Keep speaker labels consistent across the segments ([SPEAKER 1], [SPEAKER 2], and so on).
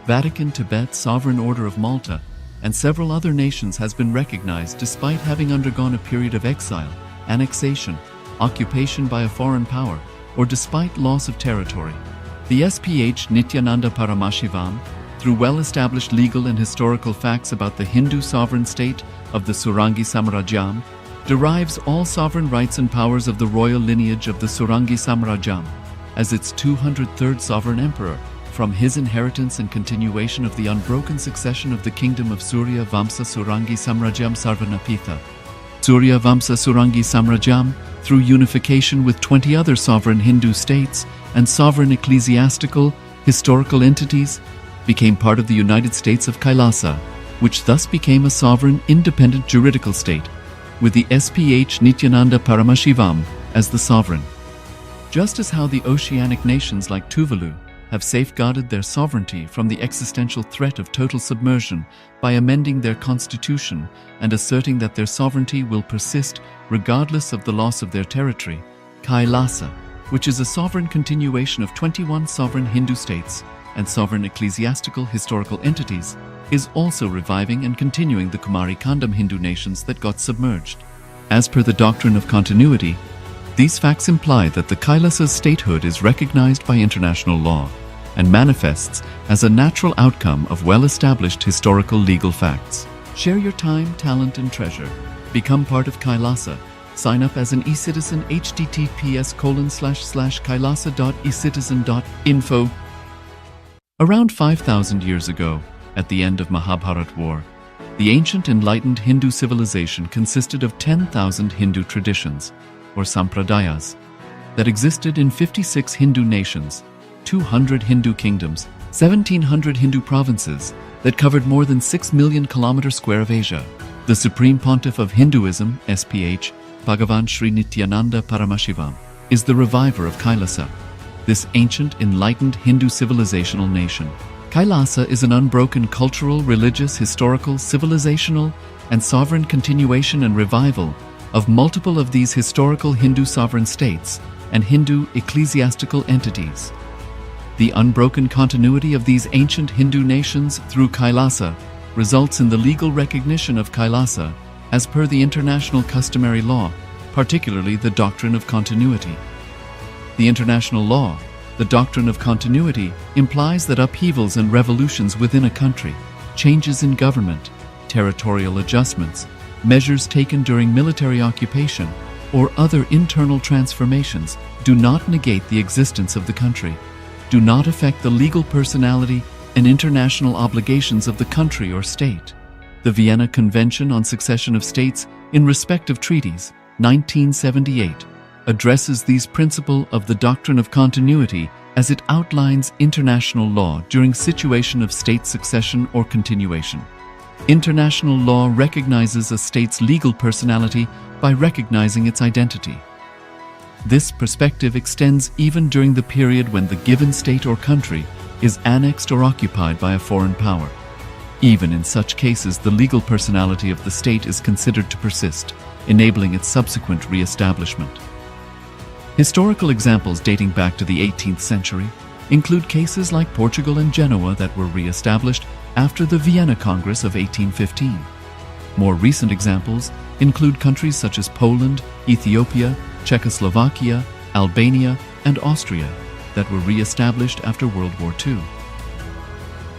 [SPEAKER 1] Vatican, Tibet, Sovereign Order of Malta, and several other nations has been recognized despite having undergone a period of exile, annexation, occupation by a foreign power, or despite loss of territory. The SPH Nithyananda Paramashivoham, through well-established legal and historical facts about the Hindu sovereign state of the Surangi Samrajyam, derives all sovereign rights and powers of the royal lineage of the Surangi Samrajyam as its 203rd sovereign emperor, from his inheritance and continuation of the unbroken succession of the kingdom of Surya Vamsa Surangi Samrajyam Sarvanapitha. Surya Vamsa Surangi Samrajyam, through unification with 20 other sovereign Hindu states and sovereign ecclesiastical, historical entities, became part of the United States of Kailasa, which thus became a sovereign, independent juridical state, with the SPH Nithyananda Paramashivoham as the sovereign. Just as how the oceanic nations like Tuvalu have safeguarded their sovereignty from the existential threat of total submersion by amending their constitution and asserting that their sovereignty will persist regardless of the loss of their territory, Kailasa, which is a sovereign continuation of 21 sovereign Hindu states and sovereign ecclesiastical historical entities, is also reviving and continuing the Kumari Kandam Hindu nations that got submerged. As per the doctrine of continuity, these facts imply that the Kailasa's statehood is recognized by international law and manifests as a natural outcome of well-established historical legal facts. Share your time, talent, and treasure. Become part of Kailasa. Sign up as an eCitizen https://kailasa.ecitizen.info. Around 5,000 years ago, at the end of Mahabharat War, the ancient enlightened Hindu civilization consisted of 10,000 Hindu traditions, or sampradayas, that existed in 56 Hindu nations, 200 Hindu kingdoms, 1,700 Hindu provinces that covered more than 6 million kilometers square of Asia. The Supreme Pontiff of Hinduism, SPH, Bhagavan Sri Nithyananda Paramashivoham, is the reviver of Kailasa, this ancient enlightened Hindu civilizational nation. Kailasa is an unbroken cultural, religious, historical, civilizational, and sovereign continuation and revival of multiple of these historical Hindu sovereign states and Hindu ecclesiastical entities. The unbroken continuity of these ancient Hindu nations through Kailasa results in the legal recognition of Kailasa as per the international customary law, particularly the doctrine of continuity. The international law, the doctrine of continuity, implies that upheavals and revolutions within a country, changes in government, territorial adjustments, measures taken during military occupation, or other internal transformations do not negate the existence of the country, do not affect the legal personality and international obligations of the country or state. The Vienna Convention on Succession of States in Respective Treaties, 1978, addresses these principles of the doctrine of continuity as it outlines international law during situation of state succession or continuation. International law recognizes a state's legal personality by recognizing its identity. This perspective extends even during the period when the given state or country is annexed or occupied by a foreign power. Even in such cases, the legal personality of the state is considered to persist, enabling its subsequent re-establishment. Historical examples dating back to the 18th century include cases like Portugal and Genoa that were re-established after the Vienna Congress of 1815. More recent examples include countries such as Poland, Ethiopia, Czechoslovakia, Albania, and Austria that were re-established after World War II.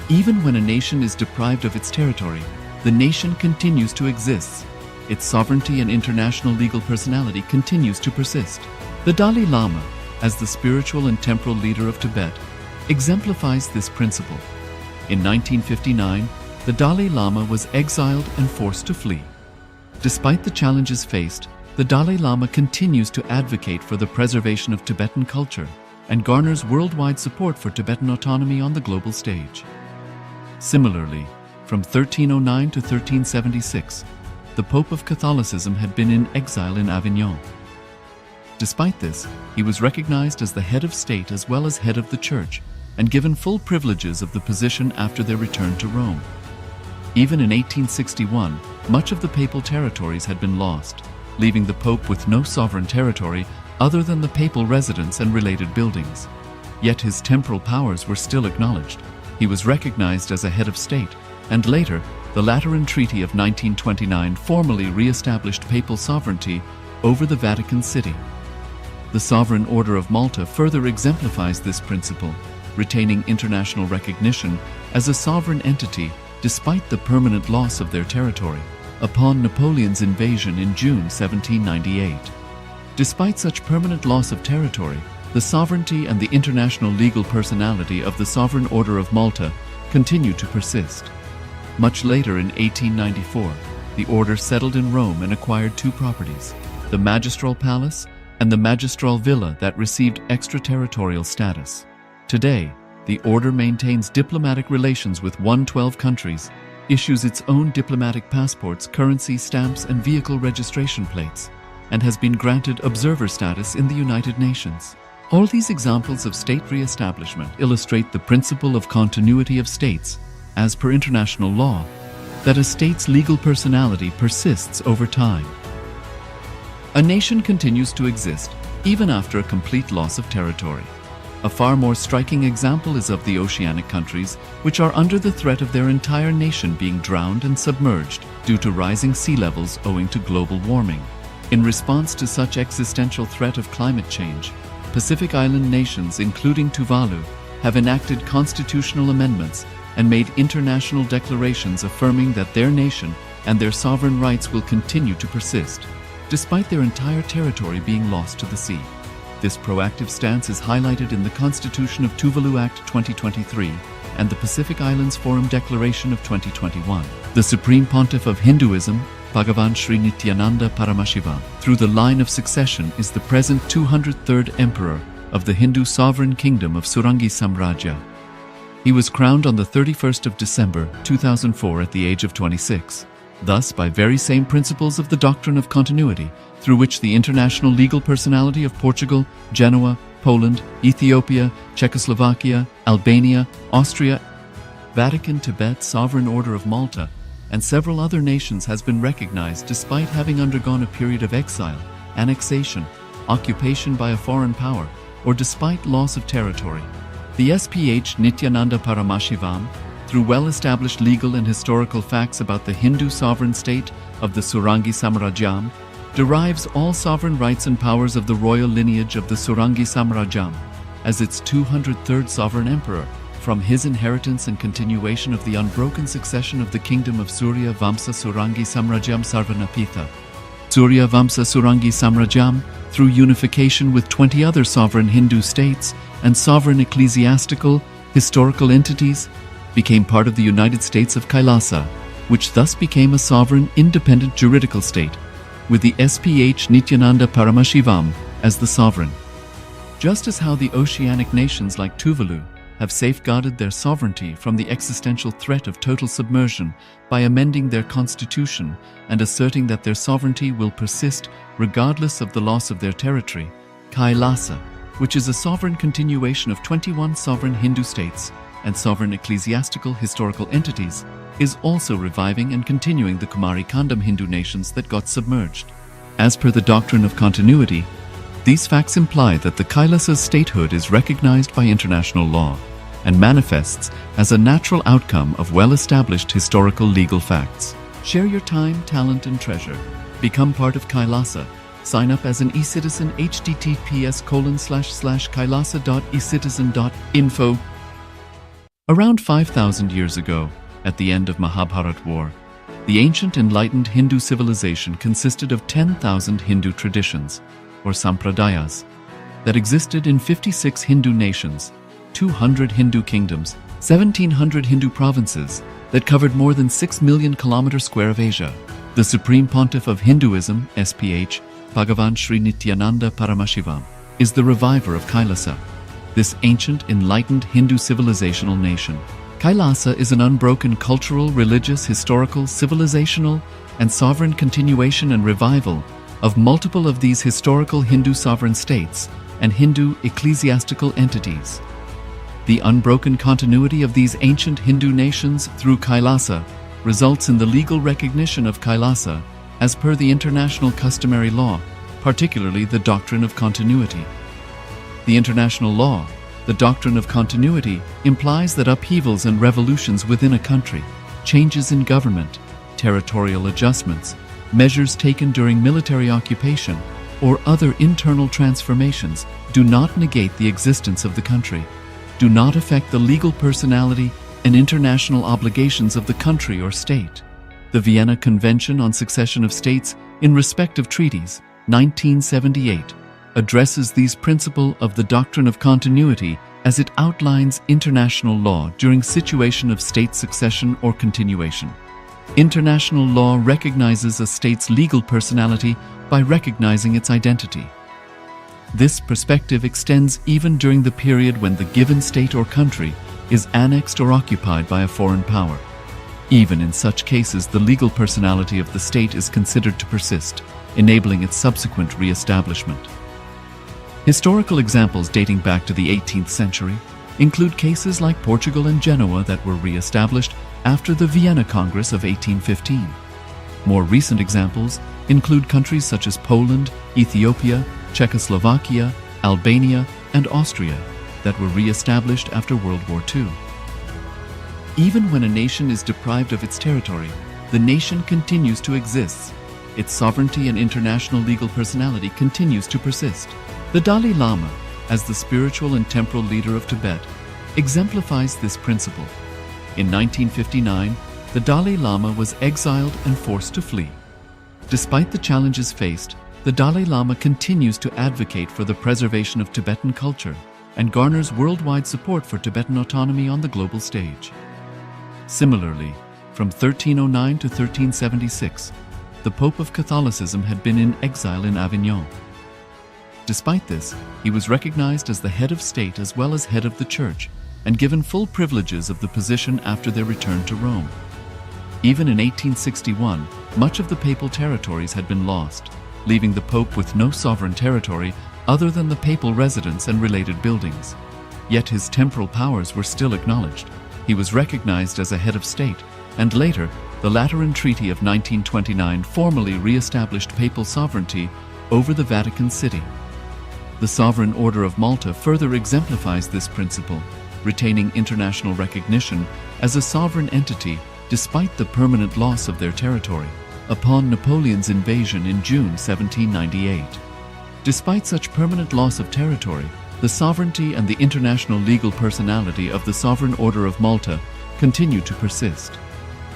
[SPEAKER 1] Even when a nation is deprived of its territory, the nation continues to exist. Its sovereignty and international legal personality continues to persist. The Dalai Lama, as the spiritual and temporal leader of Tibet, exemplifies this principle. In 1959, the Dalai Lama was exiled and forced to flee. Despite the challenges faced, the Dalai Lama continues to advocate for the preservation of Tibetan culture and garners worldwide support for Tibetan autonomy on the global stage. Similarly, from 1309 to 1376, the Pope of Catholicism had been in exile in Avignon. Despite this, he was recognized as the head of state as well as head of the church and given full privileges of the position after their return to Rome. Even in 1861, much of the papal territories had been lost, leaving the Pope with no sovereign territory other than the papal residence and related buildings. Yet his temporal powers were still acknowledged, He was recognized as a head of state, and later, the Lateran Treaty of 1929 formally re-established papal sovereignty over the Vatican City. The Sovereign Order of Malta further exemplifies this principle, retaining international recognition as a sovereign entity despite the permanent loss of their territory upon Napoleon's invasion in June 1798. Despite such permanent loss of territory, the sovereignty and the international legal personality of the Sovereign Order of Malta continue to persist. Much later in 1894, the order settled in Rome and acquired two properties, the Magistral Palace and the Magistral Villa that received extraterritorial status. Today, the order maintains diplomatic relations with 112 countries, issues its own diplomatic passports, currency stamps, and vehicle registration plates, and has been granted observer status in the United Nations. All these examples of state re-establishment illustrate the principle of continuity of states, as per international law, that a state's legal personality persists over time. A nation continues to exist even after a complete loss of territory. A far more striking example is of the oceanic countries, which are under the threat of their entire nation being drowned and submerged due to rising sea levels owing to global warming. In response to such existential threat of climate change, Pacific Island nations, including Tuvalu, have enacted constitutional amendments and made international declarations affirming that their nation and their sovereign rights will continue to persist, despite their entire territory being lost to the sea. This proactive stance is highlighted in the Constitution of Tuvalu Act 2023 and the Pacific Islands Forum Declaration of 2021. The Supreme Pontiff of Hinduism, Bhagavan Sri Nithyananda Paramashivoham, through the line of succession is the present 203rd Emperor of the Hindu Sovereign Kingdom of Surangi Samrajya. He was crowned on the 31st of December 2004 at the age of 26. Thus, by very same principles of the doctrine of continuity, through which the international legal personality of Portugal, Genoa, Poland, Ethiopia, Czechoslovakia, Albania, Austria, Vatican, Tibet, Sovereign Order of Malta, and several other nations has been recognized despite having undergone a period of exile, annexation, occupation by a foreign power, or despite loss of territory. The SPH Nithyananda Paramashivoham, through well-established legal and historical facts about the Hindu sovereign state of the Surangi Samrajyam, derives all sovereign rights and powers of the royal lineage of the Surangi Samrajyam as its 203rd sovereign emperor, from his inheritance and continuation of the unbroken succession of the kingdom of Surya Vamsa Surangi Samrajyam Sarvanapitha. Surya Vamsa Surangi Samrajyam, through unification with 20 other sovereign Hindu states and sovereign ecclesiastical, historical entities, became part of the United States of Kailasa, which thus became a sovereign, independent juridical state, with the SPH Nithyananda Paramashivoham as the sovereign. Just as how the oceanic nations like Tuvalu have safeguarded their sovereignty from the existential threat of total submersion by amending their constitution and asserting that their sovereignty will persist regardless of the loss of their territory, Kailasa, which is a sovereign continuation of 21 sovereign Hindu states and sovereign ecclesiastical historical entities, is also reviving and continuing the Kumari Kandam Hindu nations that got submerged. As per the doctrine of continuity, these facts imply that the Kailasa's statehood is recognized by international law and manifests as a natural outcome of well-established historical legal facts. Share your time, talent, and treasure. Become part of Kailasa. Sign up as an e-citizen https://kailasa.ecitizen.info. Around 5,000 years ago, at the end of Mahabharat War, the ancient enlightened Hindu civilization consisted of 10,000 Hindu traditions, or sampradayas, that existed in 56 Hindu nations, 200 Hindu kingdoms, 1,700 Hindu provinces that covered more than 6 million kilometers square of Asia. The Supreme Pontiff of Hinduism, SPH, Bhagavan Sri Nithyananda Paramashivoham, is the reviver of Kailasa, this ancient enlightened Hindu civilizational nation. Kailasa is an unbroken cultural, religious, historical, civilizational, and sovereign continuation and revival of multiple of these historical Hindu sovereign states and Hindu ecclesiastical entities. The unbroken continuity of these ancient Hindu nations through Kailasa results in the legal recognition of Kailasa as per the international customary law, particularly the doctrine of continuity. The international law, The doctrine of continuity implies that upheavals and revolutions within a country, changes in government, territorial adjustments, measures taken during military occupation, or other internal transformations do not negate the existence of the country, do not affect the legal personality and international obligations of the country or state. The Vienna Convention on Succession of States in Respect of Treaties, 1978, addresses these principles of the doctrine of continuity as it outlines international law during situation of state succession or continuation. International law recognizes a state's legal personality by recognizing its identity. This perspective extends even during the period when the given state or country is annexed or occupied by a foreign power. Even in such cases, the legal personality of the state is considered to persist, enabling its subsequent re-establishment. Historical examples dating back to the 18th century include cases like Portugal and Genoa that were re-established after the Vienna Congress of 1815. More recent examples include countries such as Poland, Ethiopia, Czechoslovakia, Albania, and Austria that were re-established after World War II. Even when a nation is deprived of its territory, the nation continues to exist. Its sovereignty and international legal personality continues to persist. The Dalai Lama, as the spiritual and temporal leader of Tibet, exemplifies this principle. In 1959, the Dalai Lama was exiled and forced to flee. Despite the challenges faced, the Dalai Lama continues to advocate for the preservation of Tibetan culture and garners worldwide support for Tibetan autonomy on the global stage. Similarly, from 1309 to 1376, the Pope of Catholicism had been in exile in Avignon. Despite this, he was recognized as the head of state as well as head of the church and given full privileges of the position after their return to Rome. Even in 1861, much of the papal territories had been lost, leaving the Pope with no sovereign territory other than the papal residence and related buildings. Yet his temporal powers were still acknowledged. He was recognized as a head of state, and later, the Lateran Treaty of 1929 formally re-established papal sovereignty over the Vatican City. The Sovereign Order of Malta further exemplifies this principle, retaining international recognition as a sovereign entity despite the permanent loss of their territory upon Napoleon's invasion in June 1798. Despite such permanent loss of territory, the sovereignty and the international legal personality of the Sovereign Order of Malta continue to persist.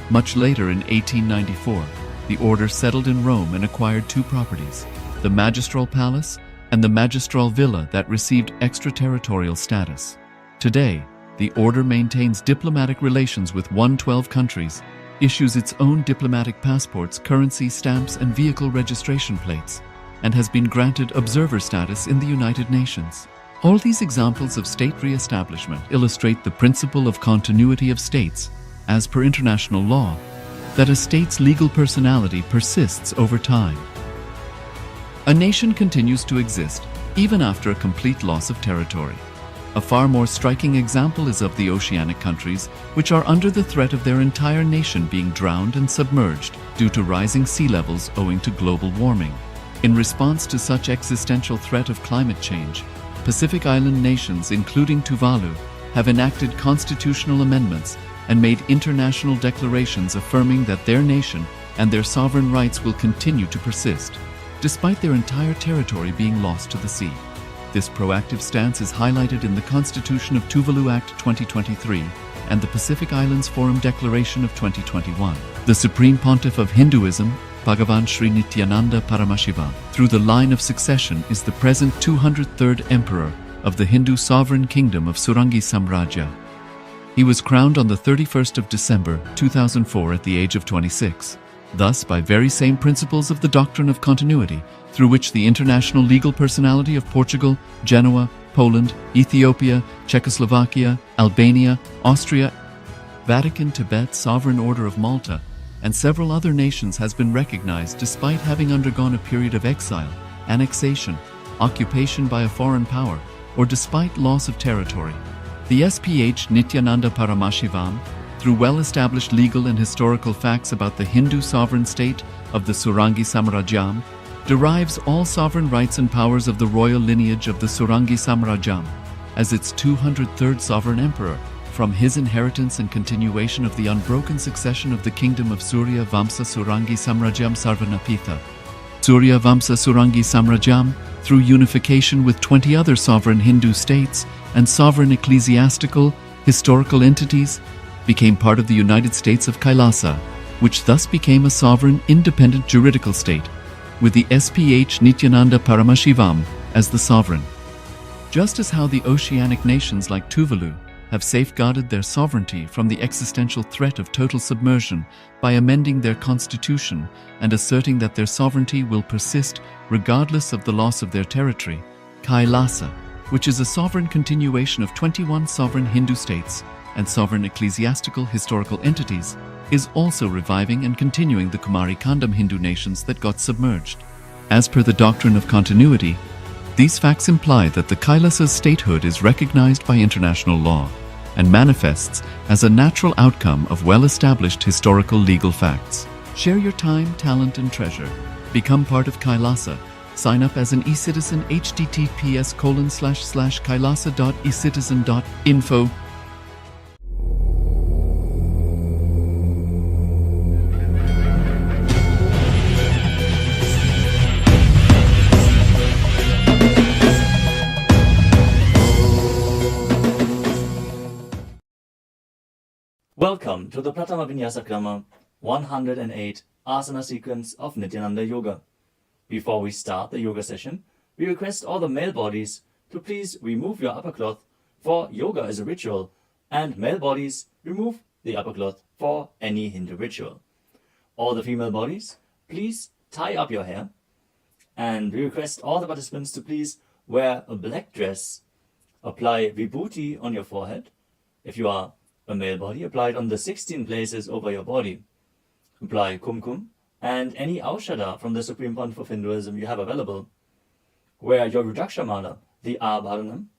[SPEAKER 1] Much later in 1894, the order settled in Rome and acquired two properties, the Magistral Palace and the Magistral Villa that received extraterritorial status. Today, the order maintains diplomatic relations with 112 countries, issues its own diplomatic passports, currency stamps, and vehicle registration plates, and has been granted observer status in the United Nations. All these examples of state re-establishment illustrate the principle of continuity of states, as per international law, that a state's legal personality persists over time. A nation continues to exist even after a complete loss of territory. A far more striking example is of the oceanic countries, which are under the threat of their entire nation being drowned and submerged due to rising sea levels owing to global warming. In response to such existential threat of climate change, Pacific Island nations, including Tuvalu, have enacted constitutional amendments and made international declarations affirming that their nation and their sovereign rights will continue to persist, despite their entire territory being lost to the sea. This proactive stance is highlighted in the Constitution of Tuvalu Act 2023 and the Pacific Islands Forum Declaration of 2021. The Supreme Pontiff of Hinduism, Bhagavan Sri Nithyananda Paramashivoham, through the line of succession is the present 203rd Emperor of the Hindu Sovereign Kingdom of Surangi Samrajya. He was crowned on the 31st of December 2004 at the age of 26. Thus, by very same principles of the doctrine of continuity, through which the international legal personality of Portugal, Genoa, Poland, Ethiopia, Czechoslovakia, Albania, Austria, Vatican, Tibet, Sovereign Order of Malta, and several other nations has been recognized despite having undergone a period of exile, annexation, occupation by a foreign power, or despite loss of territory. The SPH Nithyananda Paramashivoham, through well-established legal and historical facts about the Hindu sovereign state of the Surangi Samrajyam, derives all sovereign rights and powers of the royal lineage of the Surangi Samrajyam. as its 203rd sovereign emperor, from his inheritance and continuation of the unbroken succession of the kingdom of Surya Vamsa Surangi Samrajyam Sarvanapitha. Surya Vamsa Surangi Samrajyam, through unification with 20 other sovereign Hindu states and sovereign ecclesiastical, historical entities, became part of the United States of Kailasa, which thus became a sovereign, independent juridical state, with the SPH Nithyananda Paramashivoham as the sovereign. Just as how the oceanic nations like Tuvalu have safeguarded their sovereignty from the existential threat of total submersion by amending their constitution and asserting that their sovereignty will persist regardless of the loss of their territory, Kailasa, which is a sovereign continuation of 21 sovereign Hindu states and sovereign ecclesiastical historical entities, is also reviving and continuing the Kumari Kandam Hindu nations that got submerged. As per the doctrine of continuity, these facts imply that the Kailasa's statehood is recognized by international law and manifests as a natural outcome of well-established historical legal facts. Share your time, talent, and treasure. Become part of Kailasa. Sign up as an eCitizen https://kailasa.ecitizen.info.
[SPEAKER 2] Welcome to the Pratama Vinyasa Krama 108 Asana sequence of Nithyananda Yoga. Before we start the yoga session, we request all the male bodies to please remove your upper cloth, for yoga is a ritual, and male bodies remove the upper cloth for any Hindu ritual. All the female bodies, please tie up your hair, and we request all the participants to please wear a black dress, apply vibhuti on your forehead. If you are a male body, apply it on the 16 places over your body. Apply kumkum and any aushadha from the Supreme Pontiff of Hinduism you have available. Wear your Rudraksha mala, the abharanam,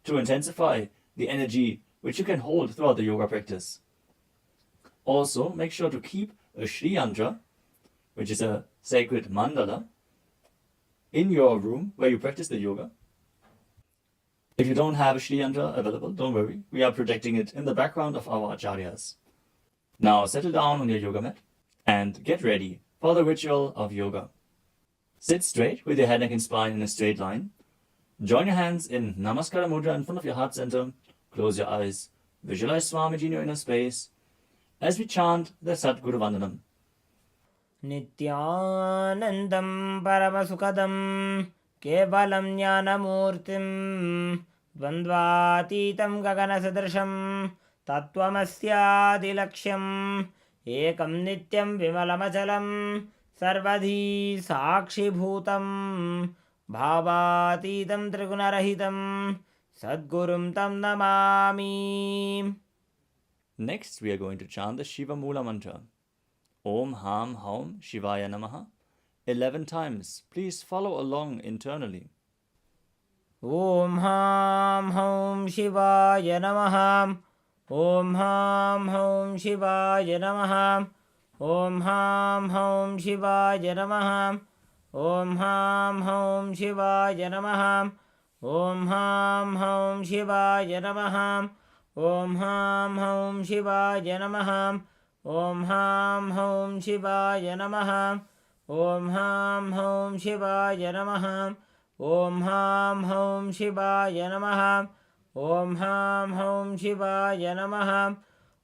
[SPEAKER 2] to intensify the energy which you can hold throughout the yoga practice. Also, make sure to keep a Shri Yantra, which is a sacred mandala, in your room where you practice the yoga. If you don't have a Shri Yantra available, don't worry. We are projecting it in the background of our acharyas. Now settle down on your yoga mat and get ready for the ritual of yoga. Sit straight with your head, neck and spine in a straight line. Join your hands in Namaskara Mudra in front of your heart center. Close your eyes. Visualize Swamiji in your inner space as we chant the Sadguru Vandanam.
[SPEAKER 3] Nithyanandam Paramasukadam Kevalam Jnanamurtim Dvandvatitam Gaganasadrasham Tattvamasyaadilaksham Ekam Nityam Vimalamachalam Sarvadhi Sakshibhutam Bhavatitam Trigunarahitam Sadgurum Tam Namami.
[SPEAKER 2] Next, we are going to chant the Shiva Mula mantra. Om Ham Haum Shivaya Namaha 11 times. Please follow along internally.
[SPEAKER 3] Om Ham Haum Shivaya Namaha. Om Ham Haum Shivaya Namaha. Om Ham Haum Shivaya Namaha. Om Ham Haum Shivaya Namaha. Om Ham Haum Shivaya Namaha. Om Ham Haum Shivaya Namaha. Om Ham Haum Shivaya Namaha. Om Ham Haum Shivaya Namaha. Om Ham Haum Shivaya Namaha. Om Ham Haum Shivaya Namaha.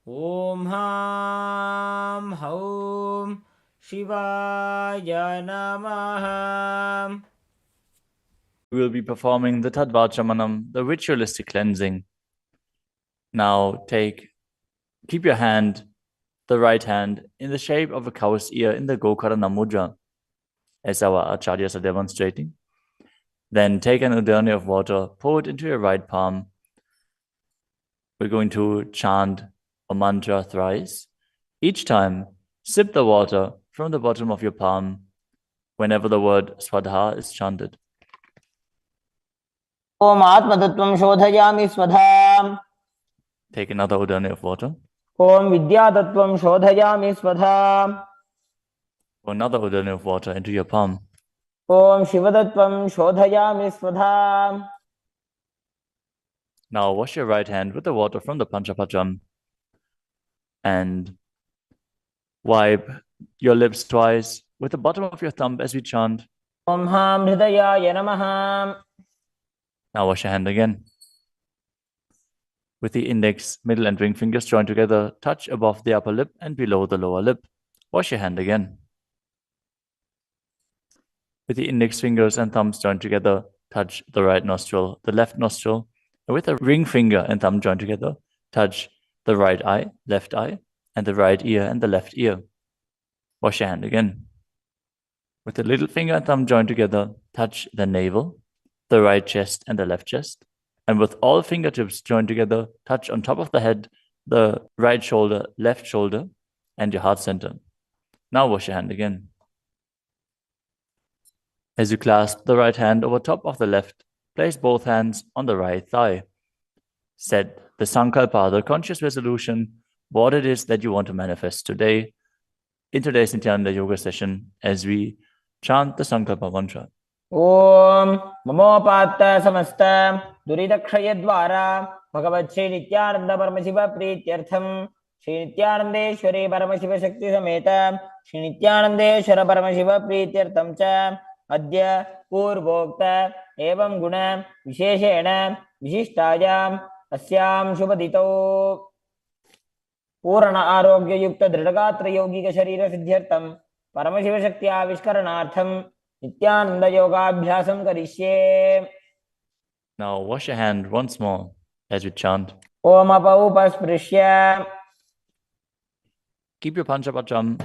[SPEAKER 3] Om Ham Haum Shivaya Namaha.
[SPEAKER 2] We will be performing the Tadvachamanam, the ritualistic cleansing. Now keep your hand, the right hand, in the shape of a cow's ear in the Gokarana Mudra, as our acharyas are demonstrating. Then take an udani of water, pour it into your right palm. We're going to chant a mantra thrice. Each time, sip the water from the bottom of your palm whenever the word Swadha is chanted.
[SPEAKER 3] Om Atmatattvam Shodhayami Swadham.
[SPEAKER 2] Take another udani of water.
[SPEAKER 3] Om Vidyatattvam Shodhayami Swadham.
[SPEAKER 2] Pour another udani of water into your palm.
[SPEAKER 3] Om Shivadattvam Shodhayami Swadham.
[SPEAKER 2] Now wash your right hand with the water from the Panchapatram and wipe your lips twice with the bottom of your thumb as we chant.
[SPEAKER 3] Om Ham Hridayaya Namaha.
[SPEAKER 2] Now wash your hand again. With the index, middle and ring fingers joined together, touch above the upper lip and below the lower lip. Wash your hand again. With the index fingers and thumbs joined together, touch the right nostril, the left nostril. And with the ring finger and thumb joined together, touch the right eye, left eye, and the right ear and the left ear. Wash your hand again. With the little finger and thumb joined together, touch the navel, the right chest and the left chest. And with all fingertips joined together, touch on top of the head, the right shoulder, left shoulder, and your heart center. Now wash your hand again. As you clasp the right hand over top of the left, place both hands on the right thigh. Set the Sankalpa, the conscious resolution, what it is that you want to manifest today in today's Nithyananda Yoga session as we chant the Sankalpa mantra.
[SPEAKER 3] Om Mamopatta Samasta Duridakshayadvara Bhagavat Shri Nithyananda Paramashiva Prityartham Shri Nithyanandeshwari Paramashiva Shakti Sameta Shri Nithyanandeshwara Paramashiva Prityartham Cha Adya Purvokta Evam Guna Visheshena Vishishtayam Asyam Shubhadito Purana Arogya Yukta Dridagatra Yogika Sharira Siddhyartham Paramashiva Shakti Avishkaranartham Nithyananda Yogabhyasam Karishye.
[SPEAKER 2] Now wash your hand once more as we chant.
[SPEAKER 3] Om Apaupasprisya.
[SPEAKER 2] Keep your Panchapatram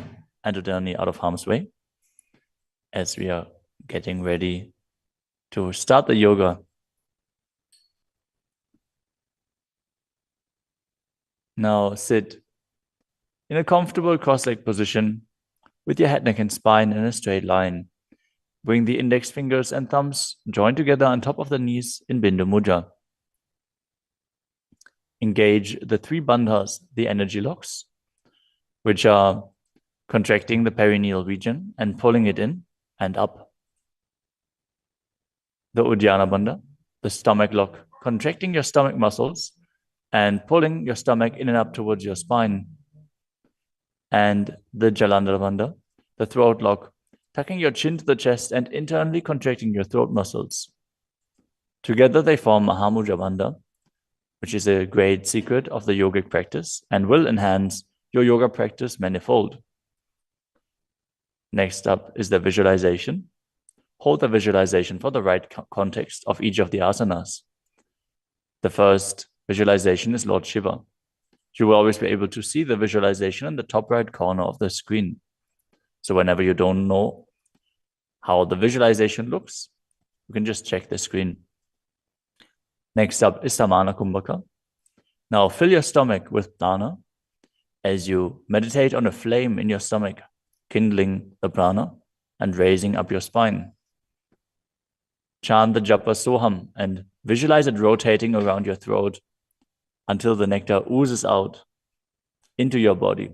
[SPEAKER 2] and Udani out of harm's way as we are getting ready to start the yoga. Now sit in a comfortable cross-legged position with your head, neck, and spine in a straight line. Bring the index fingers and thumbs joined together on top of the knees in Bindu Mudra. Engage the three bandhas, the energy locks, which are contracting the perineal region and pulling it in and up. The Uddiyana Bandha, the stomach lock, contracting your stomach muscles and pulling your stomach in and up towards your spine. And the Jalandhara Bandha, the throat lock, tucking your chin to the chest and internally contracting your throat muscles. Together they form Mahamudra Bandha, which is a great secret of the yogic practice and will enhance your yoga practice manifold. Next up is the visualization. Hold the visualization for the right context of each of the asanas. The first visualization is Lord Shiva. You will always be able to see the visualization in the top right corner of the screen. So whenever you don't know how the visualization looks, you can just check the screen. Next up is Samana Kumbhaka. Now fill your stomach with prana as you meditate on a flame in your stomach, kindling the prana and raising up your spine. Chant the japa Soham and visualize it rotating around your throat until the nectar oozes out into your body.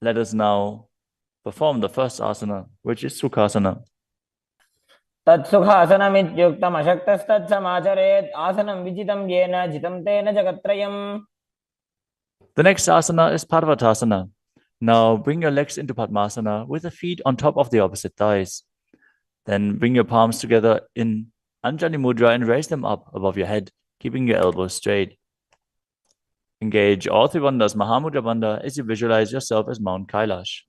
[SPEAKER 2] Let us now perform the first asana, which is Sukhasana.
[SPEAKER 3] Tatsukhasanamityuktam ashaktastat asanam vijitam yena jitam tena jagatrayam.
[SPEAKER 2] The next asana is Parvatasana. Now bring your legs into Padmasana with the feet on top of the opposite thighs. Then bring your palms together in Anjali Mudra and raise them up above your head, keeping your elbows straight. Engage all three bandhas, Mahamudra Bandha, as you visualize yourself as Mount Kailash.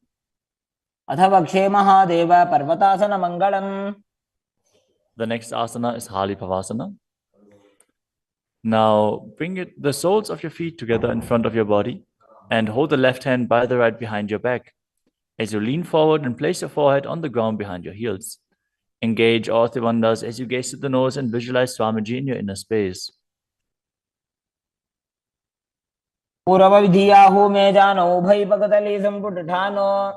[SPEAKER 3] Atha Mahadeva Parvatasana Mangalam.
[SPEAKER 2] The next asana is Halipavasana. Now bring the soles of your feet together in front of your body and hold the left hand by the right behind your back as you lean forward and place your forehead on the ground behind your heels. Engage all three bandhas as you gaze to the nose and visualize Swamiji in your inner space.
[SPEAKER 3] Purava vidhiyahu me jano ubhai pagatali samputthano.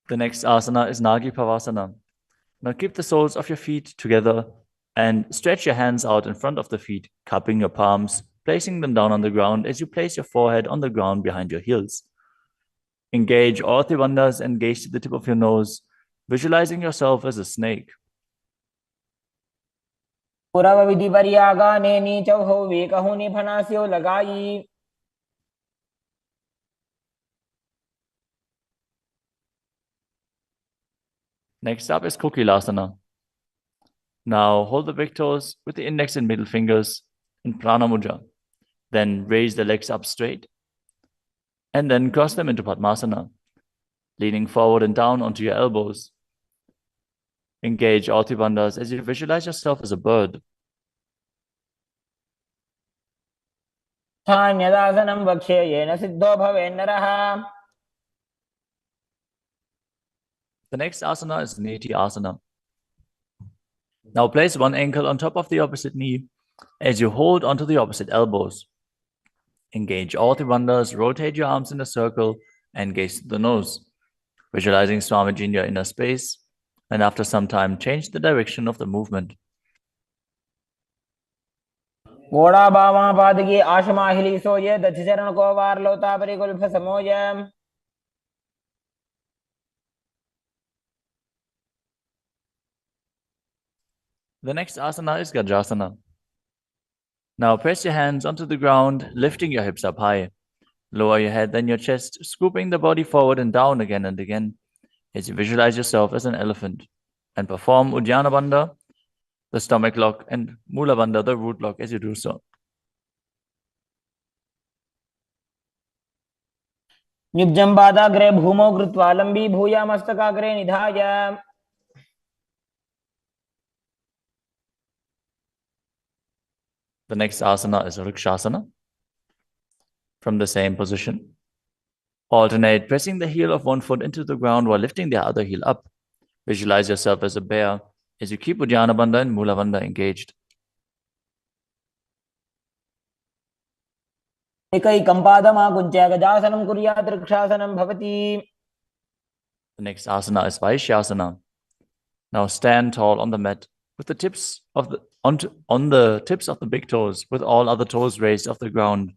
[SPEAKER 2] The next asana is Nagi Pavasana. Now keep the soles of your feet together and stretch your hands out in front of the feet, cupping your palms, placing them down on the ground as you place your forehead on the ground behind your heels. Engage all three bandhas and gaze to the tip of your nose, visualizing yourself as a snake.
[SPEAKER 3] पुरव विधि परियागाने नीचौ हो वेकहुनि फनास्यो लगाई.
[SPEAKER 2] Next up is Kokilasana. Now hold the big toes with the index and middle fingers in Prana Mudra. Then raise the legs up straight and then cross them into Padmasana, leaning forward and down onto your elbows. Engage all three bandhas as you visualize yourself as a bird.
[SPEAKER 3] स्थान्यदासनं वक्ष्ये yen Sidho भवेन्नरः.
[SPEAKER 2] The next asana is Nithyananda. Now place one ankle on top of the opposite knee as you hold onto the opposite elbows. Engage all three bandhas, rotate your arms in a circle and gaze to the nose, visualizing Swamiji in your inner space, and after some time change the direction of the movement.
[SPEAKER 3] घोड़ा बामा पादगी आशमाहिली सोये दधि चरण को वार लोता परिकुल्फ समोय.
[SPEAKER 2] The next asana is Gajasana. Now press your hands onto the ground, lifting your hips up high. Lower your head, then your chest, scooping the body forward and down again and again as you visualize yourself as an elephant. And perform Uddiyana Bandha, the stomach lock, and Mula Bandha, the root lock, as you do so.
[SPEAKER 3] निब्जं पादाग्रे भूमौ कृत्वा लम्बी भूया मस्तकाग्रे निधाय.
[SPEAKER 2] The next asana is Vrikshasana. From the same position, alternate pressing the heel of one foot into the ground while lifting the other heel up. Visualize yourself as a bear as you keep Uddiyana Bandha and Mula Bandha engaged.
[SPEAKER 3] एकैकं पादमाकुञ्च्य गजासनं कुर्यात् वृक्षासनं भवति.
[SPEAKER 2] The next asana is Vaishyasana. Now stand tall on the mat with the tips of the on the tips of the big toes, with all other toes raised off the ground.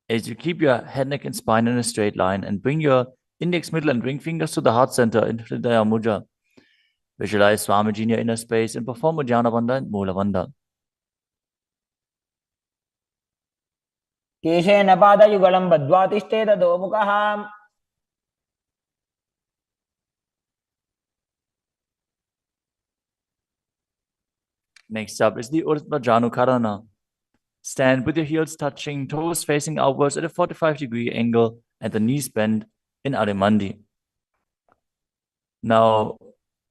[SPEAKER 2] As you keep your head, neck, and spine in a straight line and bring your index, middle, and ring fingers to the heart center in Hridaya Mudra. Visualize Swamiji in your inner space and perform Uddiyana Bandha and Mula Bandha.
[SPEAKER 3] केशेन पादयुगलं बद्ध्वा तिष्ठेत दोमुखः.
[SPEAKER 2] Next up is the Urdhva Janukarana. Stand with your heels touching, toes facing outwards at a 45-degree angle and the knees bent in Adimandi. Now,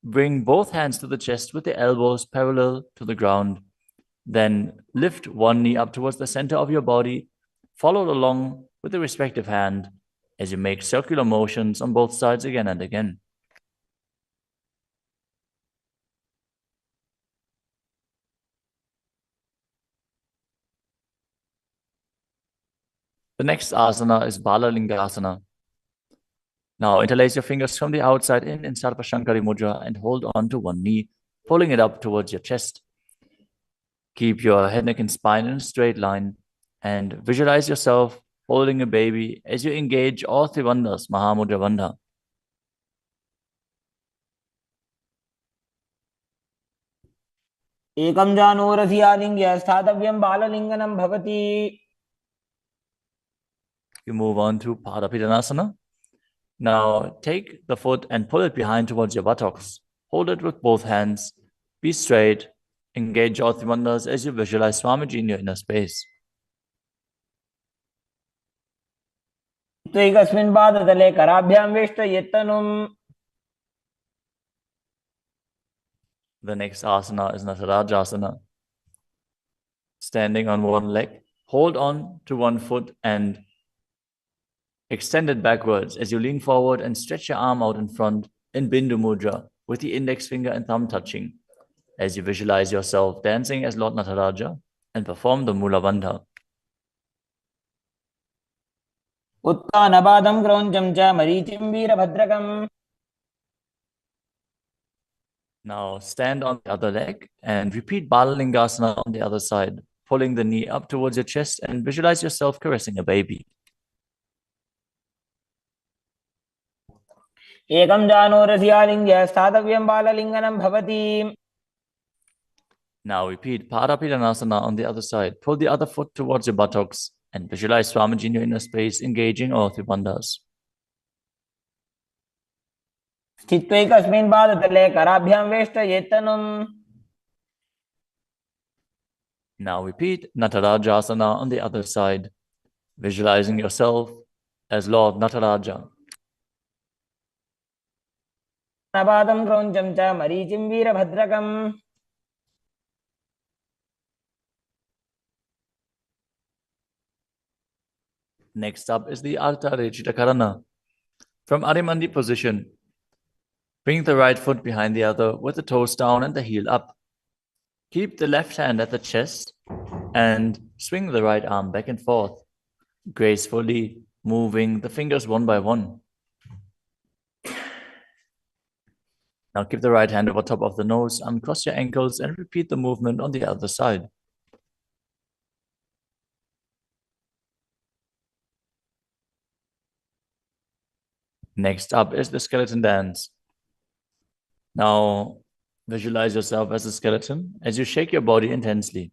[SPEAKER 2] bring both hands to the chest with the elbows parallel to the ground. Then lift one knee up towards the center of your body, followed along with the respective hand as you make circular motions on both sides again and again. The next asana is Balalingasana. Now interlace your fingers from the outside in Sarvashankari Mudra and hold on to one knee, pulling it up towards your chest. Keep your head, neck, and spine in a straight line and visualize yourself holding a baby as you engage all three bandhas, Mahamudra Bandha.
[SPEAKER 3] एकं जानूरसि आलिङ्ग्य स्थातव्यं बाललिङ्गनं भवति.
[SPEAKER 2] You move on to Padapidanasana. Now take the foot and pull it behind towards your buttocks. Hold it with both hands. Be straight. Engage all three bandhas as you visualize Swamiji in your inner space.
[SPEAKER 3] त्वैकस्मिन् पादतले कराभ्यां वेष्टयेत्तनुम्.
[SPEAKER 2] The next asana is Natarajasana. Standing on one leg, hold on to one foot and extend it backwards as you lean forward and stretch your arm out in front in Bindu Mudra with the index finger and thumb touching as you visualize yourself dancing as Lord Nataraja and perform the Mula Bandha.
[SPEAKER 3] उत्तानपादं क्रौञ्चं च मरीचिं वीरभद्रकम्.
[SPEAKER 2] Now stand on the other leg and repeat Balalingasana on the other side, pulling the knee up towards your chest and visualize yourself caressing a baby.
[SPEAKER 3] एकं जानूरस्यालिङ्ग्य स्थातव्यं बाललिङ्गनं भवति.
[SPEAKER 2] Now repeat Parapidanasana on the other side. Pull the other foot towards your buttocks and visualize Swamiji in your inner space, engaging all three bandhas.
[SPEAKER 3] स्थित्वैकस्मिन् पादतले कराभ्यां वेष्टयेत्तनुम्.
[SPEAKER 2] Now repeat Natarajasana on the other side, visualizing yourself as Lord Nataraja.
[SPEAKER 3] पादं क्रौञ्चं च मरीचिं वीरभद्रकम्.
[SPEAKER 2] Next up is the Ardha Rechita Karana. From Adimandi position, bring the right foot behind the other with the toes down and the heel up. Keep the left hand at the chest and swing the right arm back and forth, gracefully moving the fingers one by one. Now keep the right hand over top of the nose, uncross your ankles, and repeat the movement on the other side. Next up is the skeleton dance. Now visualize yourself as a skeleton as you shake your body intensely.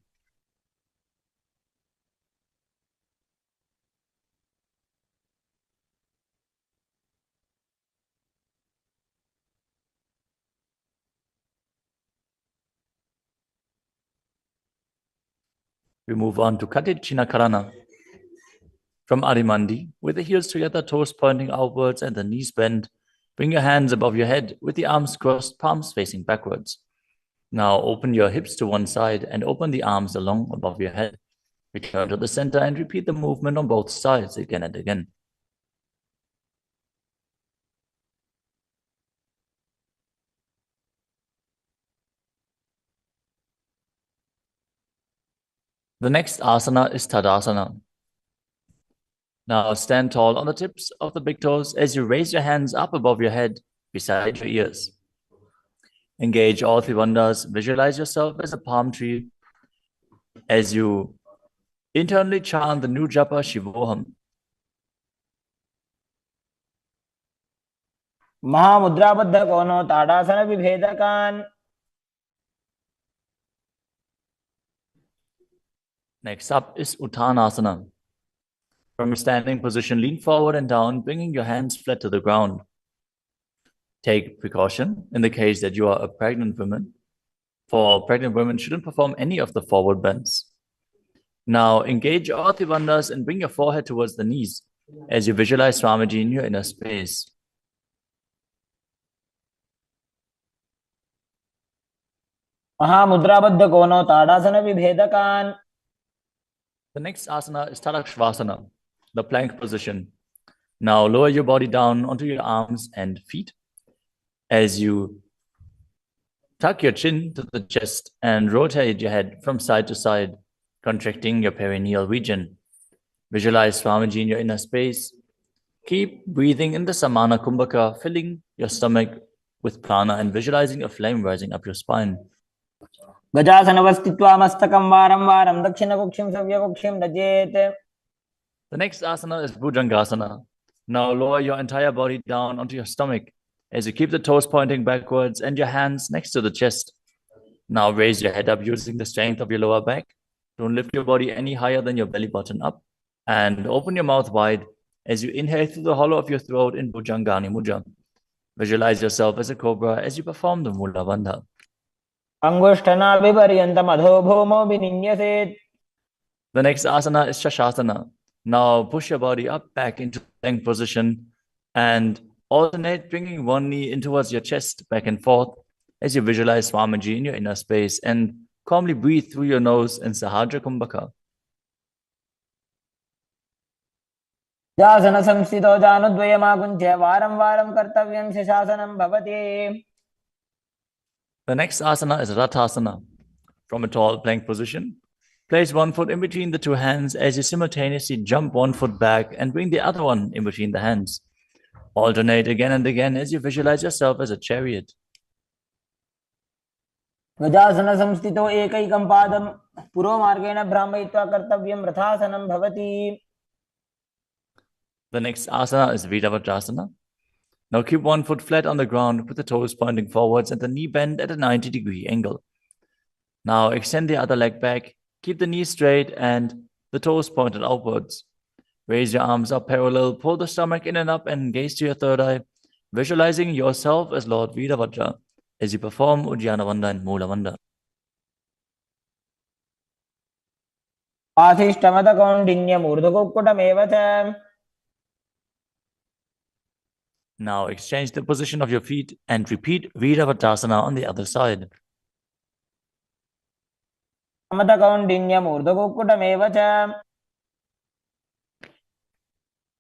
[SPEAKER 2] We move on to Katichina Karana. From Adimandi, with the heels together, toes pointing outwards and the knees bent, bring your hands above your head with the arms crossed, palms facing backwards. Now open your hips to one side and open the arms along above your head. Return to the center and repeat the movement on both sides again and again. The next asana is Tadasana. Now stand tall on the tips of the big toes as you raise your hands up above your head, beside your ears. Engage all three bandhas. Visualize yourself as a palm tree as you internally chant the new japa Shivoham.
[SPEAKER 3] महामुद्राबद्ध कोनो ताड़ासन विभेदकान्.
[SPEAKER 2] Next up is Uttanasana. From a standing position, lean forward and down, bringing your hands flat to the ground. Take precaution in the case that you are a pregnant woman, for pregnant women shouldn't perform any of the forward bends. Now engage all three bandhas and bring your forehead towards the knees as you visualize Swamiji in your inner space.
[SPEAKER 3] महामुद्राबद्ध कोनो ताड़ासन विभेदकान्.
[SPEAKER 2] The next asana is Tadakshvasana, the plank position. Now lower your body down onto your arms and feet as you tuck your chin to the chest and rotate your head from side to side, contracting your perineal region. Visualize Swamiji in your inner space. Keep breathing in the Samana Kumbhaka, filling your stomach with prana and visualizing a flame rising up your spine.
[SPEAKER 3] गजासनवस्थित्वा मस्तकं वारं वारं दक्षिणकुक्षिं सव्यकुक्षिं नजेत्.
[SPEAKER 2] The next asana is Bhujangasana. Now lower your entire body down onto your stomach as you keep the toes pointing backwards and your hands next to the chest. Now raise your head up using the strength of your lower back. Don't lift your body any higher than your belly button up. And open your mouth wide as you inhale through the hollow of your throat in Bhujangani Mudra. Visualize yourself as a cobra as you perform the Mula Bandha.
[SPEAKER 3] अंगुष्ठनाभिपर्यन्तम् अधो भूमौ विनिन्यसेत्.
[SPEAKER 2] The next asana is Shashasana. Now push your body up back into the plank position and alternate bringing one knee in towards your chest back and forth as you visualize Swamiji in your inner space and calmly breathe through your nose in Sahadra Kumbhaka.
[SPEAKER 3] जासन संस्थितो जानुद्वयमाकुञ्च्य वारं वारं कर्तव्यं शशासनं भवति.
[SPEAKER 2] The next asana is Rathasana. From a tall plank position, place one foot in between the two hands as you simultaneously jump one foot back and bring the other one in between the hands. Alternate again and again as you visualize yourself as a chariot.
[SPEAKER 3] गजासन संस्थितो एकैकं पादं पुरोमार्गेण भ्रामयित्वा कर्तव्यं रथासनं भवति.
[SPEAKER 2] The next asana is Vidavajrasana. Now keep one foot flat on the ground with the toes pointing forwards and the knee bent at a 90-degree angle. Now extend the other leg back, keep the knee straight and the toes pointed outwards. Raise your arms up parallel, pull the stomach in and up and gaze to your third eye, visualizing yourself as Lord Veeravajra as you perform Udiyana Bandha and Mula Bandha.
[SPEAKER 3] वासिष्ठमतकौण्डिन्यमूर्धकुक्कुटमेव च
[SPEAKER 2] Now exchange the position of your feet and repeat Veeravajrasana on the other side.
[SPEAKER 3] समतकौण्डिन्यमूर्धकुक्कुटमेव च.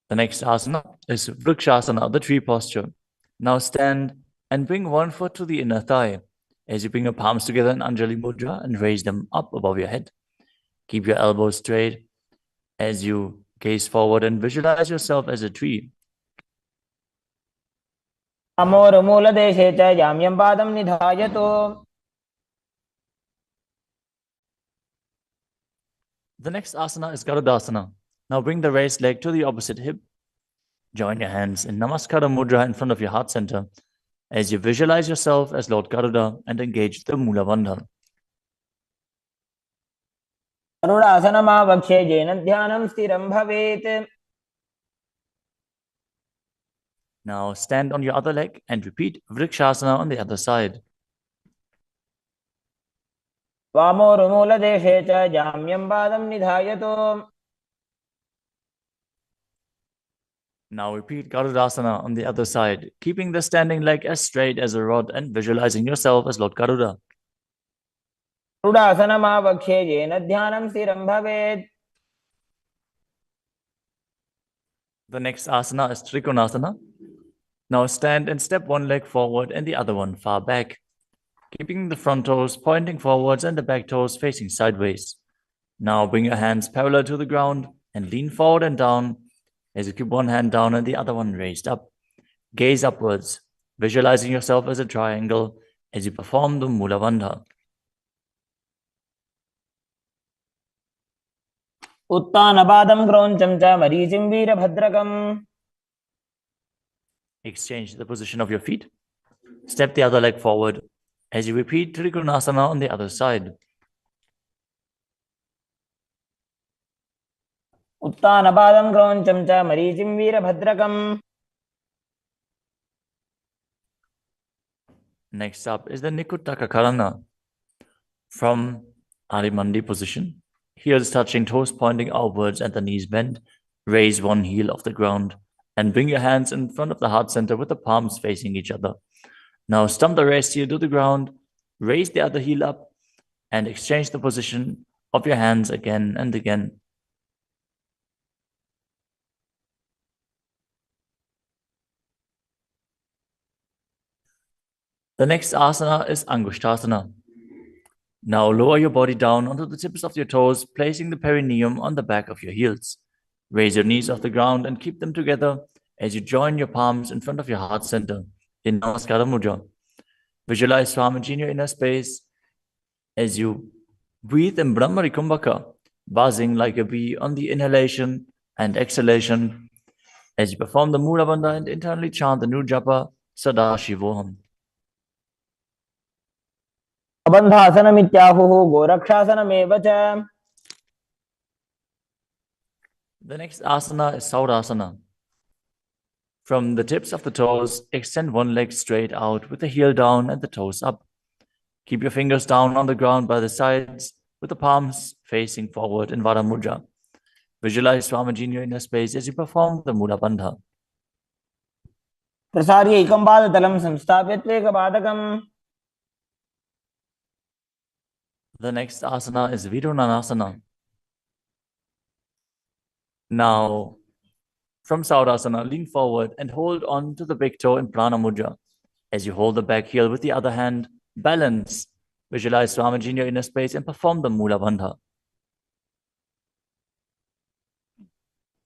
[SPEAKER 2] The next asana is Vrikshasana, the tree posture. Now stand and bring one foot to the inner thigh as you bring your palms together in Anjali Mudra and raise them up above your head. Keep your elbows straight as you gaze forward and visualize yourself as a tree.
[SPEAKER 3] अमोरमूलदेशे च जाम्यं पादं निधायतु.
[SPEAKER 2] The next asana is Garudasana. Now bring the raised leg to the opposite hip. Join your hands in Namaskara Mudra in front of your heart center as you visualize yourself as Lord Garuda and engage the Mula Bandha.
[SPEAKER 3] गरुडासनमावक्षे येन ध्यानं स्थिरं भवेत्.
[SPEAKER 2] Now stand on your other leg and repeat Vrikshasana on the other side.
[SPEAKER 3] वामोरुमूलदेशे च जाम्यं पादं निधायतु.
[SPEAKER 2] Now repeat Garudasana on the other side, keeping the standing leg as straight as a rod and visualizing yourself as Lord Garuda.
[SPEAKER 3] गरुडासनमावक्षे येन ध्यानं स्थिरं भवेत्.
[SPEAKER 2] The next asana is Trikonasana. Now stand and step one leg forward and the other one far back, keeping the front toes pointing forwards and the back toes facing sideways. Now bring your hands parallel to the ground and lean forward and down as you keep one hand down and the other one raised up. Gaze upwards, visualizing yourself as a triangle as you perform the Mula Bandha.
[SPEAKER 3] उत्तानपादं क्रौञ्चं च मरीचिं वीरभद्रकम्.
[SPEAKER 2] Exchange the position of your feet. Step the other leg forward as you repeat Trikonasana on the other side.
[SPEAKER 3] उत्तानपादं क्रौञ्चं च मरीचिं वीरभद्रकम्.
[SPEAKER 2] Next up is the Nikuttaka Karana. From Adimandi position, heels touching, toes pointing outwards and the knees bent, raise one heel off the ground and bring your hands in front of the heart center with the palms facing each other. Now stump the rest heel to the ground, raise the other heel up and exchange the position of your hands again and again. The next asana is Angushtasana. Now lower your body down onto the tips of your toes, placing the perineum on the back of your heels. Raise your knees off the ground and keep them together as you join your palms in front of your heart center in Namaskara Mudra. Visualize Swamiji in your inner space as you breathe in Brahmari Kumbhaka, buzzing like a bee on the inhalation and exhalation as you perform the Mula Bandha and internally chant the new japa Sadashivoham.
[SPEAKER 3] अबन्धासनमित्याहुः गोरक्षासनमेव च.
[SPEAKER 2] The next asana is Saurasana. From the tips of the toes, extend one leg straight out with the heel down and the toes up. Keep your fingers down on the ground by the sides with the palms facing forward in Vara Mudra. Visualize Swamiji in your inner space as you perform the Mula Bandha.
[SPEAKER 3] प्रसार्य एकं पादतलं संस्थाप्य त्वेकपादकम्.
[SPEAKER 2] The next asana is Virunanasana. Now, from Saurasana, lean forward and hold on to the big toe in Prana Mudra. As you hold the back heel with the other hand, balance. Visualize Swamiji in your inner space and perform the Mula Bandha.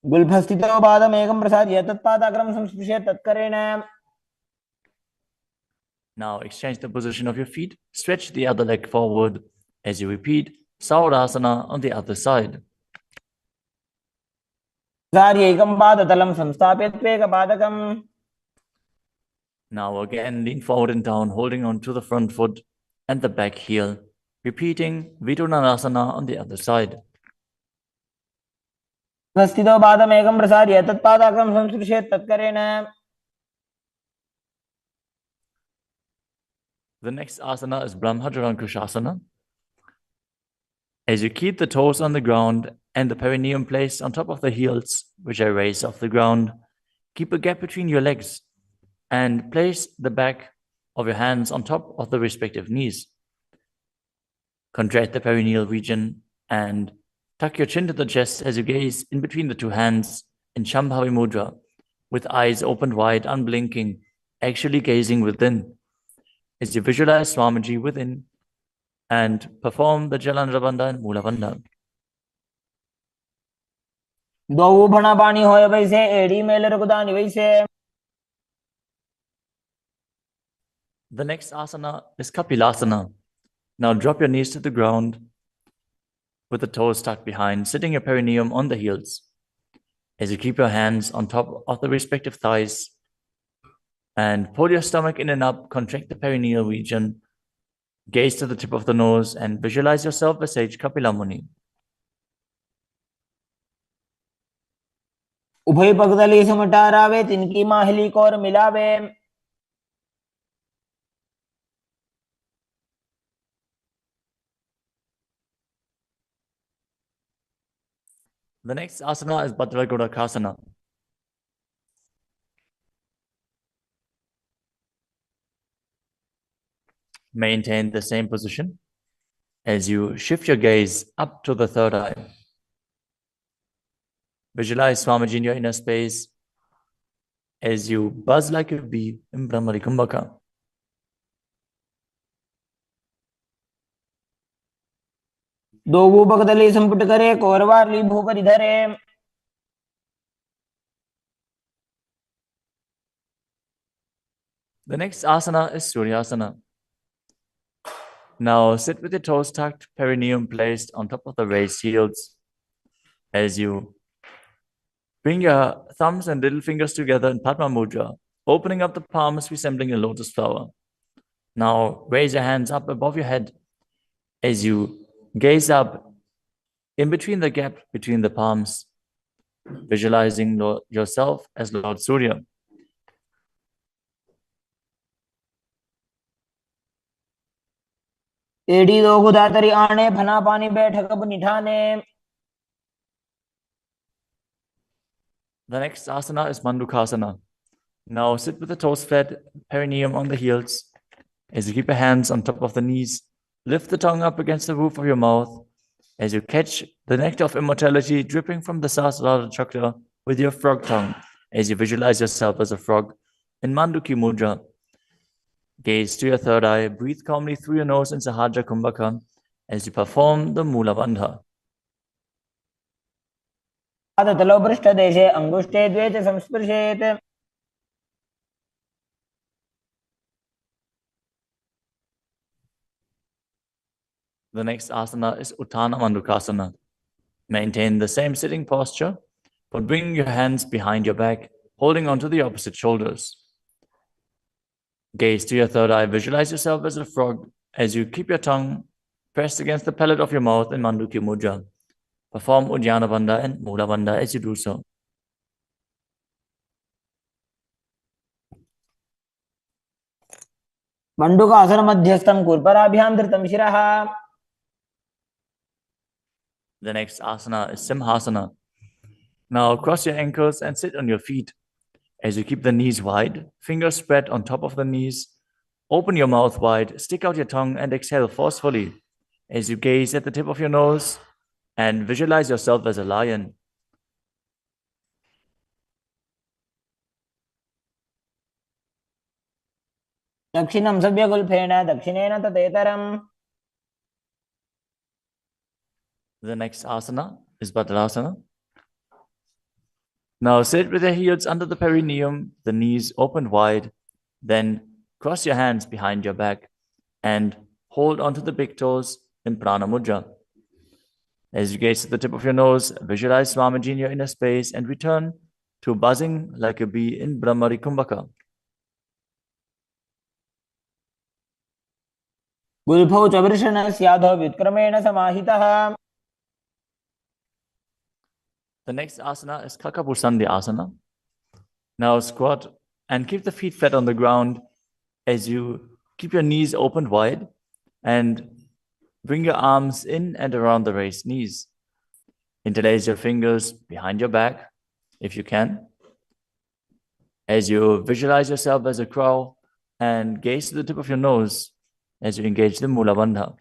[SPEAKER 3] गुल्फस्थितो पादमेकं प्रसार्य तत्पादाग्रं संस्पृश्य तत्करेण.
[SPEAKER 2] Now exchange the position of your feet. Stretch the other leg forward as you repeat Saurasana on the other side.
[SPEAKER 3] प्रसार्य एकं पादतलं संस्थाप्य त्वेकपादकम्.
[SPEAKER 2] Now again, lean forward and down, holding on to the front foot and the back heel, repeating Vidunanasana on the other side.
[SPEAKER 3] स्थितो पादमेकं प्रसार्य तत्पादाग्रं संस्पृशेत् तत्करेण.
[SPEAKER 2] The next asana is Brahmajarankushasana. As you keep the toes on the ground and the perineum placed on top of the heels, which are raised off the ground, keep a gap between your legs and place the back of your hands on top of the respective knees. Contract the perineal region and tuck your chin to the chest as you gaze in between the two hands in Shambhavi Mudra, with eyes opened wide, unblinking, actually gazing within. As you visualize Swamiji within and perform the Jalandhara Bandha and Mula Bandha.
[SPEAKER 3] दो भणा पानी होय वैसे एड़ी mail रघुदानी वैसे.
[SPEAKER 2] The next asana is Kapilasana. Now drop your knees to the ground with the toes tucked behind, sitting your perineum on the heels. As you keep your hands on top of the respective thighs and pull your stomach in and up, contract the perineal region, gaze to the tip of the nose and visualize yourself as Sage Kapila Muni.
[SPEAKER 3] उभय पगदली समटारावे तिनकी Mahuli core मिलावे.
[SPEAKER 2] The next asana is Bhadragodakasana. Maintain the same position as you shift your gaze up to the third eye. Visualize Swamiji in your inner space as you buzz like a bee in Brahmari Kumbhaka.
[SPEAKER 3] दो वो पगदली संपुट करे कोरवाली भूपरि धरे.
[SPEAKER 2] The next asana is Suryasana. Now sit with your toes tucked, perineum placed on top of the raised heels. As you bring your thumbs and little fingers together in Padma Mudra, opening up the palms resembling a lotus flower. Now raise your hands up above your head as you gaze up in between the gap between the palms, visualizing yourself as Lord Surya.
[SPEAKER 3] एड़ी दो गुदातरी आने फना पानी बैठक अब निठाने.
[SPEAKER 2] The next asana is Mandukasana. Now sit with the toes flat, perineum on the heels. As you keep your hands on top of the knees, lift the tongue up against the roof of your mouth. As you catch the nectar of immortality dripping from the Sahasrara chakra with your frog tongue, as you visualize yourself as a frog in Manduki Mudra. Gaze to your third eye, breathe calmly through your nose in Sahaja Kumbhaka as you perform the Mula Bandha.
[SPEAKER 3] तलो पृष्ठ देशे अंगुष्ठे द्वे च संस्पृशेत्.
[SPEAKER 2] The next asana is Uttana Mandukasana. Maintain the same sitting posture, but bring your hands behind your back, holding onto the opposite shoulders. Gaze to your third eye, visualize yourself as a frog as you keep your tongue pressed against the palate of your mouth in Manduki Mudra. Perform Uddiyana Bandha and Mula Bandha as you do so.
[SPEAKER 3] मंडूकासन मध्यस्थं कुर्पराभ्यां धृतं शिरः.
[SPEAKER 2] The next asana is Simhasana. Now cross your ankles and sit on your feet. As you keep the knees wide, fingers spread on top of the knees, open your mouth wide, stick out your tongue and exhale forcefully as you gaze at the tip of your nose and visualize yourself as a lion.
[SPEAKER 3] दक्षिणं सव्यगुल्फेन दक्षिणेन ततेतरम्.
[SPEAKER 2] The next asana is Bhadrasana. Now sit with your heels under the perineum, the knees open wide, then cross your hands behind your back and hold onto the big toes in Prana Mudra. As you gaze at the tip of your nose, visualize Swamiji in your inner space and return to buzzing like a bee in Brahmari Kumbhaka.
[SPEAKER 3] गुल्फौ च वृषणस्याधो व्युत्क्रमेण समाहितः.
[SPEAKER 2] The next asana is Kakapusandi asana. Now squat and keep the feet flat on the ground as you keep your knees open wide and bring your arms in and around the raised knees. Interlace your fingers behind your back if you can. As you visualize yourself as a crow and gaze to the tip of your nose as you engage the Mula Bandha.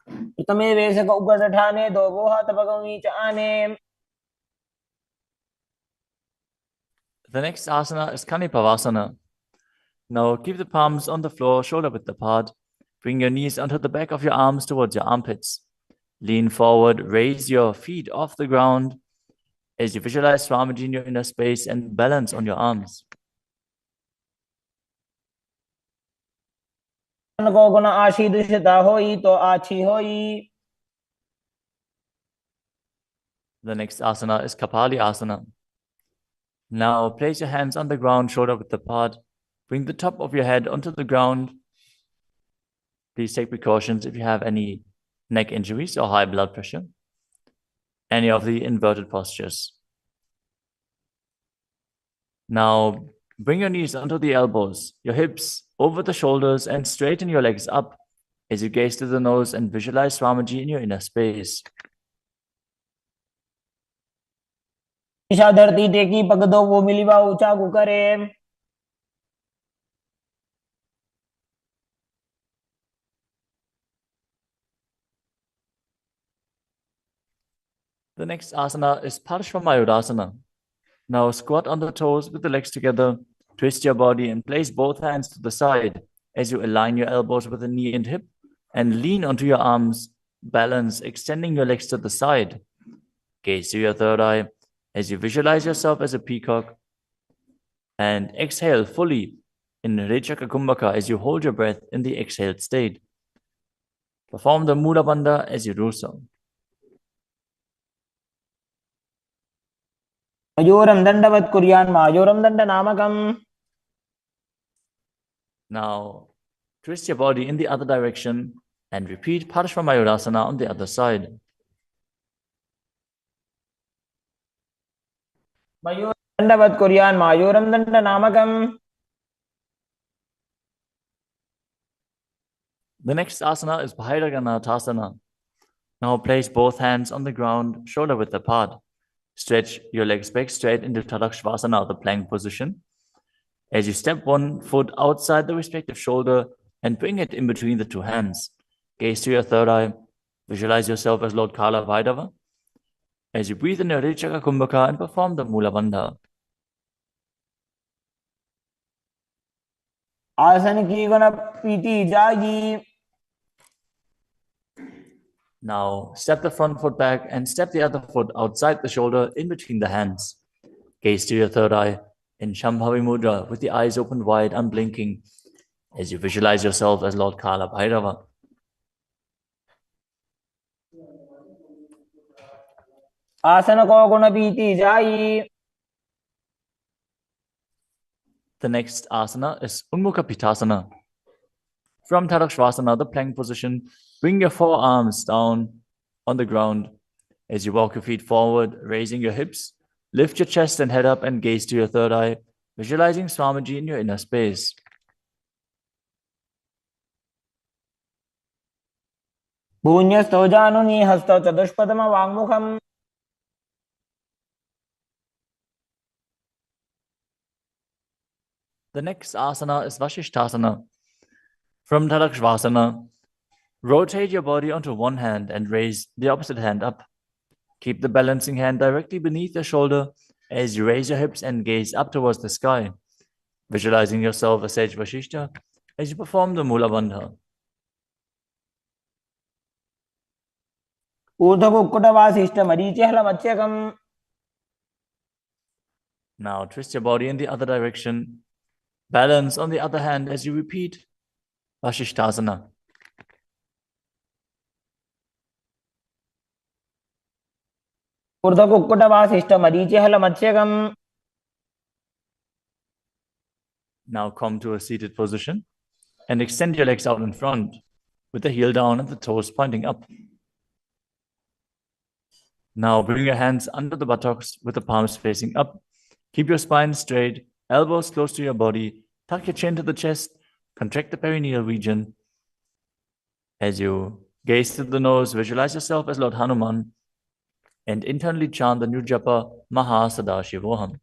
[SPEAKER 3] प्रथमे वेशक उगठाने दो वो हाथ पगमी च आने.
[SPEAKER 2] The next asana is Kanipavasana. Now keep the palms on the floor, shoulder width apart. Bring your knees onto the back of your arms towards your armpits. Lean forward, raise your feet off the ground as you visualize Swamiji in your inner space and balance on your arms.
[SPEAKER 3] को गुण आशी दुष्टता होई तो आछी होई.
[SPEAKER 2] The next asana is Kapali asana. Now place your hands on the ground, shoulder width apart. Bring the top of your head onto the ground. Please take precautions if you have any neck injuries or high blood pressure. Any of the inverted postures. Now bring your knees onto the elbows, your hips over the shoulders, and straighten your legs up as you gaze to the nose and visualize Swamiji in your inner space.
[SPEAKER 3] Isha धरती टेकी पग दो वो मिलीवा ऊंचा करे.
[SPEAKER 2] The next asana is Parshvamayurasana. Now squat on the toes with the legs together, twist your body and place both hands to the side as you align your elbows with the knee and hip and lean onto your arms, balance, extending your legs to the side. Gaze to your third eye as you visualize yourself as a peacock and exhale fully in Rechaka Kumbhaka as you hold your breath in the exhaled state. Perform the Mula Bandha as you do so.
[SPEAKER 3] मयूरं दंडवत् कुर्यान् मायूरं दंड नामकम्.
[SPEAKER 2] Now twist your body in the other direction and repeat Parshvamayurasana on the other side.
[SPEAKER 3] मयूरं दंडवत् कुर्यान् मायूरं दंड नामकम्.
[SPEAKER 2] The next asana is Bhairaganathasana. Now place both hands on the ground, shoulder width apart. Stretch your legs back straight into Tadakshvasana, the plank position. As you step one foot outside the respective shoulder and bring it in between the two hands. Gaze to your third eye. Visualize yourself as Lord Kala Vaidava. As you breathe in your Rechaka Kumbhaka and perform the Mula Bandha.
[SPEAKER 3] आसन की गुण पीती जागी.
[SPEAKER 2] Now step the front foot back and step the other foot outside the shoulder in between the hands. Gaze to your third eye in Shambhavi Mudra with the eyes open wide, unblinking, as you visualize yourself as Lord Kala Bhairava.
[SPEAKER 3] आसन को गुण पीती जाई.
[SPEAKER 2] The next asana is Unmukha Pitasana. From Tadakshvasana, the plank position, bring your forearms down on the ground as you walk your feet forward, raising your hips. Lift your chest and head up and gaze to your third eye, visualizing Swamiji in your inner space.
[SPEAKER 3] भून्यस्थो जानुनी हस्तो चतुष्पदम वाङ्मुखम्.
[SPEAKER 2] The next asana is Vashishthasana. From Tadakshvasana, rotate your body onto one hand and raise the opposite hand up. Keep the balancing hand directly beneath your shoulder as you raise your hips and gaze up towards the sky, visualizing yourself as Sage Vashishta as you perform the Mula Bandha.
[SPEAKER 3] ऊर्ध्वकुक्कुटवासिष्ठ मरीचिहल मत्स्यकम्.
[SPEAKER 2] Now twist your body in the other direction. Balance on the other hand as you repeat Vashishthasana.
[SPEAKER 3] ऊर्ध्वकुक्कुटवासिष्ठ मरीचिहल मत्स्यकम्.
[SPEAKER 2] Now come to a seated position and extend your legs out in front with the heel down and the toes pointing up. Now bring your hands under the buttocks with the palms facing up. Keep your spine straight, elbows close to your body. Tuck your chin to the chest. Contract the perineal region. As you gaze to the nose, visualize yourself as Lord Hanuman and internally chant the new japa Mahasadaशिवोहम.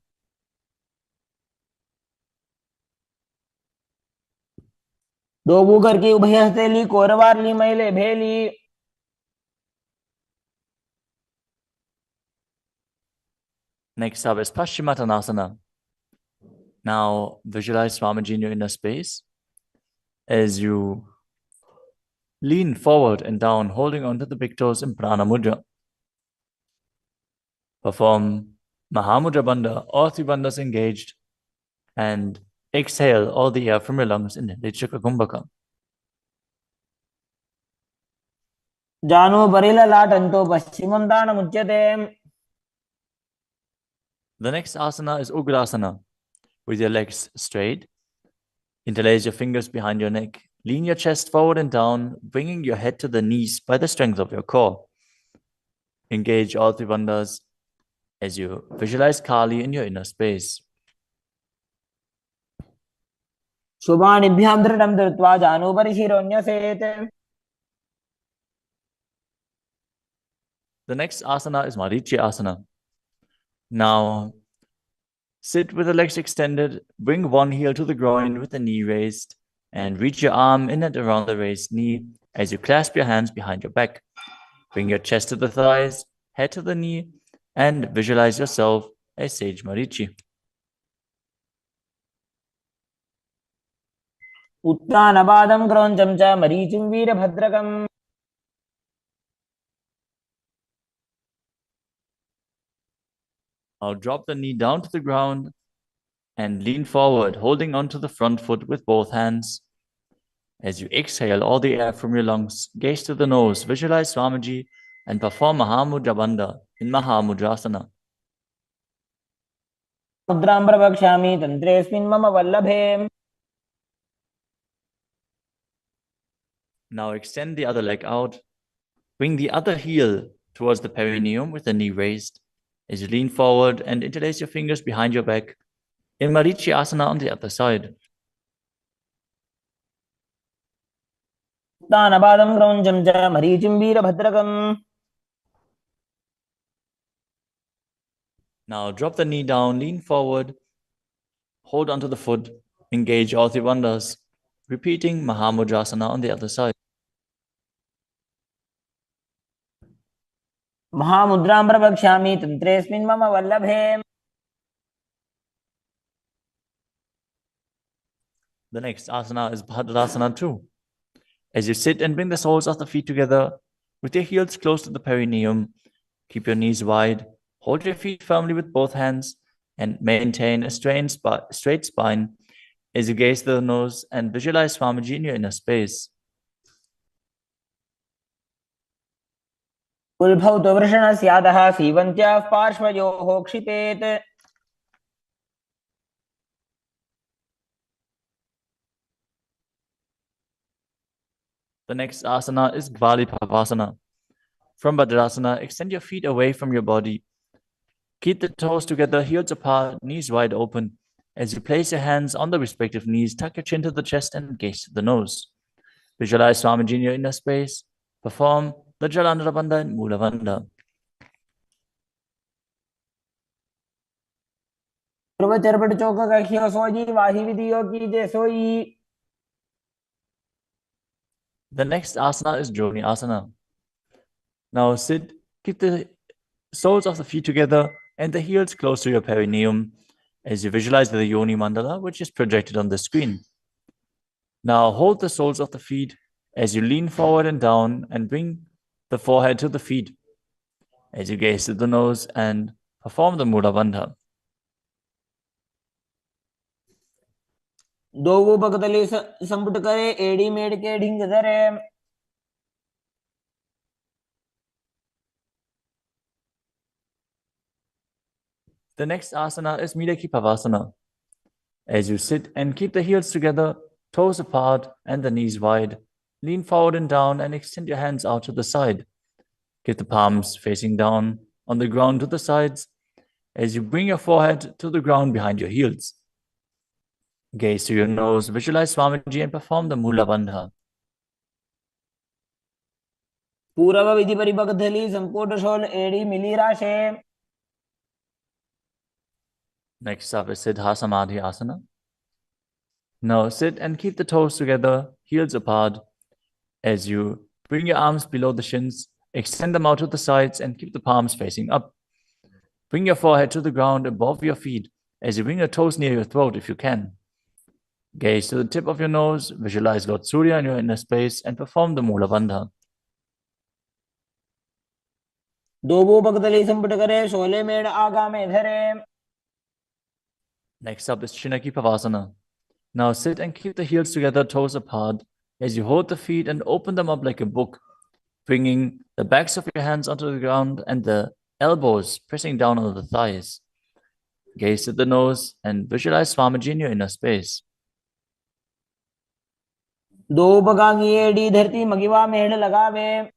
[SPEAKER 3] दो Booker की उभय हथेली कोरवार ली मैले भेली.
[SPEAKER 2] Next up is Paschimottanasana. Now visualize Swamiji in your inner space as you lean forward and down, holding onto the big toes in Prana Mudra. Perform Mahamudra Bandha, all three bandhas engaged, and exhale all the air from your lungs in Lichaka Kumbhaka.
[SPEAKER 3] जानो बरिला लाटंतो पश्चिमं दानमुच्यते.
[SPEAKER 2] The next asana is Ugrasana, with your legs straight. Interlace your fingers behind your neck. Lean your chest forward and down, bringing your head to the knees by the strength of your core. Engage all three bandhas as you visualize Kali in your inner space.
[SPEAKER 3] शुभानिभ्यां दृढं धृत्वा जानुभरि शिरोन्यसेत्.
[SPEAKER 2] The next asana is Marichi Asana. Now, sit with the legs extended, bring one heel to the groin with the knee raised, and reach your arm in and around the raised knee as you clasp your hands behind your back. Bring your chest to the thighs, head to the knee, and visualize yourself as Sage Marichi.
[SPEAKER 3] उत्तानपादं क्रौञ्चं च मरीचिं वीरभद्रकम्.
[SPEAKER 2] Now drop the knee down to the ground and lean forward, holding onto the front foot with both hands. As you exhale all the air from your lungs, gaze to the nose, visualize Swamiji, and perform Mahamudra Bandha in Mahamudrasana.
[SPEAKER 3] मुद्रां प्रवक्ष्यामि तन्त्रेऽस्मिन् मम वल्लभे.
[SPEAKER 2] Now extend the other leg out. Bring the other heel towards the perineum with the knee raised. As you lean forward and interlace your fingers behind your back in Marichi Asana on the other side.
[SPEAKER 3] उत्तानपादं क्रौञ्चं च मरीचिं वीरभद्रकम्.
[SPEAKER 2] Now drop the knee down, lean forward, hold onto the foot, engage all three bandhas, repeating Mahamudrasana on the other side.
[SPEAKER 3] महामुद्रां प्रवक्ष्यामि तन्त्रेऽस्मिन् मम वल्लभे.
[SPEAKER 2] The next asana is Bhadrasana 2. As you sit and bring the soles of the feet together with your heels close to the perineum, keep your knees wide, hold your feet firmly with both hands, and maintain a straight spine as you gaze to the nose and visualize Swamiji in your inner space.
[SPEAKER 3] कुल्भौ तु वृषणस्यादः सीवन्त्याः पार्श्वयोः क्षिपेत्.
[SPEAKER 2] The next asana is Gvalipavasana. From Bhadrasana, extend your feet away from your body. Keep the toes together, heels apart, knees wide open. As you place your hands on the respective knees, tuck your chin to the chest and gaze to the nose. Visualize Swamiji in your inner space. Perform the Jalandhara Bandha and Mula Bandha.
[SPEAKER 3] ध्रुवचर्पट चौक कखियो सोजी वाही विधियो की जे सोई.
[SPEAKER 2] The next asana is Joni Asana. Now sit, keep the soles of the feet together and the heels close to your perineum as you visualize the Yoni Mandala, which is projected on the screen. Now hold the soles of the feet as you lean forward and down and bring the forehead to the feet as you gaze to the nose and perform the Mula Bandha.
[SPEAKER 3] दो भगतली संपुट करे एड़ी मेड़ के ढिंग धरे.
[SPEAKER 2] The next asana is Midaki Pavasana. As you sit and keep the heels together, toes apart and the knees wide, lean forward and down and extend your hands out to the side. Keep the palms facing down on the ground to the sides as you bring your forehead to the ground behind your heels. Gaze to your nose, visualize Swamiji and perform the Mula Bandha.
[SPEAKER 3] पूर्व विधि परिपक्वली संपूर्ण शोल एड़ी मिली राशे.
[SPEAKER 2] Next up is Siddha Samadhi Asana. Now sit and keep the toes together, heels apart. As you bring your arms below the shins, extend them out to the sides and keep the palms facing up. Bring your forehead to the ground above your feet as you bring your toes near your throat if you can. Gaze to the tip of your nose, visualize Lord Surya in your inner space and perform the Mula Bandha.
[SPEAKER 3] दोबो पकतली संपुट करे शोले मेड़ आगा में धरे.
[SPEAKER 2] Next up is Chinaki Pavasana. Now sit and keep the heels together, toes apart, as you hold the feet and open them up like a book, bringing the backs of your hands onto the ground and the elbows pressing down on the thighs. Gaze at the nose and visualize Swamiji in your inner space.
[SPEAKER 3] दो बगांगी एड़ी धरती मगिवा मेड़ लगावे.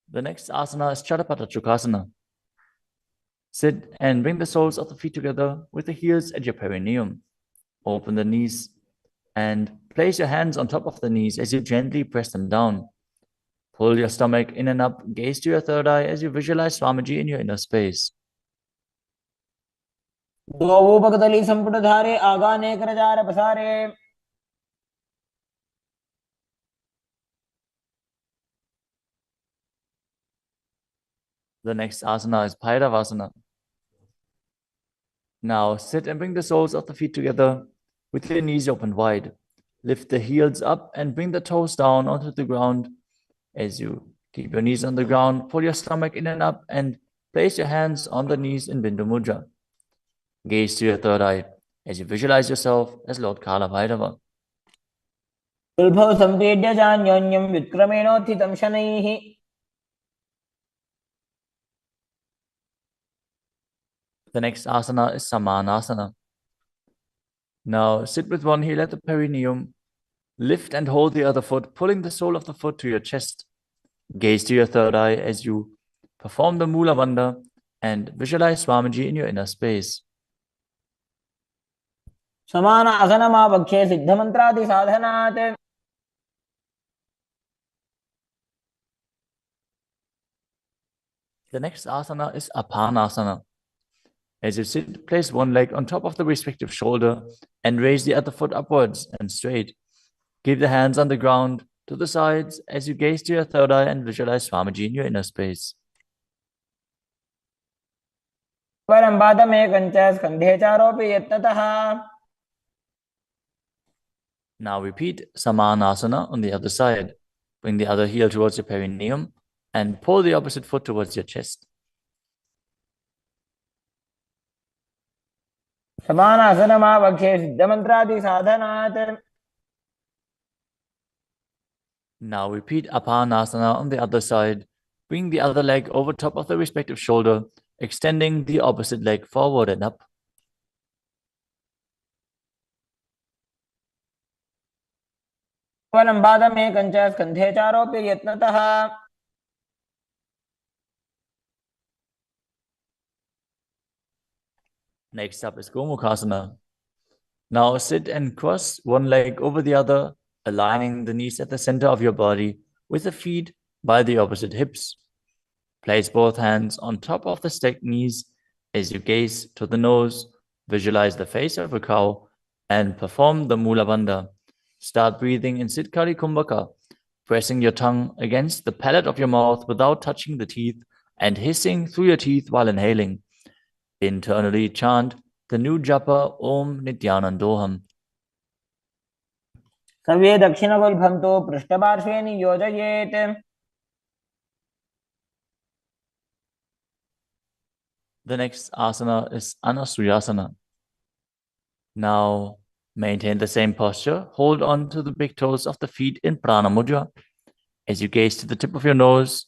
[SPEAKER 2] The next asana is Chadapata Chukasana. Sit and bring the soles of the feet together with the heels at your perineum. Open the knees and place your hands on top of the knees as you gently press them down. Pull your stomach in and up, gaze to your third eye as you visualize Swamiji in your inner space.
[SPEAKER 3] दोबो पकतली संपुट धारे आगा ने कर jar पसारे.
[SPEAKER 2] The next asana is Bhairavasana. Now sit and bring the soles of the feet together with your knees open wide. Lift the heels up and bring the toes down onto the ground. As you keep your knees on the ground, pull your stomach in and up and place your hands on the knees in Bindu Mudra. Gaze to your third eye as you visualize yourself as Lord Kala Bhairava.
[SPEAKER 3] उल्भव संपेड्य जान्योन्यम विक्रमेणोत्थितं शनैः.
[SPEAKER 2] The next asana is Samanasana. Now sit with one heel at the perineum. Lift and hold the other foot, pulling the sole of the foot to your chest. Gaze to your third eye as you perform the Mula Bandha and visualize Swamiji in your inner space.
[SPEAKER 3] समान आसनमावक्षे सिद्धमन्त्रादि साधनात्.
[SPEAKER 2] The next asana is Apanasana. As you sit, place one leg on top of the respective shoulder and raise the other foot upwards and straight. Keep the hands on the ground to the sides as you gaze to your third eye and visualize Swamiji in your inner space.
[SPEAKER 3] परं पादमेकं च स्कन्धे चारोऽपि यत्नतः.
[SPEAKER 2] Now repeat Samanasana on the other side. Bring the other heel towards your perineum and pull the opposite foot towards your chest.
[SPEAKER 3] समान आसनमावक्षे सिद्धमन्त्रादि साधनात्.
[SPEAKER 2] Now repeat Apanasana on the other side. Bring the other leg over top of the respective shoulder, extending the opposite leg forward and up.
[SPEAKER 3] परं पादमेकं च स्कन्धे चारोऽपि यत्नतः.
[SPEAKER 2] Next up is Gomukhasana. Now sit and cross one leg over the other, aligning the knees at the center of your body with the feet by the opposite hips. Place both hands on top of the stacked knees as you gaze to the nose, visualize the face of a cow, and perform the Mula Bandha. Start breathing in Siddhkari Kumbhaka, pressing your tongue against the palate of your mouth without touching the teeth and hissing through your teeth while inhaling. Internally chant the new japa Om Nithyanandoham.
[SPEAKER 3] सर्वे दक्षिणगुल्फं तु पृष्ठपार्श्वे नियोजयेत्.
[SPEAKER 2] The next asana is Anasuyasana. Now maintain the same posture. Hold on to the big toes of the feet in Prana Mudra as you gaze to the tip of your nose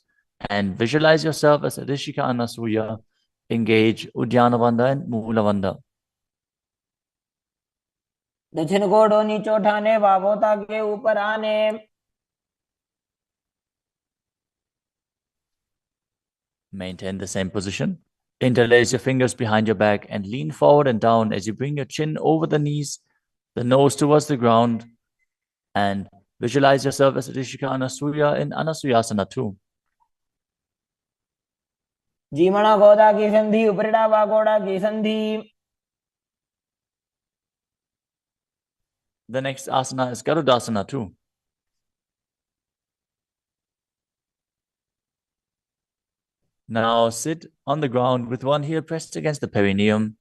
[SPEAKER 2] and visualize yourself as Rishika Anasuya. Engage Uddiyana Bandha and Mula Bandha.
[SPEAKER 3] दक्षिण कोडो नीचे उठाने वावोता के ऊपर आने।
[SPEAKER 2] Maintain the same position. Interlace your fingers behind your back and lean forward and down as you bring your chin over the knees, the nose towards the ground, and visualize yourself as Rishika Anasuya in Anasuyasana 2.
[SPEAKER 3] जीमणा गोदा की संधि उपरिड़ा वागोड़ा की संधि।
[SPEAKER 2] The next asana is Garudasana 2. Now sit on the ground with one heel pressed against the perineum.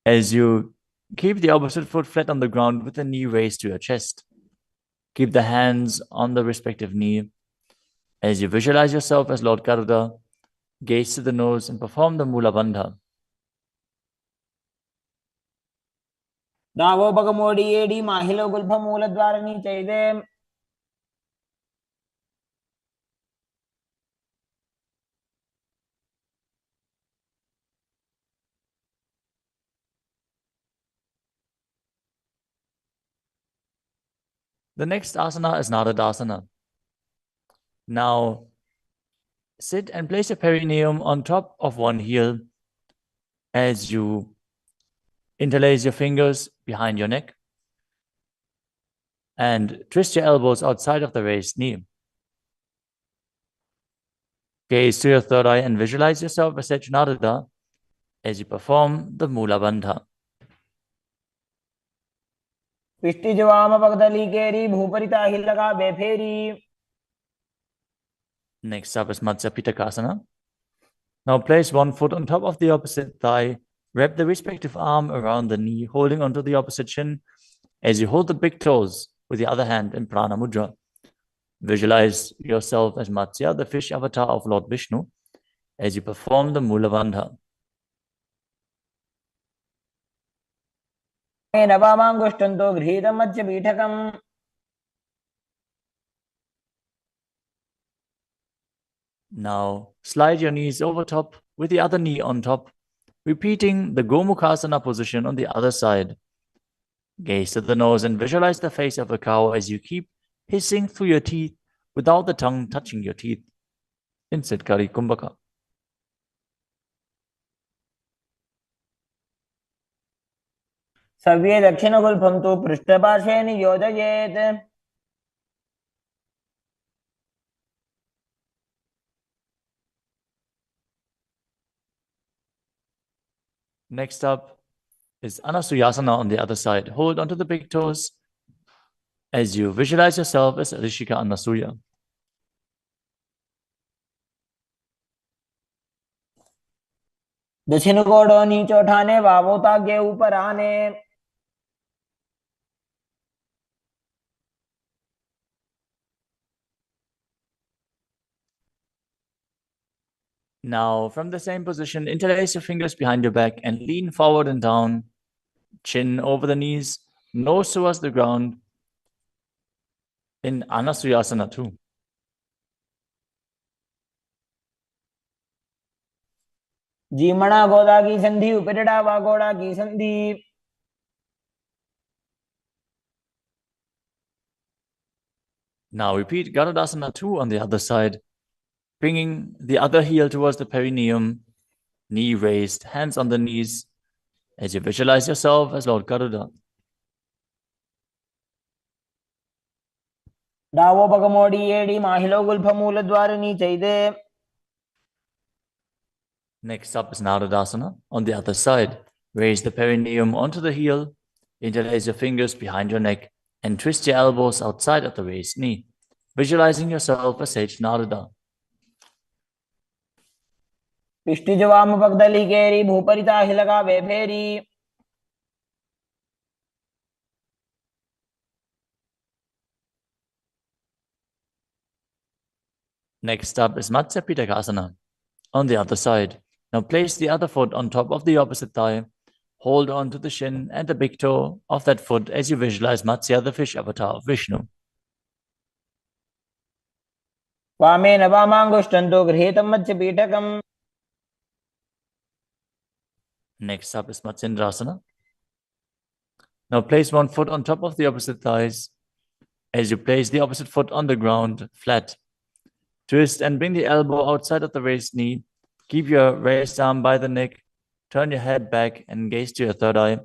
[SPEAKER 2] As you keep the opposite foot flat on the ground with the knee raised to your chest. Keep the hands on the respective knee. As you visualize yourself as Lord Garuda, gaze to the nose and perform the Mula Bandha.
[SPEAKER 3] दावो बगमोडी AD माहिलो Gulf मूल द्वार नीचे दे।
[SPEAKER 2] The next asana is Naradasana. Now, sit and place your perineum on top of one heel as you interlace your fingers behind your neck and twist your elbows outside of the raised knee. Gaze to your third eye and visualize yourself as Narada as you perform the Mula Bandha.
[SPEAKER 3] पिष्टि जवाम पगदली केरी भूपरिता हिलगा बेफेरी।
[SPEAKER 2] Next up is Matsya Pitakasana. Now place one foot on top of the opposite thigh. Wrap the respective arm around the knee, holding onto the opposite shin as you hold the big toes with the other hand in Prana Mudra. Visualize yourself as Matsya, the fish avatar of Lord Vishnu, as you perform the Mula Bandha.
[SPEAKER 3] नवामांगुष्टंतो गृहीतं मध्य पीठकम्।
[SPEAKER 2] Now slide your knees over top with the other knee on top, repeating the Gomukhasana position on the other side. Gaze to the nose and visualize the face of a cow as you keep hissing through your teeth without the tongue touching your teeth. In Siddhkari Kumbhaka.
[SPEAKER 3] सव्ये दक्षिणगुल्फं तु पृष्ठपार्श्वे नियोजयेत्।
[SPEAKER 2] Next up is Anasuyasana on the other side. Hold onto the big toes as you visualize yourself as Rishika Anasuya.
[SPEAKER 3] दक्षिण कोडो नीचे उठाने वावोता के ऊपर आने।
[SPEAKER 2] Now, from the same position, interlace your fingers behind your back and lean forward and down, chin over the knees, nose towards the ground in Anasuyasana 2.
[SPEAKER 3] जीमणा गोदा की संधि उपरिड़ा वागोड़ा की संधि।
[SPEAKER 2] Now repeat Garudasana 2 on the other side, bringing the other heel towards the perineum, knee raised, hands on the knees, as you visualize yourself as Lord Garuda.
[SPEAKER 3] दावो बगमोडी AD माहिलो Gulf मूल द्वार नीचे दे।
[SPEAKER 2] Next up is Naradasana on the other side. Raise the perineum onto the heel, interlace your fingers behind your neck, and twist your elbows outside of the raised knee, visualizing yourself as Sage Narada.
[SPEAKER 3] पिष्टि जवाम पगदली केरी भूपरिता हिलगा बेफेरी।
[SPEAKER 2] Next up is Matsya Pitakasana on the other side. Now place the other foot on top of the opposite thigh. Hold on to the shin and the big toe of that foot as you visualize Matsya, the fish avatar of Vishnu.
[SPEAKER 3] वामेन वामांगुष्टंतो गृहीतं मध्य पीठकम्।
[SPEAKER 2] Next up is Matsindrasana. Now place one foot on top of the opposite thighs as you place the opposite foot on the ground, flat. Twist and bring the elbow outside of the raised knee. Keep your raised arm by the neck. Turn your head back and gaze to your third eye,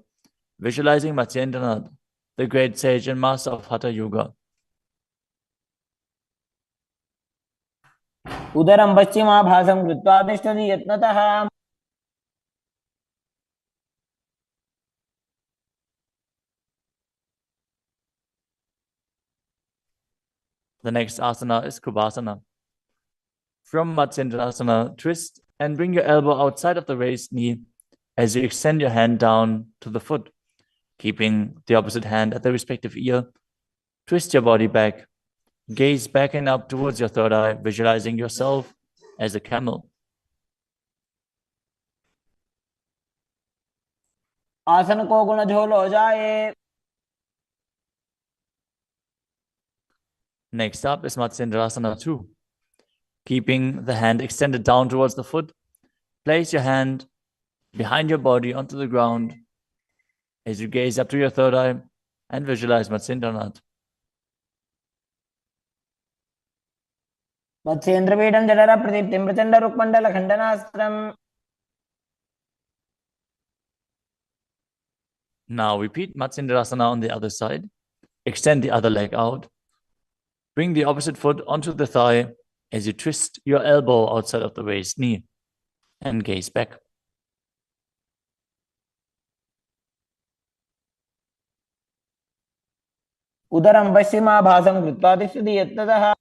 [SPEAKER 2] visualizing Nithyananda, the great sage and master of Hatha Yoga.
[SPEAKER 3] उदरं पश्चिमाभासं कृत्वा तिष्ठति यत्नतः
[SPEAKER 2] The next asana is Kubhasana. From Matsyendrasana, twist and bring your elbow outside of the raised knee as you extend your hand down to the foot, keeping the opposite hand at the respective ear. Twist your body back. Gaze back and up towards your third eye, visualizing yourself as a camel.
[SPEAKER 3] आसन को गुण झोल हो जाए.
[SPEAKER 2] Next up is Matsyendrasana 2. Keeping the hand extended down towards the foot, place your hand behind your body onto the ground as you gaze up to your third eye and visualize Matsyendranath.
[SPEAKER 3] मत्स्येन्द्रपीठं जठर प्रदीप्तिं Prachanda रुक्मण्डल खण्डनास्त्रम्.
[SPEAKER 2] Now repeat Matsyendrasana on the other side. Extend the other leg out. Bring the opposite foot onto the thigh as you twist your elbow outside of the raised knee and gaze back.
[SPEAKER 3] उदरं पश्चिमाभासं कृत्वा तिष्ठति यत्नतः.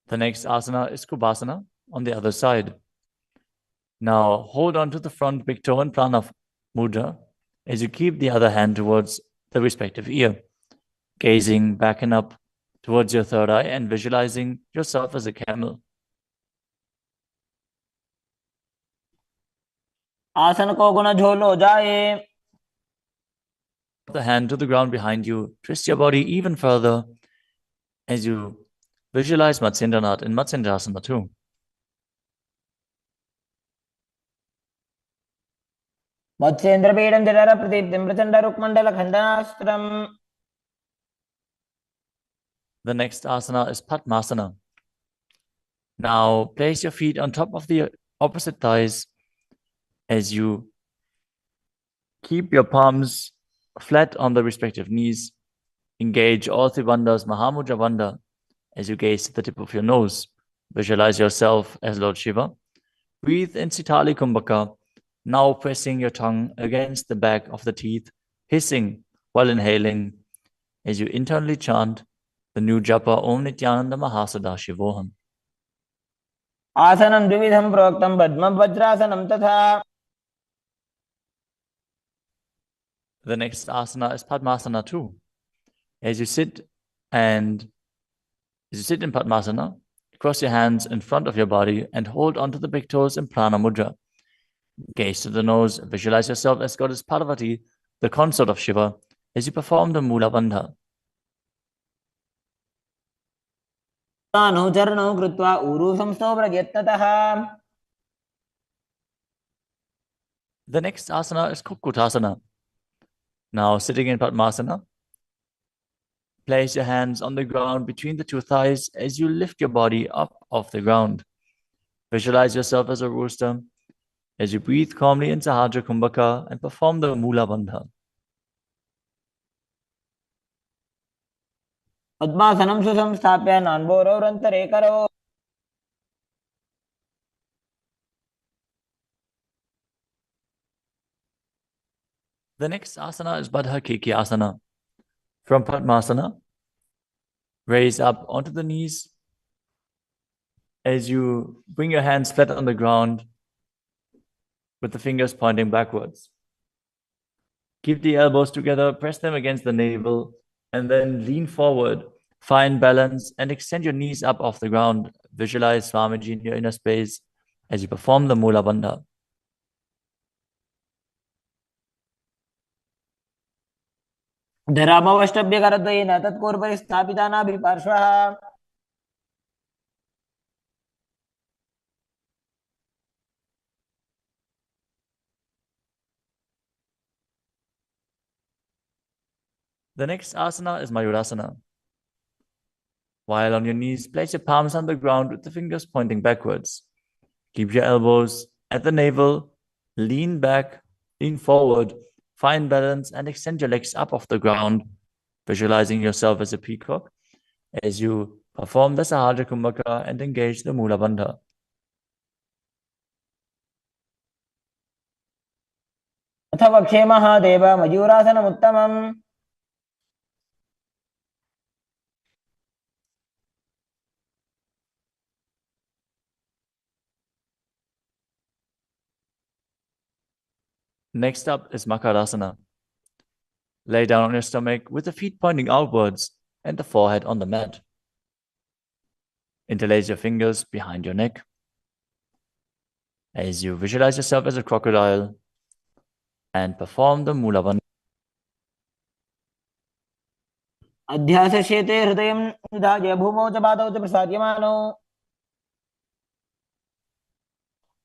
[SPEAKER 2] The next asana is Kubhasana on the other side. Now hold on to the front big toe in Prana Mudra as you keep the other hand towards the respective ear, gazing back and up towards your third eye and visualizing yourself as a camel.
[SPEAKER 3] आसन को गुण झोल हो जाए.
[SPEAKER 2] The hand to the ground behind you. Twist your body even further as you visualize Matsyendranath in Matsyendrasana 2.
[SPEAKER 3] मत्स्येन्द्रपीठं जठर प्रदीप्तिं Prachanda रुक्मण्डल खण्डनास्त्रम्.
[SPEAKER 2] The next asana is Padmasana. Now place your feet on top of the opposite thighs as you keep your palms flat on the respective knees. Engage all three bandhas, Mahamudra Bandha, as you gaze to the tip of your nose. Visualize yourself as Lord Shiva. Breathe in Sitali Kumbhaka, now pressing your tongue against the back of the teeth, hissing while inhaling as you internally chant the new japa Om Nithyananda Mahasadaशिवोहम.
[SPEAKER 3] आसनं द्विविधं प्रोक्तं पद्मं वज्रासनं तथा.
[SPEAKER 2] The next asana is Padmasana 2. As you sit in Padmasana, cross your hands in front of your body and hold onto the big toes in Prana Mudra. Gaze to the nose, visualize yourself as Goddess Parvati, the consort of Shiva, as you perform the Mula Bandha.
[SPEAKER 3] अनुचरणं कृत्वा ऊरू संस्थो यत्नतः.
[SPEAKER 2] The next asana is Kukutasana. Now sitting in Padmasana, place your hands on the ground between the two thighs as you lift your body up off the ground. Visualize yourself as a rooster as you breathe calmly in Sahajra Kumbhaka and perform the Mula Bandha.
[SPEAKER 3] पद्मासनं सुसंस्थाप्य नान्भोरोरन्तरे करो.
[SPEAKER 2] The next asana is Baddha Keki Asana. From Padmasana, raise up onto the knees as you bring your hands flat on the ground with the fingers pointing backwards. Keep the elbows together, press them against the navel, and then lean forward. Find balance and extend your knees up off the ground. Visualize Swamiji in your inner space as you perform the Mula Bandha.
[SPEAKER 3] धरामवष्टभ्यकरद्वयेन तत्पूर्वपरि स्थापितानाभिपार्श्वः.
[SPEAKER 2] The next asana is Mayurasana. While on your knees, place your palms on the ground with the fingers pointing backwards. Keep your elbows at the navel, lean back, lean forward, find balance, and extend your legs up off the ground, visualizing yourself as a peacock as you perform the Sahaja Kumbhaka and engage the Mula Bandha.
[SPEAKER 3] अथ वक्षे Mahadev मयूरासनमुत्तमम्.
[SPEAKER 2] Next up is Makarasana. Lay down on your stomach with the feet pointing outwards and the forehead on the mat. Interlace your fingers behind your neck as you visualize yourself as a crocodile and perform the Mula Bandha.
[SPEAKER 3] अध्यासशेते हृदयं निधाय भूमौ च पादौ च प्रसार्यमानौ.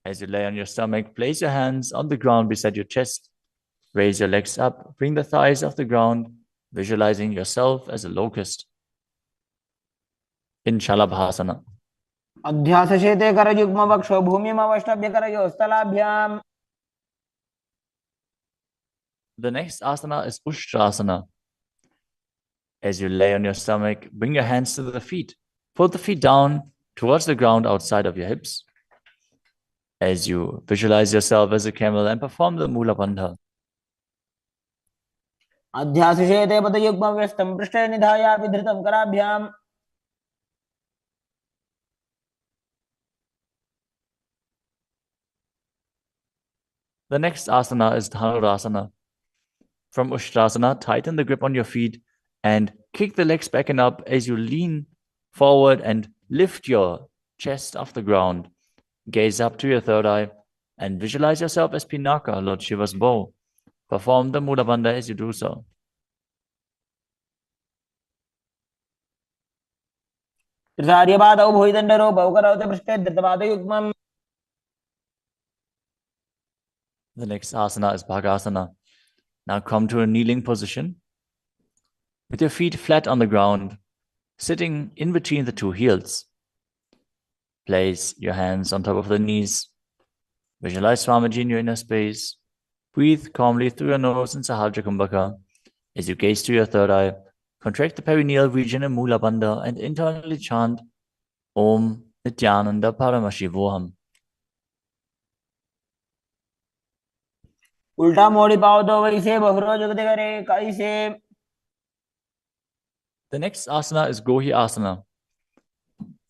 [SPEAKER 2] As you lay on your stomach, place your hands on the ground beside your chest. Raise your legs up, bring the thighs off the ground, visualizing yourself as a locust. In Shalabhasana.
[SPEAKER 3] अध्यासशेते करयुग्म वक्षो भूमिमवष्टभ्य करयोस्तलाभ्याम्.
[SPEAKER 2] The next asana is Ushtrasana. As you lay on your stomach, bring your hands to the feet. Pull the feet down towards the ground outside of your hips. As you visualize yourself as a camel and perform the Mula Bandha.
[SPEAKER 3] अध्यासशेते पदयुग्म व्यस्तं पृष्ठे निधाय विधृतं कराभ्याम्.
[SPEAKER 2] The next asana is Dhanurasana. From Ushtrasana, tighten the grip on your feet and kick the legs back and up as you lean forward and lift your chest off the ground. Gaze up to your third eye and visualize yourself as Pinaka, Lord Shiva's bow. Perform the Mula Bandha as you do so.
[SPEAKER 3] त्रिसार्यपादौ भुविदण्डरूपौ करौ च पृष्ठे धृतपादयुग्मम्.
[SPEAKER 2] The next asana is Bhagasana. Now come to a kneeling position with your feet flat on the ground, sitting in between the two heels. Place your hands on top of the knees. Visualize Swamiji in your inner space. Breathe calmly through your nose in Sahaja Kumbhaka. As you gaze to your third eye, contract the perineal region in Mula Bandha and internally chant Om Nithyananda Paramashivoham.
[SPEAKER 3] उल्टा मोड़ी पाओ तो वैसे बहुरो जगते करे कैसे.
[SPEAKER 2] The next asana is Gohi Asana.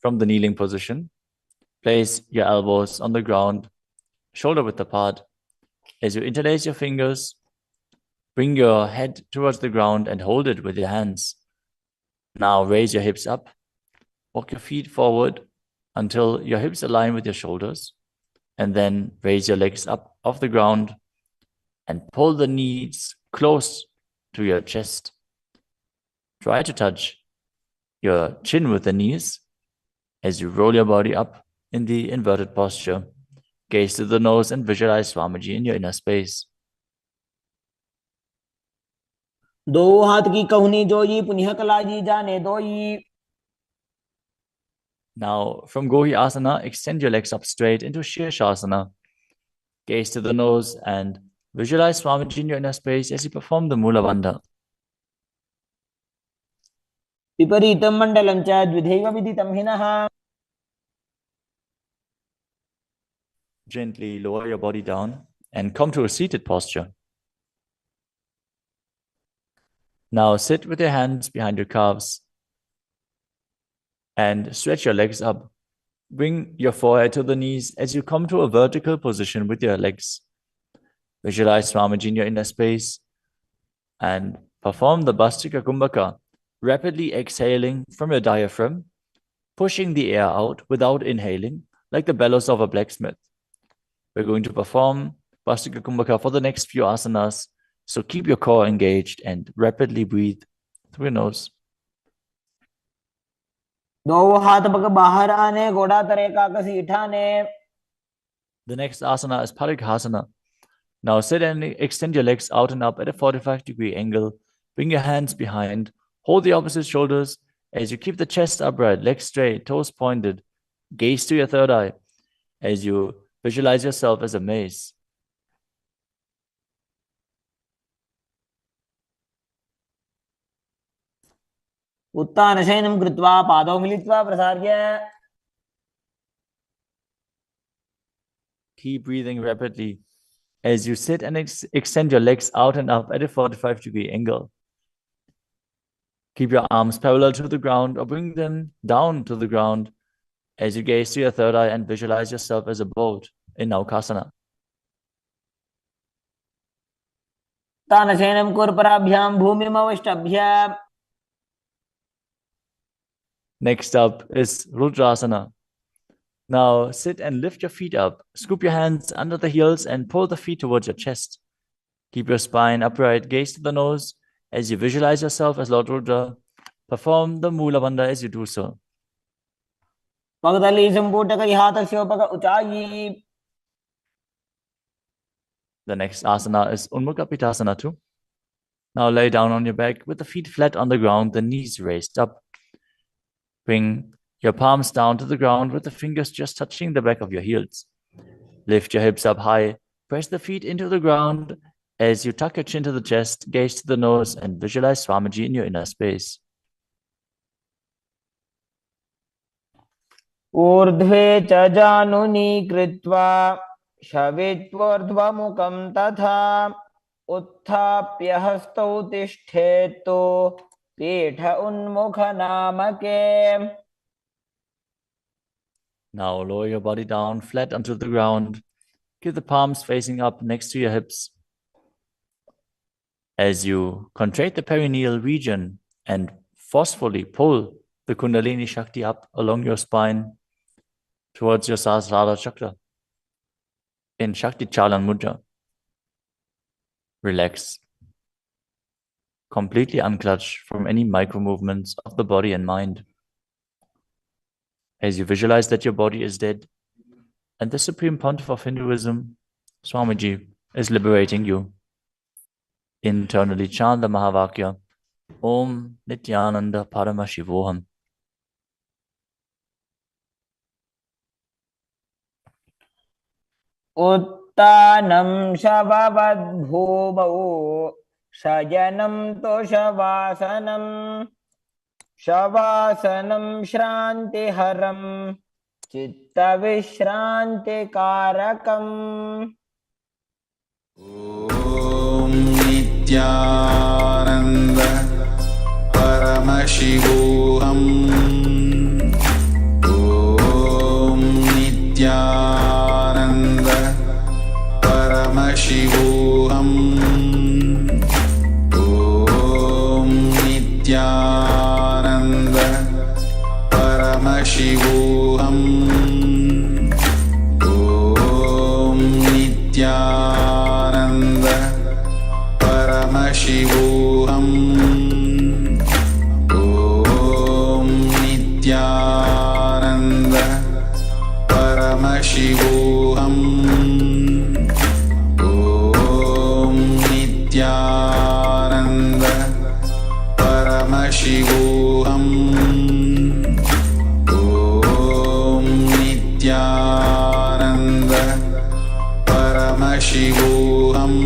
[SPEAKER 2] From the kneeling position, place your elbows on the ground, shoulder width apart. As you interlace your fingers, bring your head towards the ground and hold it with your hands. Now raise your hips up. Walk your feet forward until your hips align with your shoulders. And then raise your legs up off the ground and pull the knees close to your chest. Try to touch your chin with the knees as you roll your body up in the inverted posture. Gaze to the nose and visualize Swamiji in your inner space.
[SPEAKER 3] दो हाथ की कहुनी जोई पुनिह कलाजी जाने दोई.
[SPEAKER 2] Now, from Gohi Asana, extend your legs up straight into Shirshasana. Gaze to the nose and visualize Swamiji in your inner space as you perform the Mula Bandha.
[SPEAKER 3] विपरीतं मण्डलं च द्विधैव विदितं हिनः.
[SPEAKER 2] Gently lower your body down and come to a seated posture. Now sit with your hands behind your calves and stretch your legs up. Bring your forehead to the knees as you come to a vertical position with your legs. Visualize Swamiji in your inner space and perform the Bhastika Kumbhaka, rapidly exhaling from your diaphragm, pushing the air out without inhaling, like the bellows of a blacksmith. We're going to perform Bhastika Kumbhaka for the next few asanas, so keep your core engaged and rapidly breathe through your nose.
[SPEAKER 3] दो हाथ पग बाहर आने घोड़ा तरे का कसी ठाने.
[SPEAKER 2] The next asana is Parighasana. Now sit and extend your legs out and up at a 45-degree angle Bring your hands behind. Hold the opposite shoulders as you keep the chest upright, legs straight, toes pointed. Gaze to your third eye as you visualize yourself as a mace.
[SPEAKER 3] उत्तानशयनं कृत्वा पादौ मिलित्वा प्रसार्य.
[SPEAKER 2] Keep breathing rapidly as you sit and extend your legs out and up at a 45-degree angle. Keep your arms parallel to the ground or bring them down to the ground as you gaze to your third eye and visualize yourself as a boat in Naukasana.
[SPEAKER 3] तानशयनं कुर्पराभ्यां भूमिमवष्टभ्य.
[SPEAKER 2] Next up is Rudrasana. Now sit and lift your feet up. Scoop your hands under the heels and pull the feet towards your chest. Keep your spine upright, gaze to the nose as you visualize yourself as Lord Rudra. Perform the Mula Bandha as you do so. The next asana is Unmukha Pitasana too. Now lay down on your back with the feet flat on the ground, the knees raised up. Bring your palms down to the ground with the fingers just touching the back of your heels. Lift your hips up high. Press the feet into the ground as you tuck your chin to the chest, gaze to the nose, and visualize Swamiji in your inner space.
[SPEAKER 3] ऊर्ध्वे च जानुनी कृत्वा शवित्वोर्ध्वमुखं तथा उत्थाप्य हस्तौ तिष्ठेत्तु पीठ उन्मुख नामके.
[SPEAKER 2] Now lower your body down flat onto the ground. Keep the palms facing up next to your hips. As you contract the perineal region and forcefully pull the Kundalini Shakti up along your spine towards your Sahasrara Chakra in Shakti Chalan Mudra. Relax. Completely unclutch from any micro movements of the body and mind. As you visualize that your body is dead and the Supreme Pontiff of Hinduism, Swamiji, is liberating you. Internally chant the Mahavakya, Om Nithyananda Paramashivoham.
[SPEAKER 3] उत्तानं शववद्भूमौ शयनं तोषवासनं शवासनं श्रान्तिहरं चित्तविश्रान्तिकारकम्.
[SPEAKER 4] ॐ नित्यानन्द परमशिवोऽहम्. ॐ नित्यानन्द परमशिवोऽहम्. ॐ नित्यानन्द परमशिवोऽहम्. ॐ नित्यानन्द परमशिवोऽहम्. ॐ नित्यानन्द परमशिवोऽहम्. ॐ नित्यानन्द परमशिवोऽहम्. ॐ नित्यानन्द परमशिवोऽहम्. ॐ नित्यानन्द परमशिवोऽहम्.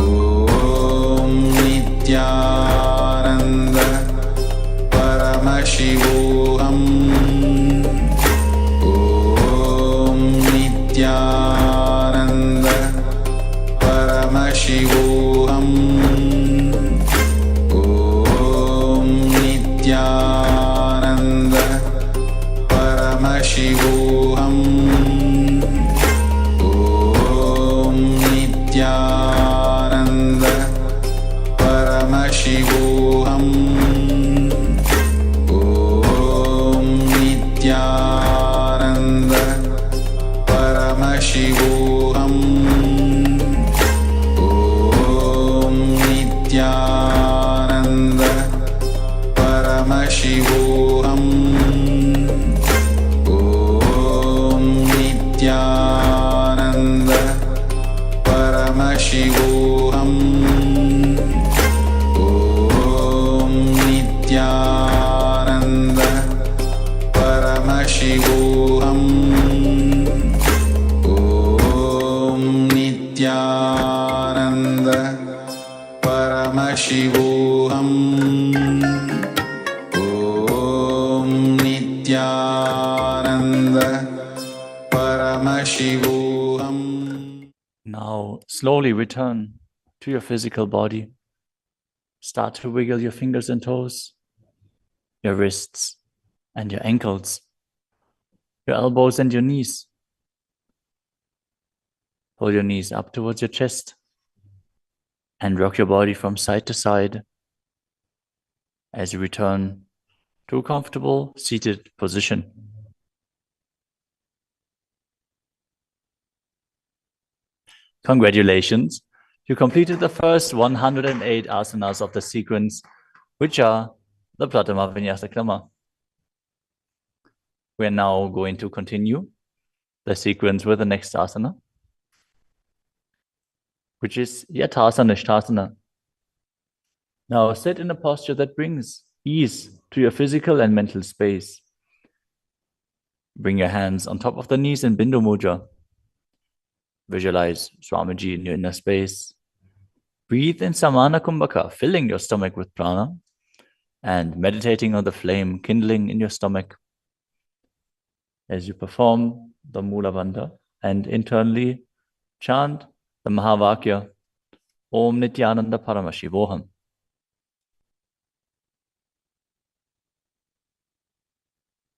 [SPEAKER 4] ॐ नित्यानन्द परमशिवोऽहम्. ॐ नित्यानन्द परमशिवोऽहम्. ॐ नित्यानन्द परमशिवोऽहम्. ॐ नित्यानन्द परमशिवोऽहम्. ॐ नित्यानन्द परमशिवोऽहम्. ॐ नित्यानन्द परमशिवोऽहम्. Om Nithyananda Paramashivoham.
[SPEAKER 2] Now slowly return to your physical body. Start to wiggle your fingers and toes, your wrists and your ankles, your elbows and your knees. Pull your knees up towards your chest and rock your body from side to side as you return to a comfortable seated position. Congratulations! You completed the first 108 asanas of the sequence, which are the Pratama Vinyasa Krama. We are now going to continue the sequence with the next asana, which is Yathasana Nishthasana. Now sit in a posture that brings ease to your physical and mental space. Bring your hands on top of the knees in Bindu Mudra. Visualize Swamiji in your inner space. Breathe in Samana Kumbhaka, filling your stomach with prana and meditating on the flame kindling in your stomach as you perform the Mula Bandha and internally chant the Mahavakya, Om Nithyananda Paramashivoham.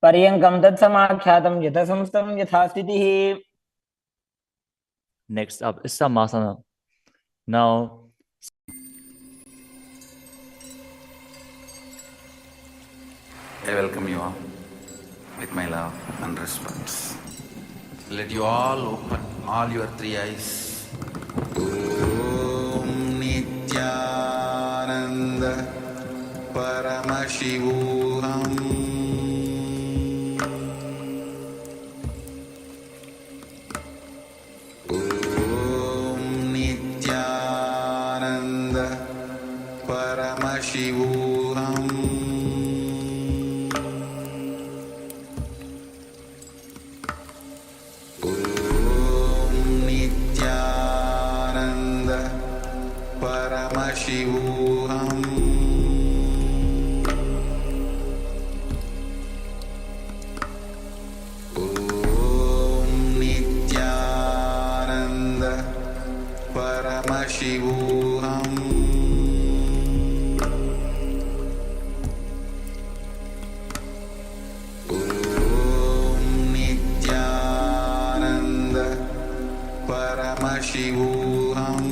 [SPEAKER 3] पर्यङ्कं तत्समाख्यातं यथासंस्थं यथा स्थितिः.
[SPEAKER 2] Next up is Samasana. Now,
[SPEAKER 4] I welcome you all with my love and respect. Let you all open all your three eyes. Om Nithyananda Paramashivoham. Om Nithyananda Paramashivoham. Paramashivoham. Om Nithyananda Paramashivoham. Om Nithyananda Paramashivoham. Paramashivoham.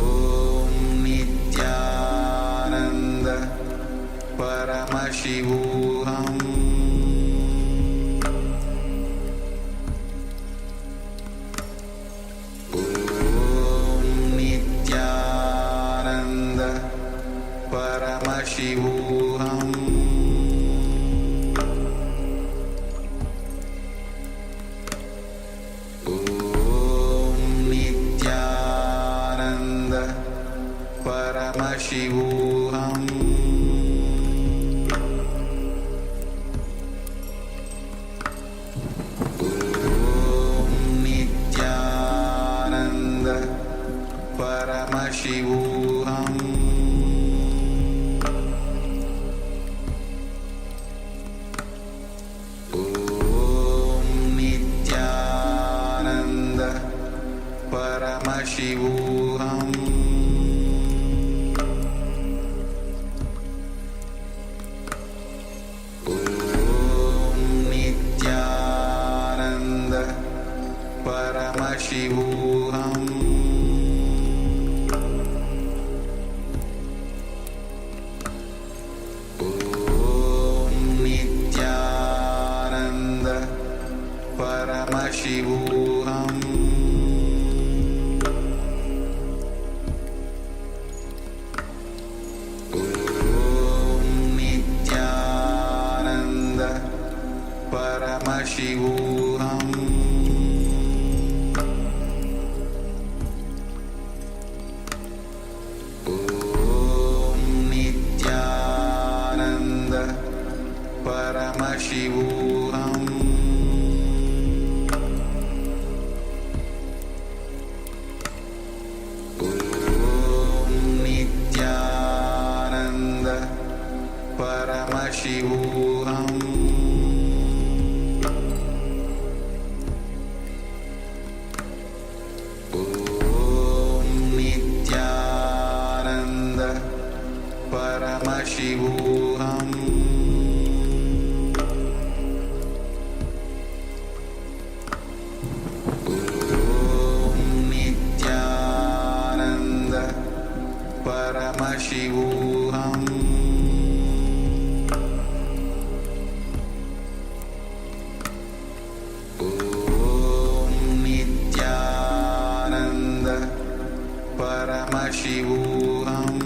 [SPEAKER 4] Om Nithyananda Paramashivoham. Om Nithyananda Paramashivoham. Paramashivoham. Om Nithyananda Paramashivoham. Om Nithyananda Paramashivoham. Paramashivoham. Om Nithyananda Paramashivoham. Paramashivoham Om Nithyananda Paramashivoham Paramashivoham Om Nithyananda Paramashivoham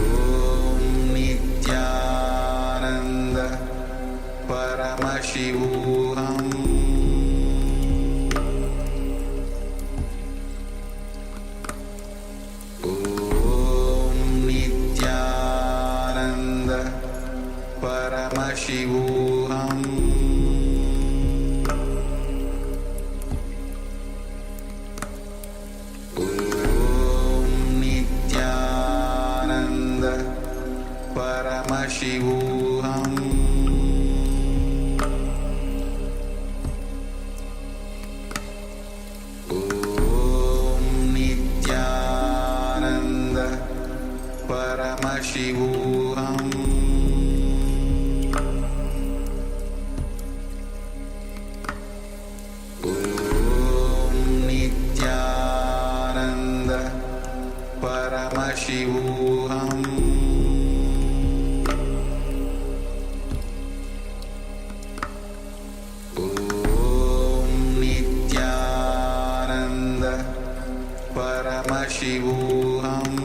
[SPEAKER 4] Om Nithyananda Paramashivoham Paramashivoham Om Nithyananda Paramashivoham Om Nithyananda Paramashivoham Paramashivoham Om Nithyananda Paramashivoham Om Nithyananda Paramashivoham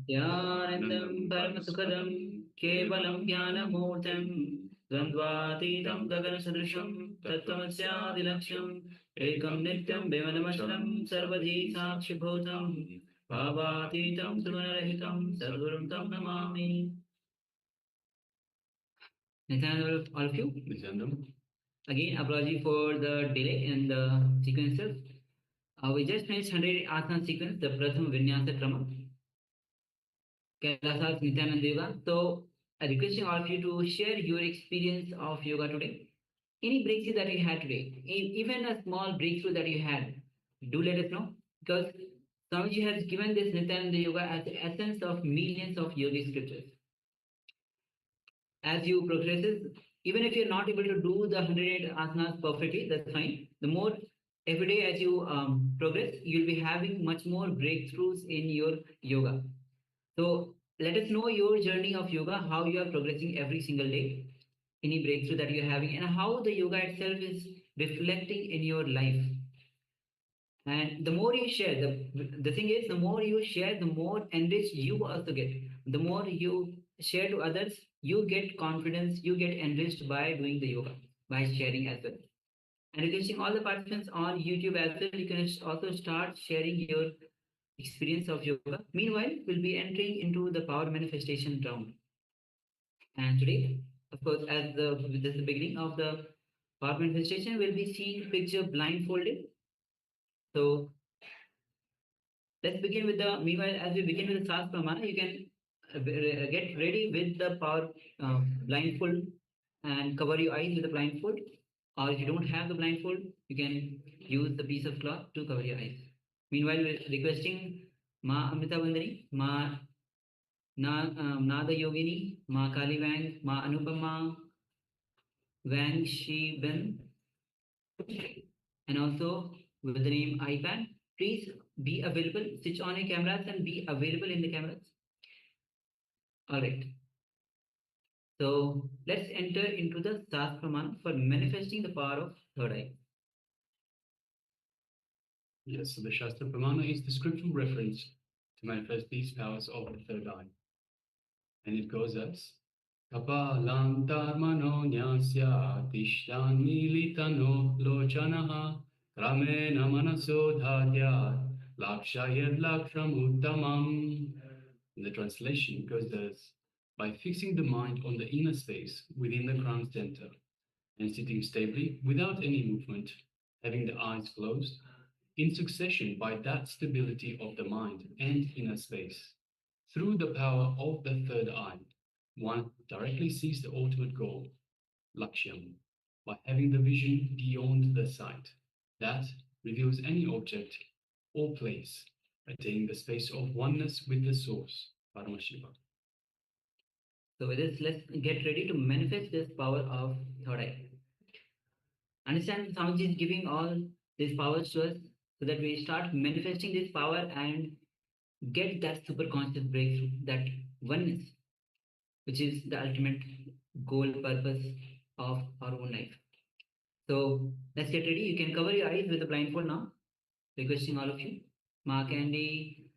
[SPEAKER 5] नित्यानन्दं परमसुखदं केवलं ज्ञानमूर्तं द्वन्द्वातीतं गगनसदृशं तत्त्वमस्यादिलक्ष्यम् एकं नित्यं विमलमचलं सर्वधी साक्षिभूतं भावातीतं सुगुणरहितं सद्गुरुं तं Namami. Nithyananda, all of you. Again, apology for the delay in the sequences. We just finished 100 asana sequence, the Pratham Vinyasa Krama. Kailasas Nithyananda Yoga. So, I requesting all of you to share your experience of yoga today. Any breakthrough that you had today, even a small breakthrough that you had, do let us know, because Swamiji has given this Nithyananda Yoga as the essence of millions of yogic scriptures. As you progresses, even if you're not able to do the 108 asanas perfectly, that's fine. The more every day as you progress, you'll be having much more breakthroughs in your yoga. So let us know your journey of yoga, how you are progressing every single day, any breakthrough that you're having, and how the yoga itself is reflecting in your life. And the more you share, the thing is, the more you share, the more enriched you also get. The more you share to others, you get confidence, you get enriched by doing the yoga, by sharing as well. And requesting all the participants on YouTube as well, you can also start sharing your experience of yoga. Meanwhile, we'll be entering into the power manifestation round. And today, of course, as this is the beginning of the power manifestation, we'll be seeing picture blindfolded. So let's begin with the, meanwhile, as we begin with the Sas Pramana, you can get ready with the power blindfold and cover your eyes with the blindfold. Or if you don't have the blindfold, you can use the piece of cloth to cover your eyes. Meanwhile, we're requesting Ma Amrita Vandani, Ma Nada Yogini, Ma Kali Wang, Ma Anupama, Wang Shi Ben, and also with the name iPad. Please be available, switch on your cameras and be available in the cameras. All right. So let's enter into the SUPREME for manifesting the power of third eye.
[SPEAKER 6] Yes, so the Shastra Pramana is the scriptural reference to manifest these powers of the third eye. And it goes as Kapalam Dharmano Nyasya Tishtan Militano Lochanaha Ramena Manaso Dhadya Lakshayat Laksham Uttamam. The translation goes as by fixing the mind on the inner space within the crown center and sitting stably without any movement, having the eyes closed, in succession by that stability of the mind and inner space. Through the power of the third eye, one directly sees the ultimate goal, Lakshyam, by having the vision beyond the sight. That reveals any object or place, attaining the space of oneness with the source, Paramashiva.
[SPEAKER 5] So with this, let's get ready to manifest this power of third eye. Understand, Swamiji is giving all these powers to us so that we start manifesting this power and get that superconscious breakthrough, that oneness, which is the ultimate goal, purpose of our own life. So let's get ready. You can cover your eyes with a blindfold now. Requesting all of you. Ma Candy,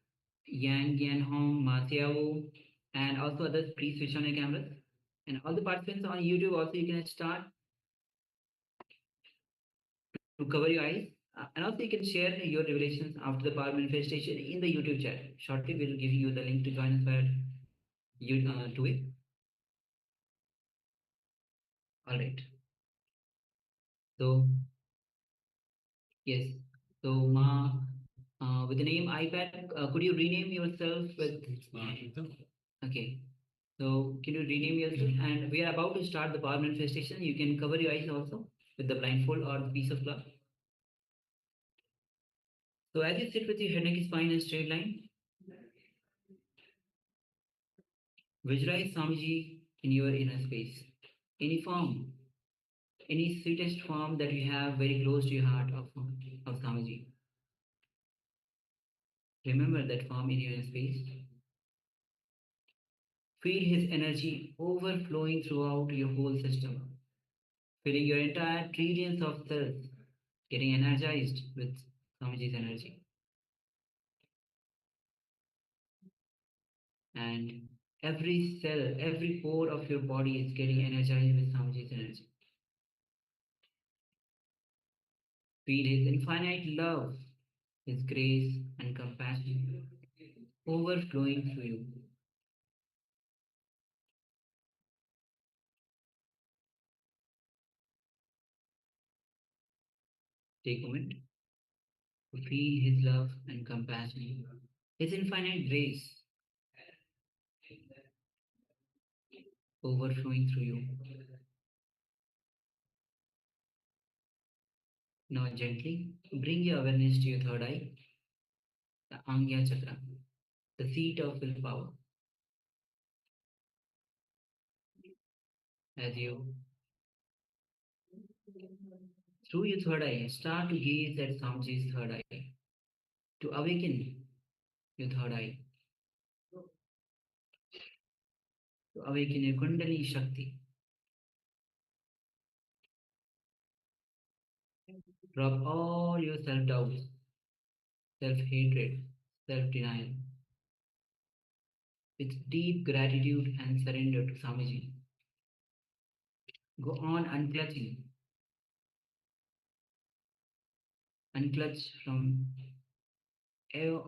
[SPEAKER 5] Yang Yan Hong, Ma Xiao, and also others, please switch on your cameras. And all the participants on YouTube also, you can start to cover your eyes. And also you can share your revelations after the power manifestation in the YouTube chat. Shortly, we'll give you the link to join us via to it. All right. So, yes. So, Ma, with the name iPad, could you rename yourself with... Okay. So, can you rename yourself? And we are about to start the power manifestation. You can cover your eyes also with the blindfold or the piece of cloth. So, as you sit with your head, neck, spine, and straight line, visualize Swamiji in your inner space. Any form, any sweetest form that you have very close to your heart of Swamiji. Remember that form in your inner space. Feel his energy overflowing throughout your whole system, filling your entire trillions of cells, getting energized with Swamiji's energy. And every cell, every pore of your body is getting energized with Swamiji's energy. Feel his infinite love, his grace and compassion overflowing through you. Take a moment to feel his love and compassion, his infinite grace overflowing through you. Now gently bring your awareness to your third eye, the Angya Chakra, the seat of willpower. As you, through your third eye, start to gaze at Swamiji's third eye, to awaken your third eye, to awaken your Kundalini Shakti. Drop all your self-doubts, self-hatred, self-denial, with deep gratitude and surrender to Swamiji. Go on unclutching. Unclutch from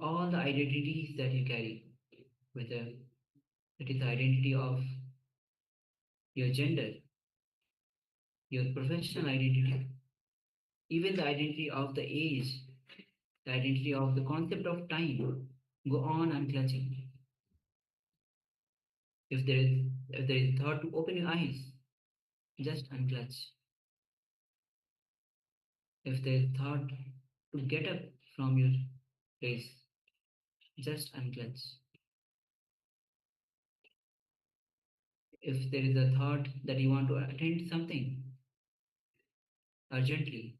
[SPEAKER 5] all the identities that you carry, whether it is the identity of your gender, your professional identity, even the identity of the age, the identity of the concept of time. Go on unclutching. If there is thought to open your eyes, just unclutch. If there is thought to get up from your place, just unclutch. If there is a thought that you want to attend something urgently,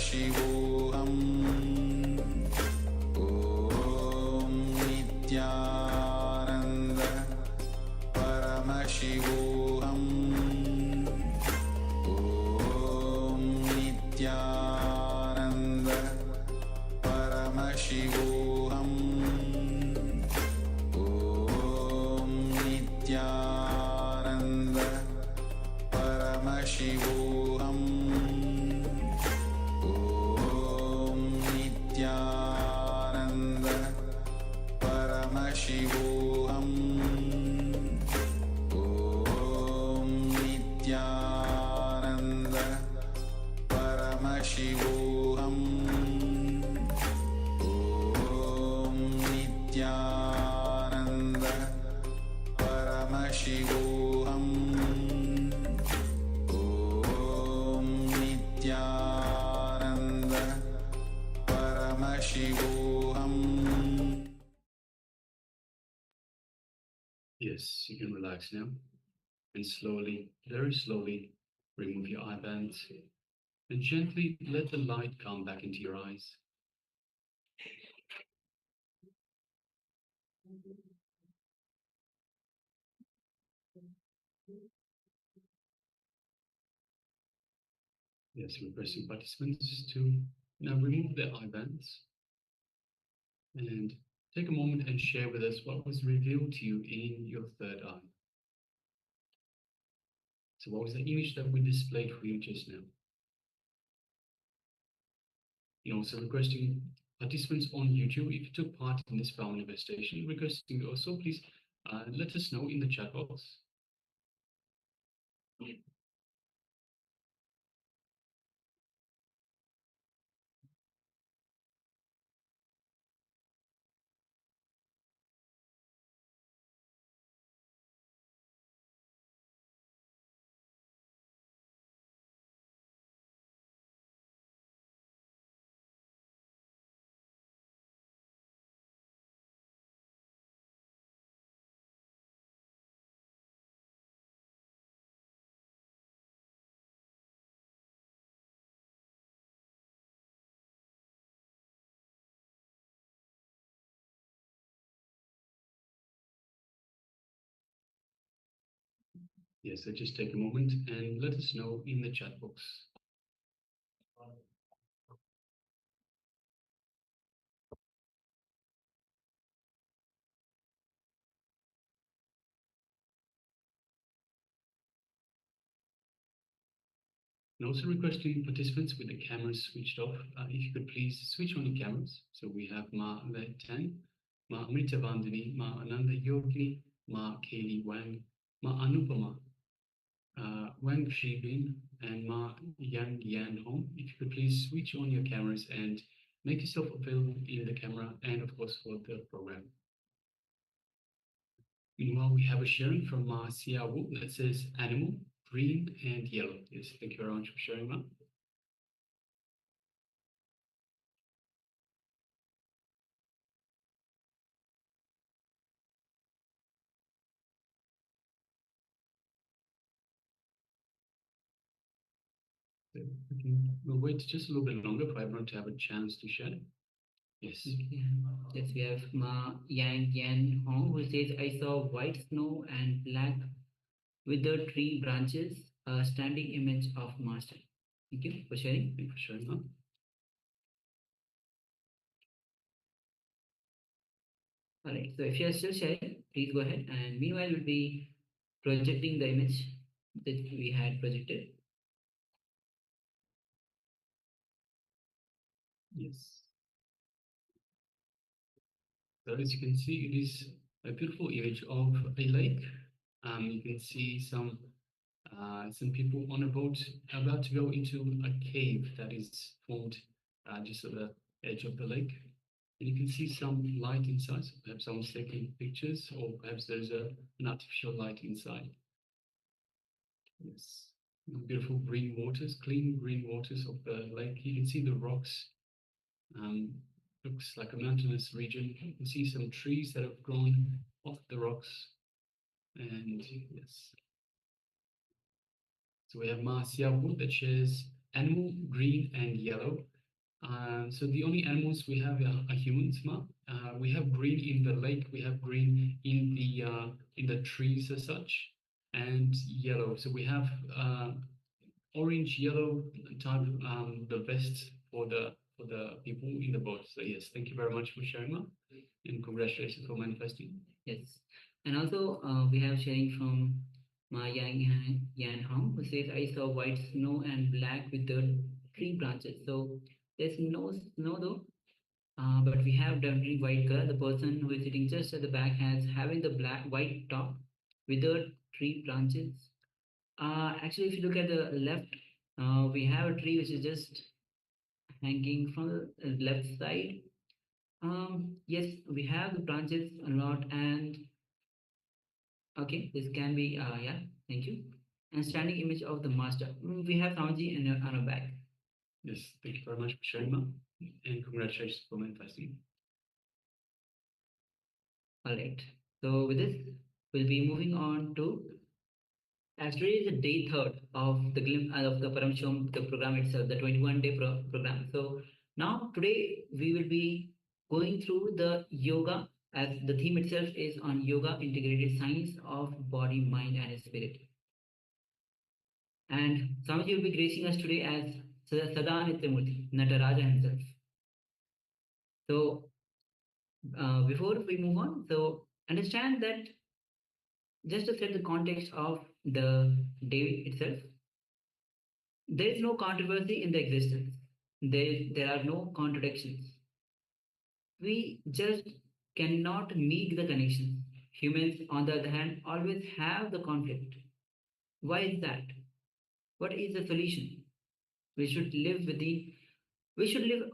[SPEAKER 4] Paramashivoham Om Nithyananda Paramashivoham Om Nithyananda Paramashivoham Om Nithyananda Paramashivoham Om Nithyananda Paramashivoham Om Nithyananda Paramashivoham Om Nithyananda Paramashivoham Om Nithyananda Paramashivoham.
[SPEAKER 6] Yes, you can relax now. And slowly, very slowly, remove your eye bands and gently let the light come back into your eyes. Yes, requesting participants to now remove their eye bands and take a moment and share with us what was revealed to you in your third eye. So what was the image that we displayed for you just now? And also requesting participants on YouTube, if you took part in this power manifestation, requesting also please let us know in the chat box. Yes, so just take a moment and let us know in the chat box. And also requesting participants with the cameras switched off, if you could please switch on the cameras. So we have Ma Letan, Ma Amrita Vandini, Ma Ananda Yogini, Ma Kaylee Wang, Ma Anupama, Wang Shibin, and Ma Yang Yan Hong. If you could please switch on your cameras and make yourself available in the camera and of course for the program. Meanwhile, we have a sharing from Ma Xia Wu that says animal, green and yellow. Yes, thank you very much for sharing that. So we'll wait just a little bit longer for everyone to have a chance to share. Yes.
[SPEAKER 5] Yes, we have Ma Yang Yan Hong who says, I saw white snow and black withered tree branches, a standing image of Master. Thank you for sharing.
[SPEAKER 6] Thank you for sharing that.
[SPEAKER 5] All right, so if you are still sharing, please go ahead. And meanwhile, we'll be projecting the image that we had projected.
[SPEAKER 6] Yes. So as you can see, it is a beautiful image of a lake. You can see some people on a boat about to go into a cave that is formed just at the edge of the lake. And you can see some light inside, so perhaps someone's taking pictures, or perhaps there's an artificial light inside. Yes, beautiful green waters, clean green waters of the lake. You can see the rocks. Looks like a mountainous region. You can see some trees that have grown off the rocks. And yes. So we have Ma Xia Wu that shares animal, green and yellow. So the only animals we have are humans, Ma. We have green in the lake, we have green in the trees as such, and yellow. So we have orange, yellow type the vest for the people in the boat. So yes, thank you very much for sharing, Ma, and congratulations for manifesting.
[SPEAKER 5] Yes. And also, we have sharing from Ma Yan Hong, who says, I saw white snow and black with the tree branches. So there's no snow though, but we have definitely white color. The person who is sitting just at the back has having the white top with the tree branches. Actually, if you look at the left, we have a tree which is just hanging from the left side. Yes, we have the branches a lot, and okay, this can be, yeah, thank you. And standing image of the master. We have Ramji on our back.
[SPEAKER 6] Yes, thank you very much for sharing, Ma, and congratulations for manifesting.
[SPEAKER 5] All right. So with this, we'll be moving on to, as today is the day third of the of the Paramashivoham, the program itself, the 21-day program. So now today we will be going through the yoga, as the theme itself is on yoga, integrated science of body, mind, and spirit. And Swamiji will be gracing us today as Sada Nityamurti, Nataraja himself. So before we move on, so understand that just to set the context of the day itself, there is no controversy in the existence. There are no contradictions. We just cannot make the connections. Humans, on the other hand, always have the conflict. Why is that? What is the solution? We should live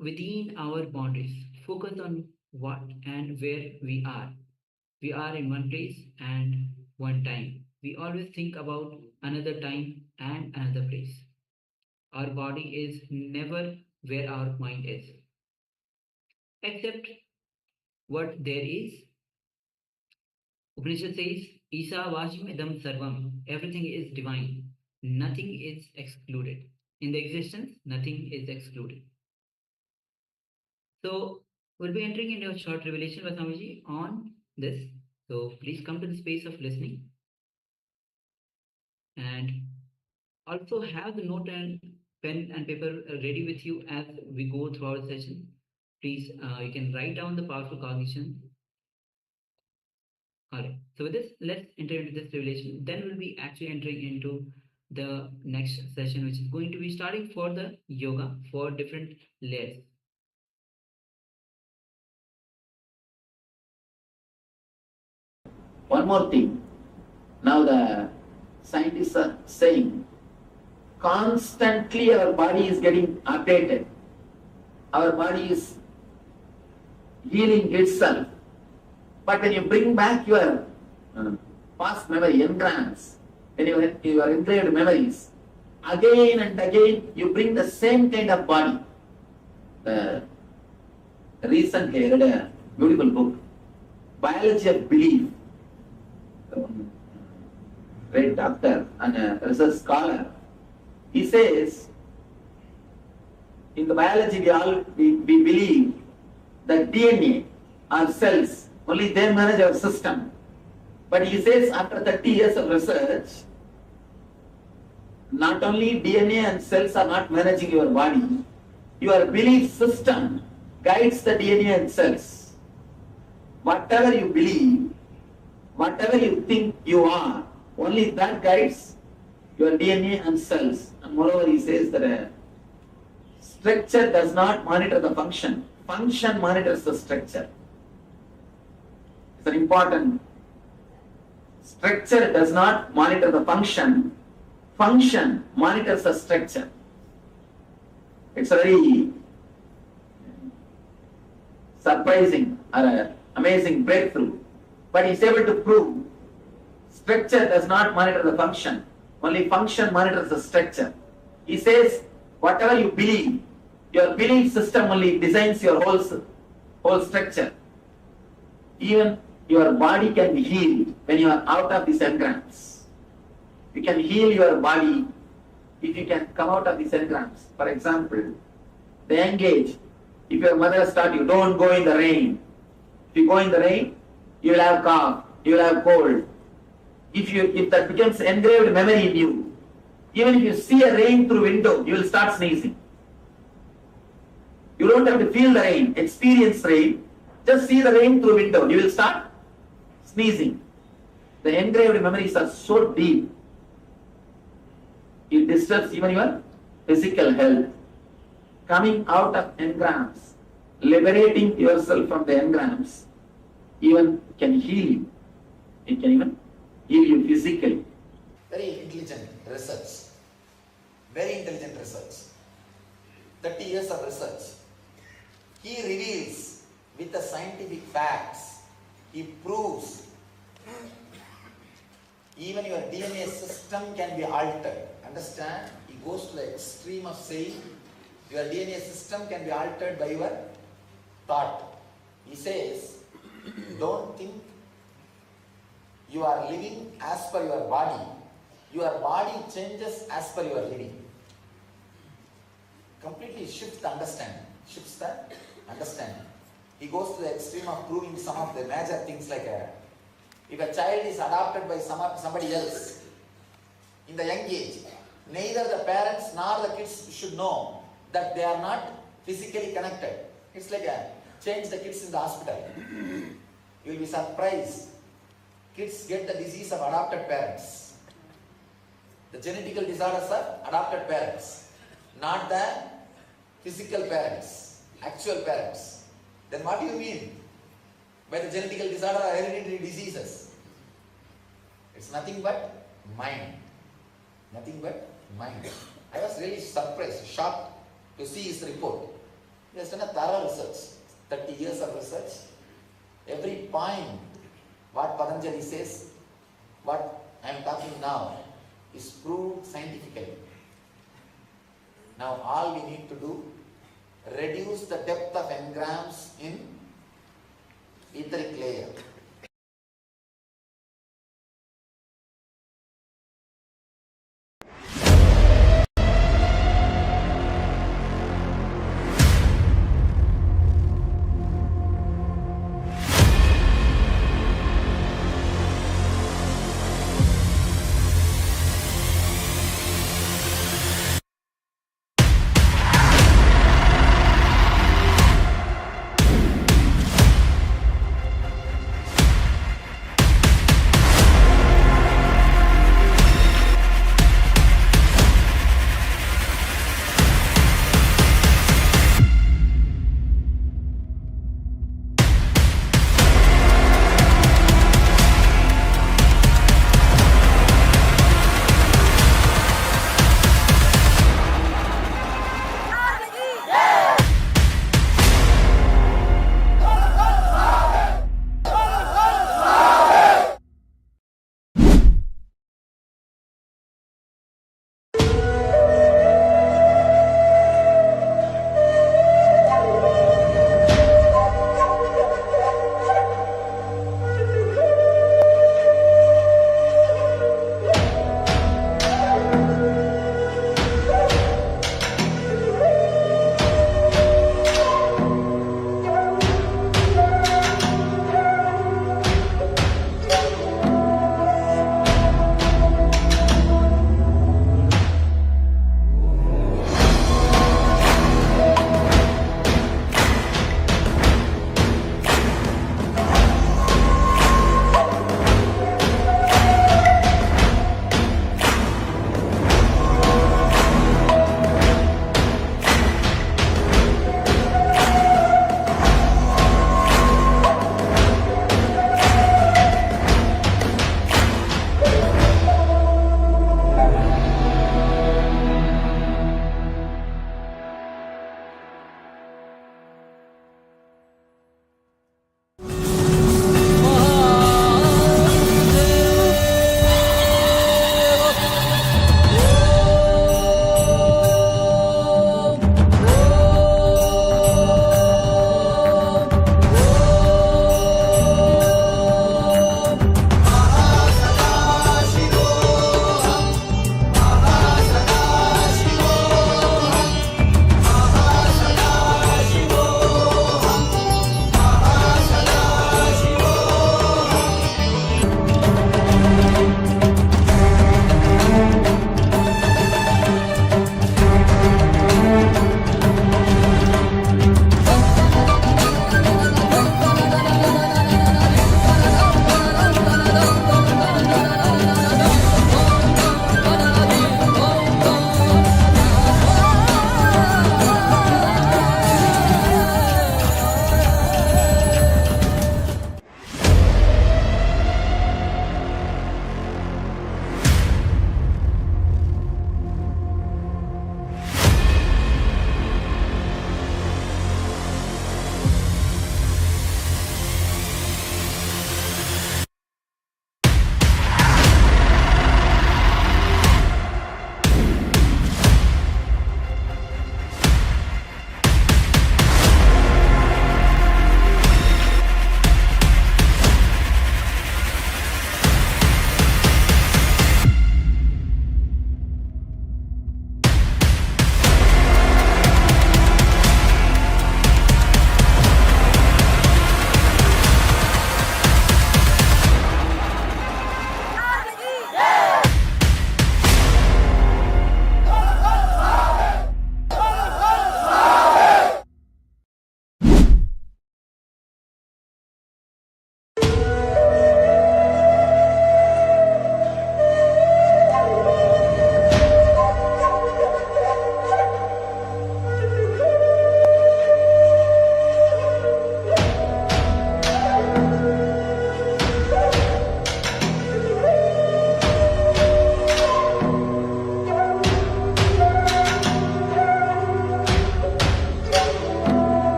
[SPEAKER 5] within our boundaries. Focus on what and where we are. We are in one place and one time. We always think about another time and another place. Our body is never where our mind is. Except what there is. Upanishad says, Isa Vashim Idam Sarvam. Everything is divine. Nothing is excluded. In the existence, nothing is excluded. So we'll be entering into a short revelation by Swamiji on this. So please come to the space of listening. And also have the note and pen and paper ready with you as we go through our session. Please, you can write down the powerful cognition. All right. So with this, let's enter into this revelation. Then we'll be actually entering into the next session, which is going to be starting for the yoga for different layers.
[SPEAKER 7] One more thing. Now the scientists are saying constantly our body is getting updated. Our body is healing itself. But when you bring back your past memory, engrams, when you are engraved memories, again and again you bring the same kind of body. Recently I read a beautiful book, Biology of Belief. Great doctor and a research scholar. He says, in the biology we believe that DNA or cells, only they manage our system. But he says after 30 years of research, not only DNA and cells are not managing your body, your belief system guides the DNA and cells. Whatever you believe, whatever you think you are, only that guides your DNA and cells. And moreover, he says that structure does not monitor the function. Function monitors the structure. It's an important. Structure does not monitor the function. Function monitors the structure. It's a very surprising or amazing breakthrough. But he's able to prove structure does not monitor the function. Only function monitors the structure. He says, whatever you believe, your belief system only designs your whole structure. Even your body can be healed when you are out of these engrams. You can heal your body if you can come out of these engrams. For example, They engage. If your mother taught you, don't go in the rain. If you go in the rain, you will have cough, you will have cold. If that becomes engraved memory in you, even if you see a rain through window, you will start sneezing. You don't have to feel the rain, experience rain. Just see the rain through window, you will start sneezing. The engraved memories are so deep. It disturbs even your physical health. Coming out of engrams, liberating yourself from the engrams, even can heal you. It can even heal you physically.
[SPEAKER 4] Very intelligent research. Very intelligent research. 30 years of research. He reveals with the scientific facts, he proves even your DNA system can be altered. Understand? He goes to the extreme of saying your DNA system can be altered by your thought. He says, don't think you are living as per your body. Your body changes as per your living. Completely shifts the understanding. Shifts the understanding. He goes to the extreme of proving some of the major things like if a child is adopted by somebody else in the young age, neither the parents nor the kids should know that they are not physically connected. It's like change the kids in the hospital. You will be surprised. Kids get the disease of adopted parents. The genetical disorders are adopted parents, not the physical parents, actual parents. Then what do you mean by the genetical disorder or hereditary diseases? It's nothing but mind. Nothing but mind. I was really surprised, shocked to see his report. He has done a thorough research, 30 years of research. Every point, what Patanjali says, what I am talking now, is proved scientifically. Now all we need to do, reduce the depth of engrams in etheric layer.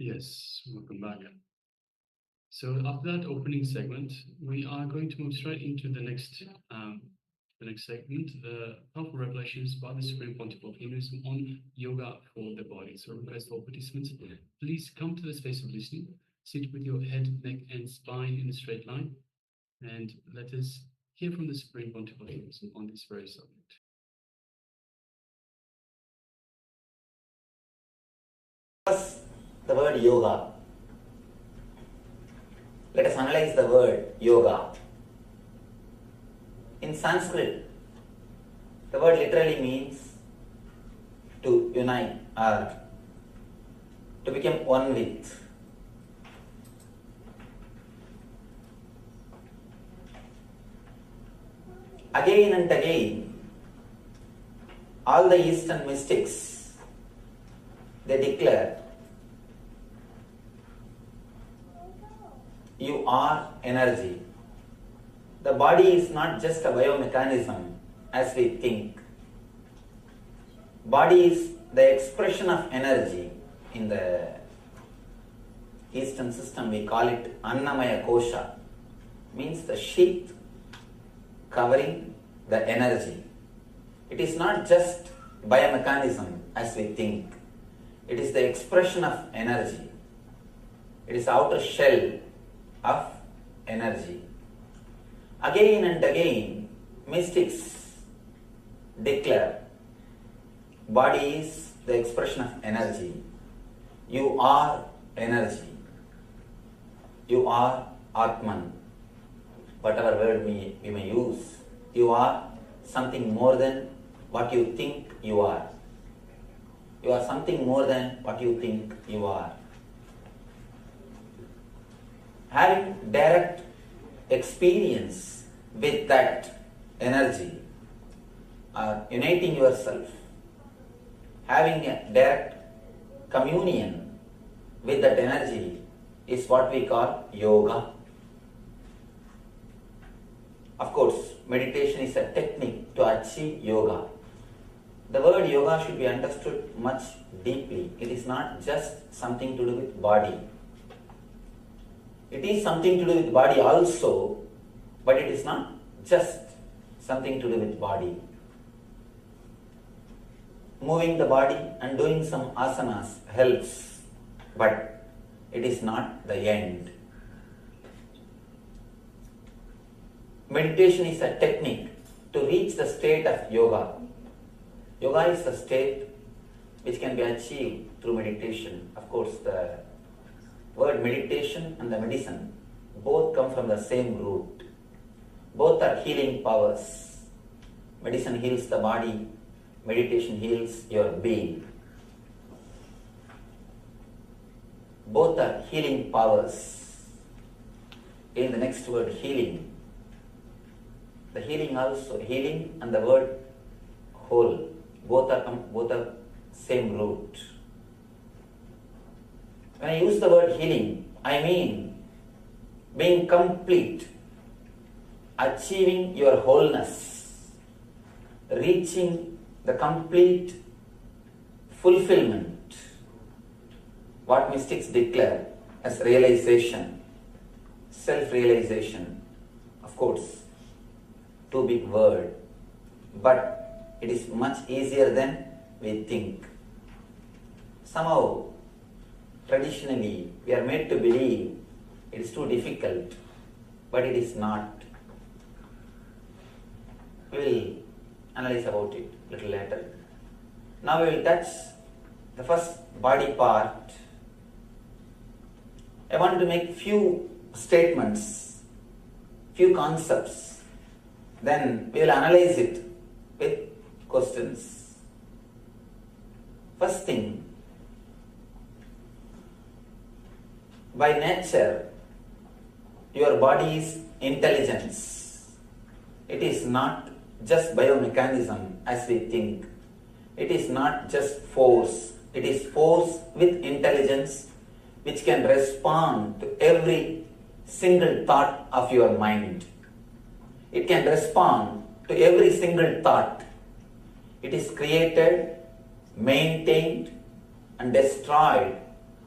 [SPEAKER 6] Yes, welcome back. So after that opening segment, we are going to move straight into the next segment, the powerful revelations by the Supreme Pontiff of Hinduism on yoga for the body. So I request all participants, please come to the space of listening, sit with your head, neck, and spine in a straight line, and let us hear from the Supreme Pontiff of Hinduism on this very subject.
[SPEAKER 4] First, the word yoga. Let us analyze the word yoga. In Sanskrit, the word literally means to unite or to become one with. Again and again, all the Eastern mystics, they declare, you are energy. The body is not just a biomechanism as we think. Body is the expression of energy. In the Eastern system, we call it Annamaya Kosha, means the sheath covering the energy. It is not just biomechanism as we think. It is the expression of energy. It is the outer shell of energy. Again and again, mystics declare, body is the expression of energy. You are energy. You are Atman. Whatever word we may use, you are something more than what you think you are. You are something more than what you think you are. Having direct experience with that energy, or uniting yourself, having a direct communion with that energy is what we call yoga. Of course, meditation is a technique to achieve yoga. The word yoga should be understood much deeply. It is not just something to do with body. It is something to do with body also, but it is not just something to do with body. Moving the body and doing some asanas helps, but it is not the end. Meditation is a technique to reach the state of yoga. Yoga is the state which can be achieved through meditation. Of course, the word meditation and the medicine both come from the same root. Both are healing powers. Medicine heals the body, meditation heals your being. Both are healing powers. In the next word, healing. The healing also, healing and the word whole, both are same root. When I use the word healing, I mean being complete, achieving your wholeness, reaching the complete fulfillment, what mystics declare as realization, self-realization. Of course, too big word, but it is much easier than we think. Somehow, traditionally, we are made to believe it is too difficult, but it is not. We will analyze about it a little later. Now we will touch the first body part. I want to make few statements, few concepts. Then we will analyze it with questions. First thing, by nature, your body is intelligence. It is not just biomechanism as we think. It is not just force. It is force with intelligence which can respond to every single thought of your mind. It can respond to every single thought. It is created, maintained and destroyed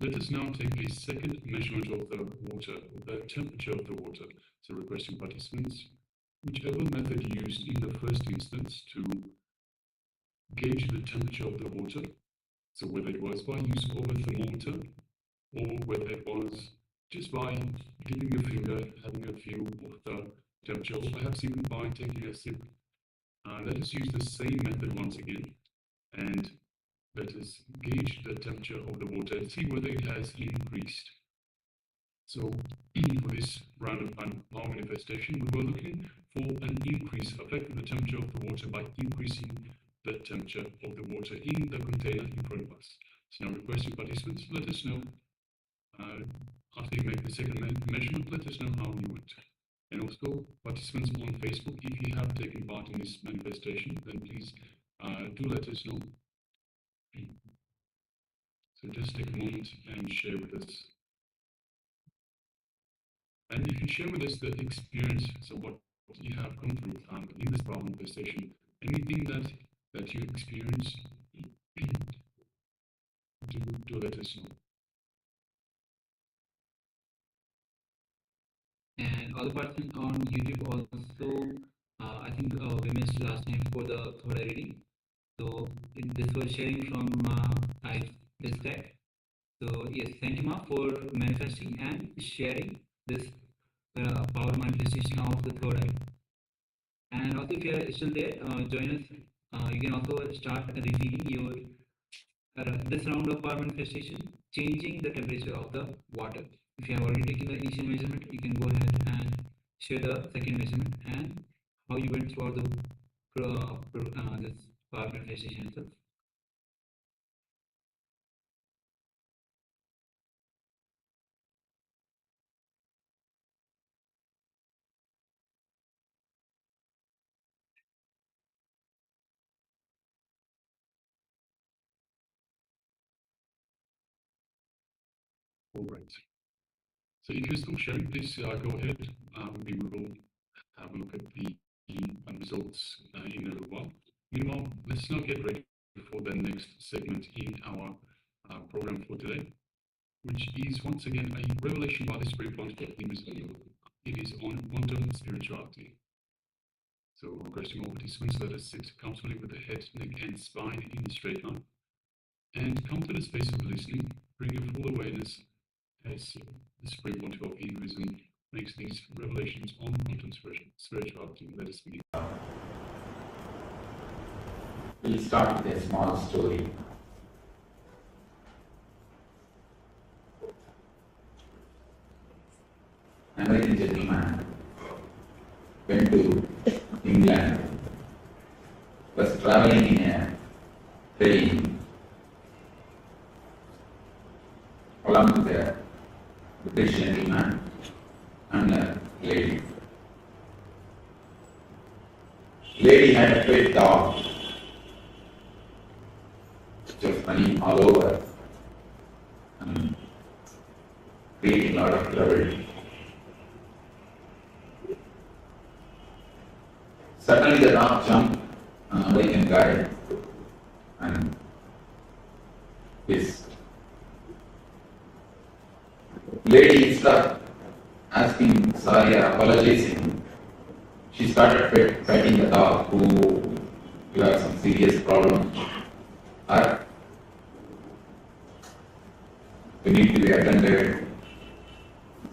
[SPEAKER 6] Let us now take a second measurement of the water, of the temperature of the water. So requesting participants, whichever method used in the first instance to gauge the temperature of the water, so whether it was by use of a thermometer or whether it was just by dipping your finger, having a feel of the temperature, or perhaps even by taking a sip. Let us use the same method once again, and let us gauge the temperature of the water and see whether it has increased. So for this round of power manifestation, we were looking for an increase, affecting the temperature of the water by increasing the temperature of the water in the container in front of us. So now requesting participants, let us know, after you make the second measurement, let us know how you went. And also participants on Facebook, if you have taken part in this manifestation, then please do let us know. So just take a moment and share with us. And if you share with us the experience, so what you have gone through in this power manifestation, anything that you experience, do let us know.
[SPEAKER 5] And all the participants on YouTube also, I think we missed last time for the third reading. So this was sharing from this tech. So yes, thank you, Ma, for manifesting and sharing this power manifestation of the third eye. And also, if you are still there, join us. You can also start repeating your this round of power manifestation, changing the temperature of the water. If you have already taken the initial measurement, you can go ahead and share the second measurement and how you went throughout the this power manifestation itself.
[SPEAKER 6] All right. So if you're still sharing, please go ahead. We will have a look at the results in a little while. Meanwhile, let's now get ready for the next segment in our program for today, which is once again a revelation by the Supreme Pontiff of Hinduism. It is on quantum spirituality. So requesting all participants, let us sit comfortably with the head, neck, and spine in a straight line, and come to the space of listening. Bring your full awareness as the Supreme Pontiff of Hinduism makes these revelations on quantum spirituality. Let us begin.
[SPEAKER 4] We'll start with a small story. An American gentleman went to England, was traveling in a train along with a British gentleman and a lady. Lady had a pet dog which was running all over and creating a lot of trouble. Suddenly the dog jumped on an American guy and hissed. Lady, instead of asking sorry or apologizing, she started petting the dog who you have some serious problem or you need to be attended,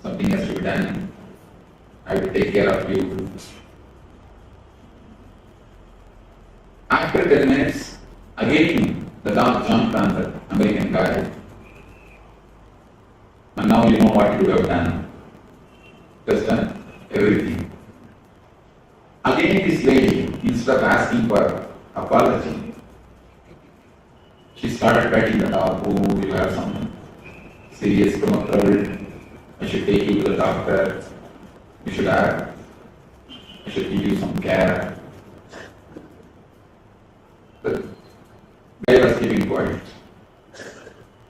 [SPEAKER 4] something has to be done, I will take care of you. After 10 minutes, again the dog jumped on the American guy. And now you know what you would have done. Just done everything. Again this lady, instead of asking for apology, she started petting the dog. Oh, you have some serious stomach trouble. I should take you to the doctor. I should give you some care. The guy was keeping quiet.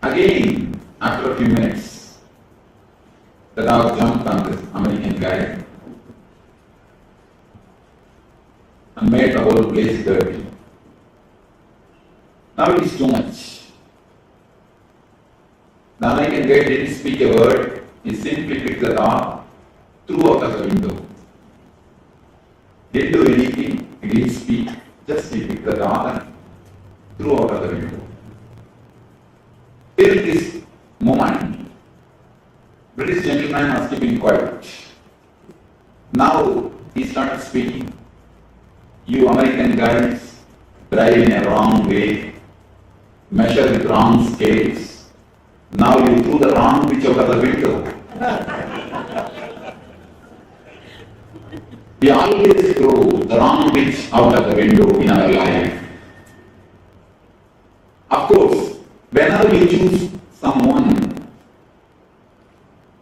[SPEAKER 4] Again, after a few minutes, the dog jumped on this American guy and made the whole place dirty. Now it is too much.
[SPEAKER 8] The American guy didn't speak a word, he simply picked the dog, threw out of the window. Didn't do anything, he didn't speak, just he picked the dog and threw out of the window. Till this moment, British gentleman was keeping quiet. Now he started speaking. You American guys drive in a wrong way, measure with wrong scales. Now you threw the wrong pitch out of the window. We always throw the wrong pitch out of the window in our life. Of course, whenever you choose someone,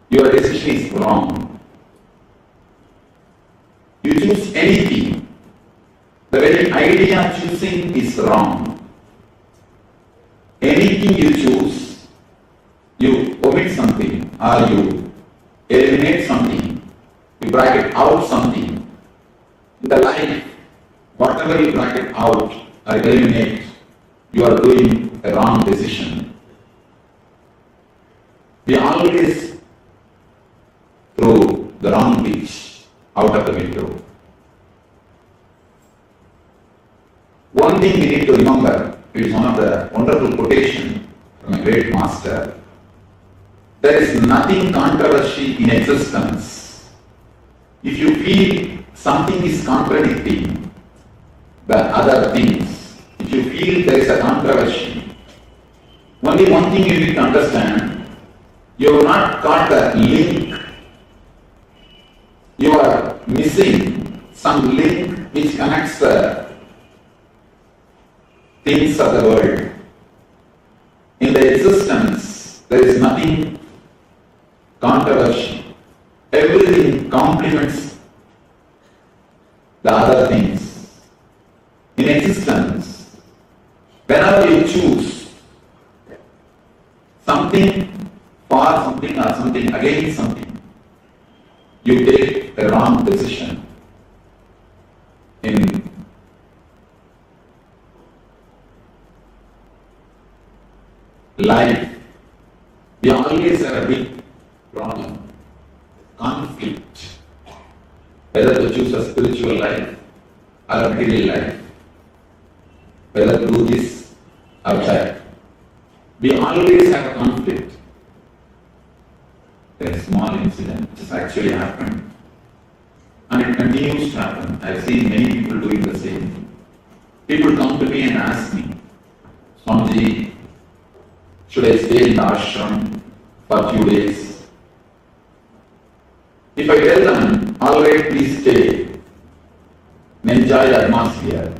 [SPEAKER 8] your decision is wrong. You choose anything, the very idea of choosing is wrong. Anything you choose, you omit something or you eliminate something, you bracket out something. In the life, whatever you bracket out or eliminate, you are doing a wrong decision. We always throw the wrong pitch out of the window. One thing we need to remember, it is one of the wonderful quotation from a great master. There is nothing controversial in existence. If you feel something is contradicting the other things, if you feel there is a controversy, only one thing you need to understand, you have not got the link. You are missing some link which connects the things of the world. In the existence, there is nothing controversial. Everything complements the other things. In existence, whenever you choose something for something or something against something, you take a wrong decision. In life, we always have a big problem, conflict, whether to choose a spiritual life or a material life, whether to do this or that. We always have a conflict. There is a small incident which has actually happened and it continues to happen. I have seen many people doing the same thing. People come to me and ask me, Swamiji, should I stay in the ashram for a few days? If I tell them, all right, please stay and enjoy the atmosphere,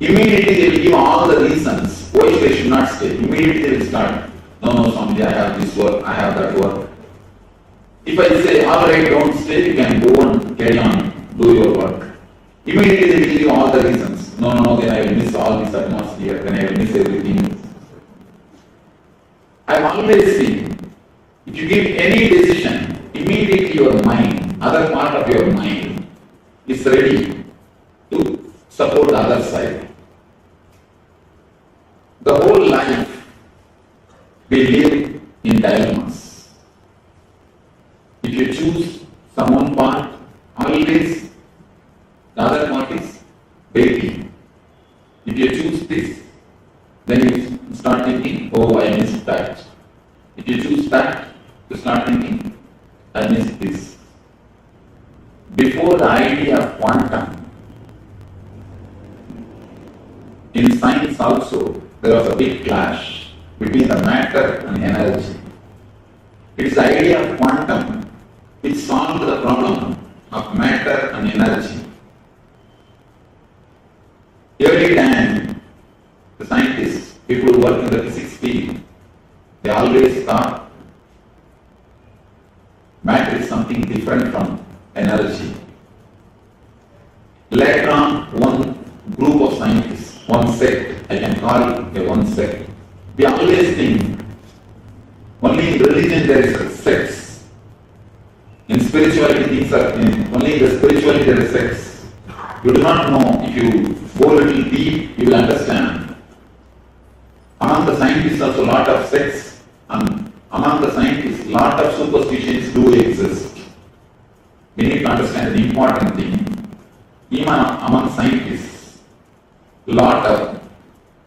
[SPEAKER 8] immediately they will give all the reasons why they should not stay. Immediately they will start, no, Swamiji, I have this work, I have that work. If I say, all right, don't stay, you can go and carry on, do your work. Immediately they will give you all the reasons. No, then I will miss all this atmosphere, then I will miss everything. I have always seen, if you give any decision, immediately your mind, other part of your mind, is ready to support the other side. The whole life, we live in dilemmas. If you choose some one part, always the other part is waiting. If you choose this, then you start thinking, oh, I missed that. If you choose that, you start thinking, I missed this. Before the idea of quantum, in science also, there was a big clash between the matter and energy. It is the idea of quantum which solved the problem of matter and energy. Every time the scientists, people who work in the physics field, they always thought matter is something different from energy. Later on, one group of scientists, one sect, I can call it a one sect. We always think only in religion there is sex. In spirituality things are only in the spirituality there is sex. You do not know. If you go a little deep, you will understand. Among the scientists also a lot of sex, and among understand an important thing. Even among scientists, lot of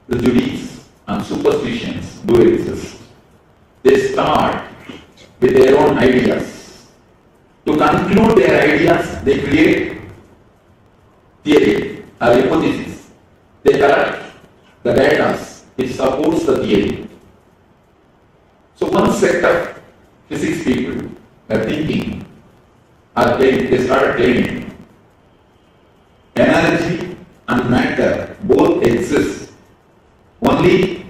[SPEAKER 8] prejudice and superstitions do exist. They start with their own ideas. To conclude their ideas, they create theory or hypothesis. They collect the data which supports the theory. So one set of physics people are thinking, they started claiming energy and matter both exist. Only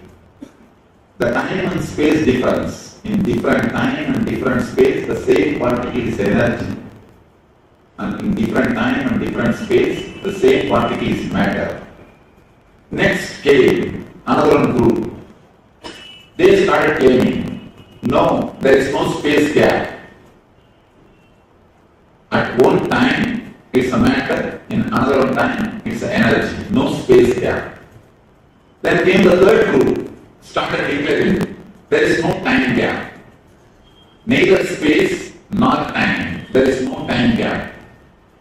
[SPEAKER 8] the time and space difference. In different time and different space, the same particle is energy. And in different time and different space, the same particle is matter. Next came another group. They started claiming, no, there is no space gap. At one time, it's a matter, in another time, it's an energy, no space gap. Then came the third group, started declaring, there is no time gap. Neither space nor time, there is no time gap.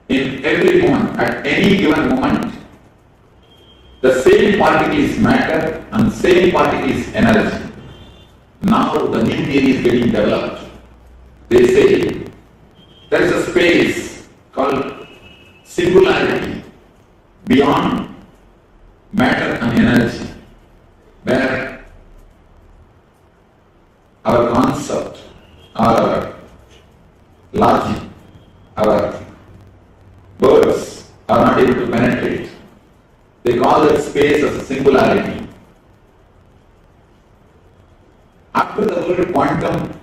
[SPEAKER 8] In every moment, at any given moment, the same particle is matter and same particle is energy. Now the new theory is getting developed. They say there is a space called singularity beyond matter and energy, where our concept, our logic, our words are not able to penetrate. They call that space as a singularity. After the word quantum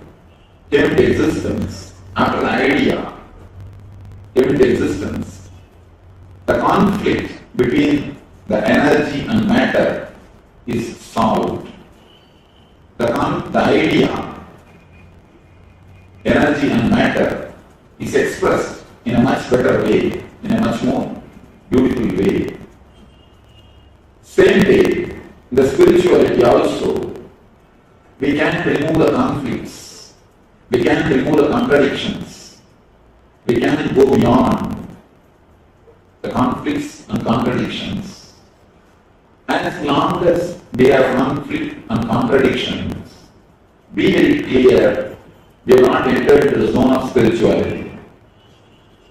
[SPEAKER 8] came into existence, after the idea came into existence, the conflict between the energy and matter is solved. The idea, energy and matter, is expressed in a much better way, in a much more beautiful way. Same way, in the spirituality also, we can remove the conflicts, we can remove the contradictions, we can go beyond the conflicts and contradictions. As long as there are conflict and contradictions, be very clear, we have not entered into the zone of spirituality.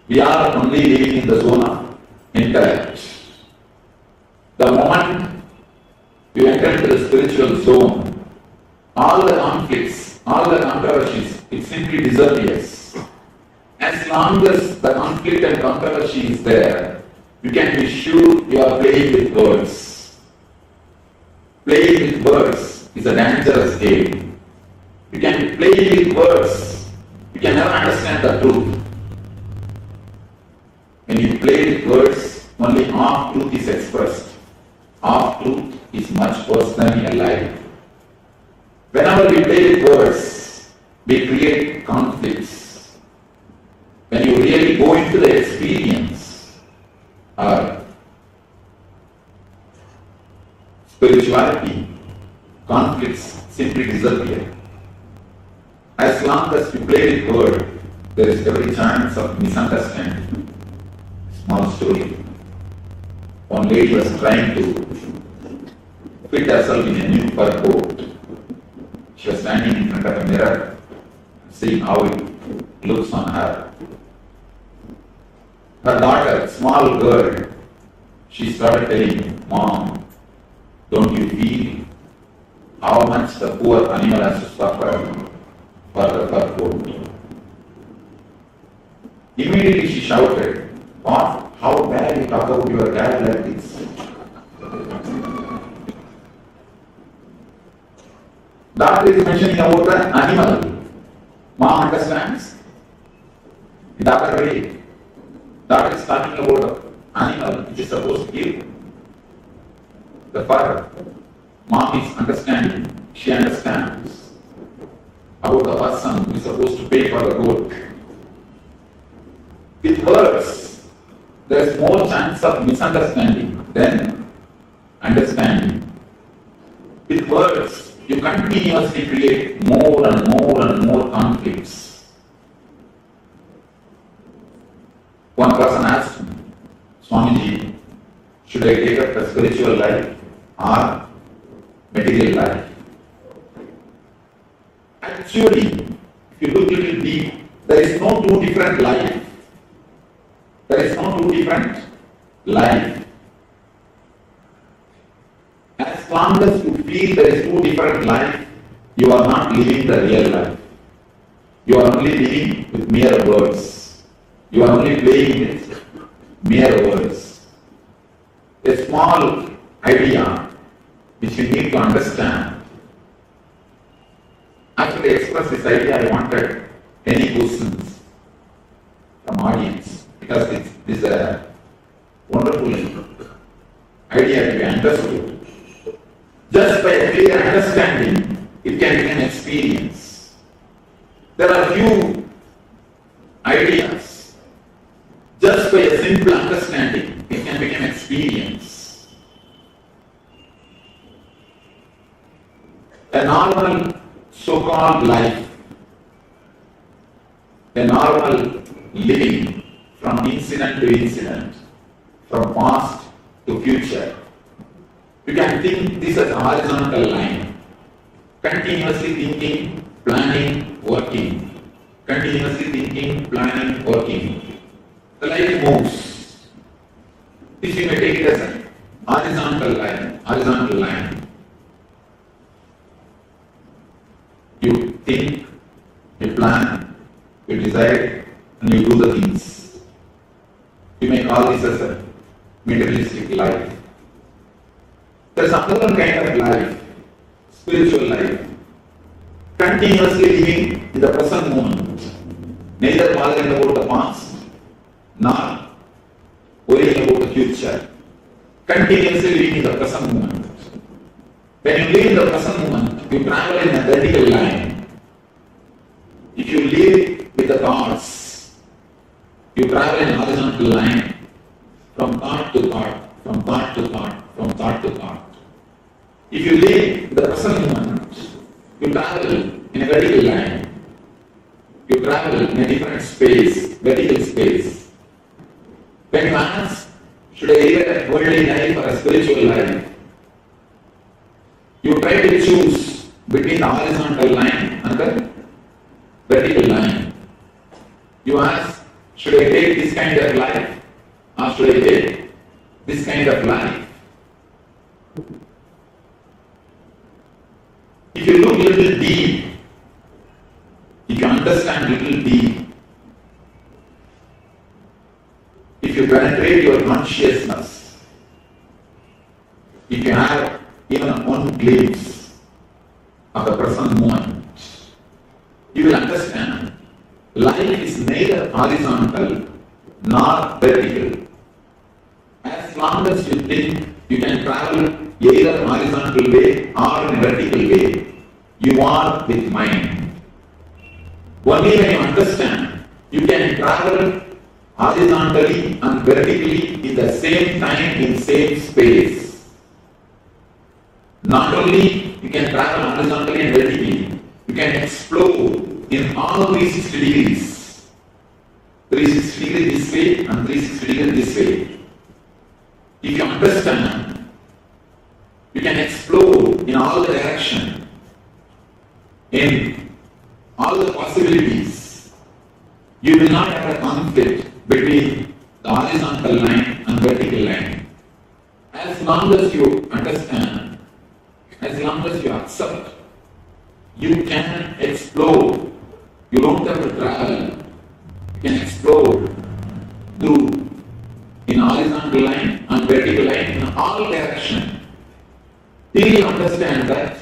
[SPEAKER 8] We are only living in the zone of intellect. The moment you enter into the spiritual zone, all the conflicts, all the controversies, it simply disappears. As long as the conflict and controversy is there, you can be sure you are playing with words. Playing with words is a dangerous game. You can be playing with words, you can never understand the truth. When you play with words, only half truth is expressed. Half truth is much worse than a lie. Whenever we play with words, we create conflicts. When you really go into the experience or spirituality, conflicts simply disappear. As long as you play with words, there is every chance of misunderstanding. Small story. One lady was trying to fit herself in a new fur coat. She was standing in front of a mirror, seeing how it looks on her. Her daughter, small girl, she started telling, Mom, don't you feel how much the poor animal has to suffer for the fur coat? Immediately she shouted, what? How dare you talk about your dad like this? Doctor is mentioning about the animal. Mom understands. In the other way, doctor is talking about the animal which is supposed to give the fur. Mom is understanding. She understands about the person who is supposed to pay for the goat. With words, there is more chance of misunderstanding than understanding. With words, you continuously create more and more and more conflicts. One person asked Swamiji, should I take up a spiritual life or material life? Actually, if you look a little deep, there is no two different life. There is no two different life. As long as you feel there is two different life, you are not living the real life. You are only living with mere words. You are only playing with mere words. A small idea which you need to understand. After I express this idea, I wanted any questions from audience because this is a wonderful idea to be understood. Just by a clear understanding, it can become experience. There are few ideas. Just by a simple understanding, it can become experience. A normal so-called life, a normal living from incident to incident, from past to future. You can think this as a horizontal line, continuously thinking, planning, working, continuously thinking, planning, working. The life moves. This you may take it as a horizontal line. You think, you plan, you decide, and you do the things. You may call this as a materialistic life. There is another kind of life, spiritual life, continuously living in the present moment, neither bothering about the past nor worrying about the future, continuously living in the present moment. When you live in the present moment, you travel in a vertical line. If you live with the thoughts, you travel in a horizontal line from thought to thought, from thought to thought, from thought to thought. If you live in the present moment, you travel in a vertical line. You travel in a different space, vertical space. When you ask, should I live a worldly life or a spiritual life? You try to choose between the horizontal line and the vertical line. You ask, should I take this kind of life or should I take this kind of life? If you look a little deep, if you understand a little deep, if you penetrate your consciousness, if you have even one glimpse of the present moment, you will understand life is neither horizontal nor vertical. As long as you think you can travel either horizontal way or in a vertical way, you are with mind. Only when you understand you can travel horizontally and vertically in the same time, in same space. Not only you can travel horizontally and vertically, you can explore in all 360 degrees. 360 degrees this way and 360 degrees this way. If you understand, you can explore in all the directions, in all the possibilities. You will not have a conflict between the horizontal line and vertical line. As long as you understand, as long as you accept, you can explore. You don't have to travel. You can explore through in horizontal line and vertical line in all directions. Till you understand that,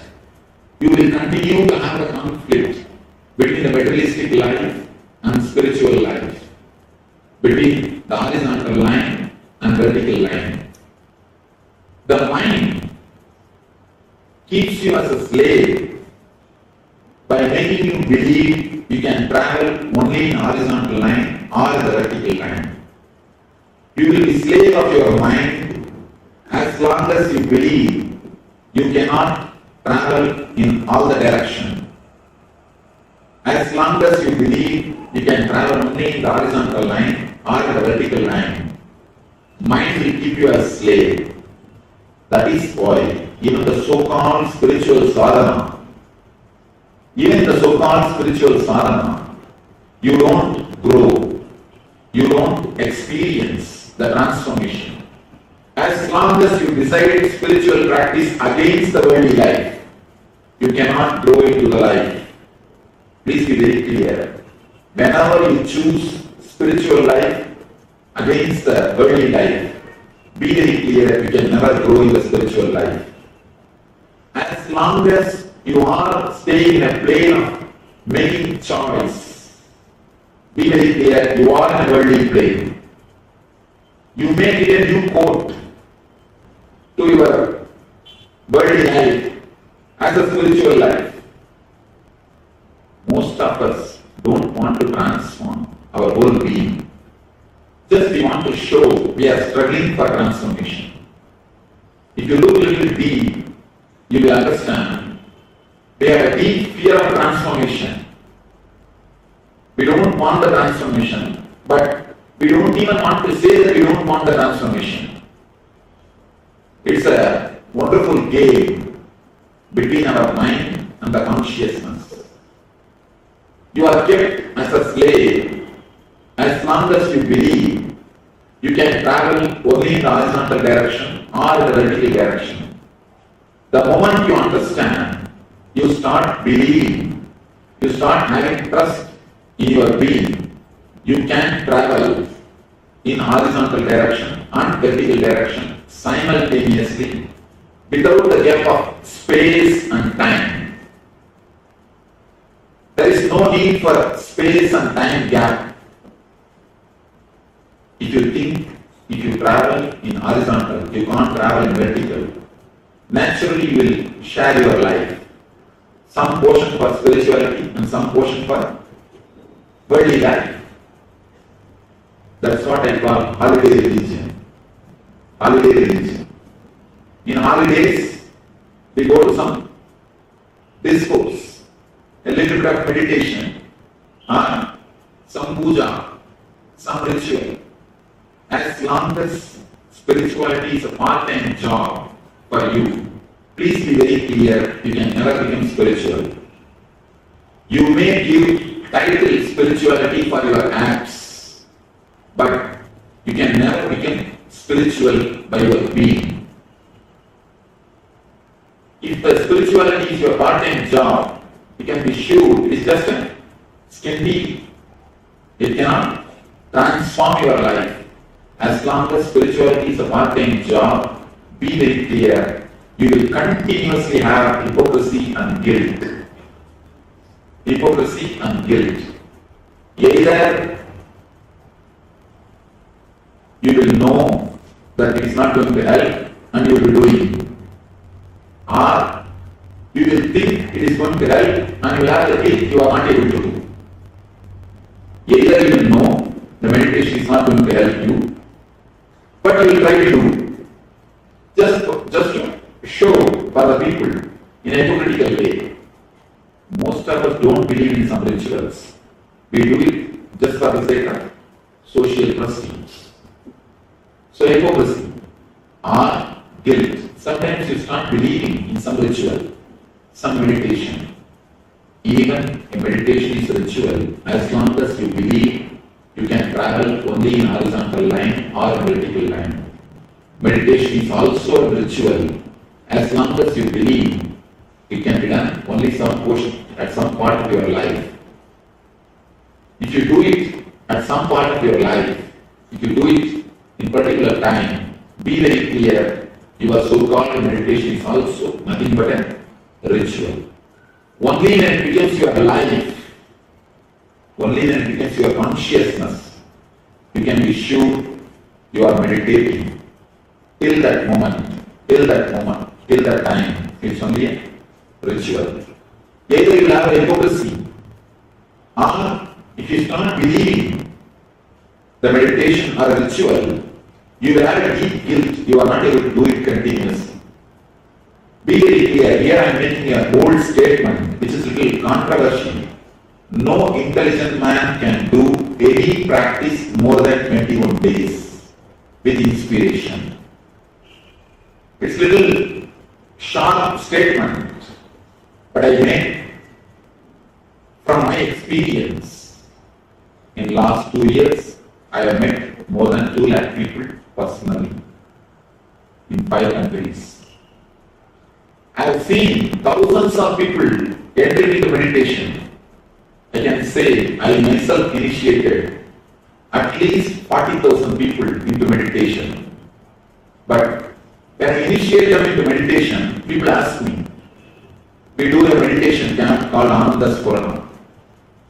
[SPEAKER 8] you will continue to have a conflict between the materialistic life and spiritual life, between the horizontal line and vertical line. The mind keeps you as a slave by making you believe you can travel only in horizontal line or in the vertical line. You will be slave of your mind as long as you believe you cannot travel in all the directions. As long as you believe you can travel only in the horizontal line or in the vertical line, mind will keep you as slave. That is why even the so-called spiritual sadhana, you don't grow, you don't experience the transformation. As long as you decided spiritual practice against the worldly life, you cannot grow into the life. Please be very clear. Whenever you choose spiritual life against the worldly life, be very clear, you can never grow in the spiritual life. As long as you are staying in a plane of making choice, be very clear, you are in a worldly plane. You may get a new coat to your worldly life as a spiritual life. Most of us don't want to transform our whole being. Just we want to show we are struggling for transformation. If you look a little deep, you will understand we have a deep fear of transformation. We don't want the transformation, but we don't even want to say that we don't want the transformation. It's a wonderful game between our mind and the consciousness. You are kept as a slave as long as you believe you can travel only in the horizontal direction or in the vertical direction. The moment you understand, you start believing, you start having trust in your being, you can travel in horizontal direction and vertical direction simultaneously without the gap of space and time. There is no need for space and time gap. If you think, if you travel in horizontal, you can't travel in vertical. Naturally, you will share your life. Some portion for spirituality and some portion for worldly life. That's what I call holiday religion. Holiday religion. In holidays, we go to some discourse, a little bit of meditation, some puja, some ritual. As long as spirituality is a part-time job for you, please be very clear, you can never become spiritual. You may give title spirituality for your acts, but you can never become spiritual by your being. If the spirituality is your part-time job, you can be sure it is just a skin deep. It cannot transform your life. As long as spirituality is a part-time job, be very clear, you will continuously have hypocrisy and guilt. Hypocrisy and guilt. Either you will know that it is not going to help and you will be doing, or you will think it is going to help and you will have the guilt you are not able to do. Either you will know the meditation is not going to help you, but you will try to do just to show for the people in a hypocritical way. Most of us don't believe in some rituals. We do it just for the sake of social prestige. So hypocrisy or guilt. Sometimes you start believing in some ritual, some meditation. Even a meditation is a ritual as long as you believe you can travel only in horizontal line or vertical line. Meditation is also a ritual as long as you believe it can be done only some portion at some part of your life. If you do it at some part of your life, if you do it in particular time, be very clear, your so-called meditation is also nothing but a ritual. Only when it becomes your life, only when it becomes your consciousness, you can be sure you are meditating. Till that moment, till that time, it's only a ritual. Either you will have a hypocrisy, or if you start believing the meditation or a ritual, you will have a deep guilt, you are not able to do it continuously. Be very clear, here I am making a bold statement which is a little controversial. no intelligent man can do any practice more than 21 days with inspiration. It's a little sharp statement, but I make from my experience. In last 2 years, I have met more than 2 lakh people personally in 5 countries. I have seen thousands of people entering into meditation. I can say I myself initiated at least 40,000 people into meditation. But when I initiate them into meditation, people ask me, we do a meditation camp called Ananda.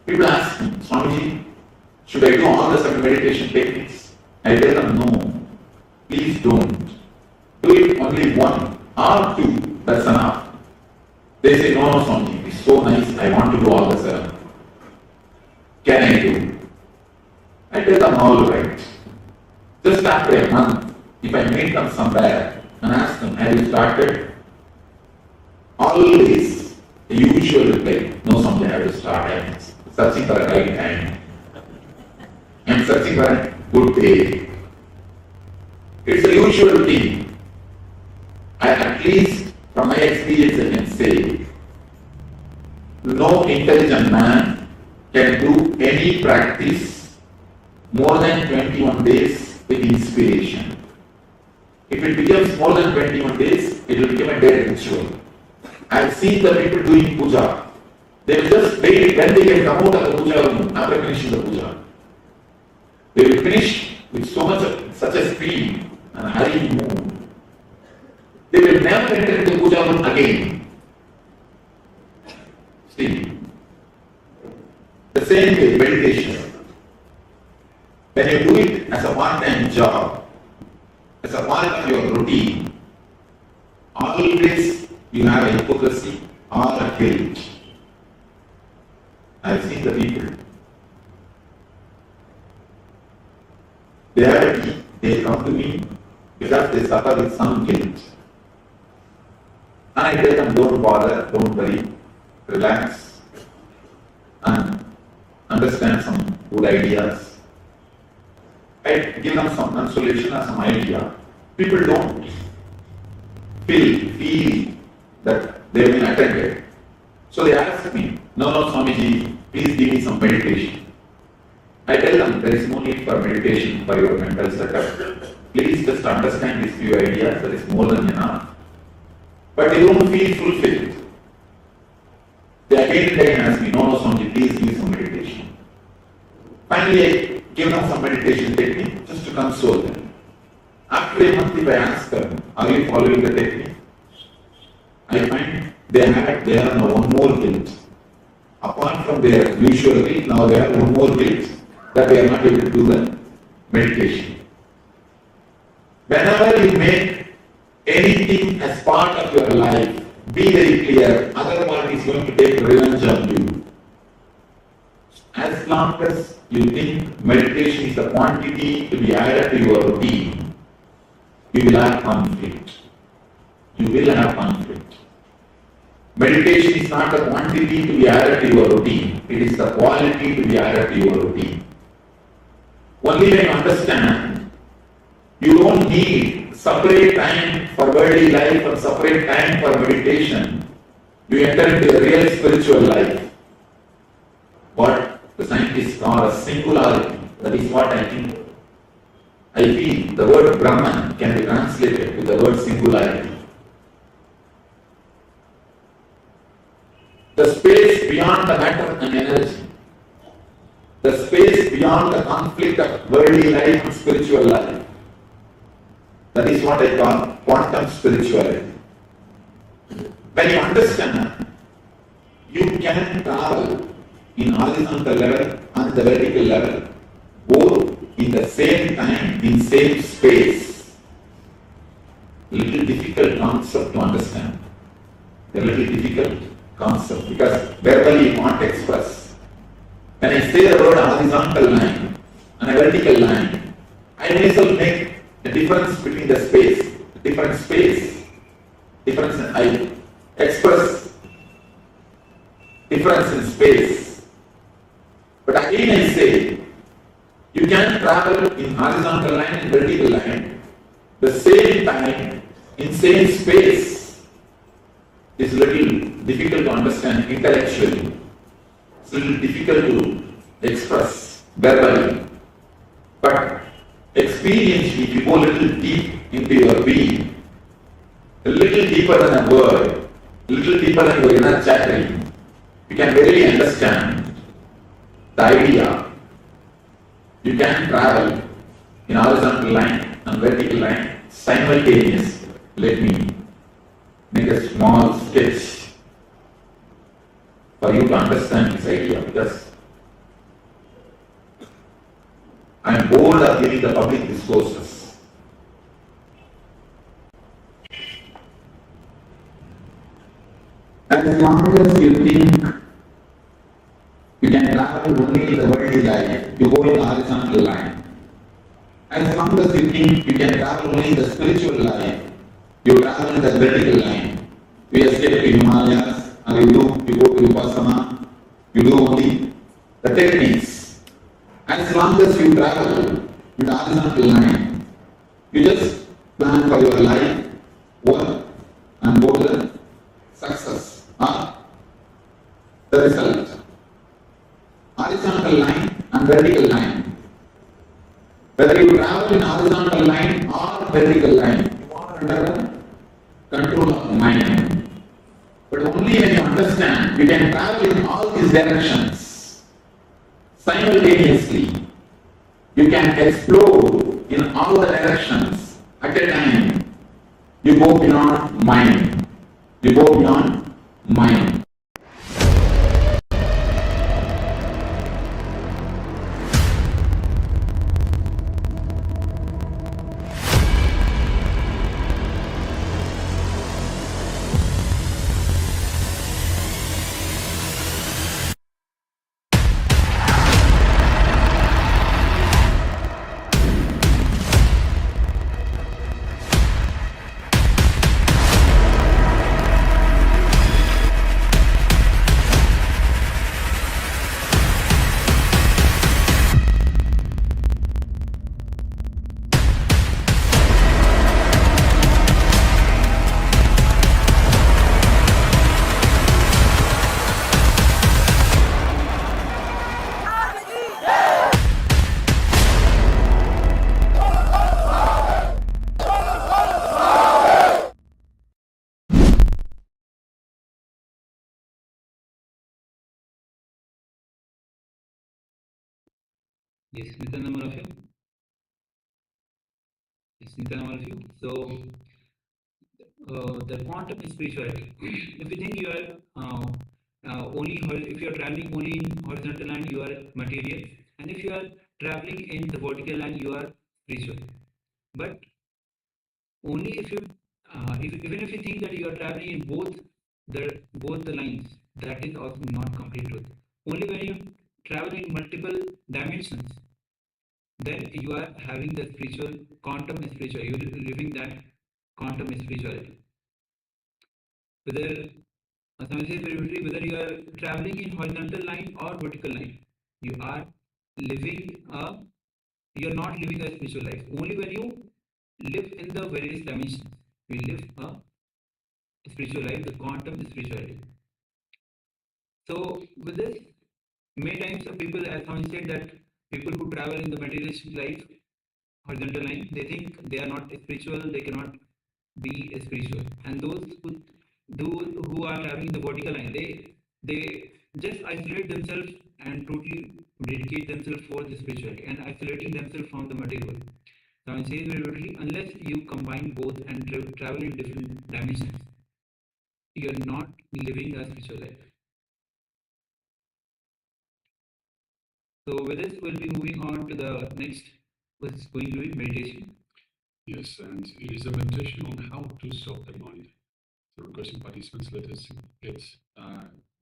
[SPEAKER 8] People ask me, Swamiji, should I do all the 7 meditation techniques? I tell them, no, please don't. Do it only 1 or 2, that's enough. They say, no, Swamiji, it's so nice, I want to do all the 7. Can I do? I tell them, all right. Just after a month, if I meet them somewhere and ask them, have you started? Always the usual reply, no, Swamiji, I have to start. I'm searching for a right time. I'm searching for a good day. It's the usual thing. At least from my experience I can say, no intelligent man can do any practice more than 21 days with inspiration. If it becomes more than 21 days, it will become a dead ritual. I have seen the people doing puja. They will just wait when they can come out of the puja room after finishing the puja. They will finish with such a speed and hurry move. They will never enter the puja room again. See, the same way meditation. When you do it as a one-time job, as a part of your routine, always you have a hypocrisy or a guilt. I have seen the people. They come to me because they suffer with some guilt. And I tell them, don't bother, don't worry, relax, and understand some good ideas. I give them some consolation or some idea. People don't feel that they have been attended. So they ask me, no, Swamiji, please give me some meditation. I tell them, there is no need for meditation for your mental setup. Please just understand these few ideas, that is more than enough. But they don't feel fulfilled. They again and again ask me, no, Swamiji, please give me some meditation. Finally, I give them some meditation technique just to console them. After a month, if I ask them, are you following the technique? I find they are now one more guilt. Apart from their usual guilt, now they have one more guilt that they are not able to do the meditation. Whenever you make anything as part of your life, be very clear, other party is going to take revenge on you. As long as you think meditation is the quantity to be added to your routine, you will have conflict. You will have conflict. Meditation is not the quantity to be added to your routine, it is the quality to be added to your routine. Only when you understand, you don't need separate time for worldly life or separate time for meditation, you enter into a real spiritual life. What the scientists call a singularity, that is what I think. I feel the word Brahman can be translated to the word singularity. The space beyond the matter and energy, the space beyond the conflict of worldly life and spiritual life. That is what I call quantum spirituality. When you understand, you can travel in horizontal level and the vertical level, both in the same time, in same space. Little difficult concept to understand. A little difficult concept because verbally you can't express. When I say the word horizontal line and a vertical line, I myself make a difference between the space, different space, difference I express difference in space But again I say, you can travel in horizontal line and vertical line, the same time, in same space, is little difficult to understand intellectually. It's little difficult to express verbally. But experientially, if you go a little deep into your being, a little deeper than a word, a little deeper than your inner chattering, you can really understand the idea. You can travel in horizontal line and vertical line simultaneously. Let me make a small sketch for you to understand this idea, because I am bored of giving the public discourses. As long as you think you can travel only in the worldly life, you go in the horizontal line. As long as you think you can travel only in the spiritual life, you travel in the vertical line. You escape to Himalayas, or you go to Vipassana, you do only the techniques. As long as you travel in the horizontal line, you just plan for your life, work, and go to the success or the result. Horizontal line and vertical line. Whether you travel in horizontal line or vertical line, you are under control of mind. But only when you understand you can travel in all these directions simultaneously, you can explode in all the directions at a time. You go beyond mind. You go beyond mind.
[SPEAKER 5] Yes, Nithyananda, all of you. Yes, Nithyananda, all of you. So, the quantum is spirituality. If you think you are if you are traveling only in horizontal line, you are material, and if you are traveling in the vertical line, you are spiritual. But only if you, even if you think that you are traveling in both the lines, that is also not complete truth. Only when you travel in multiple dimensions, then you are having the spiritual quantum is spiritual. You are living that quantum is spirituality. Whether whether you are traveling in horizontal line or vertical line, you are living you are not living a spiritual life. Only when you live in the various dimensions, we live a spiritual life, the quantum spirituality. So with this, many times people, as someone said, that people who travel in the materialistic life, horizontal line, they think they are not spiritual, they cannot be spiritual. And those who are traveling in the vertical line, they just isolate themselves and totally dedicate themselves for the spirituality and isolating themselves from the material. Now it says very literally, unless you combine both and travel in different dimensions, you are not living a spiritual life. So with this, we'll be moving on to the next, which is going to be meditation.
[SPEAKER 6] Yes, and it is a meditation on how to stop the mind. So requesting participants, let us get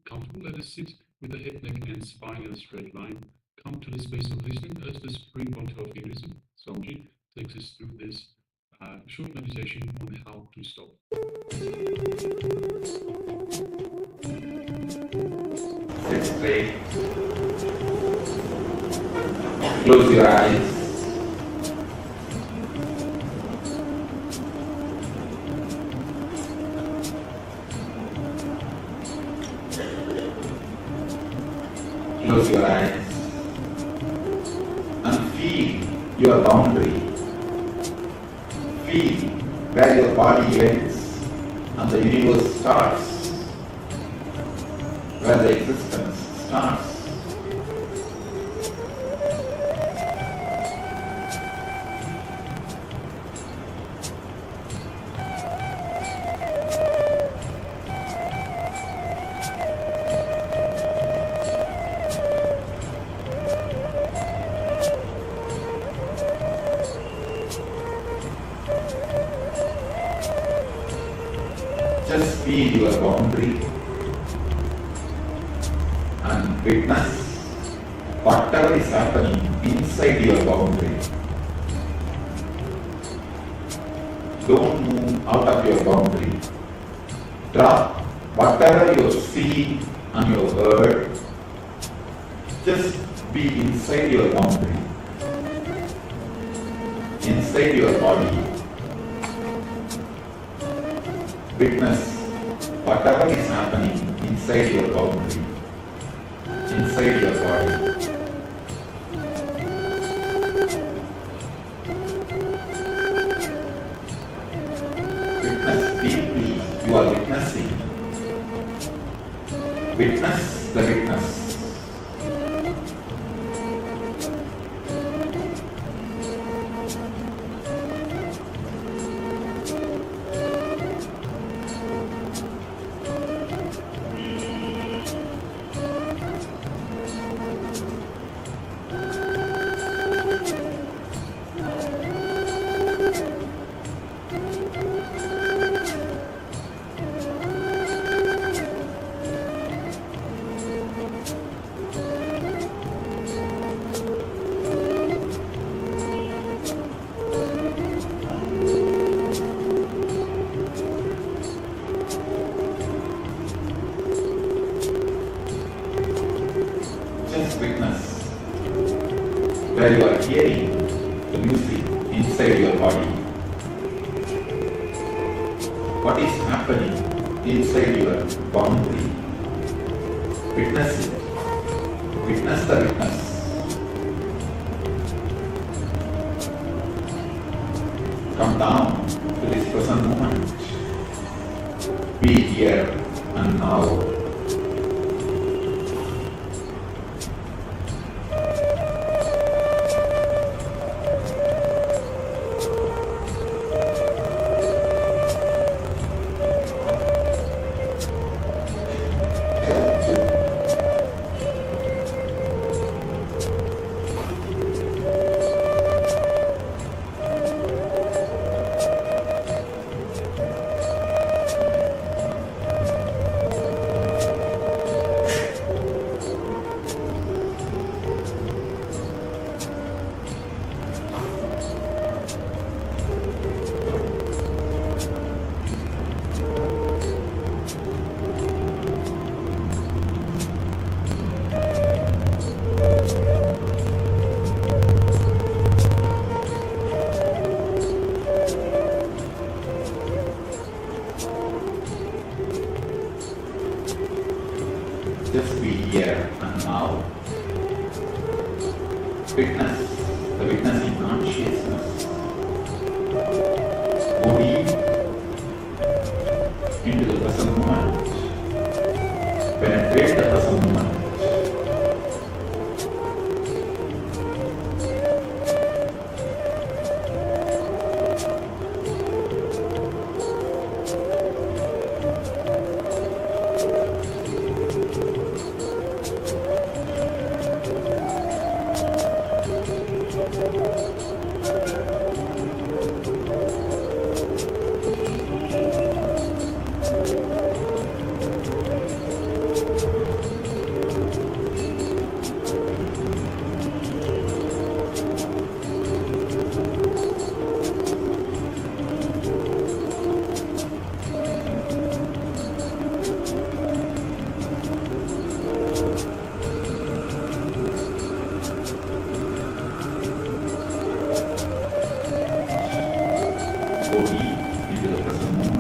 [SPEAKER 6] comfortable. Let us sit with the head, neck, and spine in a straight line. Come to the space of listening as the Supreme Pontiff of Hinduism, Swamiji, takes us through this short meditation on how to stop.
[SPEAKER 8] Sit straight. Close your eyes. Close your eyes and feel your boundary. Feel where your body ends and the universe starts, where the existence starts. Just feel your boundary and witness whatever is happening inside your boundary. Don't move out of your boundary. Drop whatever you see and you heard. Just be inside your boundary, inside your body. Witness whatever is happening inside your boundary, inside your body. Witness deeply, you are witnessing. Witness the witness. Witness where you are hearing the music inside your body. What is happening inside your boundary? Witness it. Witness the witness. Come down to this present moment. Be here and now. Just be here and now. Witness the witnessing consciousness. Go deep into the present moment. Penetrate the present moment. go deep into the present moment.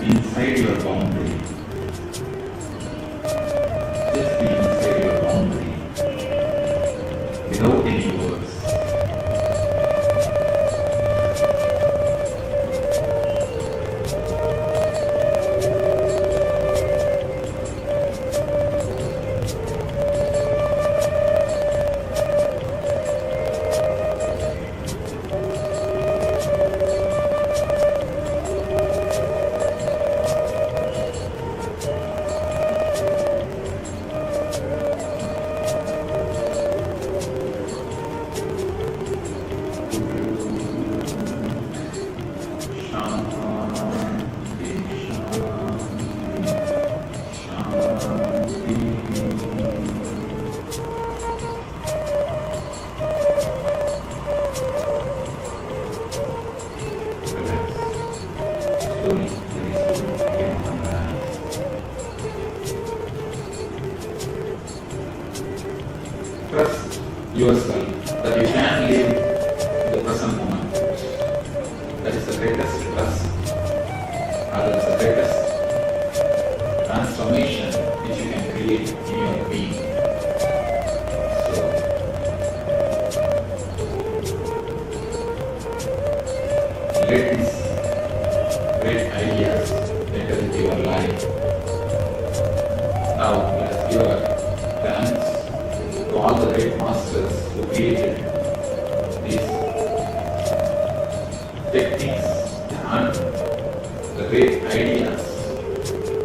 [SPEAKER 8] Inside your boundary. Just be inside your boundary. Without any words. Trust yourself that you can live in the present moment. That is the greatest trust. That is the greatest transformation which you can create in your being. So, let these great ideas enter into your life. Now, let's give our thanks to all the great masters who created these techniques and the great ideas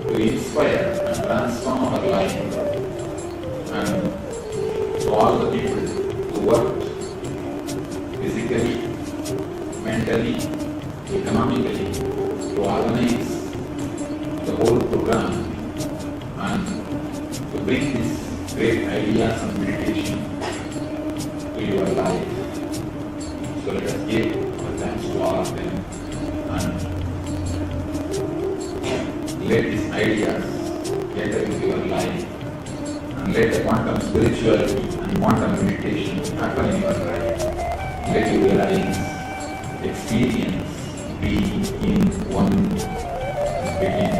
[SPEAKER 8] to inspire and transform our life, and to all the people who worked physically, mentally, economically to organize the whole program and to bring these great ideas and meditation to your life. So let us give our thanks to all of them and let these ideas enter into your life and let the quantum spirituality and quantum meditation happen in your life. Let you realize, experience, be in one, begin.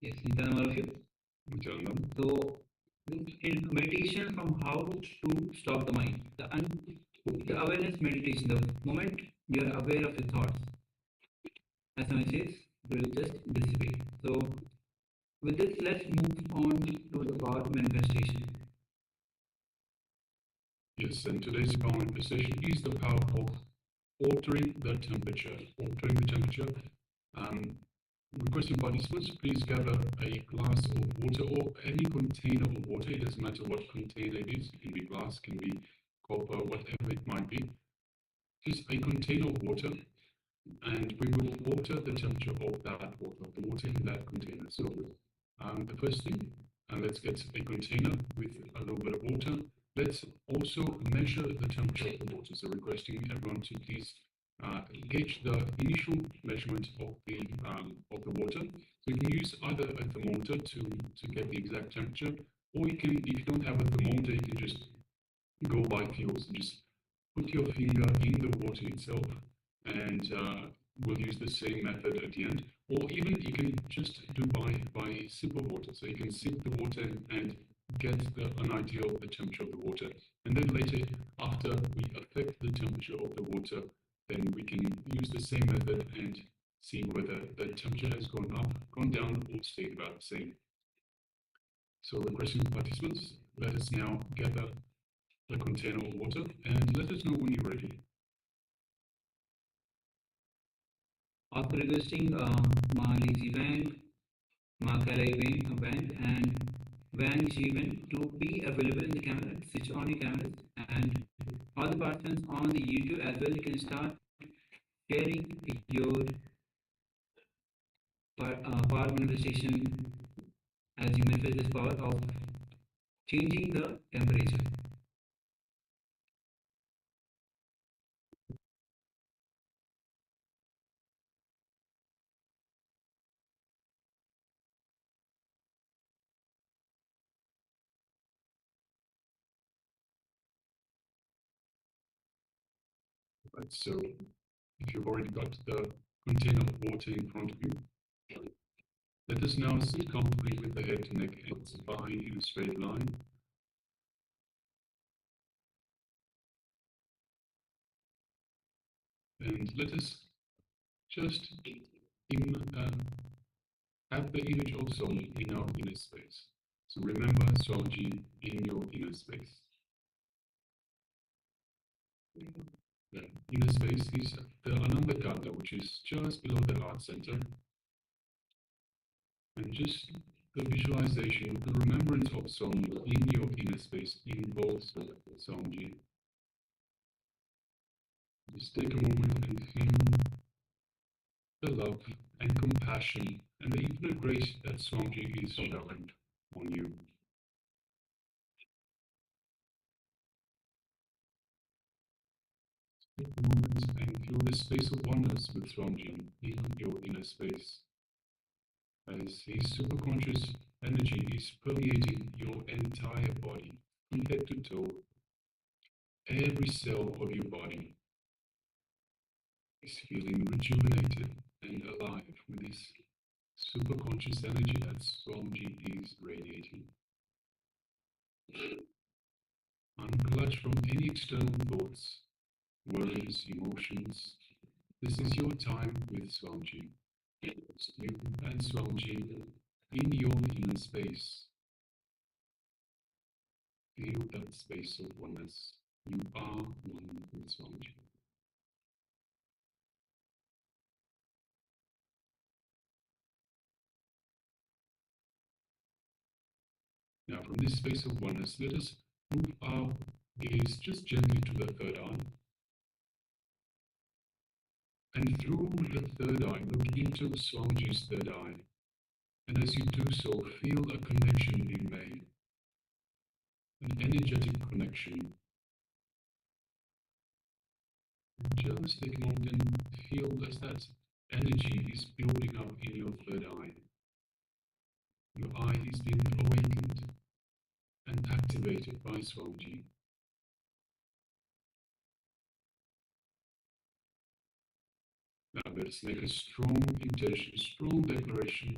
[SPEAKER 5] Yes, Nithyananda, all of you.
[SPEAKER 6] Nithyananda.
[SPEAKER 5] So, in meditation from how to stop the mind, the awareness meditation, the moment you are aware of your thoughts, as I says, they will just dissipate. So, with this, let's move on to the power of manifestation.
[SPEAKER 6] Yes, and today's power manifestation is the power of altering the temperature. Altering the temperature. Requesting participants, please gather a glass of water or any container of water. It doesn't matter what container it is. It can be glass, can be copper, whatever it might be. Just a container of water, and we will alter the temperature of that water, the water in that container. So the first thing, let's get a container with a little bit of water. Let's also measure the temperature of the water. So requesting everyone to please gauge the initial measurement of the water. So you can use either a thermometer to get the exact temperature, or you can, if you don't have a thermometer, you can just go by feel. So just put your finger in the water itself, and we'll use the same method at the end. Or even you can just do by sip of water. So you can sip the water and get an idea of the temperature of the water. And then later, after we affect the temperature of the water, then we can use the same method and see whether the temperature has gone up, gone down, or stayed about the same. So requesting participants, let us now gather the container of water and let us know when you're ready.
[SPEAKER 5] After requesting Ma Lizzy Wang, Ma Kalai Wang, and Wang Jiwen to be available in the camera, switch on your cameras, and all the participants on the YouTube as well, you can start sharing your power manifestation as you manifest this power of changing the temperature.
[SPEAKER 6] Right, so if you've already got the container of water in front of you, let us now sit comfortably with the head, neck, and spine in a straight line. And let us just have the image of Swami in our inner space. So remember Swamiji in your inner space. The inner space is the Ananda Kanda, which is just below the heart center. And just the visualization, the remembrance of Swami in your inner space involves Swamiji. Just take a moment and feel the love and compassion and the infinite grace that Swamiji is showering on you. Take a moment and feel the space of oneness with Swamiji in your inner space, as his superconscious energy is permeating your entire body, from head to toe. Every cell of your body is feeling rejuvenated and alive with this superconscious energy that Swamiji is radiating. Unclutched from any external thoughts, worries, emotions. This is your time with Swamiji. It's you and Swamiji in your inner space. Feel that space of oneness. You are one with Swamiji. Now, from this space of oneness, let us move our gaze just gently to the third eye. And through the third eye, look into Swamiji's third eye. And as you do so, feel a connection being made. An energetic connection. And just take a moment and feel as that energy is building up in your third eye. Your eye is being awakened and activated by Swamiji. Now let us make a strong intention, strong declaration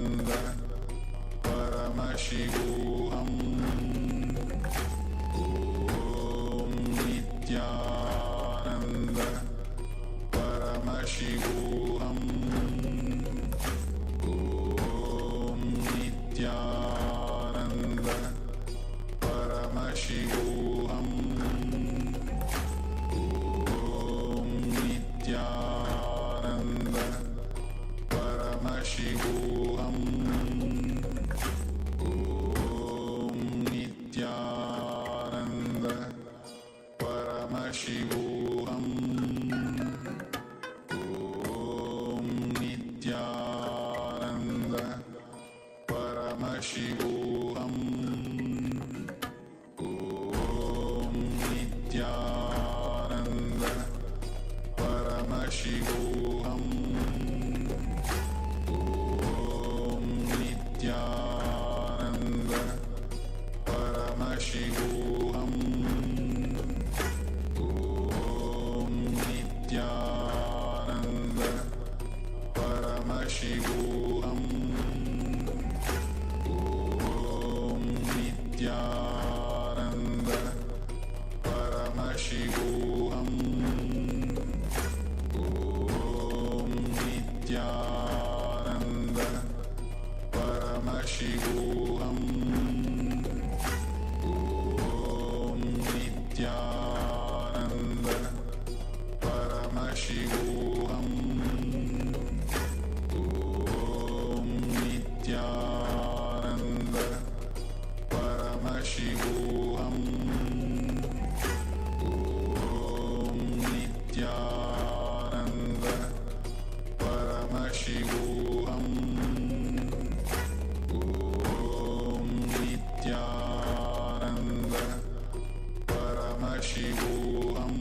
[SPEAKER 9] Paramashivoham Om Nithyananda Paramashivoham Om Nithyananda Paramashivoham Om Nithyananda Paramashivoham Om Nithyananda Paramashivoham Om Nithyananda Paramashivoham Om Nithyananda Paramashivoham Om Nithyananda Paramashivoham Om Nithyananda Paramashivoham Om Nithyananda Paramashivoham Om Nithyananda Paramashivoham Om Nithyananda Paramashivoham Om Nithyananda Paramashivoham Om Nithyananda Paramashivoham Om Nithyananda Paramashivoham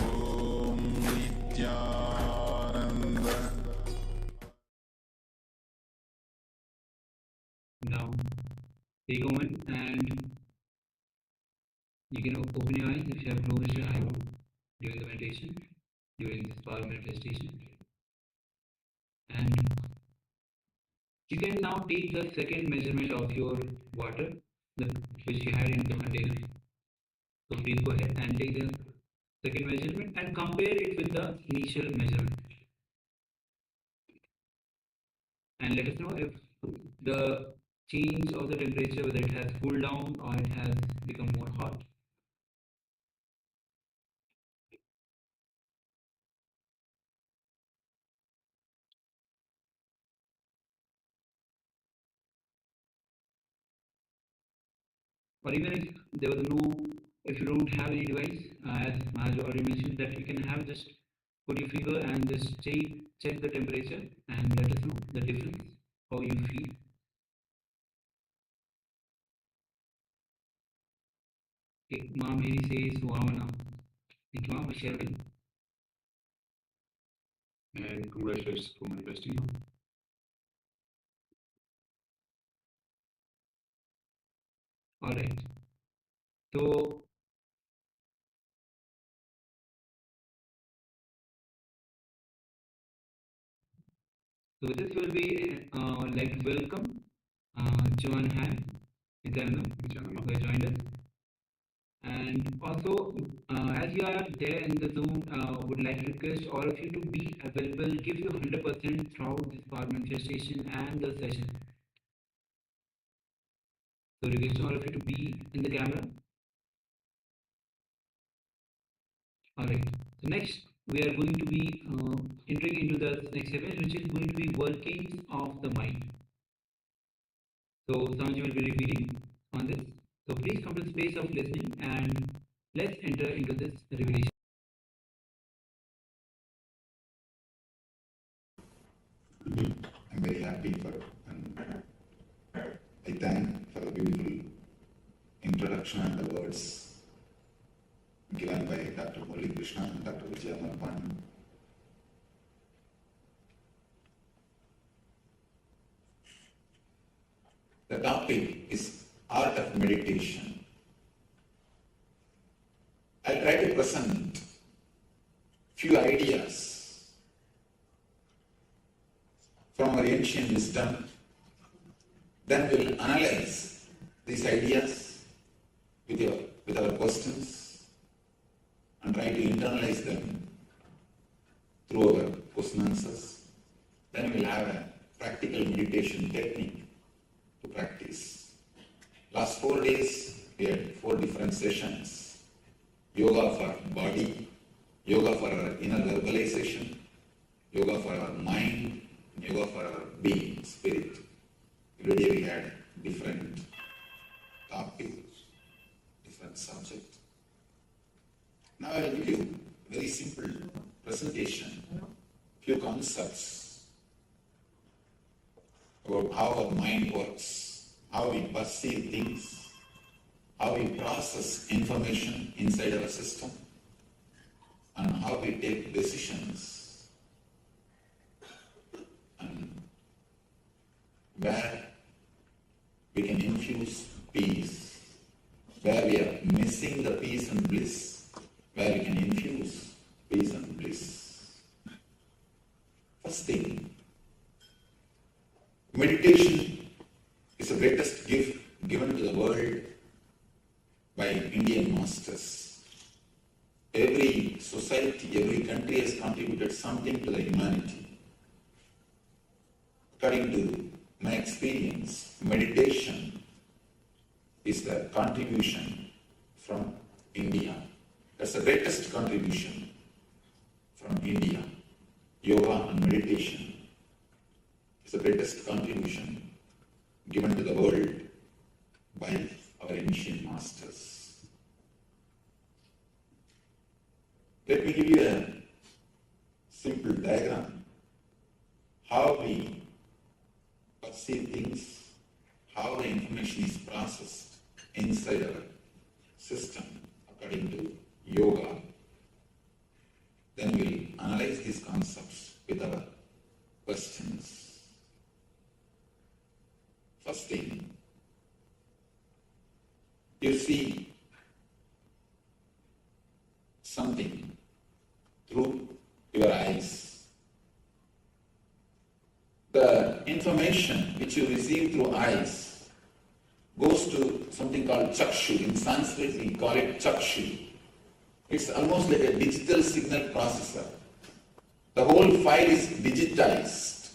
[SPEAKER 9] Om Nithyananda.
[SPEAKER 5] Now, take a moment and you can open your eyes if you have closed your eyes during the meditation, during this power manifestation. And you can now take the second measurement of your water, which you had in the container. So please go ahead and take the second measurement and compare it with the initial measurement. And let us know if the change of the temperature, whether it has cooled down or it has become more hot. Or even if there was if you don't have any device, as Maharaj already mentioned, that you can have just put your finger and just check the temperature and let us know the difference, how you feel. Okay, Ma Mary says, wow, now. Thank you, Ma, for sharing.
[SPEAKER 6] And congratulations for manifesting.
[SPEAKER 5] All right. So this will be like welcome Joan Han, Nithyananda, who has joined us. And also, as you are there in the Zoom, would like to request all of you to be available, give you 100% throughout this power manifestation and the session. So request all of you to be in the camera. Alright, so next we are going to be entering into the next segment, which is going to be workings of the mind. So Sanjay will be repeating on this. So please come to the space of listening and let's enter into this revelation.
[SPEAKER 9] I'm very happy for and I thank for the beautiful introduction and the words given by Dr. Murali Krishna and Dr. Vijaya Marpani. The topic is art of meditation. I'll try to present few ideas from our ancient wisdom. Then we'll analyze these ideas with our questions and try to internalize them through our question answers. Then we'll have a practical meditation technique to practice. Last 4 days, we had 4 different sessions. Yoga for body, yoga for our inner verbalization, yoga for our mind, yoga for our being, spirit. Every day we had different topics, different subject. Now I will give you a very simple presentation, few concepts about how our mind works, how we perceive things, how we process information inside our system, and how we take decisions, and where we can infuse peace, where we are missing the peace and bliss, where we can infuse peace and bliss. First thing, meditation is the greatest gift given to the world by Indian masters. Every society, every country has contributed something to the humanity. According to my experience, meditation is the contribution from India. That's the greatest contribution from India. Yoga and meditation is the greatest contribution given to the world by our ancient masters. Let me give you a simple diagram how we perceive things, how the information is processed inside our system according to yoga. Then we'll analyze these concepts with our questions. First thing, you see something through your eyes. The information which you receive through eyes goes to something called chakshu. In Sanskrit, we call it chakshu. It's almost like a digital signal processor. The whole file is digitized.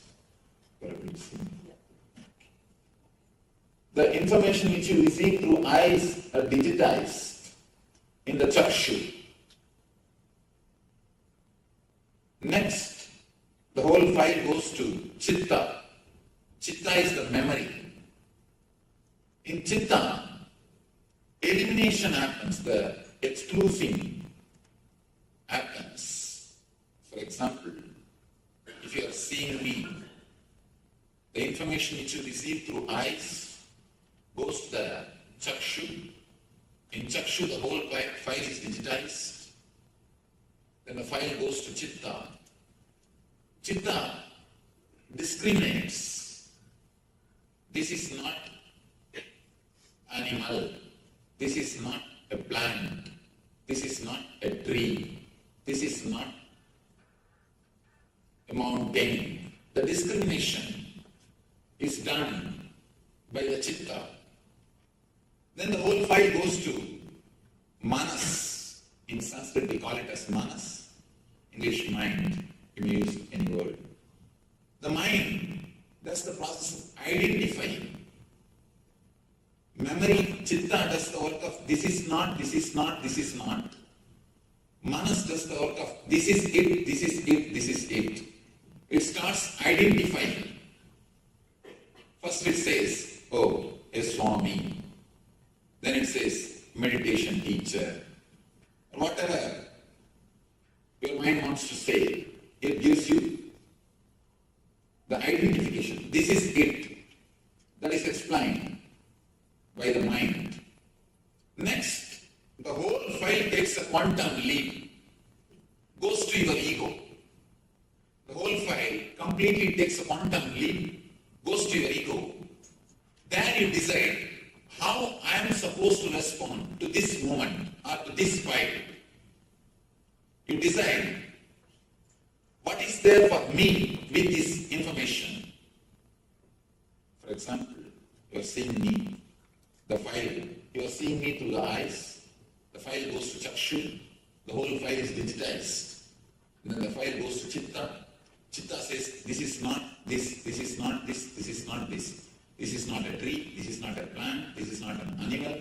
[SPEAKER 9] The information which you receive through eyes are digitized in the chakshu. Next, the whole file goes to chitta. Chitta is the memory. In chitta, elimination happens, the excluding happens. For example, if you are seeing me, the information which you receive through eyes goes to the chakshu. In chakshu, the whole file is digitized. Then the file goes to chitta. Chitta discriminates. This is not animal. This is not a plant. This is not a tree. This is not a mountain. The discrimination is done by the chitta. Then the whole file goes to manas. In Sanskrit we call it as manas. English mind. You may use any word. The mind, that's the process of identifying. Memory, chitta does the work of this is not, this is not, this is not. Manas does the work of this is it, this is it, this is it. It starts identifying. First it says, oh, a Swami. Then it says, meditation teacher. Whatever your mind wants to say, it gives you the identification. This is it. That is explained by the mind. Next, the whole file takes a quantum leap, goes to your ego. The whole file completely takes a quantum leap, goes to your ego. There you decide how I am supposed to respond to this moment or to this file. You decide what is there for me with this information. example, you are seeing me, the file, you are seeing me through the eyes, the file goes to Chakshu, the whole file is digitized. And then the file goes to Chitta. Chitta says, this is not this, this is not this, this is not this. This is not a tree, this is not a plant, this is not an animal.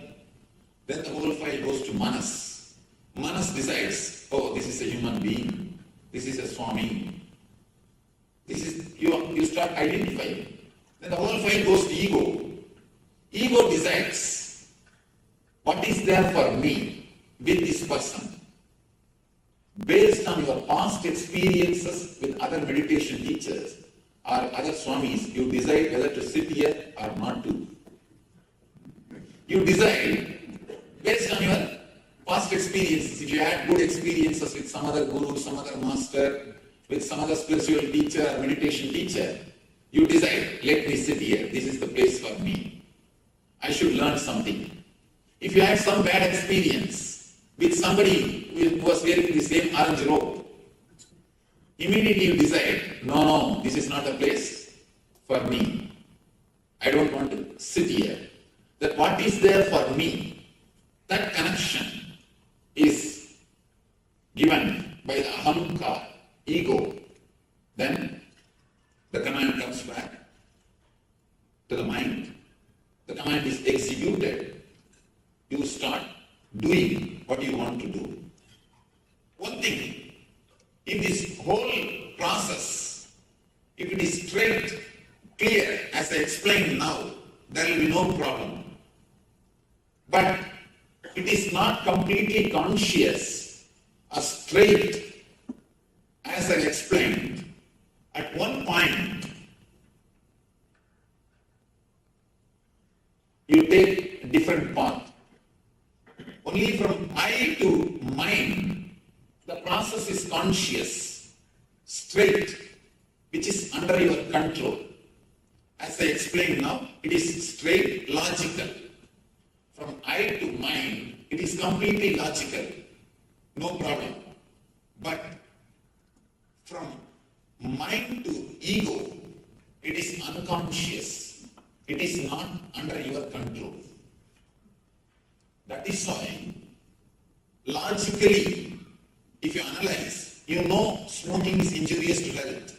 [SPEAKER 9] Then the whole file goes to Manas. Manas decides, oh, this is a human being, this is a Swami. This is, you start identifying. Then the whole file goes to ego. Ego decides what is there for me with this person. Based on your past experiences with other meditation teachers or other swamis, you decide whether to sit here or not to. You decide based on your past experiences. If you had good experiences with some other guru, some other master, with some other spiritual teacher or meditation teacher, you decide, let me sit here, this is the place for me. I should learn something. If you had some bad experience with somebody who was wearing the same orange robe, immediately you decide, no, this is not a place for me. I don't want to sit here. That what is there for me, that connection is given by the ahamkar, ego. Then the command comes back to the mind. The command is executed. You start doing what you want to do. One thing, if this whole process, if it is straight, clear, as I explained now, there will be no problem. But it is not completely conscious or straight, as I explained. At one point, you take a different path. Only from I to mind, the process is conscious, straight, which is under your control. As I explained now, it is straight, logical. From I to mind, it is completely logical, no problem. But from mind to ego, it is unconscious. It is not under your control. That is why, logically, if you analyze, you know smoking is injurious to health.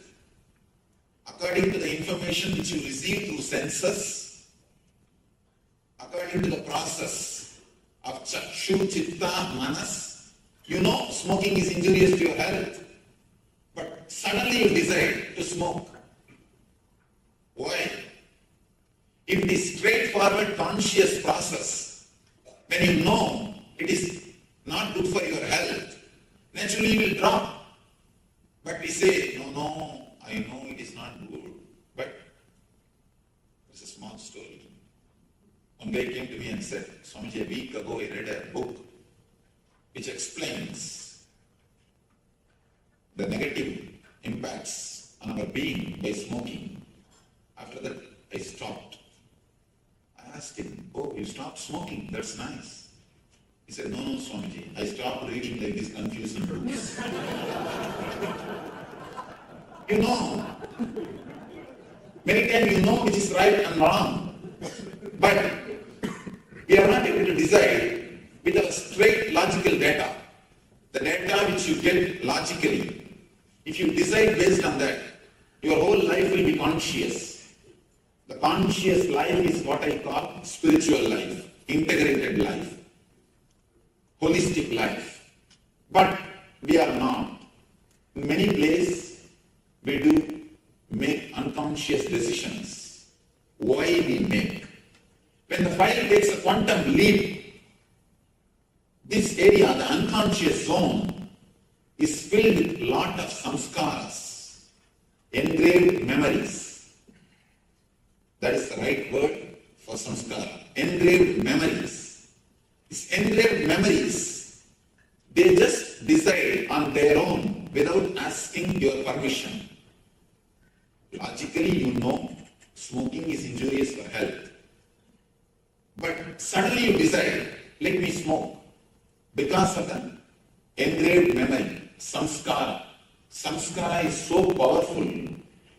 [SPEAKER 9] According to the information which you receive through senses, according to the process of Chakshu, Chitta, Manas, you know smoking is injurious to your health. But suddenly you decide to smoke. Why? If it is straightforward conscious process, when you know it is not good for your health, naturally you will drop. But we say, no, I know it is not good. But it's a small story. One guy came to me and said, Swamiji, a week ago I read a book which explains the negative impacts on our being by smoking. After that, I stopped. I asked him, oh, you stopped smoking, that's nice. He said, no, Swamiji, I stopped reading like these confusing books. You know, many times you know which is right and wrong, but we are not able to decide with our straight logical data. The data which you get logically, if you decide based on that, your whole life will be conscious. The conscious life is what I call spiritual life, integrated life, holistic life. But we are not. In many places, we do make unconscious decisions. Why we make? When the file takes a quantum leap, this area, the unconscious zone, is filled with a lot of samskaras, engraved memories. That is the right word for samskara. Engraved memories. These engraved memories, they just decide on their own without asking your permission. Logically, you know smoking is injurious for health. But suddenly you decide, let me smoke. Because of the engraved memory, samskara. Samskara is so powerful,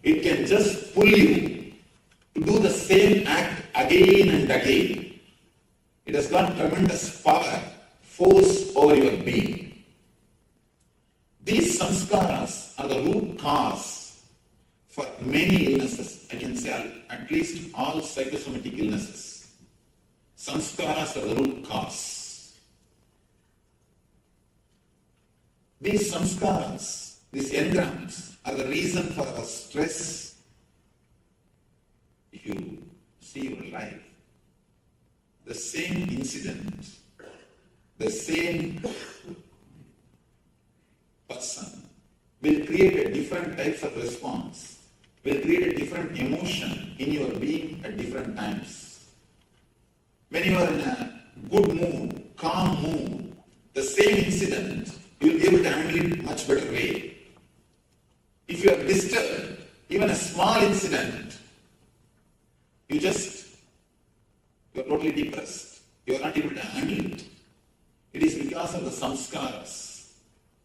[SPEAKER 9] it can just pull you to do the same again and again. It has got tremendous power, force over your being. These samskaras are the root cause for many illnesses. I can say at least all psychosomatic illnesses. Samskaras are the root cause. These samskaras, these engrams, are the reason for our stress. If you see your life, the same incident, the same person will create a different types of response, will create a different emotion in your being at different times. When you are in a good mood, calm mood, the same incident, you will be able to handle it much better way. If you are disturbed, even a small incident, you are totally depressed. You are not able to handle it. It is because of the samskaras.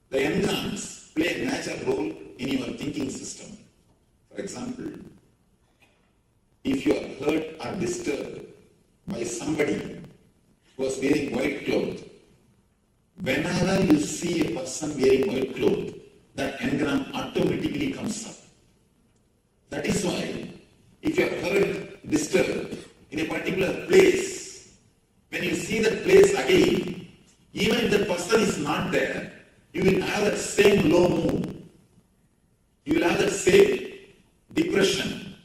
[SPEAKER 9] The engrams play a major role in your thinking system. For example, if you are hurt or disturbed by somebody who was wearing white clothes, whenever you see a person wearing white clothes, that engram automatically comes up. That is why, if you are hurt, disturbed in a particular place, when you see that place again, even if that person is not there, you will have that same low mood. You will have that same depression.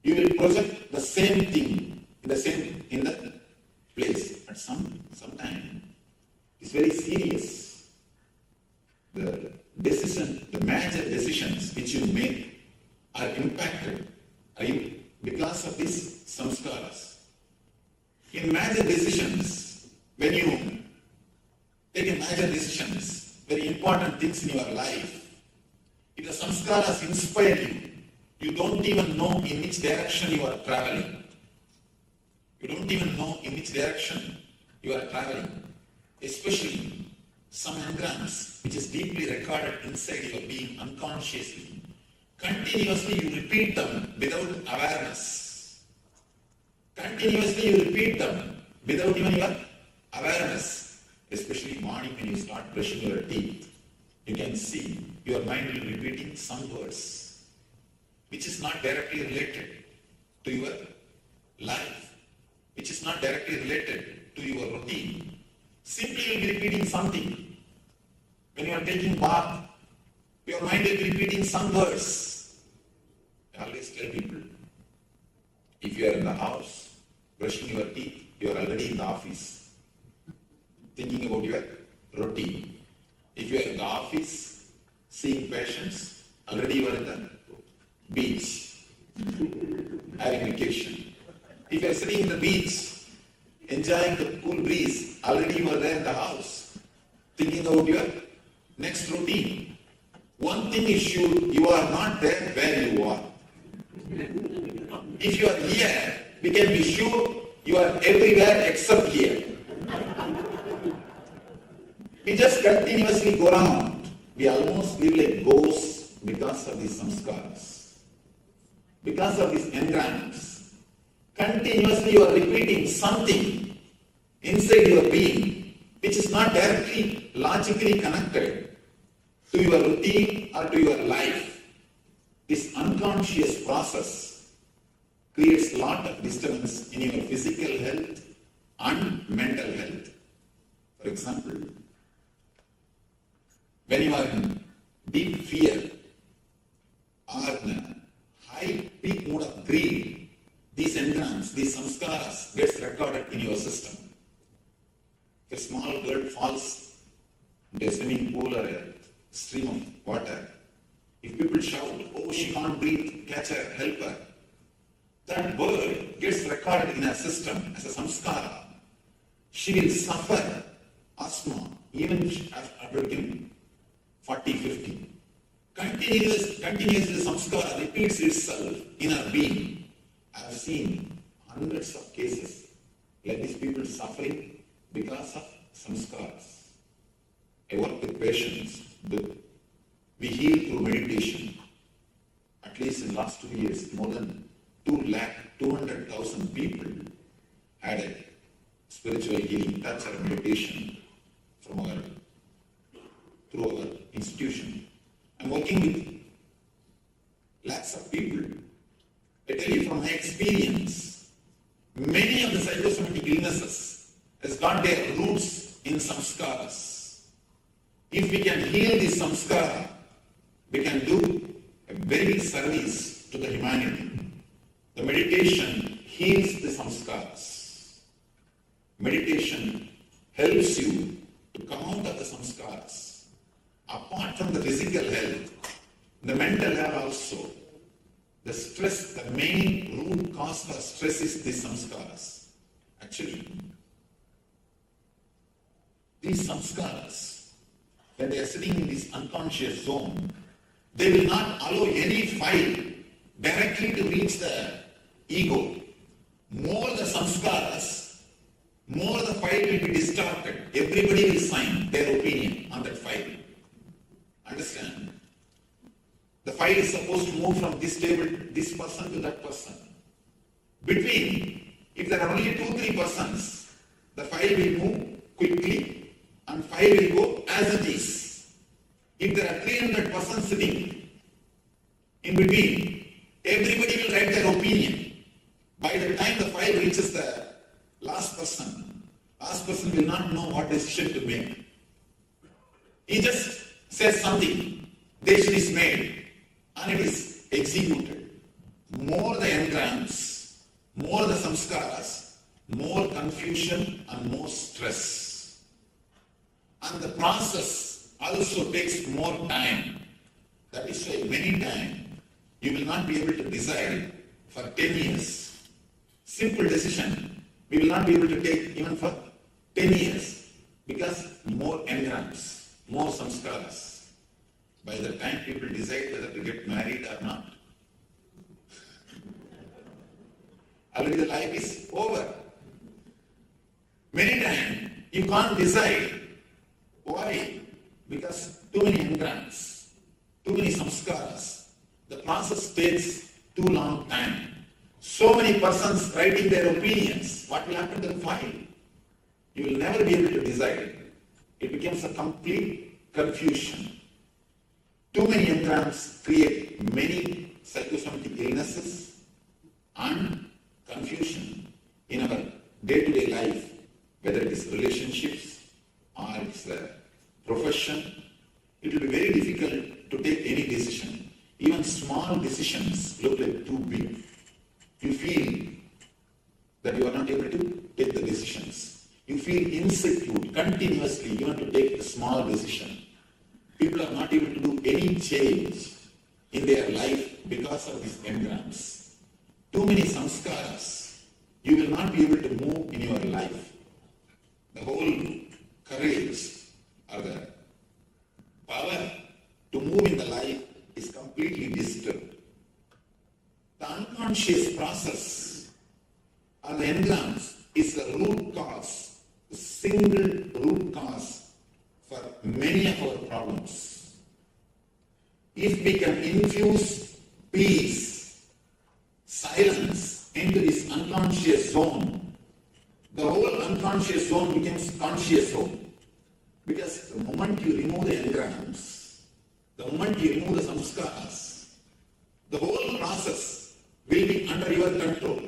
[SPEAKER 9] You will project the same thing in the place. At some time, it's very serious. The major decisions which you make are impacted because of these samskaras. In major decisions, when you take major decisions, very important things in your life, if the samskaras inspire you, you don't even know in which direction you are traveling. You don't even know in which direction you are traveling. Especially some engrams which is deeply recorded inside your being unconsciously. Continuously you repeat them without awareness. Continuously you repeat them without even your awareness. Especially morning when you start brushing your teeth, you can see your mind will be repeating some words which is not directly related to your life, which is not directly related to your routine. Simply you will be repeating something. When you are taking bath, your mind will be repeating some words. I always tell people, if you are in the house, brushing your teeth, you are already in the office, thinking about your routine. If you are in the office, seeing patients, already you are in the beach, having vacation. If you are sitting in the beach, enjoying the cool breeze, already you are there in the house, thinking about your next routine. One thing is sure, you are not there where you are. If you are here, we can be sure you are everywhere except here. We just continuously go around. We almost live like ghosts because of these samskaras. Because of these engrams. Continuously you are repeating something inside your being which is not directly logically connected to your routine or to your life. This unconscious process creates a lot of disturbance in your physical health and mental health. For example, when you are in deep fear or in a high peak mode of greed, these engrams, these samskaras gets recorded in your system. If a small girl falls into a swimming pool or a stream of water, if people shout, oh, she can't breathe, catch her, help her, that word gets recorded in her system as a samskara. She will suffer asthma even after becoming 40, 50. Continuously samskara repeats itself in her being. I have seen hundreds of cases like these people suffering because of samskaras. I work with patients. We heal through meditation. At least in the last 2 years, more than 2,200,000 people had a spiritual healing touch or meditation through our institution. I'm working with lakhs of people. I tell you from my experience, many of the psychosomatic illnesses has got their roots in samskaras. If we can heal this samskara, we can do a very big service to the humanity. The meditation heals the samskaras. Meditation helps you to come out of the samskaras. Apart from the physical health, the mental health also. The stress, the main root cause for stress is the samskaras. Actually, these samskaras, when they are sitting in this unconscious zone, they will not allow any file directly to reach the ego. More the samskaras, more the file will be distorted. Everybody will sign their opinion on that file. Understand? The file is supposed to move from this table, this person to that person. Between, if there are only 2-3 persons, the file will move quickly and file will go as it is. If there are 300 persons sitting in between, everybody will write their opinion. By the time the file reaches the last person will not know what decision to make. He just says something, decision is made, and it is executed. More the engrams, more the samskaras, more confusion and more stress. And the process also takes more time. That is why many times you will not be able to decide for 10 years. Simple decision, we will not be able to take even for 10 years because more engrams, more samskaras. By the time people decide whether to get married or not, already the life is over. Many times you can't decide. Why? Because too many engrams, too many samskaras. The process takes too long time. So many persons writing their opinions. What will happen to the file? You will never be able to decide. It becomes a complete confusion. Too many engrams create many psychosomatic illnesses and confusion in our day-to-day life, whether it is relationships or it's a profession. It will be very difficult to take any decision. Even small decisions look like too big. You feel that you are not able to take the decisions. You feel insecure continuously. You want to take a small decision. People are not able to do any change in their life because of these engrams. Too many samskaras. You will not be able to move in your life. The whole courage or the power to move in the life is completely disturbed. The unconscious process or the engrams is the root cause, the single root cause for many of our problems. If we can infuse peace, silence into this unconscious zone, the whole unconscious zone becomes conscious zone. Because the moment you remove the engrams, the moment you remove the samskaras, the whole process will be under your control,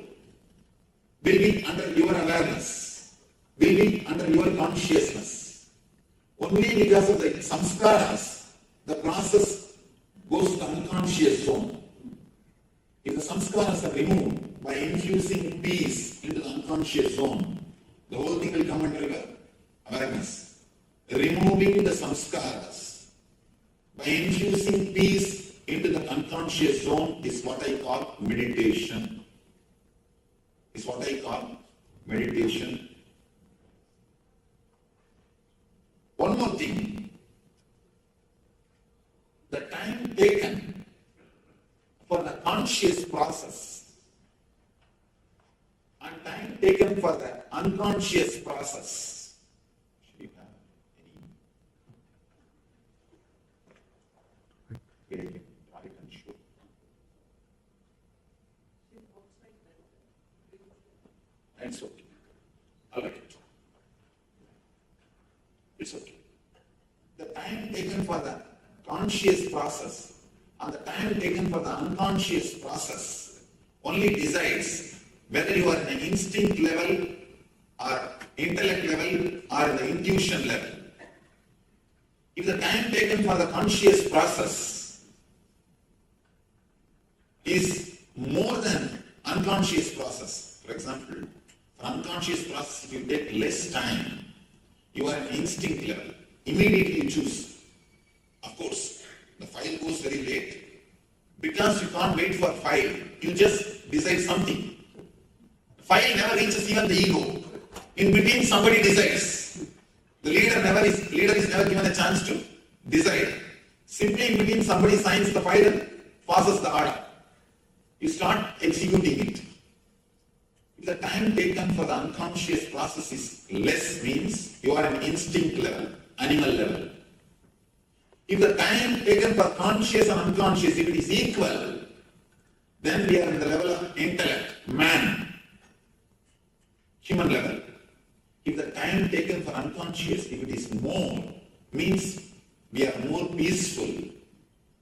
[SPEAKER 9] will be under your awareness, will be under your consciousness. Only because of the samskaras, the process goes to the unconscious zone. If the samskaras are removed by infusing peace into the unconscious zone, the whole thing will come under your awareness. Removing the samskaras by infusing peace into the unconscious zone is what I call meditation. Is what I call meditation. One more thing. The time taken for the conscious process and time taken for the unconscious process. It's okay. I like it. It's okay. The time taken for the conscious process and the time taken for the unconscious process only decides whether you are in the instinct level or intellect level or the intuition level. If the time taken for the conscious process is more than unconscious process, for example, for unconscious process, if you take less time, you are at instinct level. Immediately you choose. Of course, the file goes very late. Because you can't wait for file, you just decide something. File never reaches even the ego. In between, somebody decides. The leader is never given a chance to decide. Simply in between, somebody signs the file and passes the order. You start executing it. If the time taken for the unconscious process is less, means you are at instinct level, animal level. If the time taken for conscious and unconscious, if it is equal, then we are in the level of intellect, man, human level. If the time taken for unconscious, if it is more, means we are more peaceful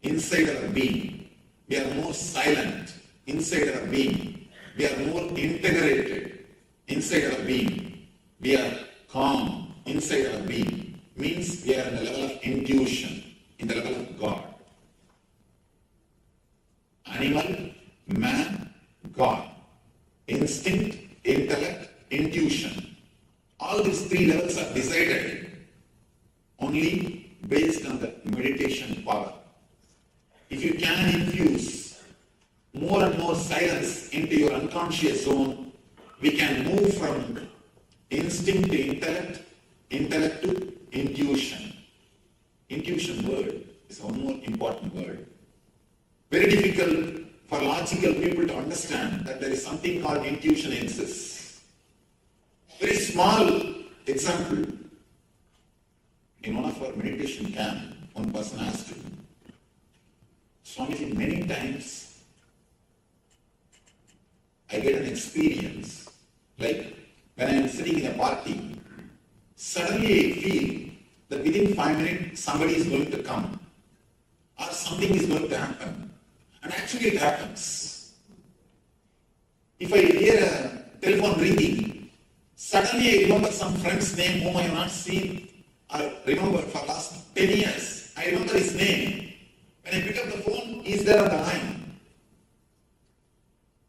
[SPEAKER 9] inside our being. We are more silent inside our being. We are more integrated inside our being. We are calm inside our being. Means we are in the level of intuition, in the level of God. Animal, man, God. Instinct, intellect, intuition. All these three levels are decided only based on the meditation power. If you can infuse more and more silence into your unconscious zone, we can move from instinct to intellect, intellect to intuition. Intuition word is one more important word. Very difficult for logical people to understand that there is something called intuition exists. Very small example. In one of our meditation camp, one person asked me, Swamiji, many times I get an experience like when I am sitting in a party, suddenly I feel that within 5 minutes somebody is going to come or something is going to happen. And actually it happens. If I hear a telephone ringing, suddenly I remember some friend's name whom I have not seen or remember for last 10 years. I remember his name. When I pick up the phone, he is there on the line.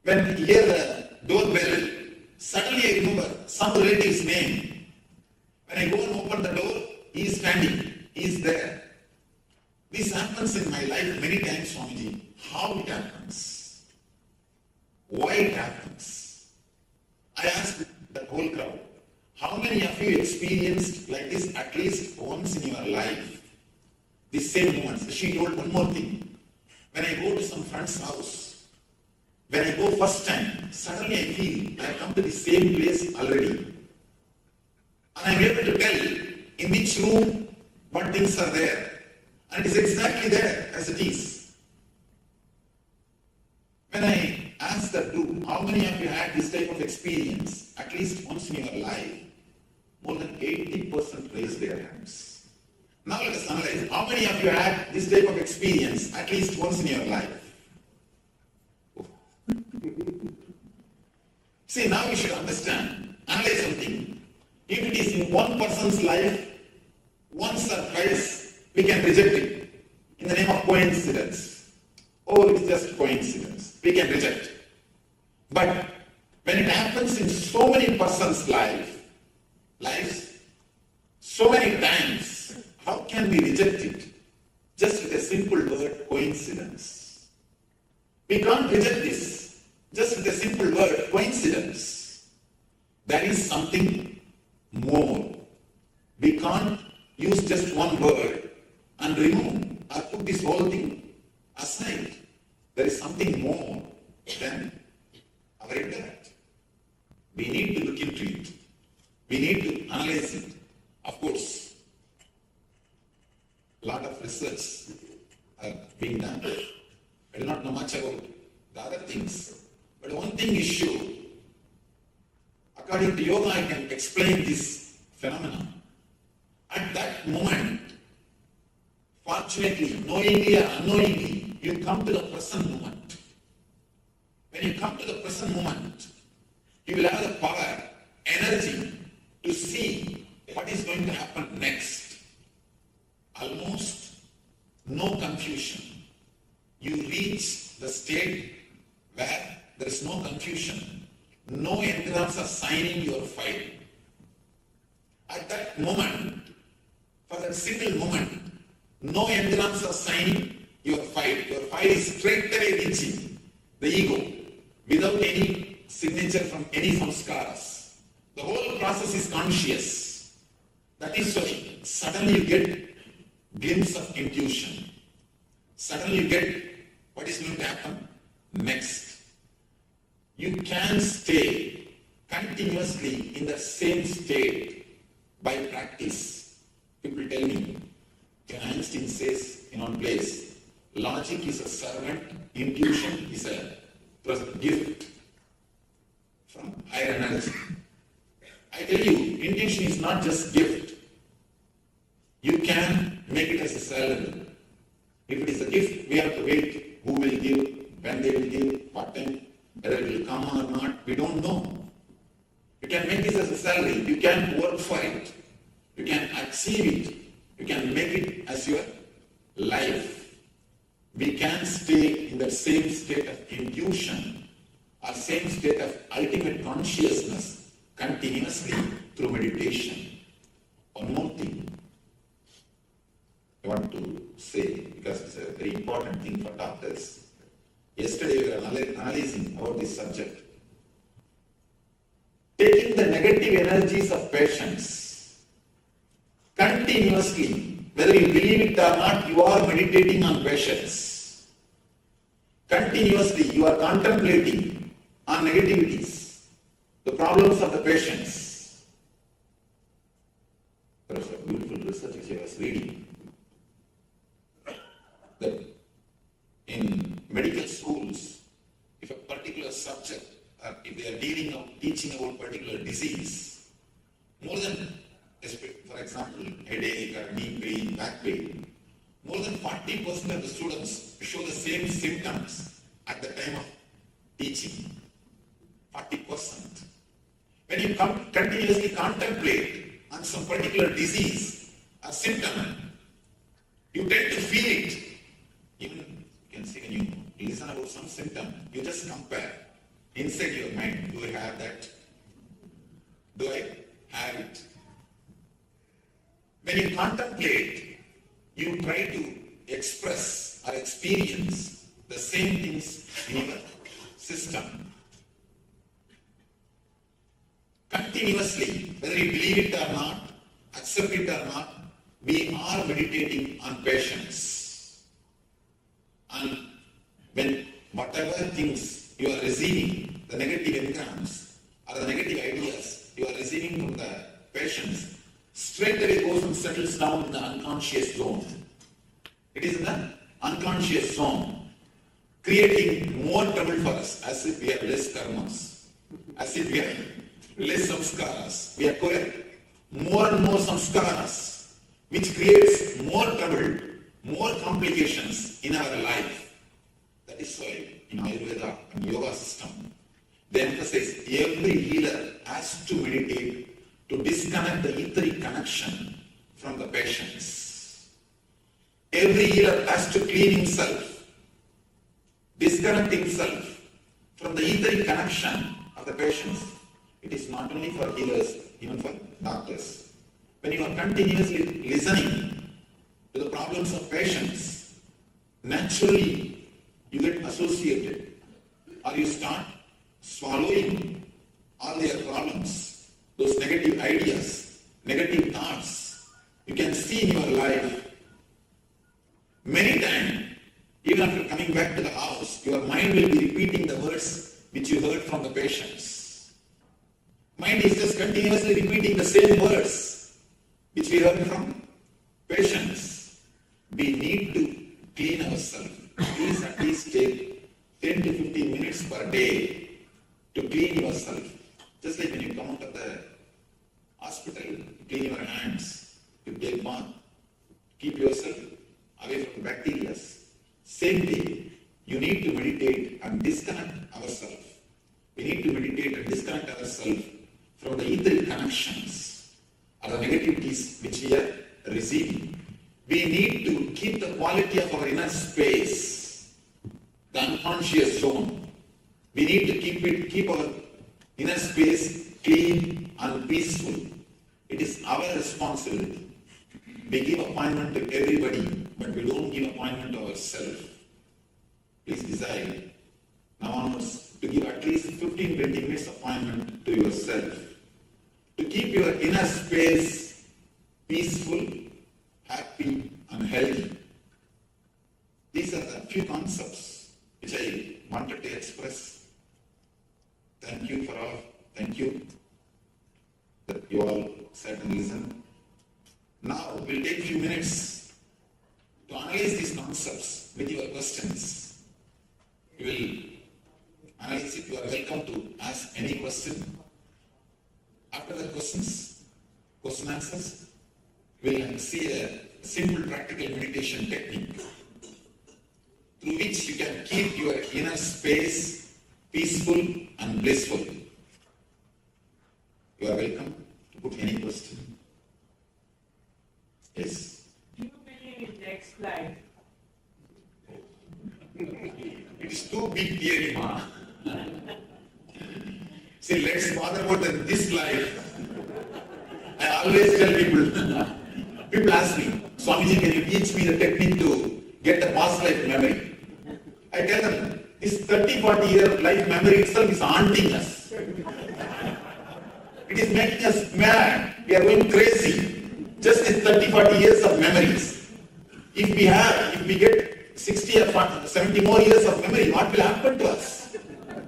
[SPEAKER 9] When I hear the doorbell, suddenly I remember some relative's name. When I go and open the door, he is standing. He is there. This happens in my life many times, Swamiji. How it happens? Why it happens? I asked the whole crowd, how many of you experienced like this at least once in your life? The same moments. She told one more thing. When I go to some friend's house, when I go first time, suddenly I feel I have come to the same place already. And I am able to tell in which room what things are there. And it is exactly there as it is. When I ask the group, how many of you had this type of experience at least once in your life? More than 80% raised their hands. Now let us analyze, how many of you had this type of experience at least once in your life? See, now we should understand, analyze something. If it is in one person's life, once or twice, we can reject it in the name of coincidence. Oh, it's just coincidence. We can reject. But when it happens in so many persons' lives, so many times, how can we reject it? Just with a simple word, coincidence. We can't reject this. Just with a simple word, coincidence. There is something more. We can't use just one word and remove or put this whole thing aside. There is something more than our intellect. We need to look into it. We need to analyze it. Of course, a lot of research are being done. I do not know much about the other things. But one thing is sure. transcendental yoga, I can explain this phenomenon. At that moment, fortunately, knowingly or unknowingly, you come to the present moment. When you come to the present moment, you will have the power, energy to see what is going to happen next. Almost no confusion. You reach the state where there is no confusion. No engrams are signing your file. At that moment, for that single moment, no engrams are signing your file. Your file is straight away reaching the ego without any signature from any samskaras. The whole process is conscious. That is why suddenly you get glimpse of intuition. Suddenly you get what is going to happen next. You can stay continuously in the same state by practice. People tell me, Einstein says in one place, logic is a servant, intuition is a gift from higher energy. I tell you, intuition is not just gift. You can make it as a salary. If it is a gift, we have to wait who will give, when they will give, what time, whether it will come or not, we don't know. You can make this as a salary. You can work for it. You can achieve it. You can make it as your life. We can stay in the same state of intuition or same state of ultimate consciousness continuously through meditation. One more thing I want to say, because it's a very important thing for doctors. Yesterday we were analyzing about this subject. Taking the negative energies of patients continuously, whether you believe it or not, you are meditating on patients. Continuously, you are contemplating on negativities, the problems of the patients. There was a beautiful research which I was reading, that in medical schools, if a particular subject, or if they are teaching about particular disease, more than, for example, headache or knee pain, back pain, more than 40% of the students show the same symptoms at the time of teaching. 40%. When you continuously contemplate on some particular disease or symptom, you tend to feel it. Even you can see when you listen about some symptom, you just compare inside your mind. Do I have that? Do I have it? When you contemplate, you try to express or experience the same things in your system. Continuously, whether you believe it or not, accept it or not, we are meditating on patience. And when whatever things you are receiving, the negative engrams or the negative ideas you are receiving from the patients, straight away goes and settles down in the unconscious zone. It is in the unconscious zone, creating more trouble for us, as if we have less karmas, as if we have less samskaras. We acquire more and more samskaras, which creates more trouble, more complications in our life. That is why in Ayurveda and yoga system, they emphasize every healer has to meditate to disconnect the etheric connection from the patients. Every healer has to clean himself, disconnect himself from the etheric connection of the patients. It is not only for healers, even for doctors. When you are continuously listening to the problems of patients, naturally you get associated, or you start swallowing all their problems, those negative ideas, negative thoughts. You can see in your life many times, even after coming back to the house, your mind will be repeating the words which you heard from the patients. Mind is just continuously repeating the same words which we heard from patients. We need to clean ourselves. Please at least take 10 to 15 minutes per day to clean yourself. Just like when you come out of the hospital, you clean your hands, you take bath, keep yourself away from the bacteria. Same way, you need to meditate and disconnect ourselves. We need to meditate and disconnect ourselves from the etheric connections or the negativities which we are receiving. We need to keep the quality of our inner space, the unconscious zone. We need to keep our inner space clean and peaceful. It is our responsibility. We give appointment to everybody, but we don't give appointment to ourselves. Please decide now onwards to give at least 15-20 minutes appointment to yourself. To keep your inner space peaceful, happy and healthy. These are the few concepts which I wanted to express. Thank you for all. Thank you that you all sat and listened. Now we'll take a few minutes to analyze these concepts with your questions. You will analyze it. You are welcome to ask any question. After the question answers, we'll see a simple practical meditation technique through which you can keep your inner space peaceful and blissful. You are welcome to put any question. Yes.
[SPEAKER 10] Do you believe in next life?
[SPEAKER 9] It is too big theory, ma. See, let's bother about this life. I always tell people ask me, Swamiji, can you teach me the technique to get the past life memory? I tell them, this 30-40 year life memory itself is haunting us. It is making us mad. We are going crazy. Just these 30-40 years of memories. If we get 60 or 70 more years of memory, what will happen to us?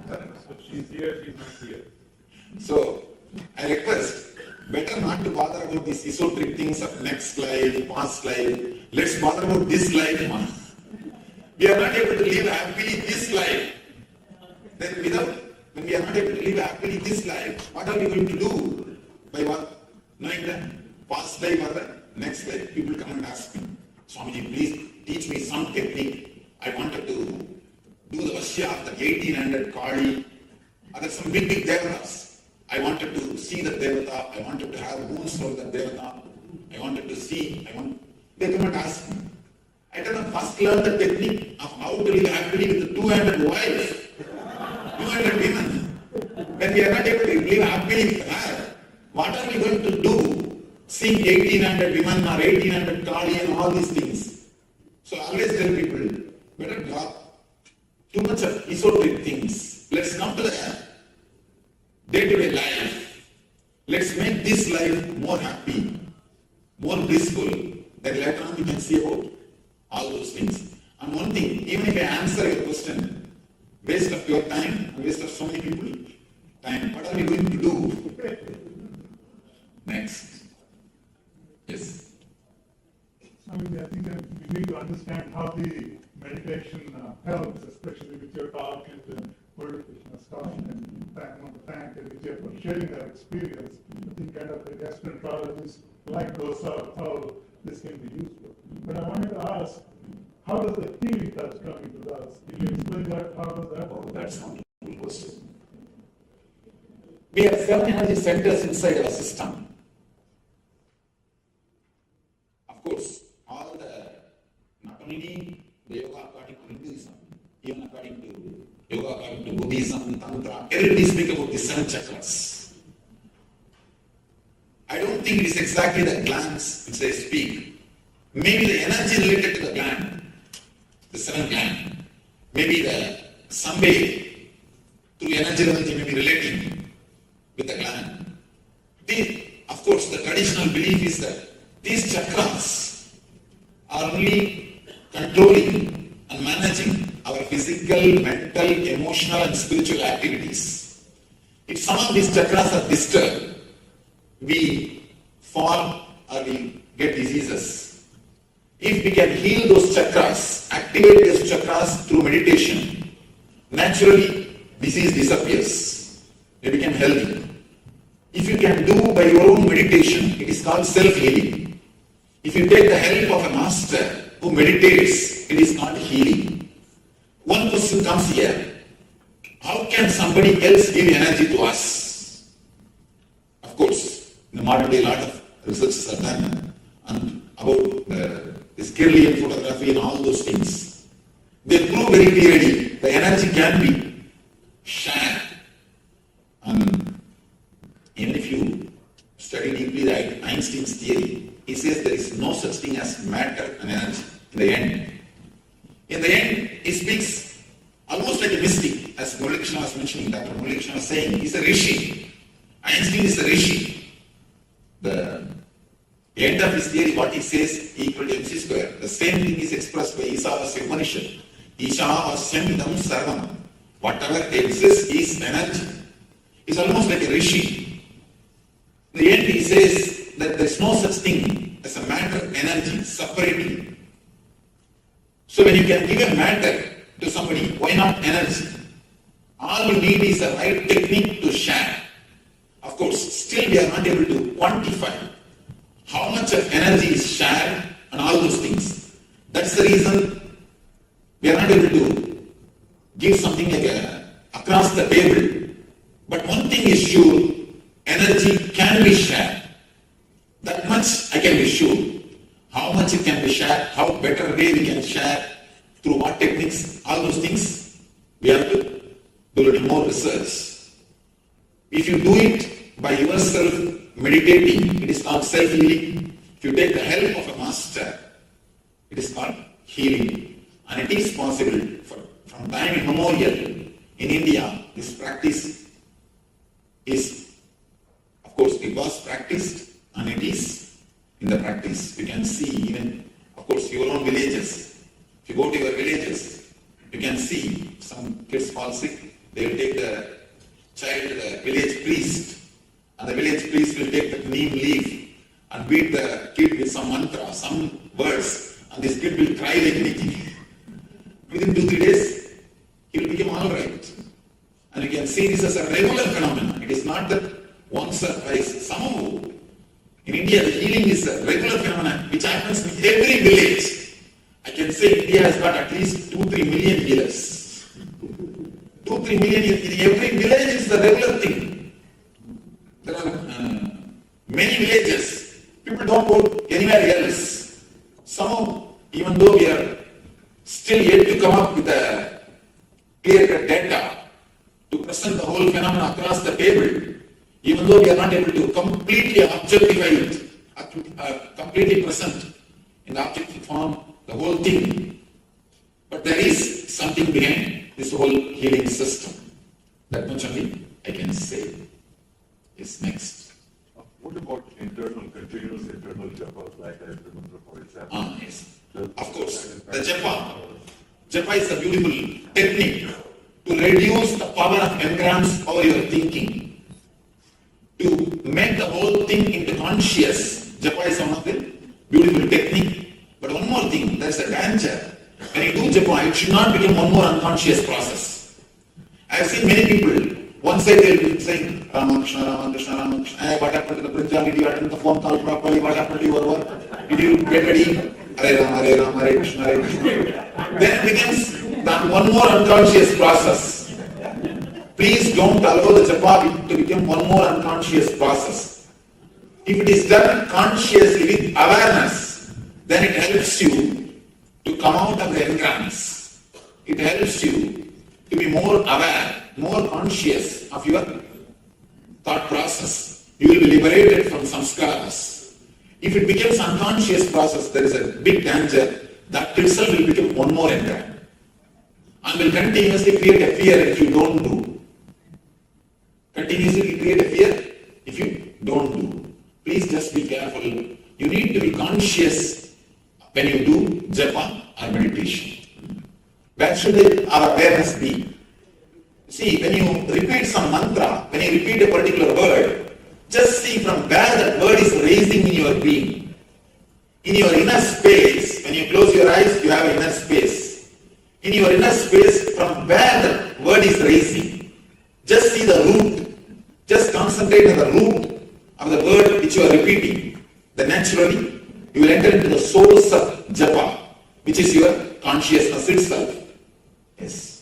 [SPEAKER 11] So she's here, she's not here.
[SPEAKER 9] So, I request, better not to bother about these esoteric things of next life, past life. Let's bother about this life, man. We are not able to live happily this life. Then when we are not able to live happily this life, what are we going to do? By what? Knowing that past life or the next life, people come and ask me, Swamiji, please teach me some technique. I wanted to do the Vashya of the 1800 Kali. There some big devatas. I wanted to see the devata. I wanted to have wounds from the devata. I wanted to see. They come and ask me. I tell them, first learn the technique of how to live happily with the 200 wives, 200 women. When we are not able to live happily with her, what are we going to do? Seeing 1800 women or 1800 Kali and all these things. So I always tell people, better drop too much of esoteric things. Let's come to the day-to-day life. Let's make this life more happy, more blissful. Then later on we can see about all those things. And one thing, even if I answer your question, waste of your time, waste of so many people time, what are we going to do? Next. Yes.
[SPEAKER 11] I think that we need to understand how the meditation helps, especially with your talk and stuff, and thank Vijay for sharing that experience. I think kind of the gastroenterologists like those how this can be useful. But I wanted to ask, how does the healing touch come into this? Can you explain that? How does that work?
[SPEAKER 9] That's not a good question. We have 7 energy centers inside our system. Of course, not only the yoga according to Hinduism, even according to yoga according to Buddhism, Tantra, everybody speak about the 7 chakras. I don't think it is exactly the glands which they speak. Maybe the energy related to the gland, the 7 gland. Maybe the some way through energy level they may be relating with the gland. Of course, the traditional belief is that these chakras are only controlling and managing our physical, mental, emotional and spiritual activities. If some of these chakras are disturbed, we fall or we get diseases. If we can heal those chakras, activate those chakras through meditation, naturally disease disappears. We become healthy. If you can do by your own meditation, it is called self-healing. If you take the help of a master who meditates, it is not healing. One question comes here. How can somebody else give energy to us? Of course, in the modern day, a lot of researches are done about this Kirlian photography and all those things. They prove very clearly the energy can be shared. And even if you study deeply Einstein's theory, he says there is no such thing as matter and energy in the end. In the end, he speaks almost like a mystic, as Murali Krishna was mentioning, Dr. Murali Krishna was saying, he's a rishi. Einstein is a rishi. The end of his theory, what he says, E equal to mc square. The same thing is expressed by Isavasya Upanishad. Ishavasyam idam sarvam. Whatever exists is energy. He's almost like a rishi. In the end, he says that there is no such thing as a matter, energy, separating. So when you can give a matter to somebody, why not energy? All you need is a right technique to share. Of course, still we are not able to quantify how much of energy is shared and all those things. That's the reason we are not able to give something like across the table. But one thing is sure, energy can be shared. That much I can be sure. How much it can be shared, how better way we can share, through what techniques, all those things, we have to do a little more research. If you do it by yourself, meditating, it is called self-healing. If you take the help of a master, it is called healing. And it is possible from time immemorial in India, this practice is, of course, it was practiced and it is in the practice. You can see even, of course, your own villages. If you go to your villages, you can see some kids fall sick, they will take the child to the village priest, and the village priest will take the neem leaf and beat the kid with some mantra, some words, and this kid will cry like anything. Within 2-3 days, he will become all right. And you can see this as a regular phenomenon. It is not that once or twice. Somehow, in India, the healing is a regular phenomenon which happens in every village. I can say India has got at least 2-3 million healers. 2-3 million in every village is the regular thing. There are many villages. People don't go anywhere else. Somehow, even though we are still yet to come up with a clear-cut data to present the whole phenomenon across the table, even though we are not able to completely objectify it, completely present in the objective form, the whole thing. But there is something behind this whole healing system. That much only I can say. Is next.
[SPEAKER 12] What about continuous internal japas, like I remember, for example?
[SPEAKER 9] Yes. Of course. The japa. Japa is a beautiful technique to reduce the power of engrams over your thinking. To make the whole thing into conscious. Japa is one of the beautiful technique. But one more thing, there is a danger. When you do japa, it should not become one more unconscious process. I have seen many people, one side they will be saying, Ramakrishna, Ramakrishna, Ramakrishna. Hey, what happened to the Prinjal? Did you attend the phone call properly? What happened to your work? Did you get ready? Hare Rama, Hare Rama, Hare Krishna, Hare Krishna. Then it becomes that one more unconscious process. Please don't allow the japa to become one more unconscious process. If it is done consciously with awareness, then it helps you to come out of the engrams. It helps you to be more aware, more conscious of your thought process. You will be liberated from samskaras. If it becomes unconscious process, there is a big danger that itself will become one more engram and will continuously create a fear if you don't do. Continuously create a fear if you don't do. Please just be careful. You need to be conscious when you do japa or meditation. Where should our awareness be? See, when you repeat some mantra, when you repeat a particular word, just see from where that word is raising in your being. In your inner space, when you close your eyes, you have an inner space. In your inner space, from where the word is raising, just see the root. Just concentrate concentrate on the root of the word which you are repeating, then naturally you will enter into the source of japa, which is your consciousness itself. Yes.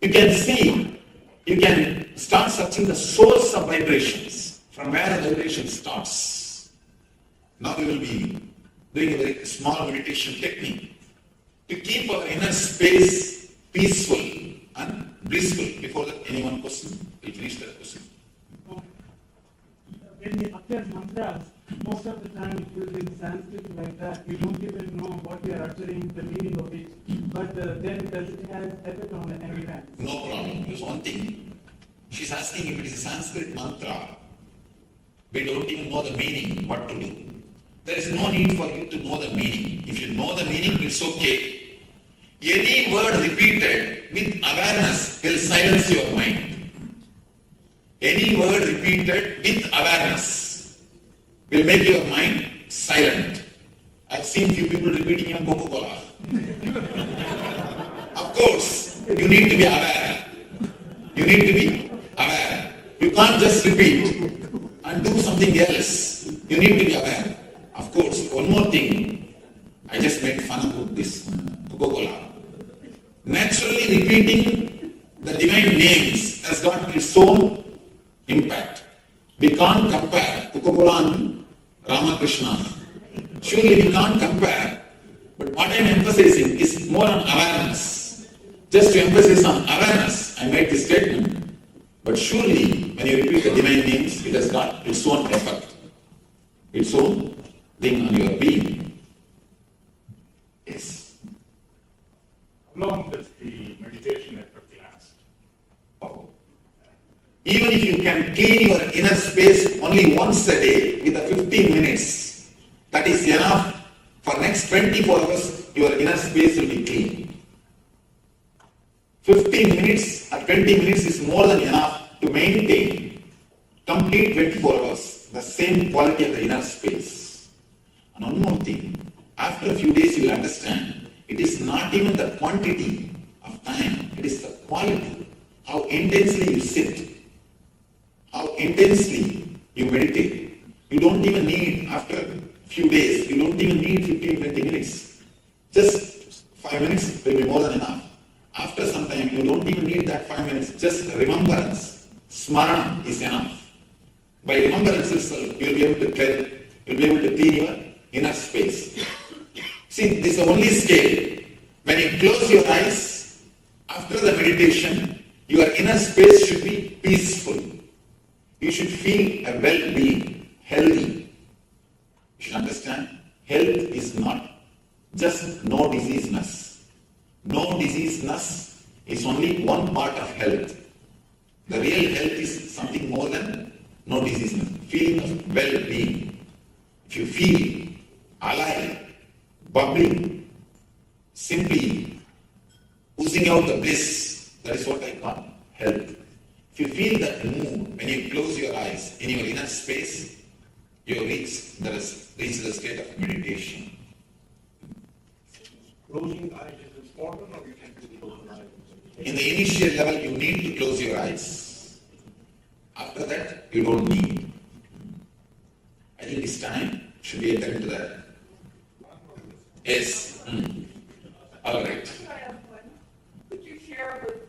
[SPEAKER 9] You can see, you can start searching the source of vibrations, from where the vibration starts. Now we will be doing a very small meditation technique to keep our inner space peaceful and blissful. Before that, anyone question? We'll finish that question.
[SPEAKER 10] When we utter mantras, most of the time it will be in Sanskrit like that. We don't even know what we are uttering, the meaning of it. But then does it have effect on the environment?
[SPEAKER 9] No problem. There's one thing. She's asking if it is a Sanskrit mantra. We don't even know the meaning, what to do. There is no need for you to know the meaning. If you know the meaning, it's okay. Any word repeated with awareness will silence your mind. Any word repeated with awareness will make your mind silent. I've seen few people repeating even Coca-Cola. Of course, you need to be aware. You need to be aware. You can't just repeat and do something else. You need to be aware. Of course, one more thing. I just made fun about this Coca-Cola. Naturally repeating the divine names has got its own impact. We can't compare Coca-Cola and Ramakrishna. Surely we can't compare. But what I'm emphasizing is more on awareness. Just to emphasize on awareness, I made this statement. But surely, when you repeat the divine names, it has got its own effect. Its own thing on your being. Yes.
[SPEAKER 11] How long does the meditation effort last?
[SPEAKER 9] Oh. Even if you can clean your inner space only once a day with the 15 minutes, that is enough. For next 24 hours, your inner space will be clean. 15 minutes or 20 minutes is more than enough to maintain complete 24 hours, the same quality of the inner space. And one more thing, after a few days you will understand, it is not even the quantity of time, it is the quality, how intensely you sit, how intensely you meditate. You don't even need, after a few days, you don't even need 15-20 minutes. Just 5 minutes will be more than enough. After some time, you don't even need that 5 minutes. Just remembrance, smarana is enough. By remembrance itself, you will be able to tell, you will be able to clean your inner space. See, this is the only scale. When you close your eyes, after the meditation, your inner space should be peaceful. You should feel a well-being, healthy. You should understand, health is not just no diseaseness. No diseaseness is only one part of health. The real health is something more than no diseaseness. Feeling of well-being. If you feel alive, bubbling, simply oozing out the bliss, that is what I call health. If you feel that mood when you close your eyes in your inner space, you reach the state of meditation.
[SPEAKER 11] Closing the eyes is important, or you can do close the eyes?
[SPEAKER 9] In the initial level, you need to close your eyes. After that, you don't need. I think this time should be entered into that. Yes. All right.
[SPEAKER 13] Could you share with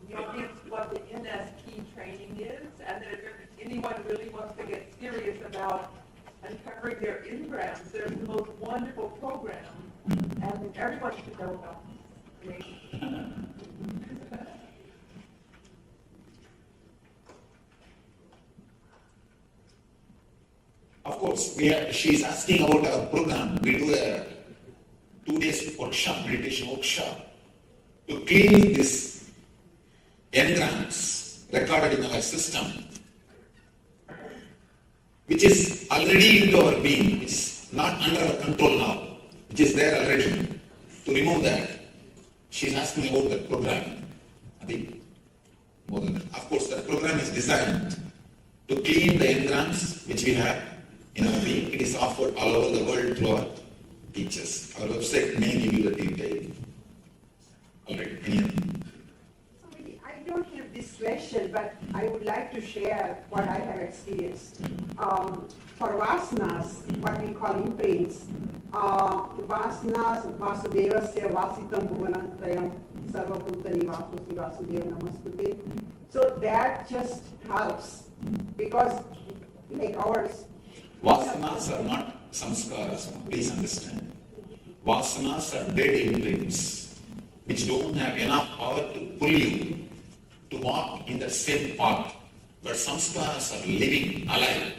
[SPEAKER 13] the audience what the NSP training is, and that if anyone really wants to get serious about uncovering their engrams, there's the most wonderful program, and everyone should know about it.
[SPEAKER 9] Of course, she's asking about our program. We do a 2 days workshop, meditation workshop, to clean these engrams recorded in our system, which is already into our being, which is not under our control now, which is there already. To remove that, she's asking about the program. I think more than that. Of course, the program is designed to clean the engrams which we have in our being. It is offered all over the world through our teachers. Our website may give you the detail. All right, anything?
[SPEAKER 13] I don't have this question, but I would like to share what I have experienced. For vasanas, what we call imprints, vasanas, vasudevasya vasitam bhuvanantrayam sarvabhutani vasusi vasudeva namastute. So that just helps because like ours.
[SPEAKER 9] Vasanas are not samskaras, please understand. Vasanas are dead imprints which don't have enough power to pull you to walk in the same path. But samskaras are living, alive.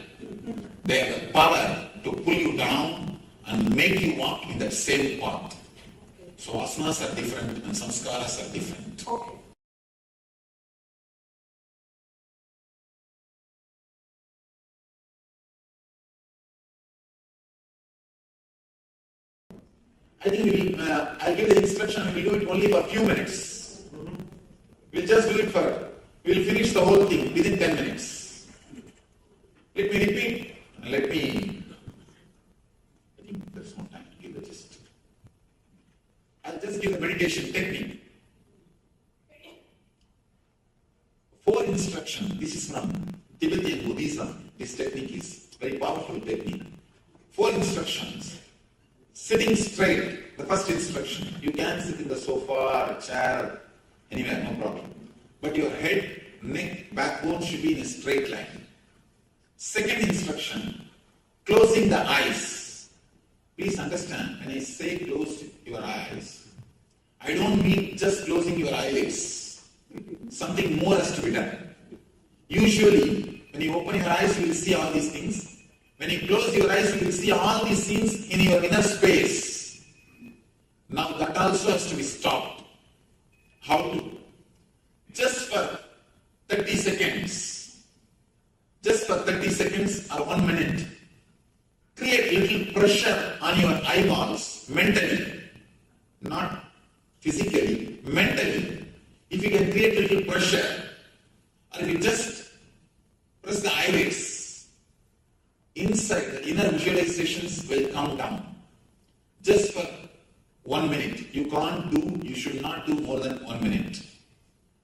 [SPEAKER 9] They have the power to pull you down and make you walk in that same path. So vasanas are different and samskaras are different.
[SPEAKER 13] Okay.
[SPEAKER 9] I think I'll give the instruction, we'll do it only for a few minutes. We'll just do it we'll finish the whole thing within 10 minutes. Let me repeat, and I think there's no time to give the gist. I'll just give the meditation technique. 4 instructions, this is from Tibetan Buddhism. This technique is very powerful technique. 4 instructions. Sitting straight, the first instruction. You can sit in the sofa or chair, anywhere, no problem. But your head, neck, backbone should be in a straight line. Second instruction, closing the eyes. Please understand, when I say close your eyes, I don't mean just closing your eyelids. Something more has to be done. Usually, when you open your eyes, you will see all these things. When you close your eyes, you will see all these things in your inner space. Now that also has to be stopped. How to? Just for 30 seconds. Just for 30 seconds or 1 minute. Create little pressure on your eyeballs mentally. Not physically, mentally. If you can create little pressure, or if you just press the eyelids, inside the inner visualizations will come down. Just for 1 minute. You should not do more than 1 minute.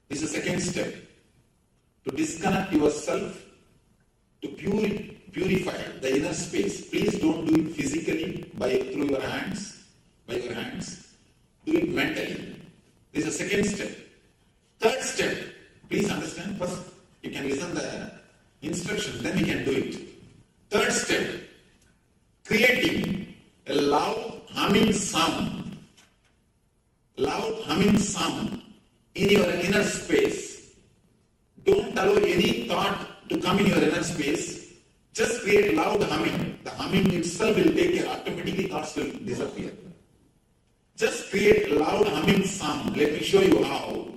[SPEAKER 9] This is the second step. To disconnect yourself, to purify the inner space. Please don't do it physically through your hands, by your hands. Do it mentally. This is the second step. Third step, please understand. First, you can listen the instructions, then we can do it. Third step, creating a loud humming sound. Loud humming sound in your inner space. Don't allow any thought to come in your inner space. Just create loud humming. The humming itself will take care. Automatically thoughts will disappear. Just create loud humming sound. Let me show you how.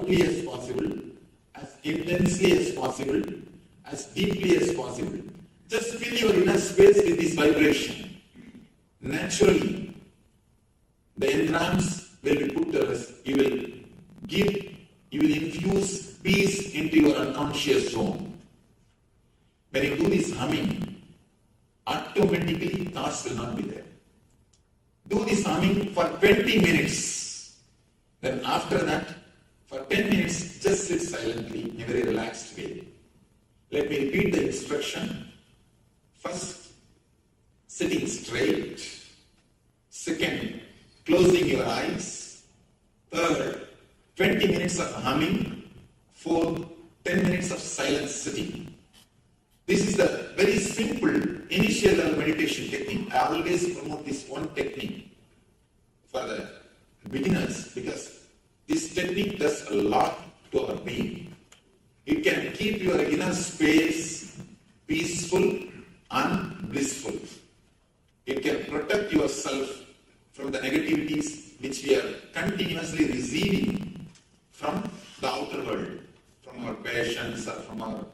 [SPEAKER 9] As possible, as intensely as possible, as deeply as possible. Just fill your inner space with this vibration. Naturally, the engrams will be put to rest. You will infuse peace into your unconscious zone. When you do this humming, automatically thoughts will not be there. Do this humming for 20 minutes. Then after that, for 10 minutes, just sit silently in a very relaxed way. Let me repeat the instruction. First, sitting straight. Second, closing your eyes. Third, 20 minutes of humming. Fourth, 10 minutes of silent sitting. This is the very simple initial level meditation technique. I always promote this one technique for the beginners because this technique does a lot to our being. It can keep your inner space peaceful and blissful. It can protect yourself from the negativities which we are continuously receiving from the outer world, from our patients or from our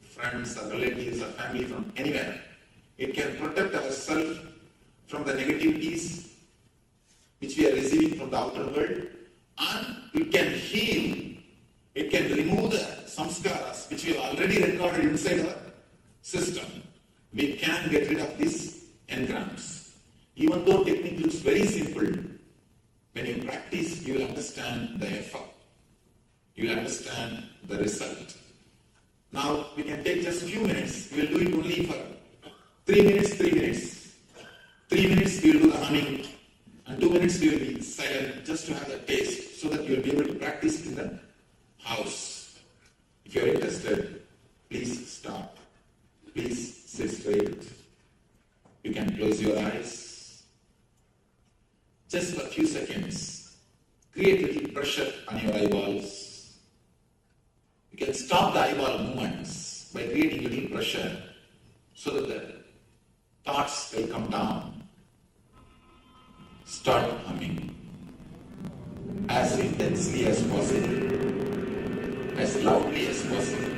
[SPEAKER 9] friends or relatives or family, from anywhere. It can protect ourselves from the negativities which we are receiving from the outer world, and it can heal, it can remove the samskaras which we have already recorded inside our system. We can get rid of these engrams. Even though technique looks very simple, when you practice, you will understand the effort. You will understand the result. Now, we can take just a few minutes. We will do it only for 3 minutes, 3 minutes. 3 minutes, we will do the humming. And 2 minutes, we will be silent just to have the taste so that you will be able to practice in the house. If you are interested, please stop. Please sit straight. You can close your eyes. Just for a few seconds, create a little pressure on your eyeballs. You can stop the eyeball movements by creating a little pressure so that the thoughts will come down. Start humming as intensely as possible, as loudly as possible.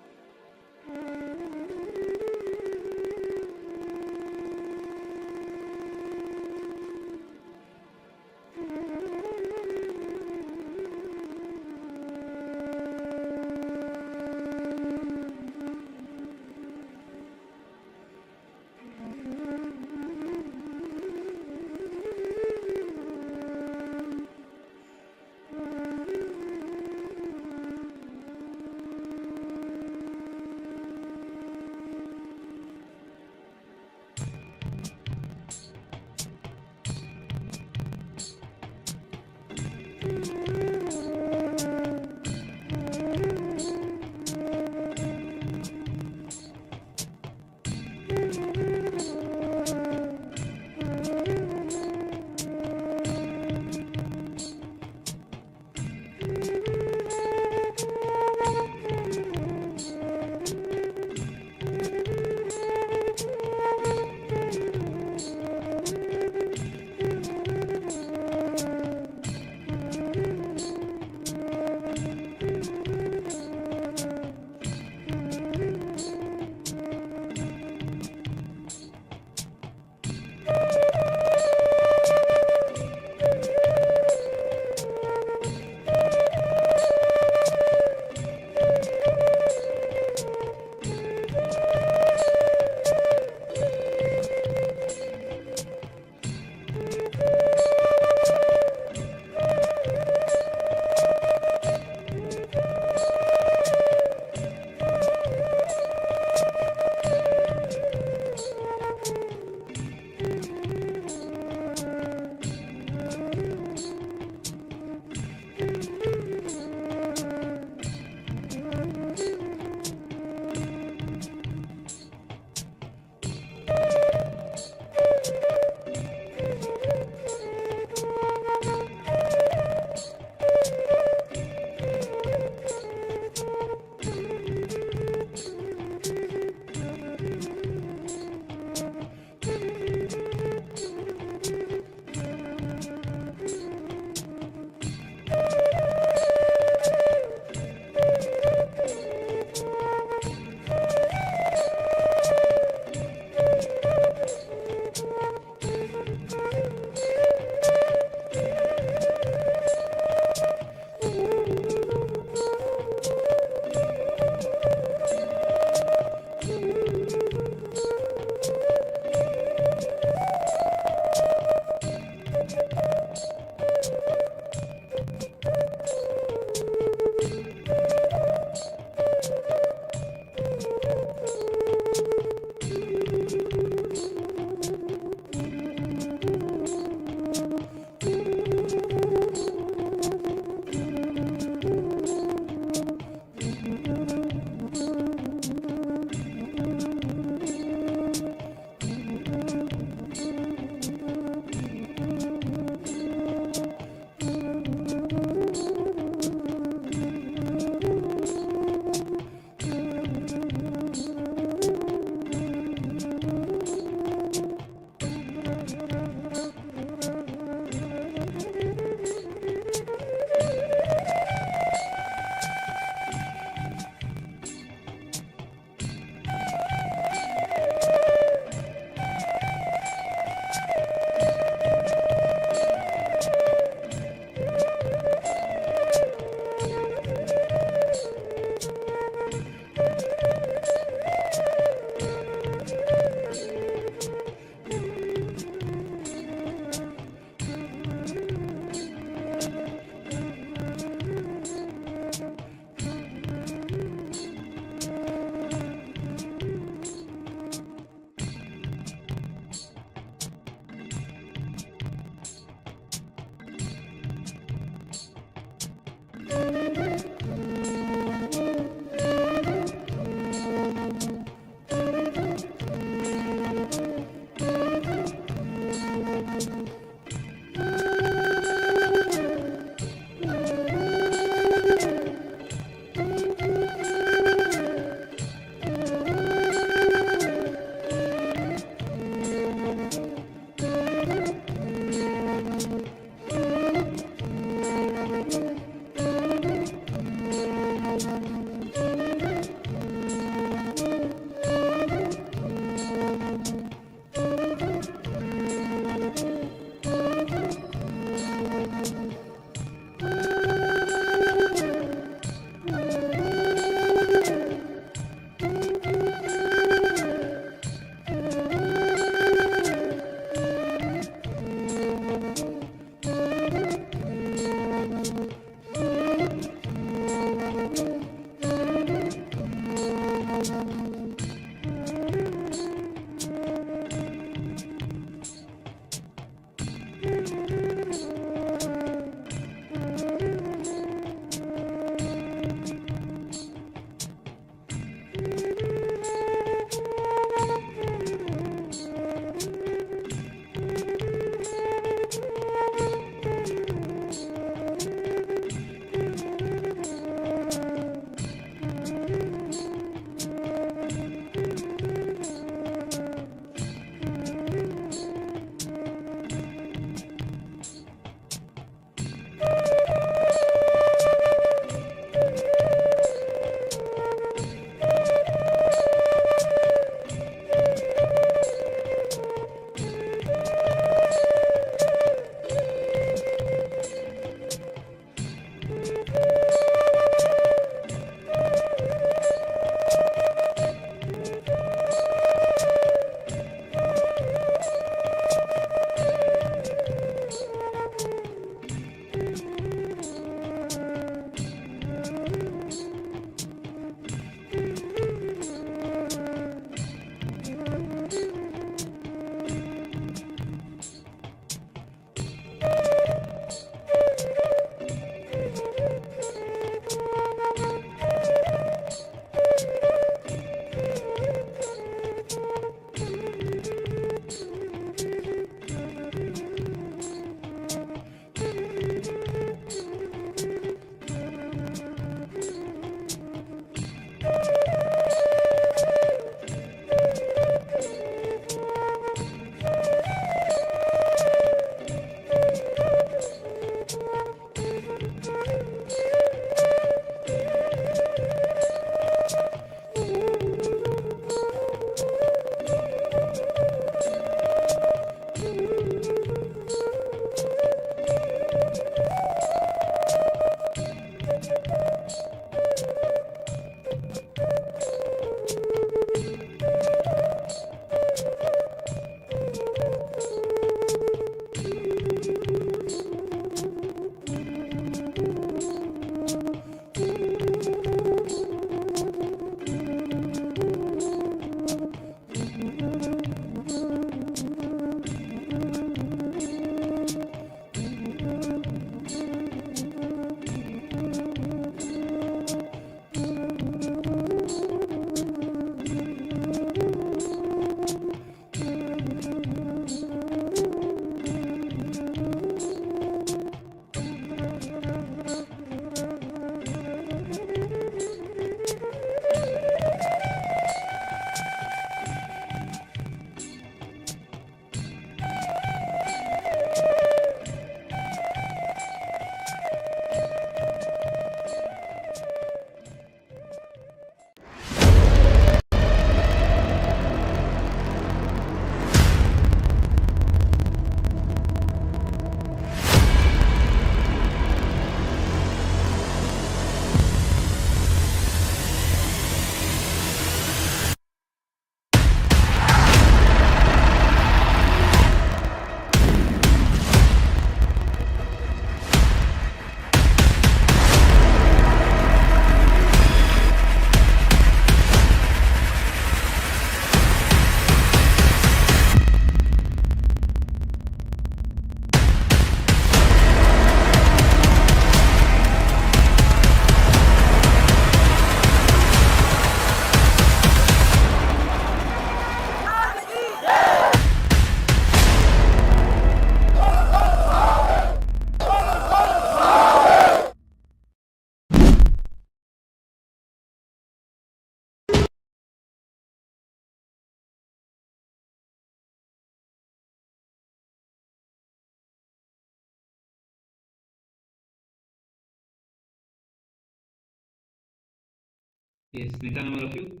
[SPEAKER 5] Yes, Nithyananda, all of you.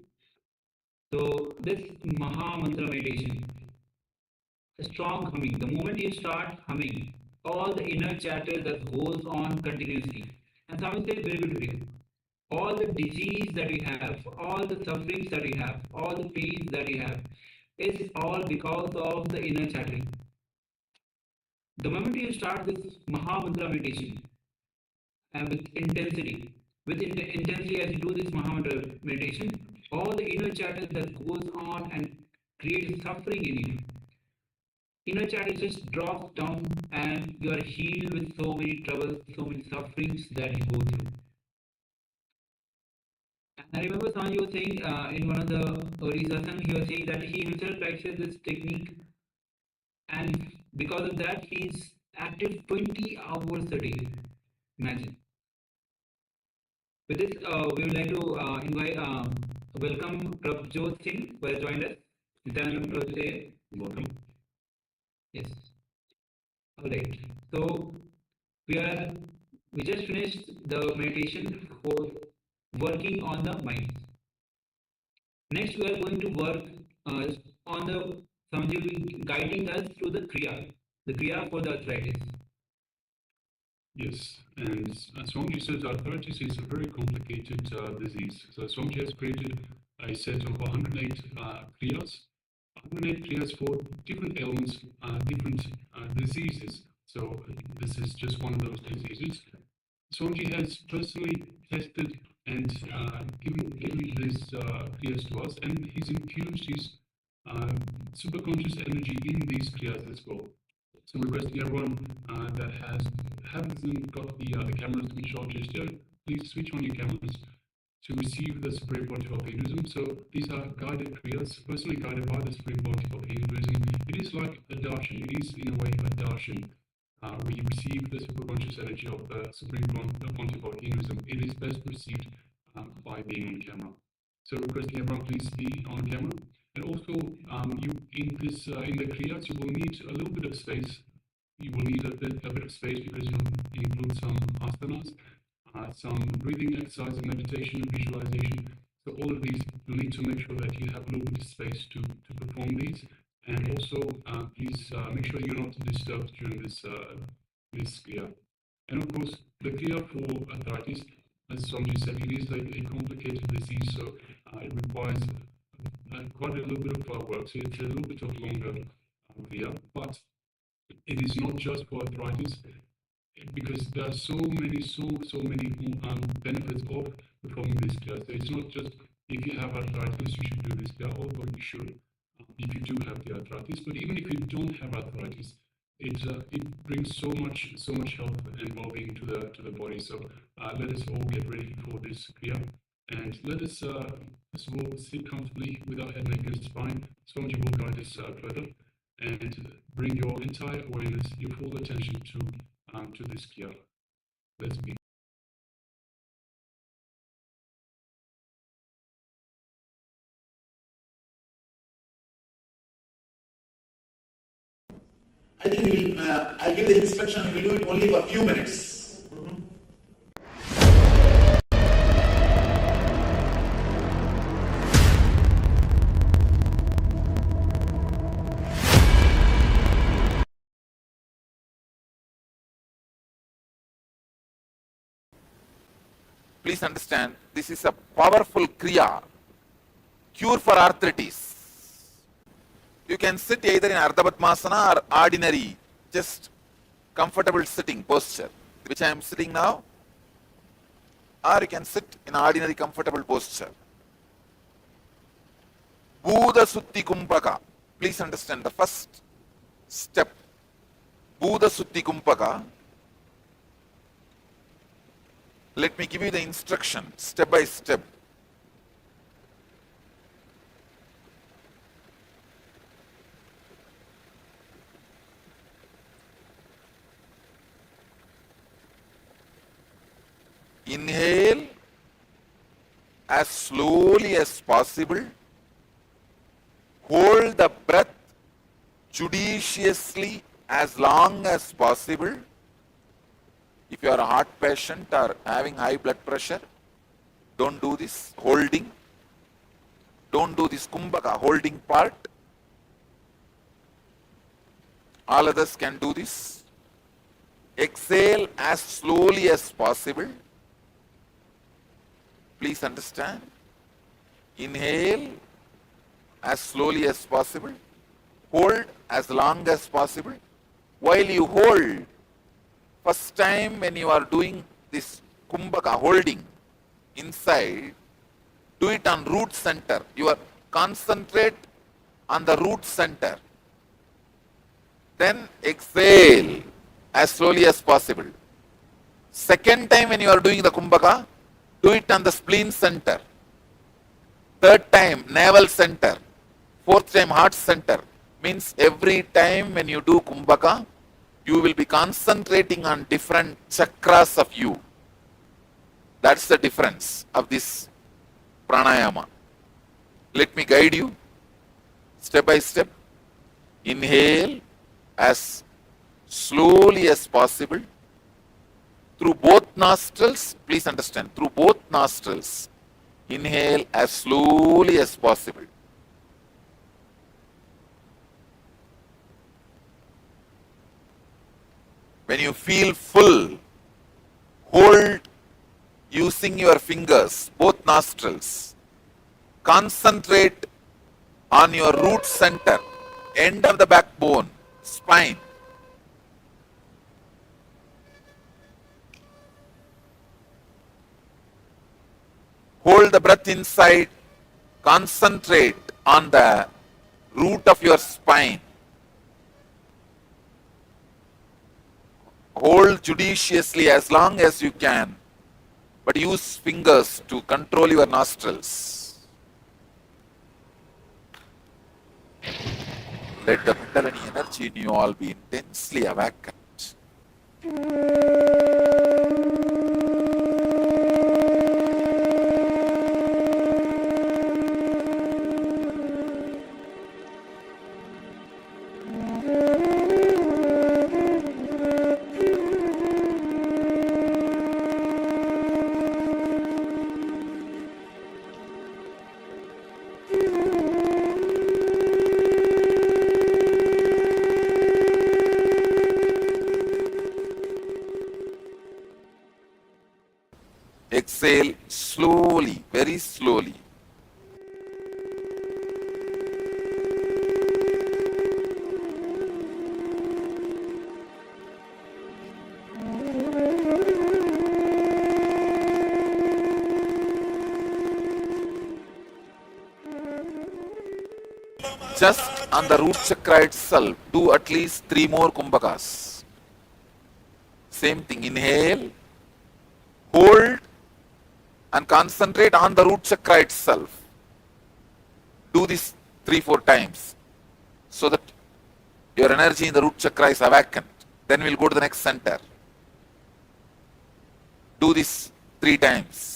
[SPEAKER 5] So this Maha Mantra meditation, a strong humming. The moment you start humming, all the inner chatter that goes on continuously. And Swami said very beautifully, all the disease that we have, all the sufferings that we have, all the pains that we have, is all because of the inner chattering. The moment you start this Maha Mantra meditation, and with intensity as you do this Maha Mantra meditation, all the inner chatter that goes on and creates suffering in you, inner chatter just drops down and you are healed with so many troubles, so many sufferings that you go through. And I remember Sanji was saying in one of the early satsang, he was saying that he himself practices this technique, and because of that, he's active 20 hours a day. Imagine. With this, we would like to invite, welcome Prabjot Singh, who has joined us. Welcome. Yes. All right. So we just finished the meditation for working on the mind. Next, we are going to work on the Samji guiding us through the Kriya for the arthritis.
[SPEAKER 6] Yes, and Swamiji says arthritis is a very complicated disease. So Swamiji has created a set of 108 kriyas, 108 kriyas for different ailments, different diseases. So this is just one of those diseases. Swamiji has personally tested and given these kriyas to us, and he's infused his superconscious energy in these kriyas as well. So requesting everyone that hasn't got the cameras switched on just yet, please switch on your cameras to receive the Supreme Pontiff of Hinduism. So these are guided kriyas, personally guided by the Supreme Pontiff of Hinduism. It is like a darshan. It is in a way a darshan. We receive the superconscious energy of the Supreme Pontiff of Hinduism. It is best received by being on camera. So requesting everyone please be on camera. And also, you in the kriyas, you will need a little bit of space. You will need a bit of space because you'll include some asanas, some breathing exercise, and meditation and visualization. So all of these, you'll need to make sure that you have a little bit of space to perform these. And also, please make sure you're not disturbed during this kriya. And of course, the kriya for arthritis, as Swamiji said, it is like a complicated disease, so it requires quite a little bit of work. So it's a little bit of longer kriya, but it is not just for arthritis, because there are so many benefits of performing this kriya. So it's not just if you have arthritis, you should do this kriya, although you should if you do have the arthritis. But even if you don't have arthritis, it brings so much health and well-being to the body. So let us all get ready for this kriya, and let us first of all sit comfortably with our head, neck, and spine. Swamiji will guide us further, and bring your entire awareness, your full attention to this kriya. Let's begin.
[SPEAKER 9] I think I'll give the instruction, we'll do it only for a few minutes.
[SPEAKER 7] Please understand, this is a powerful kriya, cure for arthritis. You can sit either in Ardha Padmasana or ordinary, just comfortable sitting posture, which I am sitting now, or you can sit in ordinary comfortable posture. Bhuda Sutti Kumpaka. Please understand the first step. Bhuda Sutti Kumpaka. Let me give you the instruction step by step. Inhale as slowly as possible. Hold the breath judiciously as long as possible. If you are a heart patient or having high blood pressure, don't do this holding. Don't do this kumbhaka holding part. All others can do this. Exhale as slowly as possible. Please understand. Inhale as slowly as possible. Hold as long as possible. While you hold, first time when you are doing this kumbhaka holding inside, do it on root center. You are concentrate on the root center. Then exhale as slowly as possible. Second time when you are doing the kumbhaka, do it on the spleen center. Third time, navel center. Fourth time, heart center. Means every time when you do kumbhaka, you will be concentrating on different chakras of you. That's the difference of this pranayama. Let me guide you step by step. Inhale as slowly as possible. Through both nostrils, please understand, through both nostrils, inhale as slowly as possible. When you feel full, hold using your fingers, both nostrils. Concentrate on your root center, end of the backbone, spine. Hold the breath inside, concentrate on the root of your spine. Hold judiciously as long as you can, but use fingers to control your nostrils. Let the Kundalini energy in you all be intensely awakened. slowly, very slowly. Just on the root chakra itself, do at least 3 more kumbhakas. Same thing, inhale, hold, and concentrate on the root chakra itself. Do this 3-4 times so that your energy in the root chakra is awakened. Then we'll go to the next center. Do this 3 times.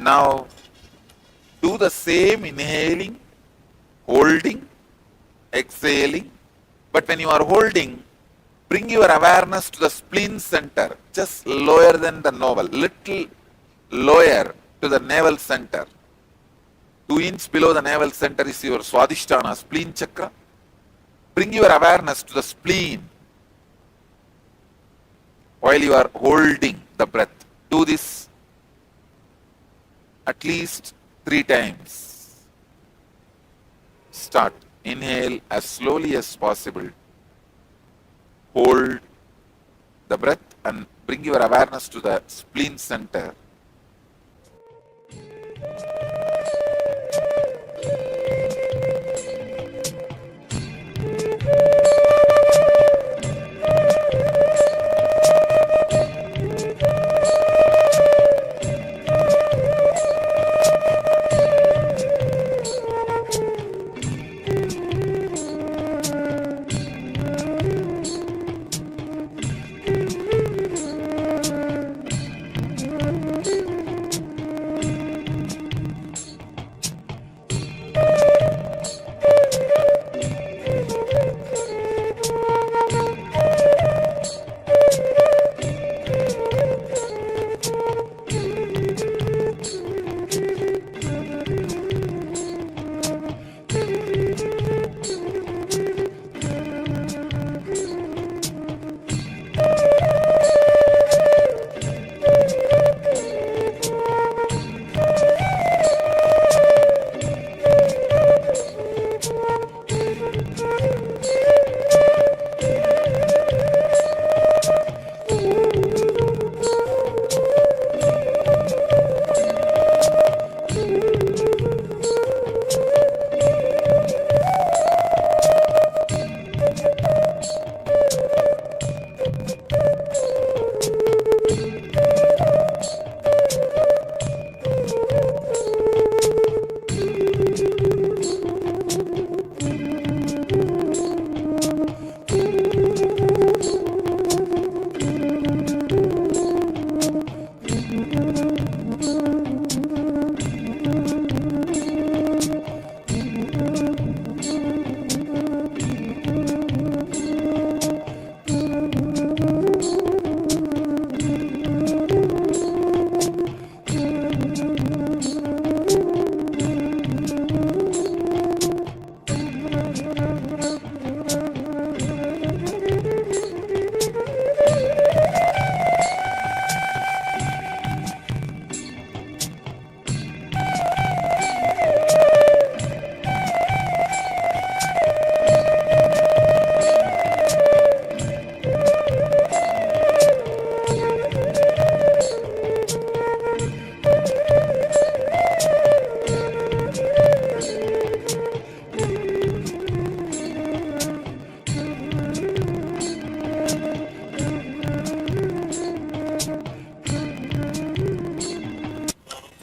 [SPEAKER 7] Now, do the same inhaling, holding, exhaling, but when you are holding, bring your awareness to the spleen center, just lower than the navel, little lower to the navel center. 2 inches below the navel center is your Swadhisthana, spleen chakra. Bring your awareness to the spleen while you are holding the breath. Do this at least 3 times. Start. Inhale as slowly as possible. Hold the breath and bring your awareness to the spleen center.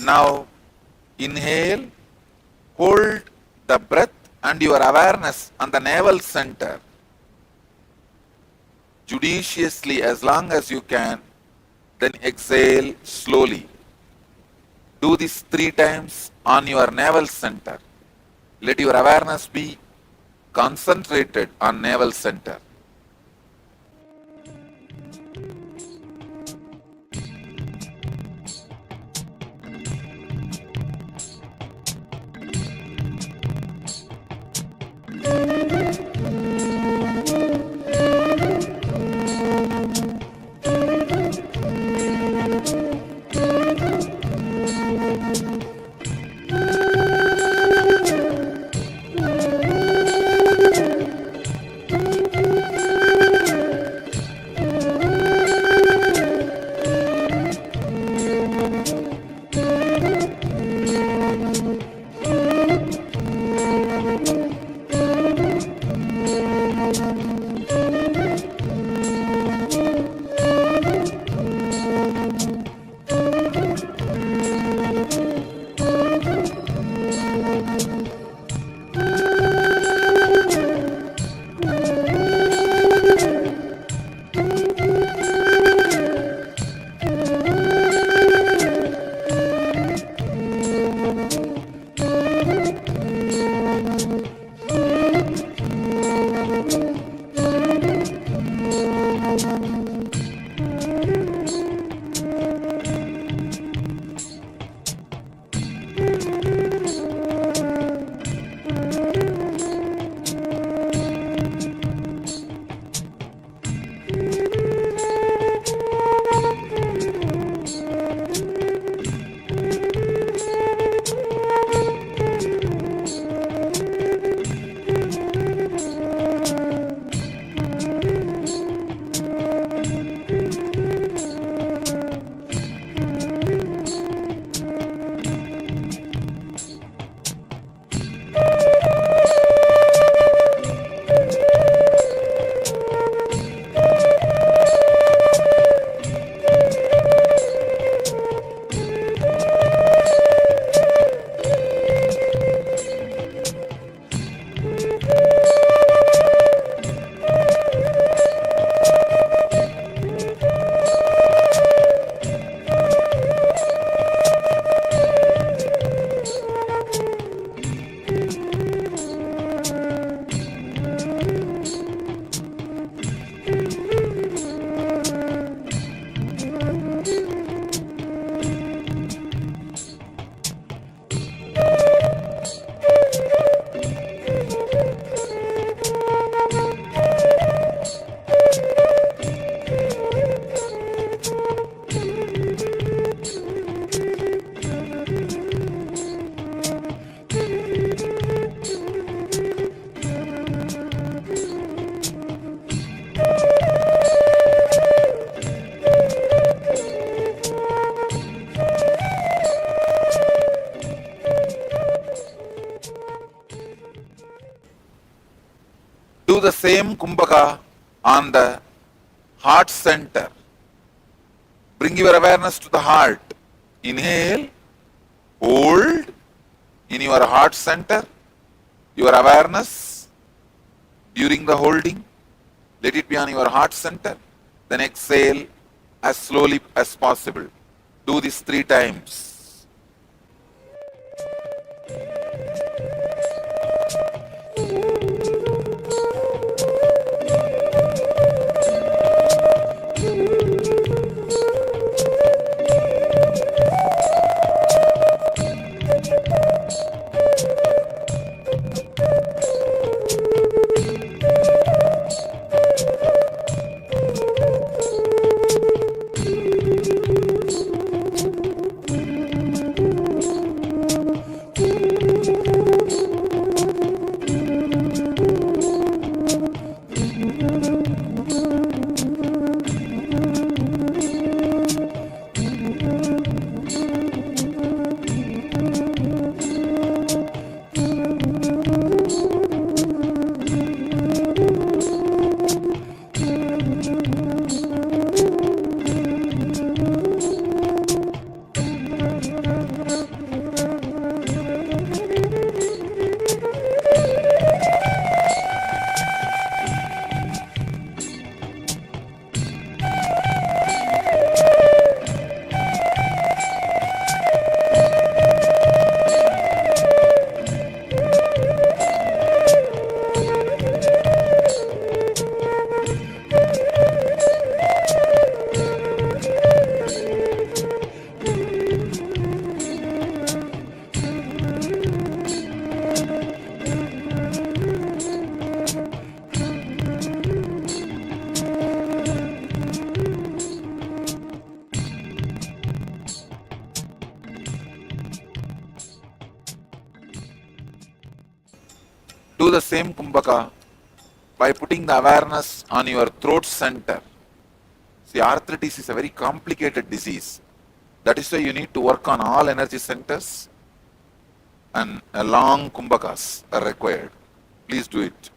[SPEAKER 7] Now inhale, hold the breath and your awareness on the navel center judiciously as long as you can, then exhale slowly. Do this 3 times on your navel center. Let your awareness be concentrated on navel center. Do the same kumbhaka on the heart center. Bring your awareness to the heart. Inhale, hold in your heart center, your awareness during the holding. Let it be on your heart center. Then exhale as slowly as possible. Do this 3 times. Do the same Kumbhaka by putting the awareness on your throat center. See, arthritis is a very complicated disease. That is why you need to work on all energy centers, and long Kumbhakas are required. Please do it.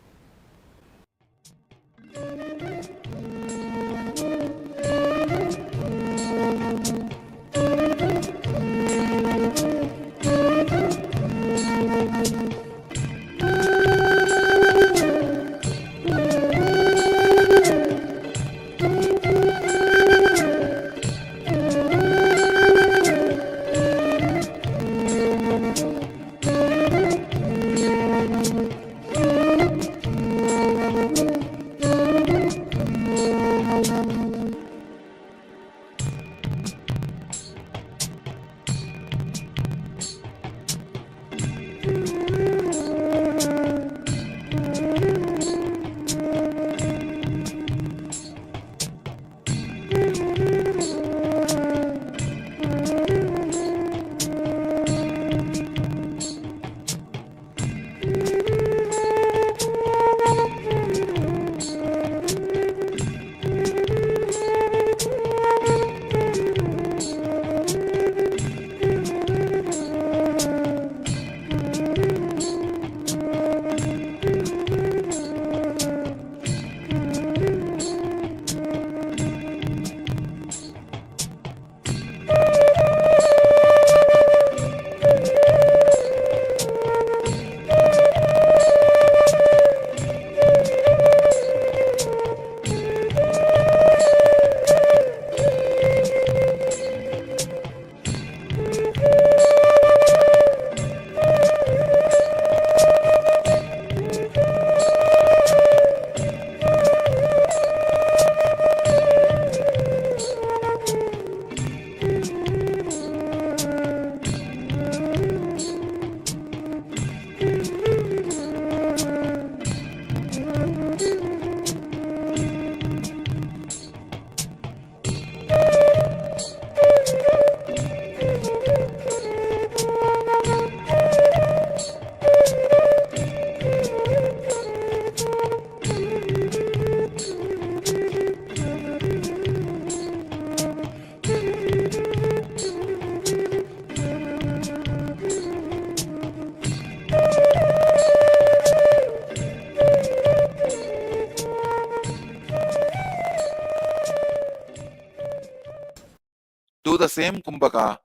[SPEAKER 7] Do the same Kumbhaka,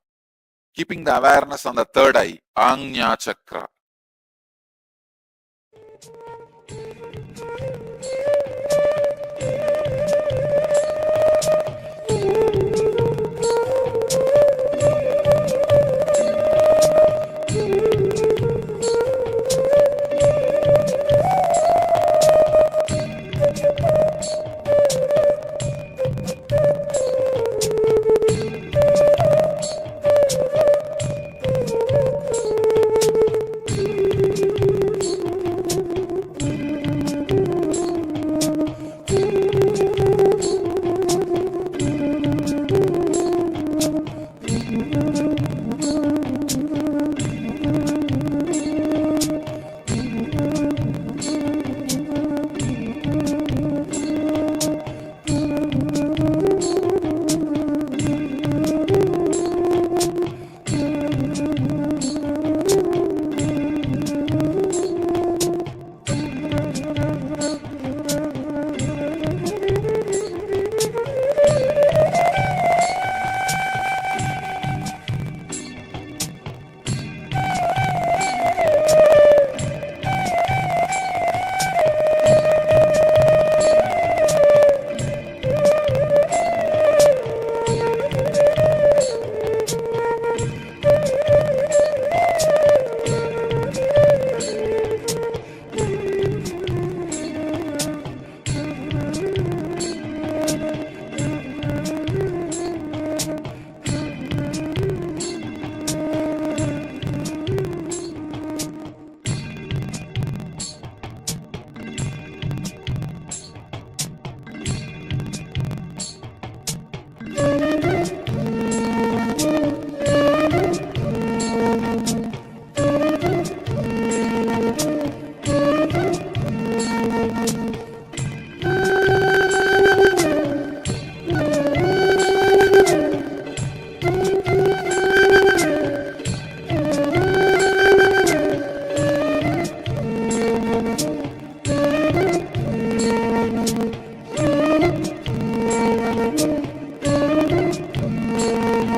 [SPEAKER 7] keeping the awareness on the third eye, Ajna Chakra.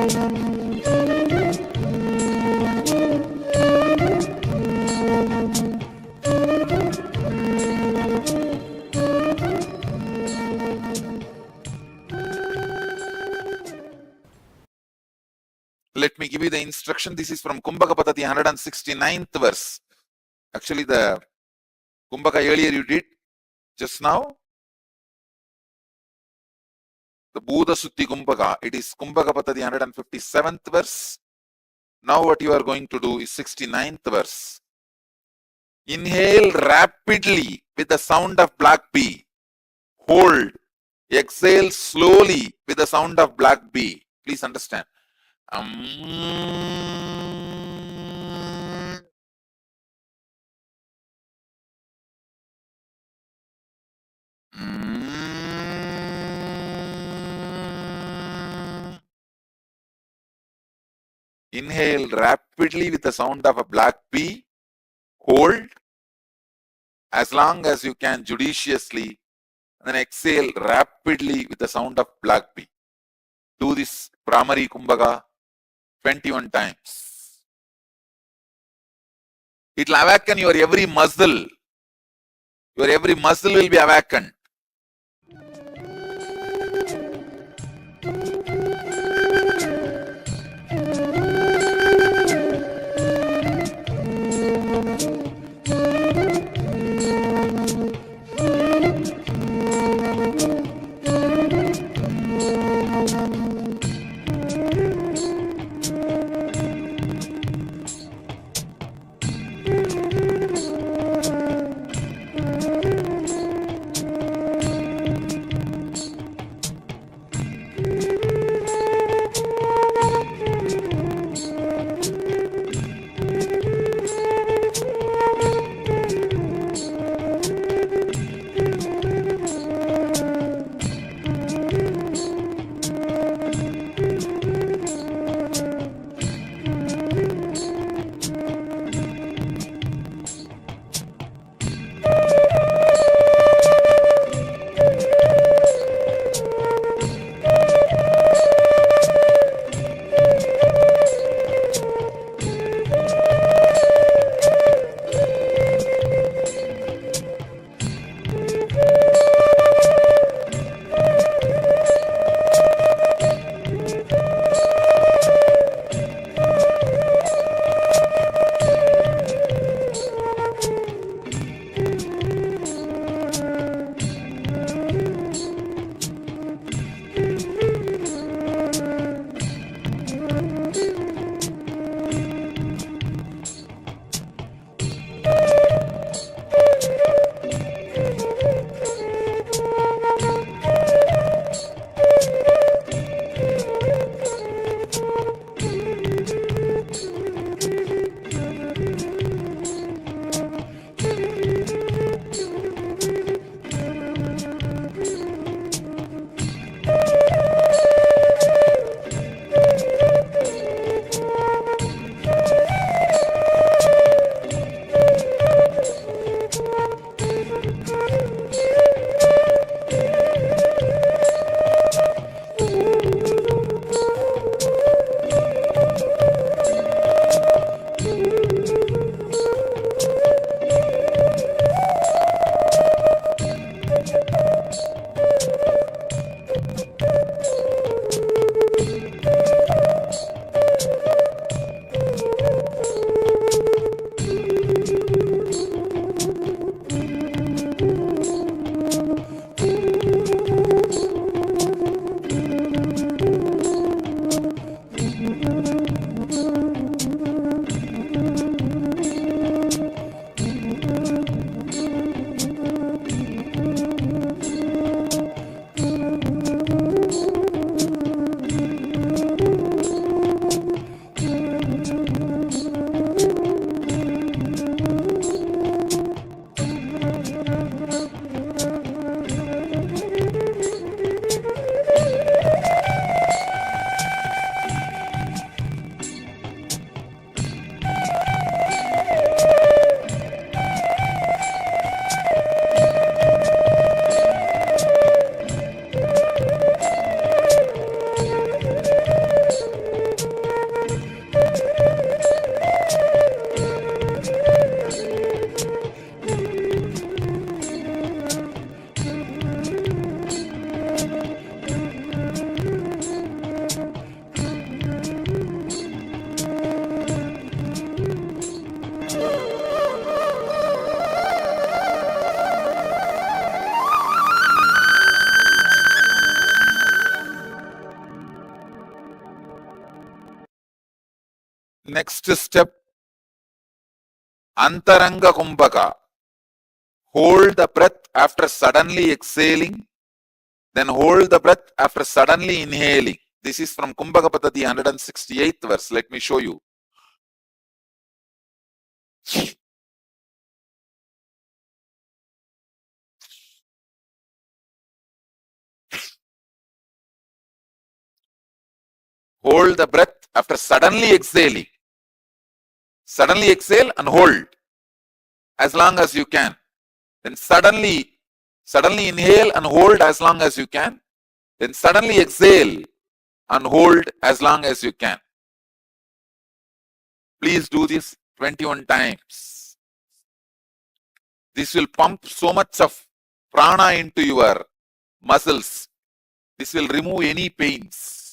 [SPEAKER 14] Let me give you the instruction. This is from Kumbhaka Patati, 169th verse. Actually, the Kumbhaka earlier you did just now. The Buddha Sutti Kumbhaka. It is Kumbhaka Patati, 157th verse. Now what you are going to do is 69th verse. Inhale rapidly with the sound of black bee. Hold. Exhale slowly with the sound of black bee. Please understand. Inhale rapidly with the sound of a black bee. Hold as long as you can judiciously, and then exhale rapidly with the sound of black bee. Do this Pramari Kumbhaka 21 times. It will awaken your every muscle. Your every muscle will be awakened. Next step, Antaranga Kumbhaka. Hold the breath after suddenly exhaling, then hold the breath after suddenly inhaling. This is from Kumbhaka Paddhati 168th verse. Let me show you. Hold the breath after suddenly exhaling. Suddenly exhale and hold as long as you can. Then suddenly inhale and hold as long as you can. Then suddenly exhale and hold as long as you can. Please do this 21 times. This will pump so much of prana into your muscles. This will remove any pains.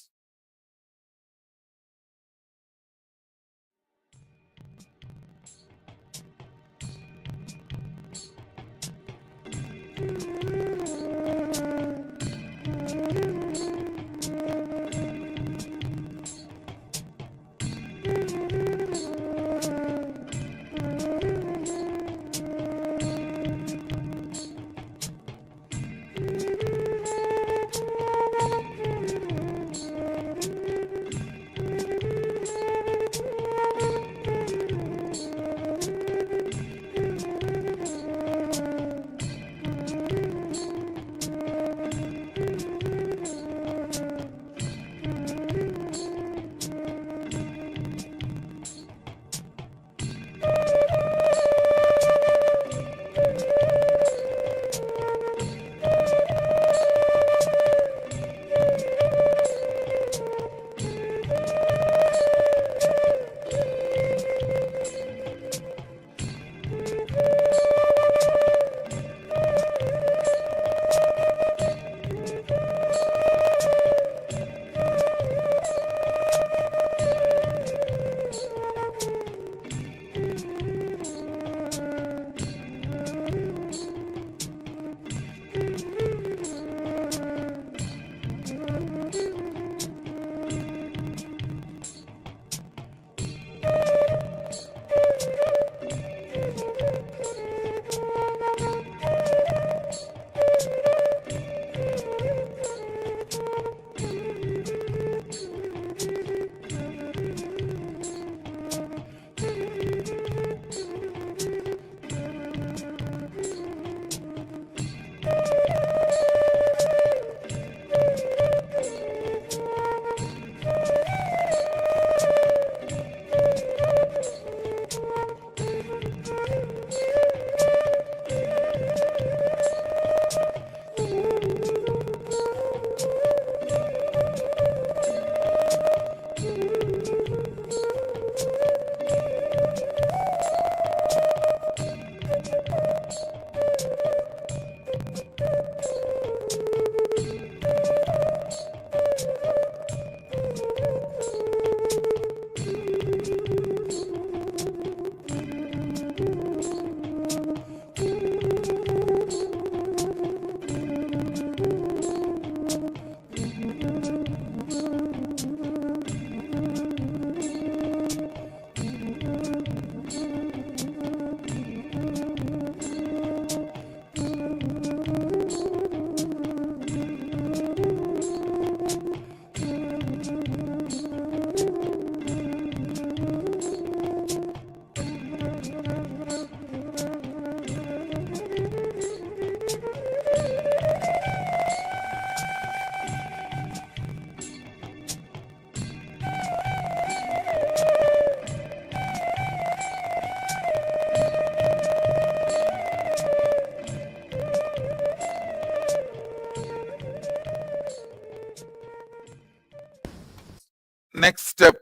[SPEAKER 14] Next step,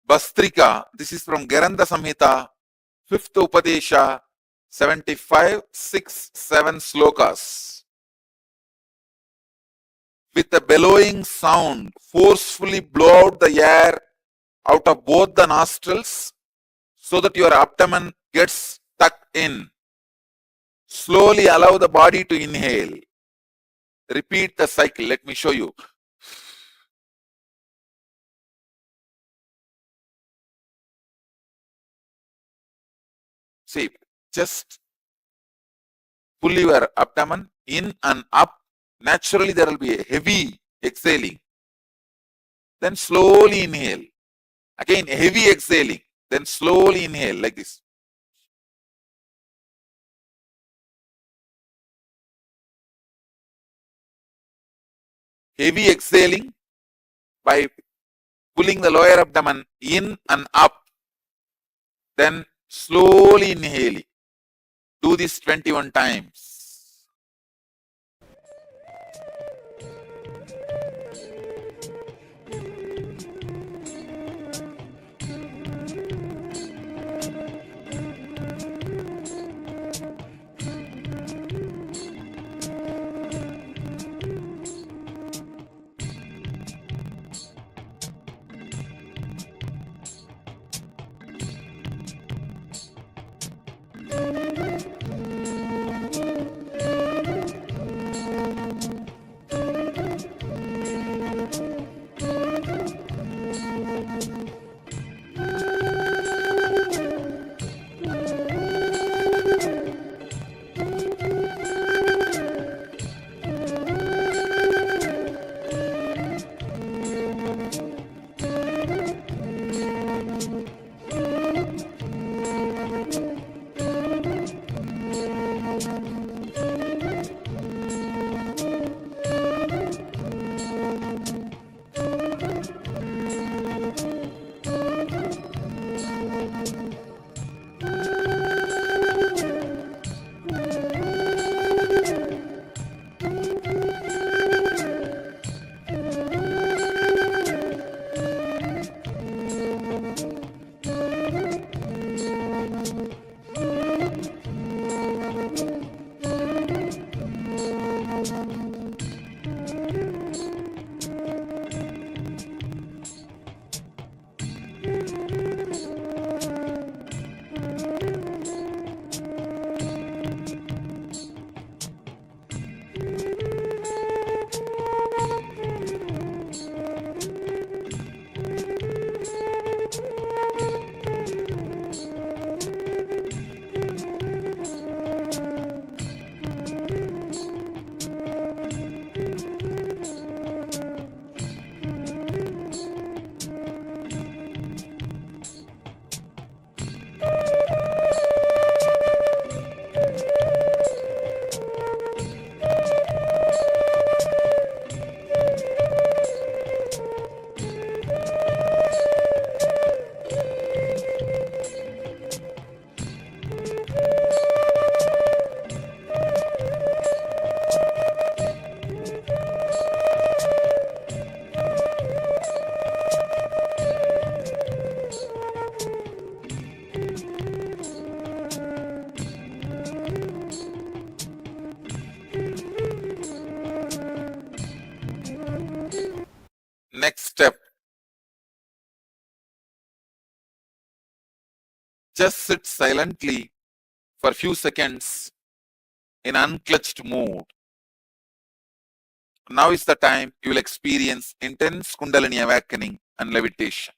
[SPEAKER 14] Bastrika. This is from Garanda Samhita, 5th Upadesha, 75, 6, 7 slokas. With a bellowing sound, forcefully blow out the air out of both the nostrils so that your abdomen gets tucked in. Slowly allow the body to inhale. Repeat the cycle. Let me show you. See, just pull your abdomen in and up. Naturally, there will be a heavy exhaling. Then slowly inhale. Again, heavy exhaling. Then slowly inhale like this. Heavy exhaling by pulling the lower abdomen in and up. Then slowly inhaling. Do this 21 times. Next step. Just sit silently for a few seconds in unclutched mood. Now is the time you will experience intense Kundalini awakening and levitation.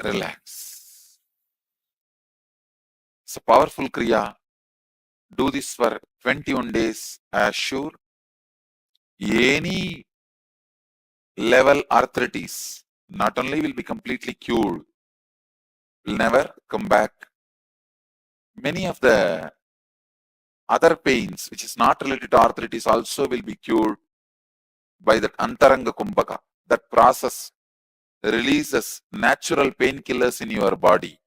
[SPEAKER 14] relax. It's a powerful Kriya. Do this for 21 days. Assure any level arthritis not only will be completely cured, will never come back. Many of the other pains, which is not related to arthritis, also will be cured by that Antaranga Kumbhaka. That process releases natural painkillers in your body.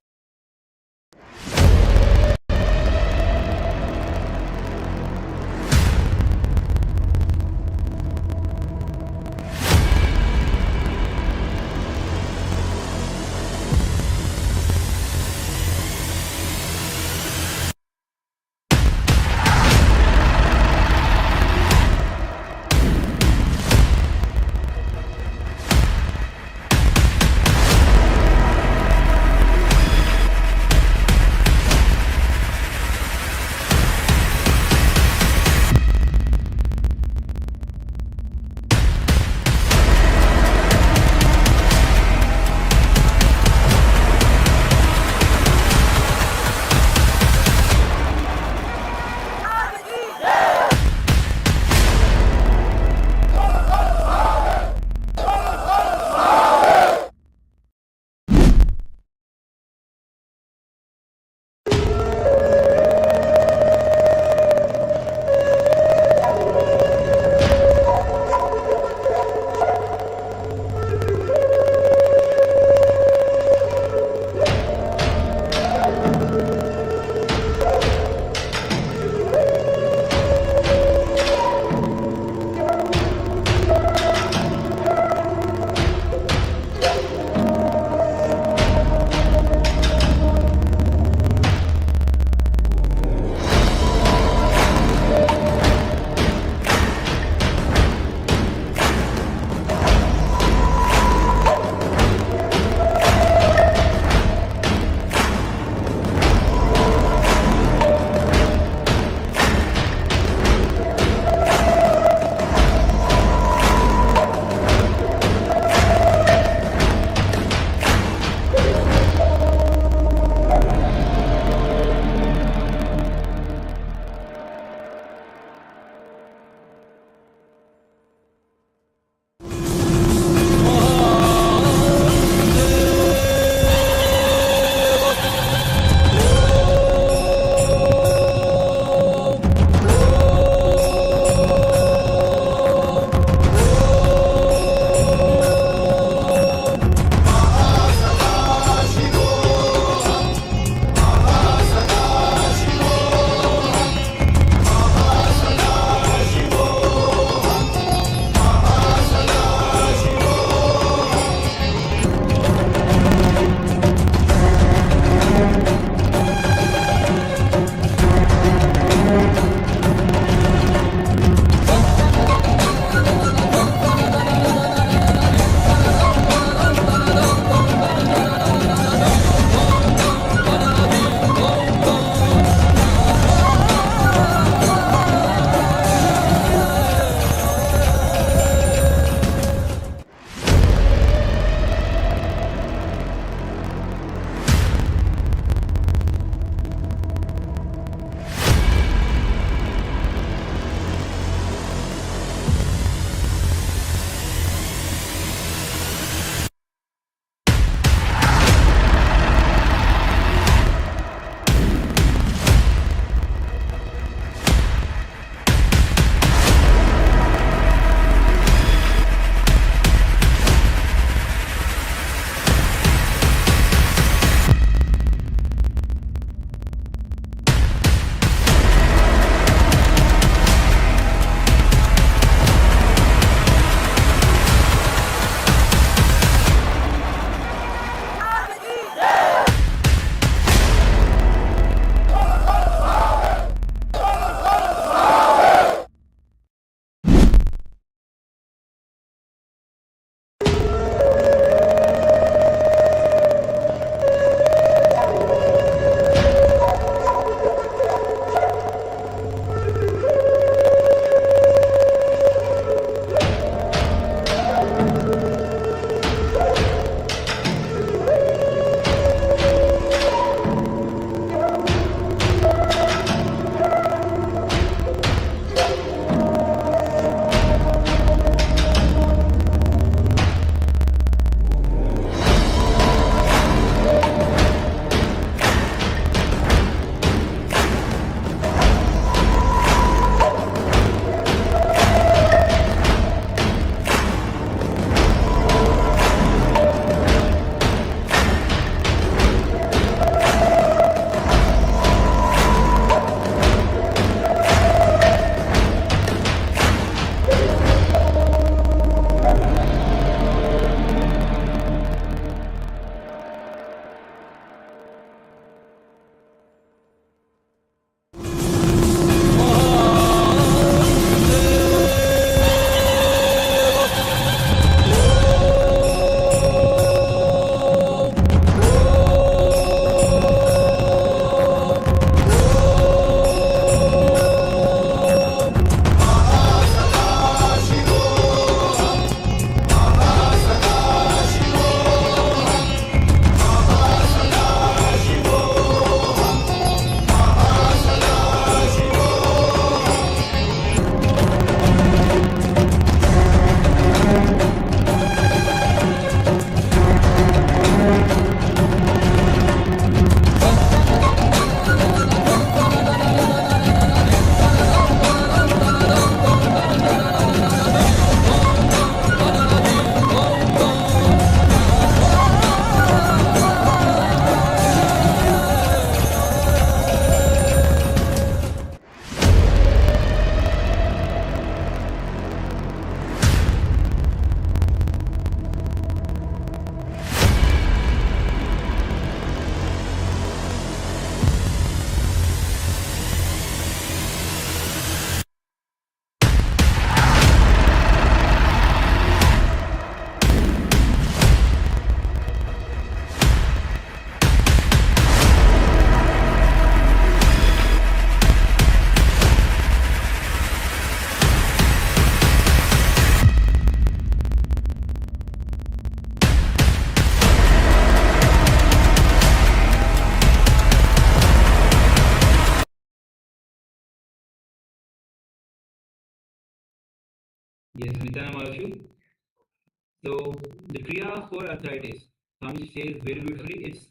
[SPEAKER 5] the Kriya for arthritis. Swami says very beautifully, it's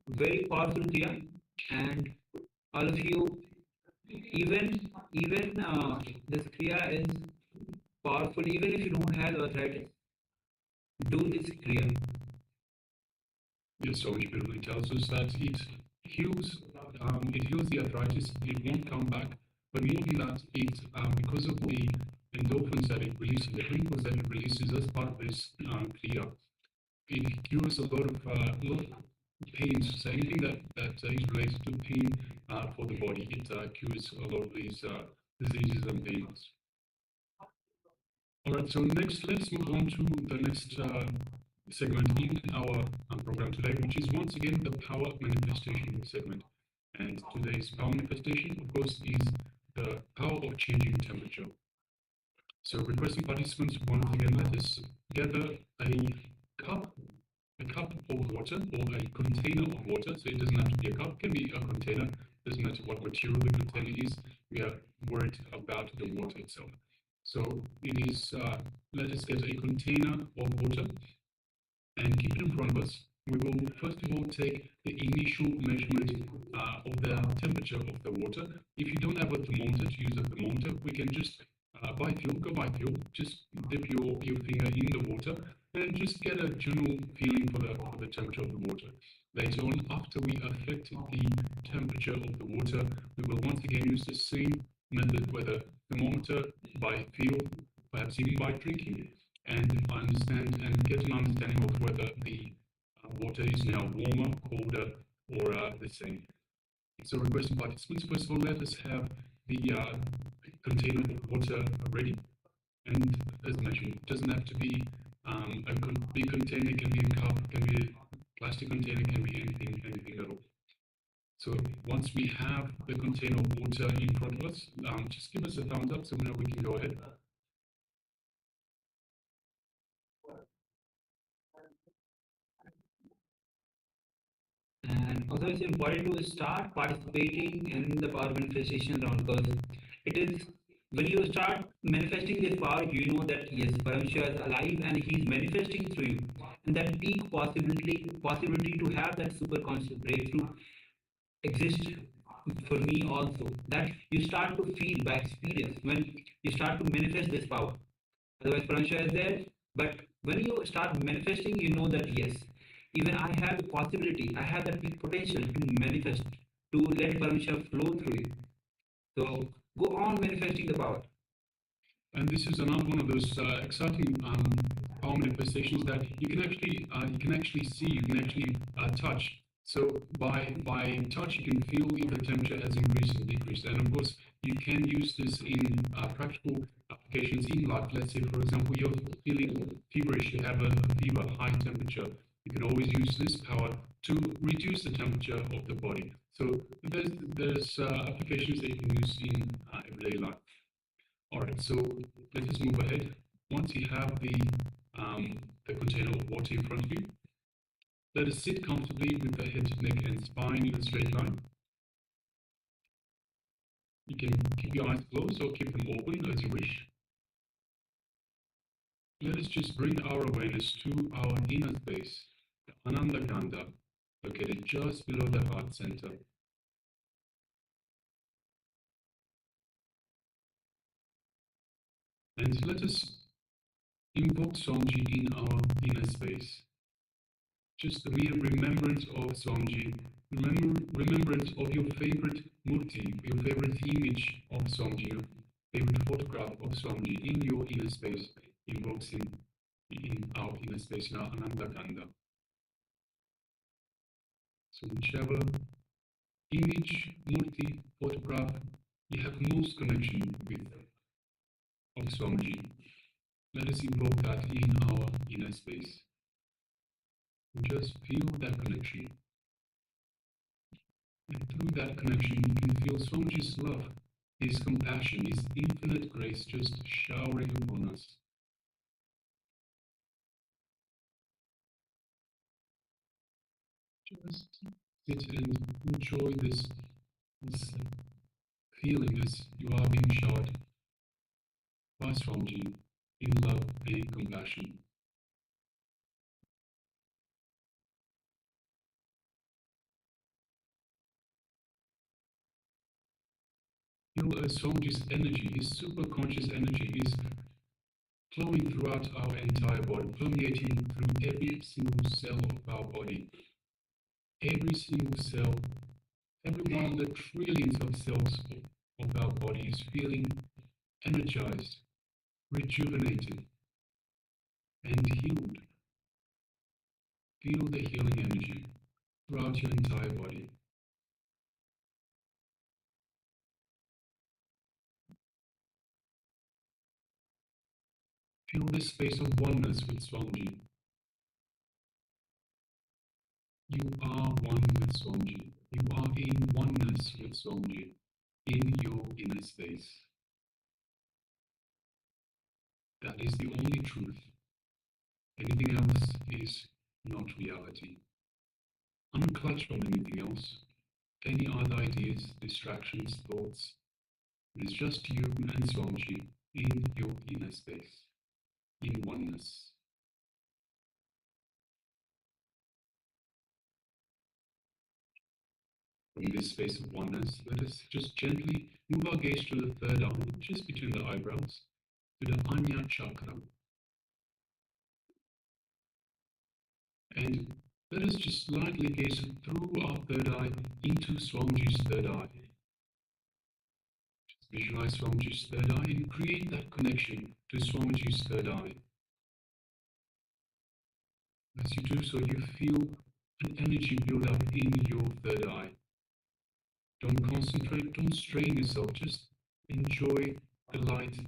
[SPEAKER 5] very powerful Kriya, and all of you, even this Kriya is powerful even if you don't have arthritis. Do this Kriya.
[SPEAKER 6] Yes, Swami beautifully tells us that it heals the arthritis, it won't come back, but more than that, because of the endorphins that it releases, the chemicals that it releases as part of this Kriya, it cures a lot of pains. So anything that is related to pain for the body, it cures a lot of these diseases and pains. All right, so next, let's move on to the next segment in our program today, which is once again the power manifestation segment. And today's power manifestation, of course, is the power of changing temperature. So requesting participants, once again, let us gather a cup of water or a container of water. So it doesn't have to be a cup, it can be a container, doesn't matter what material the container is, we are worried about the water itself. So it is, let us get a container of water and keep it in front of us. We will first of all take the initial measurement of the temperature of the water. If you don't have a thermometer, to use a thermometer, we can just go by feel, just dip your finger in the water and just get a general feeling for the temperature of the water. Later on, after we affect the temperature of the water, we will once again use the same method, whether thermometer, by feel, perhaps even by drinking, and understand and get an understanding of whether the water is now warmer, colder, or the same. So requesting participants, first of all, let us have the container of water ready. And as mentioned, it doesn't have to be a big container, it can be a cup, it can be a plastic container, it can be anything at all. So once we have the container of water in front of us, just give us a thumbs up so now we can go ahead.
[SPEAKER 5] And also it's important to start participating in the power manifestation round, because it is when you start manifesting this power, you know that yes, Paramashiva is alive and he is manifesting through you. And that peak possibility to have that super conscious breakthrough exists for me also. That you start to feel by experience when you start to manifest this power. Otherwise, Paramashiva is there, but when you start manifesting, you know that yes, even I have the possibility, I have that big potential to manifest, to let Paramashiva flow through you. So go on manifesting the power.
[SPEAKER 6] And this is another one of those exciting power manifestations that you can actually see, you can actually touch. So by touch, you can feel if the temperature has increased or decreased. And of course, you can use this in practical applications in life. Let's say, for example, you're feeling feverish, you have a fever, high temperature. You can always use this power to reduce the temperature of the body. So there's applications that you can use in everyday life. All right, so let us move ahead. Once you have the container of water in front of you, let us sit comfortably with the head, neck, and spine in a straight line. You can keep your eyes closed or keep them open as you wish. Let us just bring our awareness to our inner space, the Ananda Kanda, located just below the heart center. And let us invoke Swamiji in our inner space. Just the mere remembrance of Swamiji, remembrance of your favorite murti, your favorite image of Swamiji, your favorite photograph of Swamiji in your inner space, invokes him in our inner space, in our Ananda Kanda. So whichever image, murti, photograph you have most connection with of Swamiji, let us invoke that in our inner space. And just feel that connection. And through that connection, you can feel Swamiji's love, his compassion, his infinite grace just showering upon us. Just sit and enjoy this feeling as you are being showered by Swamiji in love and compassion. Feel as Swamiji's energy, his superconscious energy, is flowing throughout our entire body, permeating through every single cell of our body. Every single cell, every one of the trillions of cells of our body is feeling energized, rejuvenated, and healed. Feel the healing energy throughout your entire body. Feel the space of oneness with Swamiji. You are one with Swamiji. You are in oneness with Swamiji in your inner space. That is the only truth. Anything else is not reality. Unclutch from anything else, any other ideas, distractions, thoughts. It is just you and Swamiji in your inner space, in oneness. From this space of oneness, let us just gently move our gaze to the third eye, just between the eyebrows, to the Anya chakra. And let us just lightly gaze through our third eye into Swamiji's third eye. Just visualize Swamiji's third eye and create that connection to Swamiji's third eye. As you do so, you feel an energy build up in your third eye. Don't concentrate, don't strain yourself, just enjoy the light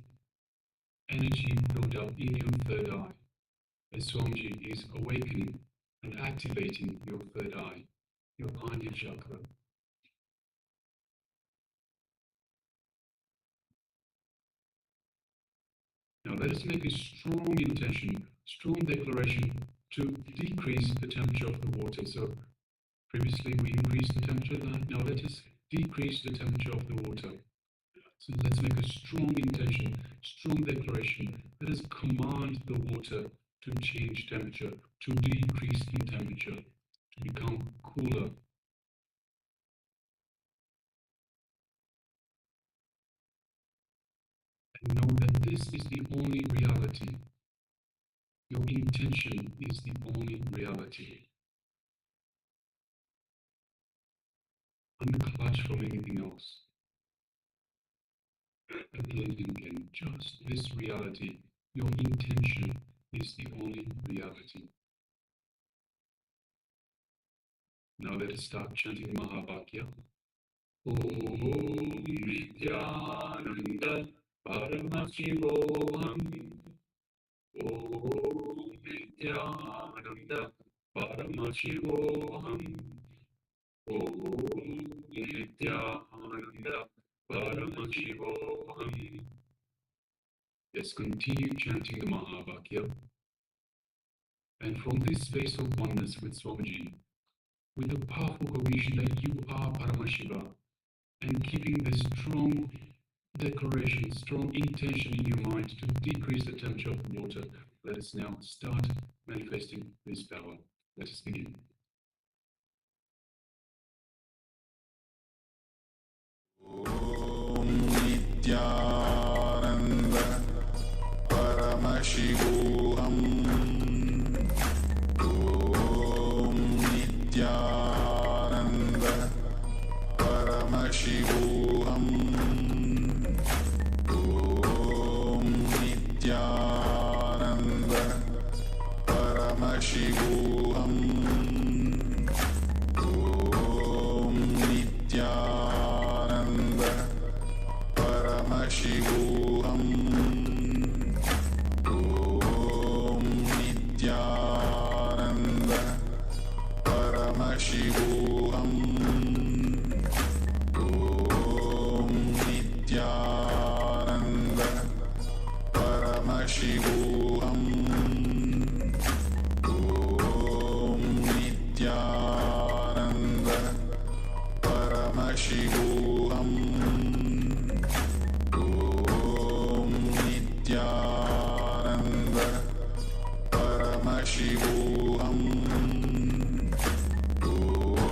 [SPEAKER 6] energy build up in your third eye as Swamiji is awakening and activating your third eye, your Anya chakra. Now let us make a strong intention, strong declaration to decrease the temperature of the water. So previously we increased the temperature, now let us decrease the temperature of the water. So let's make a strong intention, strong declaration. Let us command the water to change temperature, to decrease in temperature, to become cooler. And know that this is the only reality. Your intention is the only reality. Unclutch from anything else. Again and again, just this reality. Your intention is the only reality. Now let us start chanting Mahavakya. Om Nithyananda Paramashivoham. Om Nithyananda Paramashivoham. Om Nithyananda Paramashivoham. Let's continue chanting the Mahavakya. And from this space of oneness with Swamiji, with the powerful cognition that you are Paramashiva, and keeping this strong declaration, strong intention in your mind to decrease the temperature of the water, let us now start manifesting this power. Let us begin.
[SPEAKER 9] Om Nithyananda Paramashivoham. Om Nithyananda Paramashivoham. Om Nithyananda Paramashivoham. Om Nithyananda Paramashivoham. Om Nithyananda Paramashivoham. Om Nithyananda Paramashivoham. Om Nithyananda Paramashivoham. Om Nithyananda Paramashivoham. Om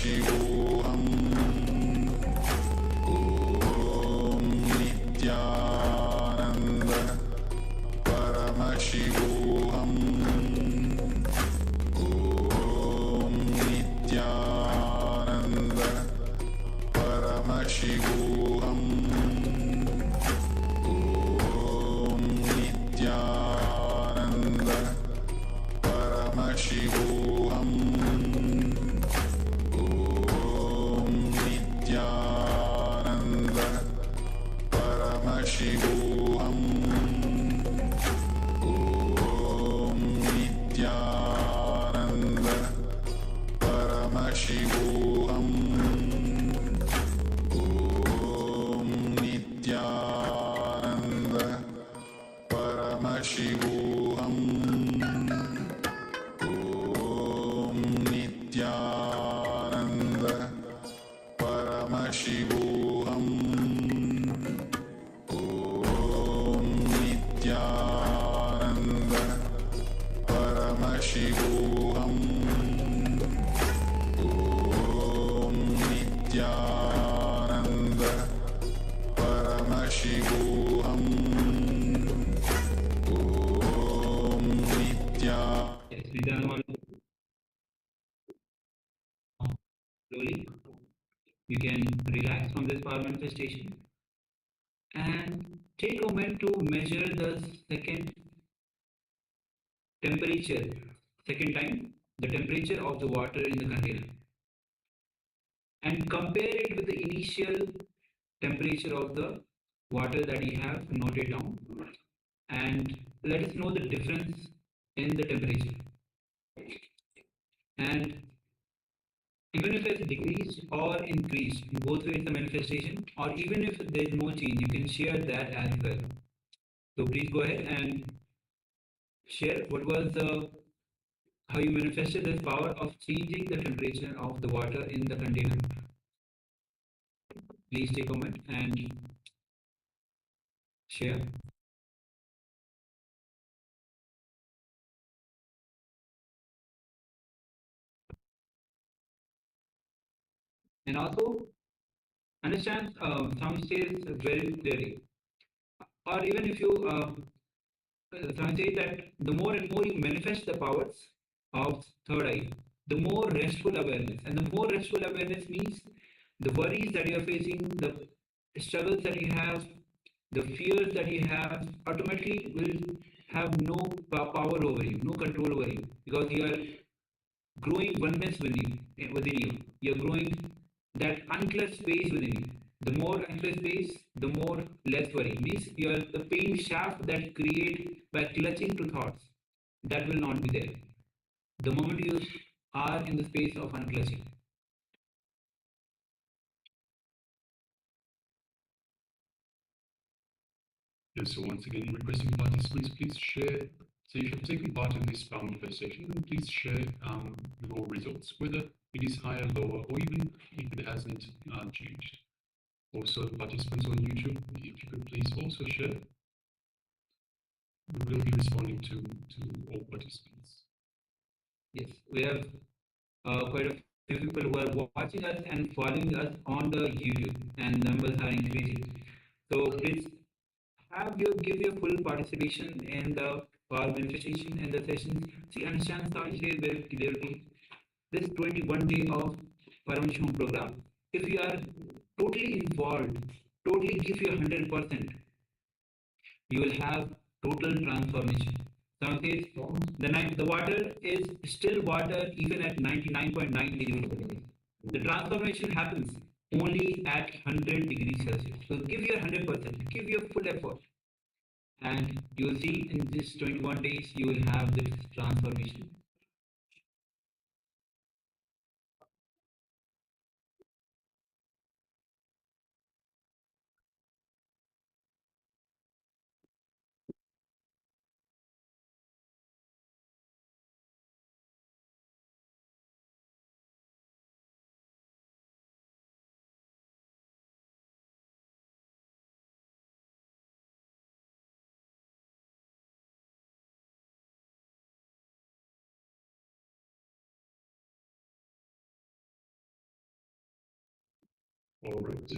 [SPEAKER 9] Paramashivoham Om Nithyananda Paramashivoham Om Nithyananda Paramashivoham Om Nithyananda Paramashivoham Om Nithyananda Paramashivoham Om Nithyananda Paramashivoham Om Nithyananda Paramashivoham Om Nithyananda Paramashivoham Om Nithyananda Paramashivoham Om Nithyananda Paramashivoham Om Nithyananda
[SPEAKER 5] Slowly, you can relax from this power manifestation and take a moment to measure the second time, the temperature of the water in the container, and compare it with the initial temperature of the water that you have noted down, and let us know the difference in the temperature. And even if it's decreased or increased, both ways the manifestation, or even if there is no change, you can share that as well. So please go ahead and share what was how you manifested this power of changing the temperature of the water in the container. Please take a moment and share. And also understand some says very clearly, or even if you some say that the more and more you manifest the powers of third eye, the more restful awareness, and the more restful awareness means the worries that you are facing, the struggles that you have, the fears that you have automatically will have no power over you, no control over you, because you are growing oneness within you. You're growing that unclutched space within you. The more unclutched space, the more less worry. Means you are the pain shaft that create by clutching to thoughts. That will not be there. The moment you are in the space of unclutching.
[SPEAKER 6] Yes, so once again, requesting participants, please share. So if you've taken part in this power manifestation, then please share your results, whether it is higher, lower, or even if it hasn't changed. Also, participants on YouTube, if you could please also share. We will be responding to all participants.
[SPEAKER 5] Yes, we have quite a few people who are watching us and following us on the YouTube, and numbers are increasing. So please give your full participation in the power manifestation and the sessions. See, understand, start here very clearly. This 21-day of Paramashivoham program. If you are totally involved, totally give your 100%, you will have total transformation. Some says the water is still water even at 99.9 degrees. The transformation happens only at 100 degrees Celsius. So give your 100%, give your full effort. And you will see in this 21 days, you will have this transformation.
[SPEAKER 6] All right.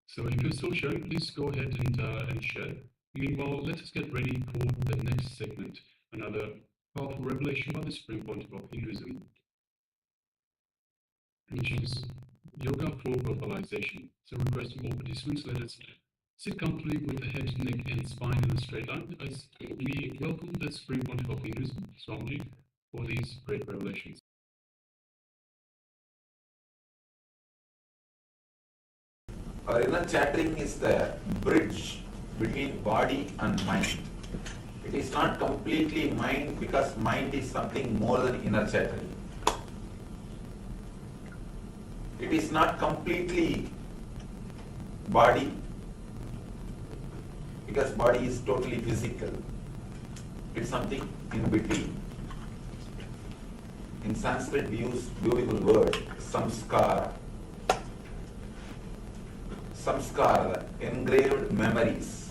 [SPEAKER 6] So if you're still sharing, please go ahead and share. Meanwhile, let us get ready for the next segment, another powerful revelation by the Supreme Pontiff of Hinduism, which is yoga for verbalization. So requesting all participants, let us sit comfortably with the head, neck, and spine in a straight line as we welcome the Supreme Pontiff of Hinduism, Swamiji, for these great revelations.
[SPEAKER 14] Our inner chattering is the bridge between body and mind. It is not completely mind because mind is something more than inner chattering. It is not completely body because body is totally physical. It's something in between. In Sanskrit we use beautiful word, samskara. Samskara, engraved memories.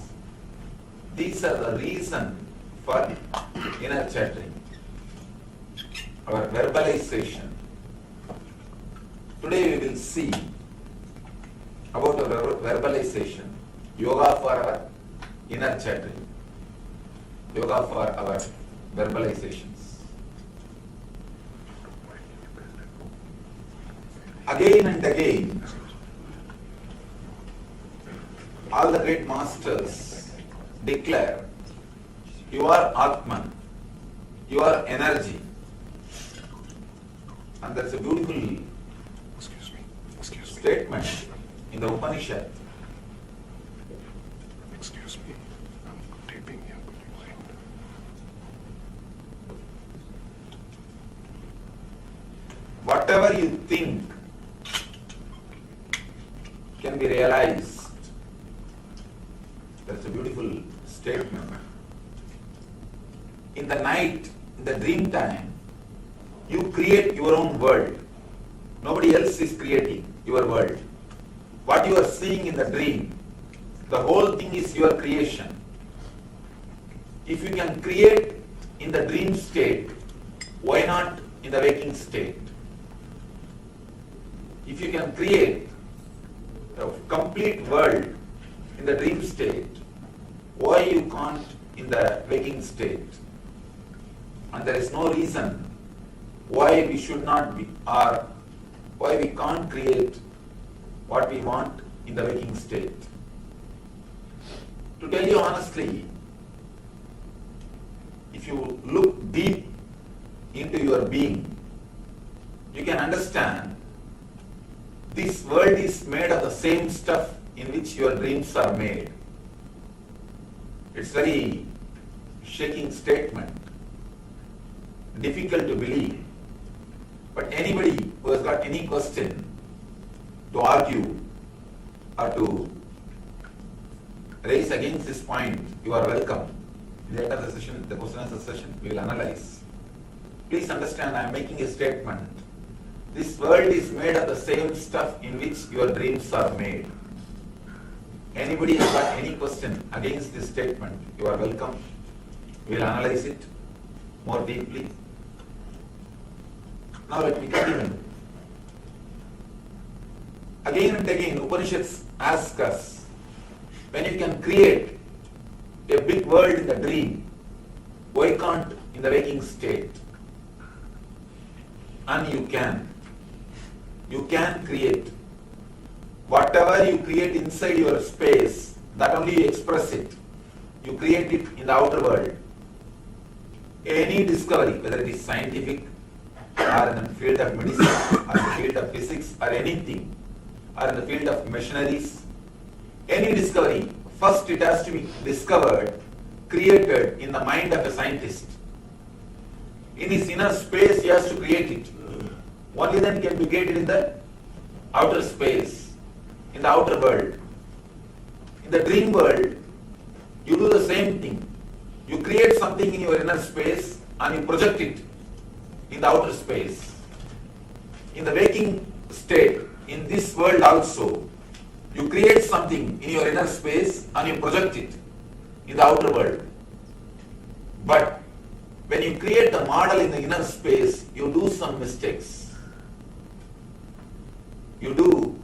[SPEAKER 14] These are the reason for inner chattering. Our verbalization. Today we will see about our verbalization, yoga for our inner chattering, yoga for our verbalizations. Again and again, all the great masters declare, you are Atman, you are energy. And that's a beautiful statement in the Upanishad.
[SPEAKER 15] Excuse me, I'm taping here.
[SPEAKER 14] Whatever you think can be realized. That's a beautiful statement. In the night, in the dream time, you create your own world. Nobody else is creating your world. What you are seeing in the dream, the whole thing is your creation. If you can create in the dream state, why not in the waking state? If you can create a complete world in the dream state, why you can't in the waking state? And there is no reason why we should not be, or why we can't create what we want in the waking state. To tell you honestly, if you look deep into your being, you can understand this world is made of the same stuff in which your dreams are made. It's very shaking statement, difficult to believe. But anybody who has got any question to argue or to raise against this point, you are welcome. Later the session, the question answer session, we will analyze. Please understand, I am making a statement. This world is made of the same stuff in which your dreams are made. Anybody has got any question against this statement, you are welcome. We will analyze it more deeply. Now let me continue. Again and again, Upanishads ask us, when you can create a big world in the dream, why can't in the waking state? And you can. You can create. Whatever you create inside your space, that only you express it. You create it in the outer world. Any discovery, whether it is scientific, or in the field of medicine, or in the field of physics, or anything, or in the field of machineries, any discovery, first it has to be discovered, created in the mind of a scientist. In his inner space, he has to create it. Only then it can be created in the outer space, in the outer world. In the dream world, you do the same thing. You create something in your inner space and you project it in the outer space. In the waking state, in this world also, you create something in your inner space and you project it in the outer world. But when you create the model in the inner space, you do some mistakes. You do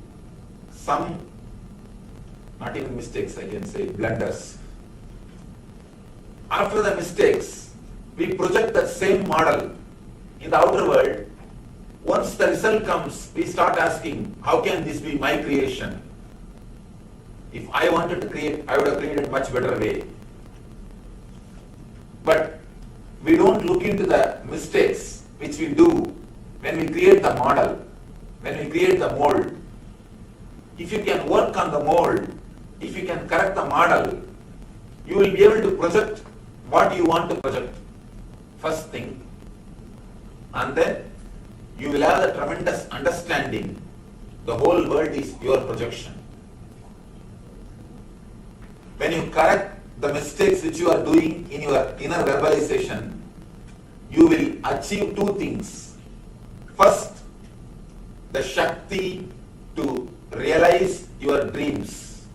[SPEAKER 7] some, not even mistakes, I can say blunders. After the mistakes, we project the same model in the outer world. Once the result comes, we start asking, how can this be my creation? If I wanted to create, I would have created a much better way. But we don't look into the mistakes which we do when we create the model, when we create the mold. If you can work on the mold, if you can correct the model, you will be able to project what you want to project. First thing. And then you will have the tremendous understanding the whole world is your projection. When you correct the mistakes which you are doing in your inner verbalization, you will achieve two things. First, the Shakti to realize your dreams.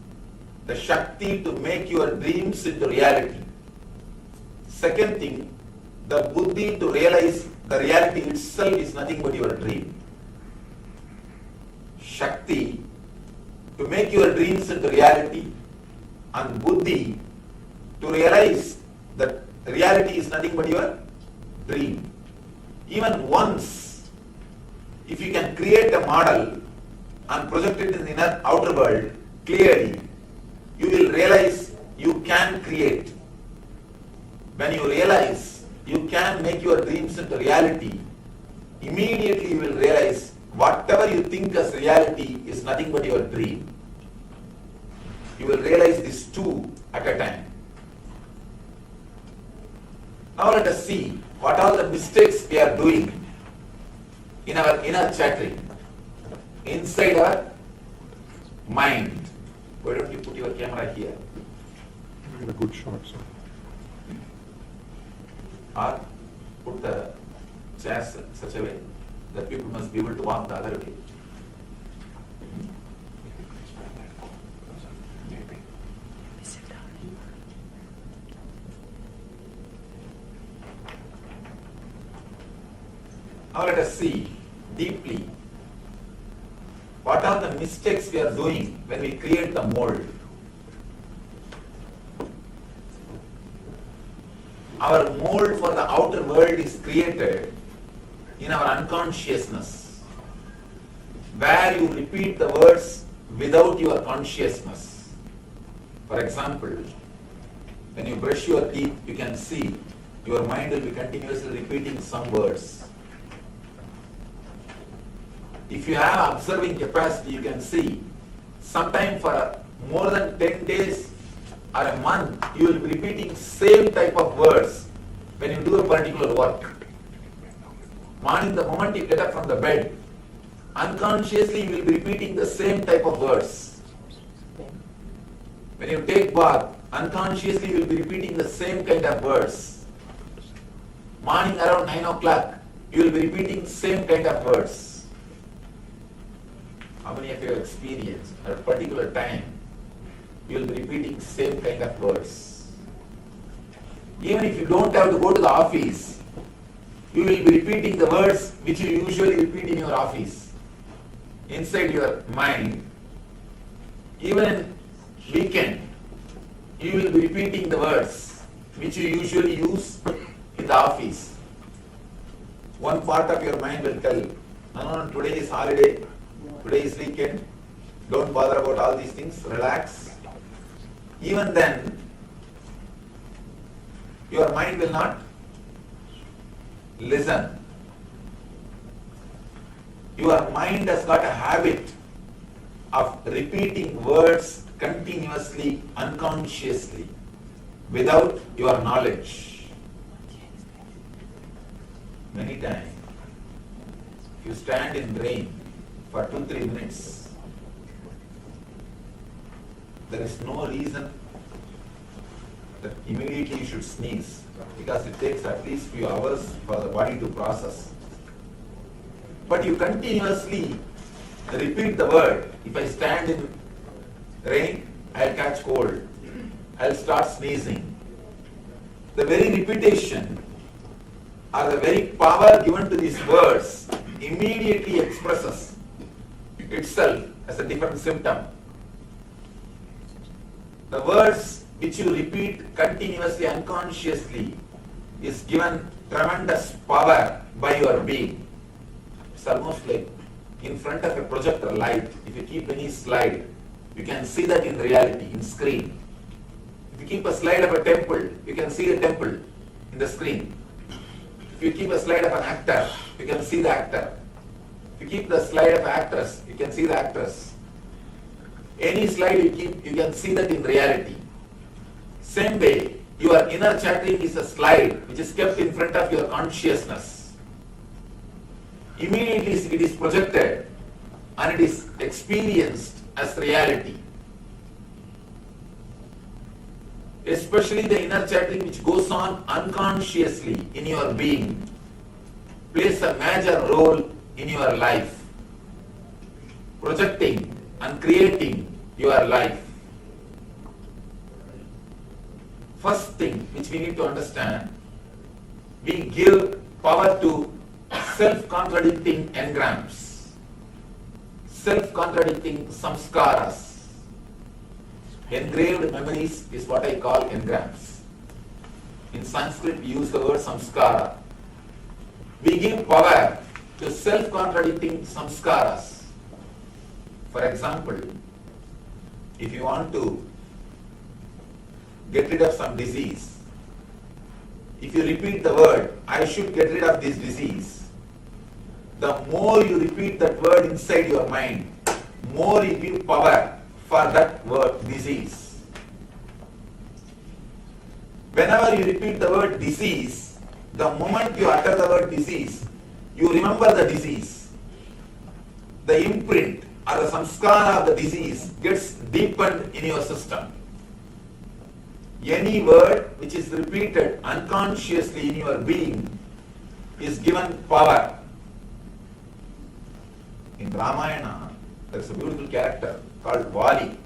[SPEAKER 7] The Shakti to make your dreams into reality. Second thing, the Buddhi to realize the reality itself is nothing but your dream. Shakti to make your dreams into reality, and Buddhi to realize that reality is nothing but your dream. Even once, if you can create a model and project it in the inner outer world clearly, you will realize you can create. When you realize you can make your dreams into reality, immediately you will realize whatever you think as reality is nothing but your dream. You will realize these two at a time. Now let us see what are the mistakes we are doing in our inner chattering, inside our mind. Why don't you put your camera here?
[SPEAKER 15] A good shot, sir.
[SPEAKER 7] Or put the chairs in such a way that people must be able to walk the other way. Now let us see deeply what are the mistakes we are doing when we create the mold. Our mold for the outer world is created in our unconsciousness, where you repeat the words without your consciousness. For example, when you brush your teeth, you can see your mind will be continuously repeating some words. If you have observing capacity, you can see sometime for more than 10 days or a month, you will be repeating same type of words when you do a particular work. Morning, the moment you get up from the bed, unconsciously you will be repeating the same type of words. When you take bath, unconsciously you will be repeating the same kind of words. Morning around 9 o'clock, you will be repeating same kind of words. How many of you have experienced at a particular time, you will be repeating same kind of words? Even if you don't have to go to the office, you will be repeating the words which you usually repeat in your office, inside your mind. Even in weekend, you will be repeating the words which you usually use in the office. One part of your mind will tell, no, today is holiday, today is weekend, don't bother about all these things, relax. Even then, your mind will not listen. Your mind has got a habit of repeating words continuously, unconsciously, without your knowledge. Many times, if you stand in rain for 2-3 minutes, there is no reason that immediately you should sneeze, because it takes at least few hours for the body to process. But you continuously repeat the word. If I stand in rain, I'll catch cold, I'll start sneezing. The very repetition or the very power given to these words immediately expresses itself as a different symptom. The words which you repeat continuously, unconsciously, is given tremendous power by your being. It's almost like in front of a projector light. If you keep any slide, you can see that in reality, in screen. If you keep a slide of a temple, you can see the temple in the screen. If you keep a slide of an actor, you can see the actor. If you keep the slide of an actress, you can see the actress. Any slide you keep, you can see that in reality. Same way, your inner chattering is a slide which is kept in front of your consciousness. Immediately it is projected and it is experienced as reality. Especially the inner chattering which goes on unconsciously in your being plays a major role in your life, projecting and creating your life. First thing which we need to understand, we give power to self-contradicting engrams, self-contradicting samskaras. Engraved memories is what I call engrams. In Sanskrit we use the word samskara. We give power to self-contradicting samskaras. For example, if you want to get rid of some disease, if you repeat the word, I should get rid of this disease, the more you repeat that word inside your mind, more you give power for that word, disease. Whenever you repeat the word disease, the moment you utter the word disease, you remember the disease. The imprint or the samskara of the disease gets deepened in your system. Any word which is repeated unconsciously in your being is given power. In Ramayana, there is a beautiful character called Vali.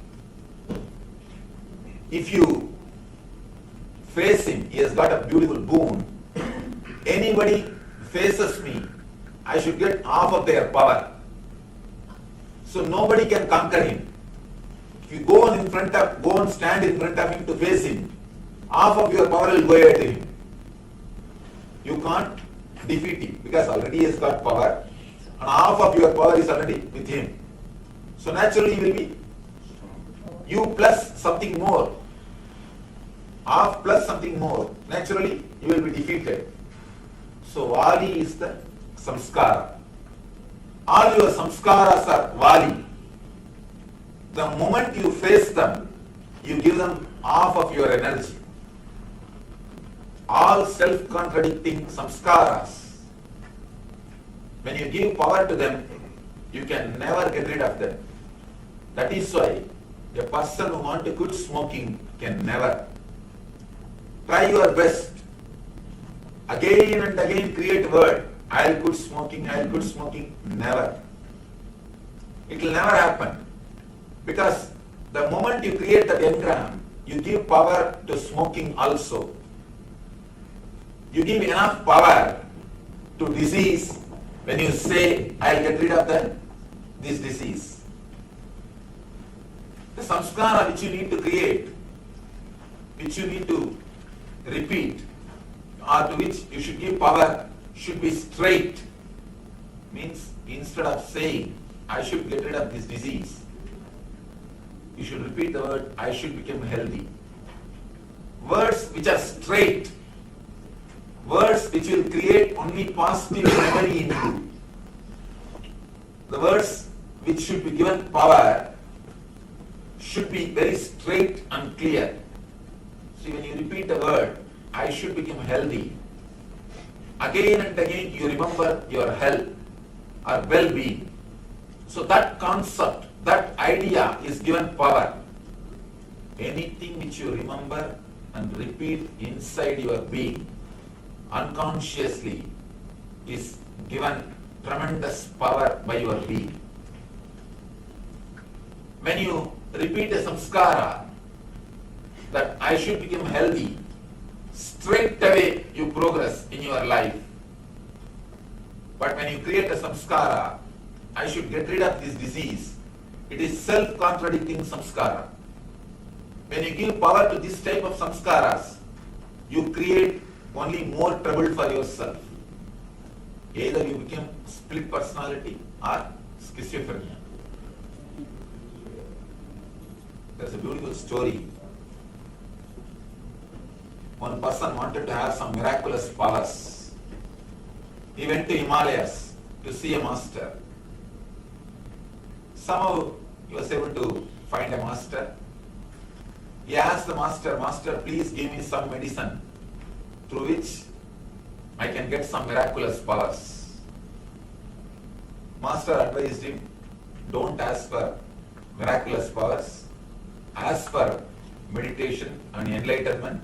[SPEAKER 7] If you face him, he has got a beautiful boon. Anybody faces me, I should get half of their power. So nobody can conquer him. If you go and stand in front of him to face him, half of your power will go away to him. You can't defeat him because already he has got power and half of your power is already with him. So naturally you will be you plus something more. Half plus something more. Naturally you will be defeated. So Vali is the samskara. All your samskaras are Vali. The moment you face them, you give them half of your energy. All self-contradicting samskaras, when you give power to them, you can never get rid of them. That is why a person who wants to quit smoking can never. Try your best. Again and again create a word, I'll quit smoking, I'll quit smoking. Never. It will never happen. Because the moment you create that engram, you give power to smoking also. You give enough power to disease when you say, I'll get rid of this disease. The samskara which you need to create, which you need to repeat, or to which you should give power, should be straight. Means instead of saying, I should get rid of this disease, you should repeat the word, I should become healthy. Words which are straight, words which will create only positive memory in you. The words which should be given power should be very straight and clear. See, when you repeat the word, I should become healthy, again and again you remember your health or well-being. So that concept, that idea is given power. Anything which you remember and repeat inside your being, unconsciously, is given tremendous power by your being. When you repeat a samskara, that I should become healthy, straight away you progress in your life. But when you create a samskara,
[SPEAKER 14] I should get rid of this disease. It is self-contradicting samskara. When you give power to this type of samskaras, you create only more trouble for yourself. Either you become split personality or schizophrenia. There's a beautiful story. One person wanted to have some miraculous powers. He went to Himalayas to see a master. Somehow he was able to find a master. He asked the master, "Master, please give me some medicine through which I can get some miraculous powers." Master advised him, "Don't ask for miraculous powers. Ask for meditation and enlightenment.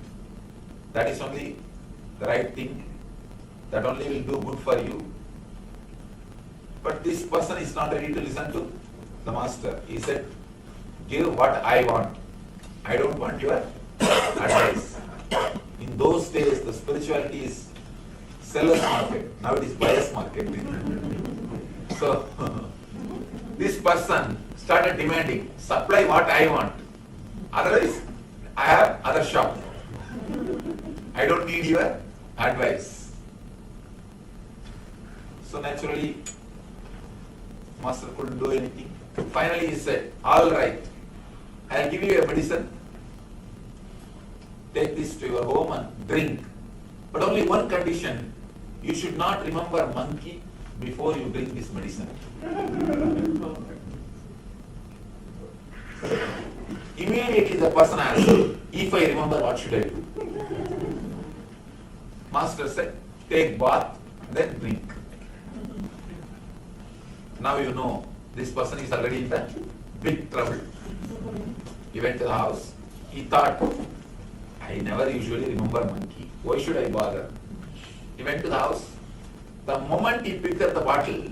[SPEAKER 14] That is only the right thing. That only will do good for you." But this person is not ready to listen to the master. He said, "Give what I want. I don't want your advice." In those days, the spirituality is seller's market. Now it is buyer's market. So, this person started demanding, "Supply what I want. Otherwise, I have other shop. I don't need your advice." So naturally, master couldn't do anything. Finally he said, "All right, I'll give you a medicine. Take this to your home and drink. But only one condition, you should not remember monkey before you drink this medicine." Immediately the person asked, "If I remember, what should I do?" Master said, "Take bath, then drink." Now you know, this person is already in the big trouble. He went to the house. He thought, "I never usually remember monkey. Why should I bother?" He went to the house. The moment he picked up the bottle,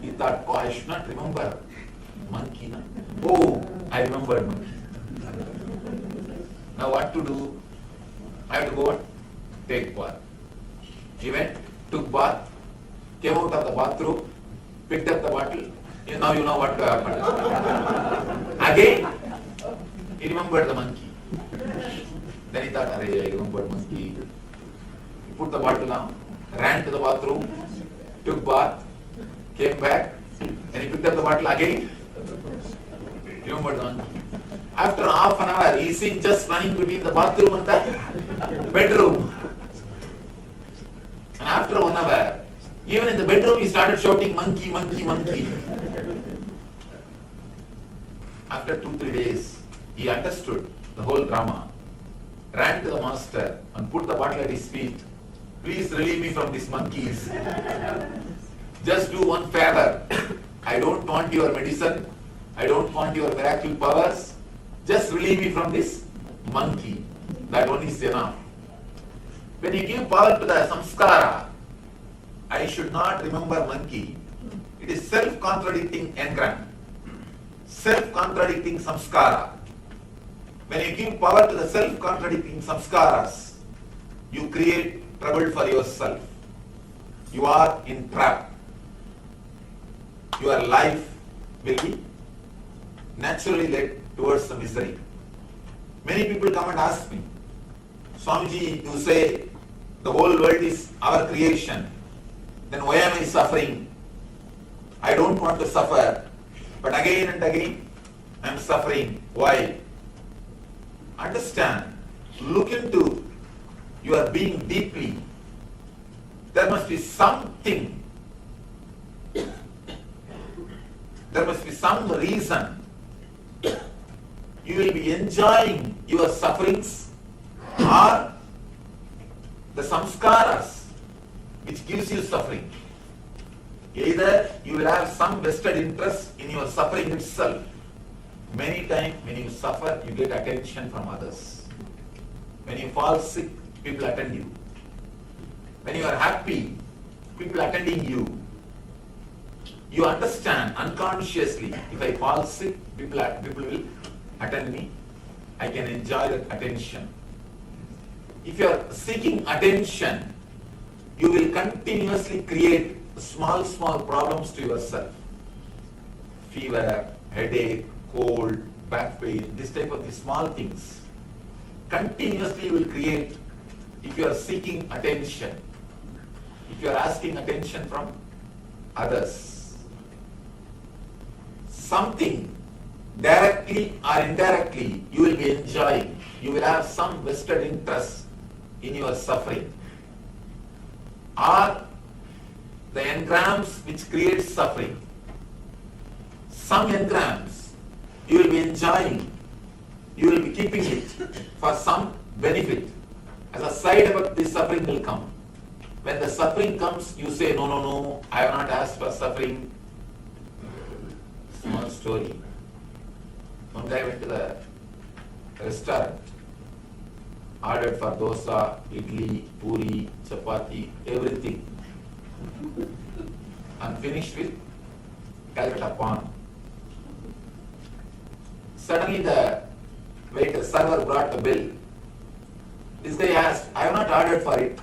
[SPEAKER 14] he thought, "Oh, I should not remember monkey. No? Oh, I remembered monkey. Now what to do? I have to go and take bath." He went, took bath, came out of the bathroom, picked up the bottle. Now you know what happened. Again, he remembered the monkey. Then he thought, "Arey, I remembered monkey." He put the bottle down, ran to the bathroom, took bath, came back, and he picked up the bottle again. Remembered the monkey. After half an hour, he is seen just running between the bathroom and the bedroom. And after 1 hour, even in the bedroom, he started shouting, "Monkey, monkey, monkey." After 2-3 days, he understood the whole drama, ran to the master and put the bottle at his feet. "Please relieve me from these monkeys. Just do one favor. I don't want your medicine. I don't want your miracle powers. Just relieve me from this monkey. That one is enough." When you give power to the samskara, "I should not remember monkey," it is self-contradicting engram. Self-contradicting samskara. When you give power to the self-contradicting samskaras, you create trouble for yourself. You are in trap. Your life will be naturally led towards the misery. Many people come and ask me, "Swamiji, you say the whole world is our creation. Then why am I suffering? I don't want to suffer, but again and again I am suffering. Why?" Understand, look into your being deeply. There must be something. There must be some reason. You will be enjoying your sufferings or the samskaras which gives you suffering. Either you will have some vested interest in your suffering itself. Many times when you suffer, you get attention from others. When you fall sick, people attend you. When you are happy, people attending you. You understand unconsciously, if I fall sick, people will attend me. I can enjoy that attention. If you are seeking attention, you will continuously create
[SPEAKER 7] small problems to yourself. Fever, headache, cold, back pain, this type of the small things. Continuously will create, if you are seeking attention, if you are asking attention from others, something directly or indirectly you will be enjoying. You will have some vested interest in your suffering. Or the engrams which create suffering. Some engrams you will be enjoying. You will be keeping it for some benefit. As a side effect, this suffering will come. When the suffering comes, you say, no, I have not asked for suffering. Small story. One guy went to the restaurant, ordered for dosa, idli, puri, chapati, everything, and finished with Calcutta Pan. Suddenly the server brought the bill. This guy asked, I have not ordered for it.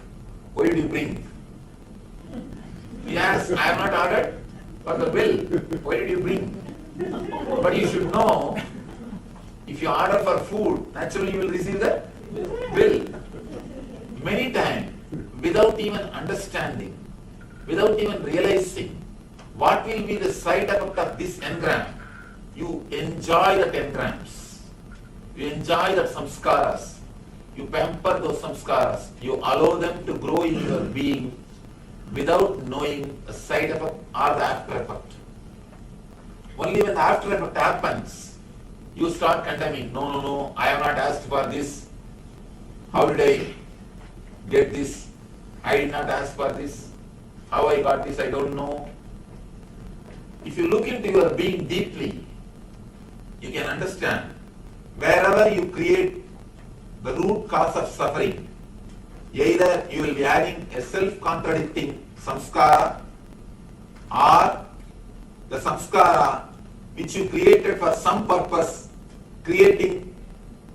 [SPEAKER 7] Why did you bring? He asked, I have not ordered for the bill. Why did you bring? But you should know, if you order for food, naturally you will receive the bill. Many times, without even understanding, without even realizing what will be the side effect of this engram, you enjoy that engrams. You enjoy that samskaras. You pamper those samskaras. You allow them to grow in your being without knowing the side effect or the after effect. Only when the after effect happens, you start condemning. No, I have not asked for this. How did I get this? I did not ask for this. How I got this, I don't know. If you look into your being deeply, you can understand wherever you create the root cause of suffering, either you will be adding a self-contradicting samskara or the samskara which you created for some purpose, creating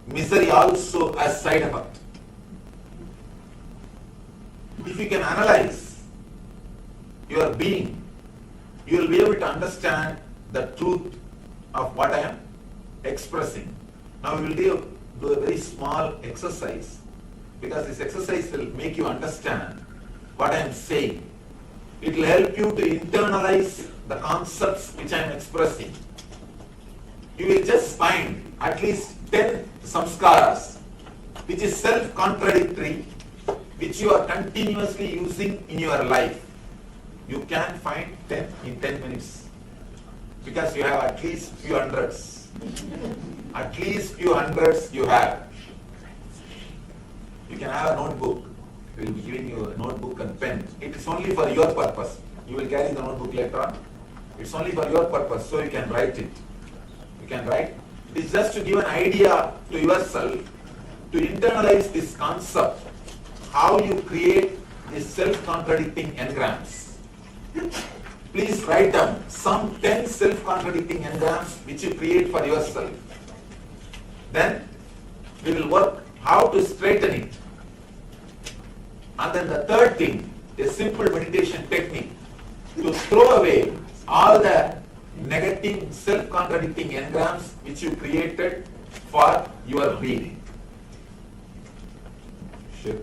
[SPEAKER 7] misery also as side effect. If you can analyze your being, you will be able to understand the truth of what I am expressing. Now we will do a very small exercise, because this exercise will make you understand what I am saying. It will help you to internalize the concepts which I am expressing. You will just find at least 10 samskaras which is self-contradictory, which you are continuously using in your life. You can find 10 in 10 minutes, because you have at least few hundreds. At least few hundreds you have. You can have a notebook. We will be giving you a notebook and pen. It is only for your purpose. You will carry the notebook later on. It's only for your purpose, so you can write it. You can write. It's just to give an idea to yourself, to internalize this concept, how you create these self-contradicting engrams. Please write down some 10 self-contradicting engrams which you create for yourself. Then we will work how to straighten it. And then the third thing, a simple meditation technique to throw away all the negative self-contradicting engrams which you created for your being. Sure.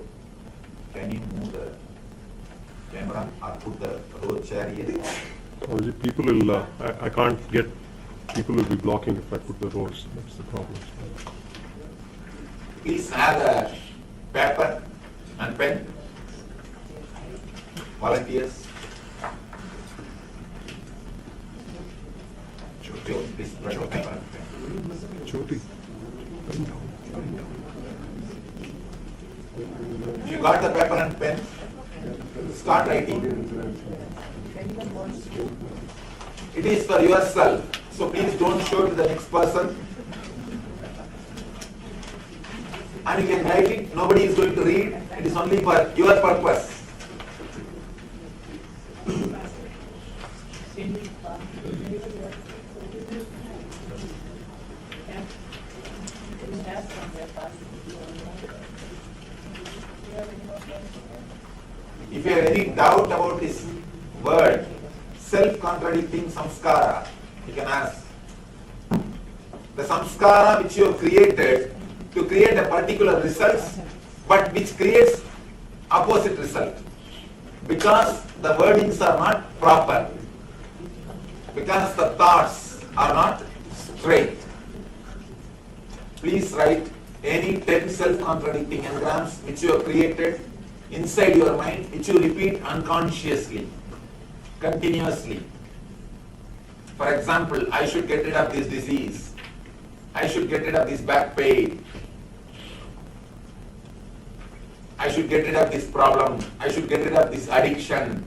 [SPEAKER 7] Can you move the camera or put the road chair here?
[SPEAKER 15] Oh, people will, I can't get, people will be blocking if I put the rows. That's the problem.
[SPEAKER 7] Please have a paper and pen. Volunteers. Please bring a paper and pen.
[SPEAKER 15] Jyoti.
[SPEAKER 7] If you got the paper and pen, start writing. It is for yourself, so please don't show to the next person. And you can write it, nobody is going to read, it is only for your purpose. If you have any doubt about this word, self-contradicting samskara. You can ask. The samskara which you have created to create a particular result, but which creates opposite result. Because the wordings are not proper. Because the thoughts are not straight. Please write any 10 self-contradicting engrams which you have created inside your mind, which you repeat unconsciously, continuously. For example, I should get rid of this disease. I should get rid of this back pain. I should get rid of this problem. I should get rid of this addiction.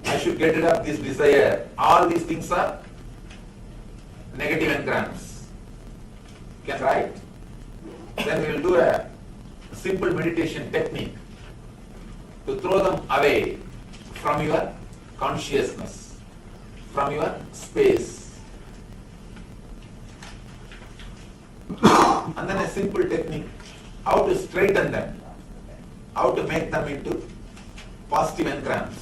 [SPEAKER 7] I should get rid of this desire. All these things are negative engrams. You can write. Then we will do a simple meditation technique to throw them away from your consciousness, from your space. And then a simple technique, how to straighten them, how to make them into positive engrams.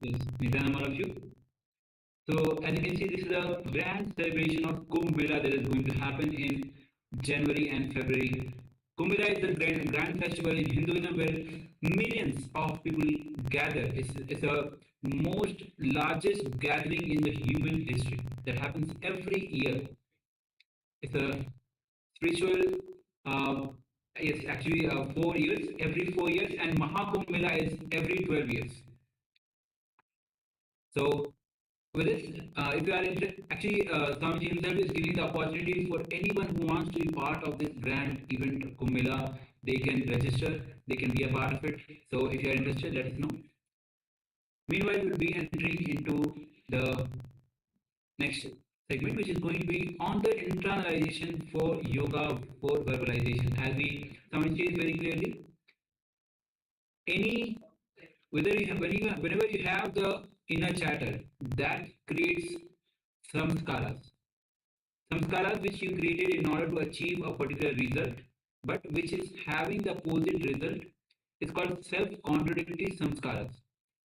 [SPEAKER 5] Nithyananda, all of you. So as you can see, this is a grand celebration of Kumbh Mela that is going to happen in January and February. Kumbh Mela is the grand festival in Hinduism where millions of people gather. It's the most largest gathering in the human history that happens every year. It's a spiritual, it's actually 4 years, every 4 years, and Mahakumbh Mela is every 12 years. So with this, if you are interested, actually, Swamiji himself is giving the opportunity for anyone who wants to be part of this grand event, Kumbh Mela. They can register, they can be a part of it. So if you are interested, let us know. Meanwhile, we'll be entering into the next segment, which is going to be on the internalization for yoga for verbalization. As we says very clearly, whenever you have the inner chatter, that creates samskaras. Samskaras which you created in order to achieve a particular result, but which is having the opposite result, is called self-contradictory samskaras.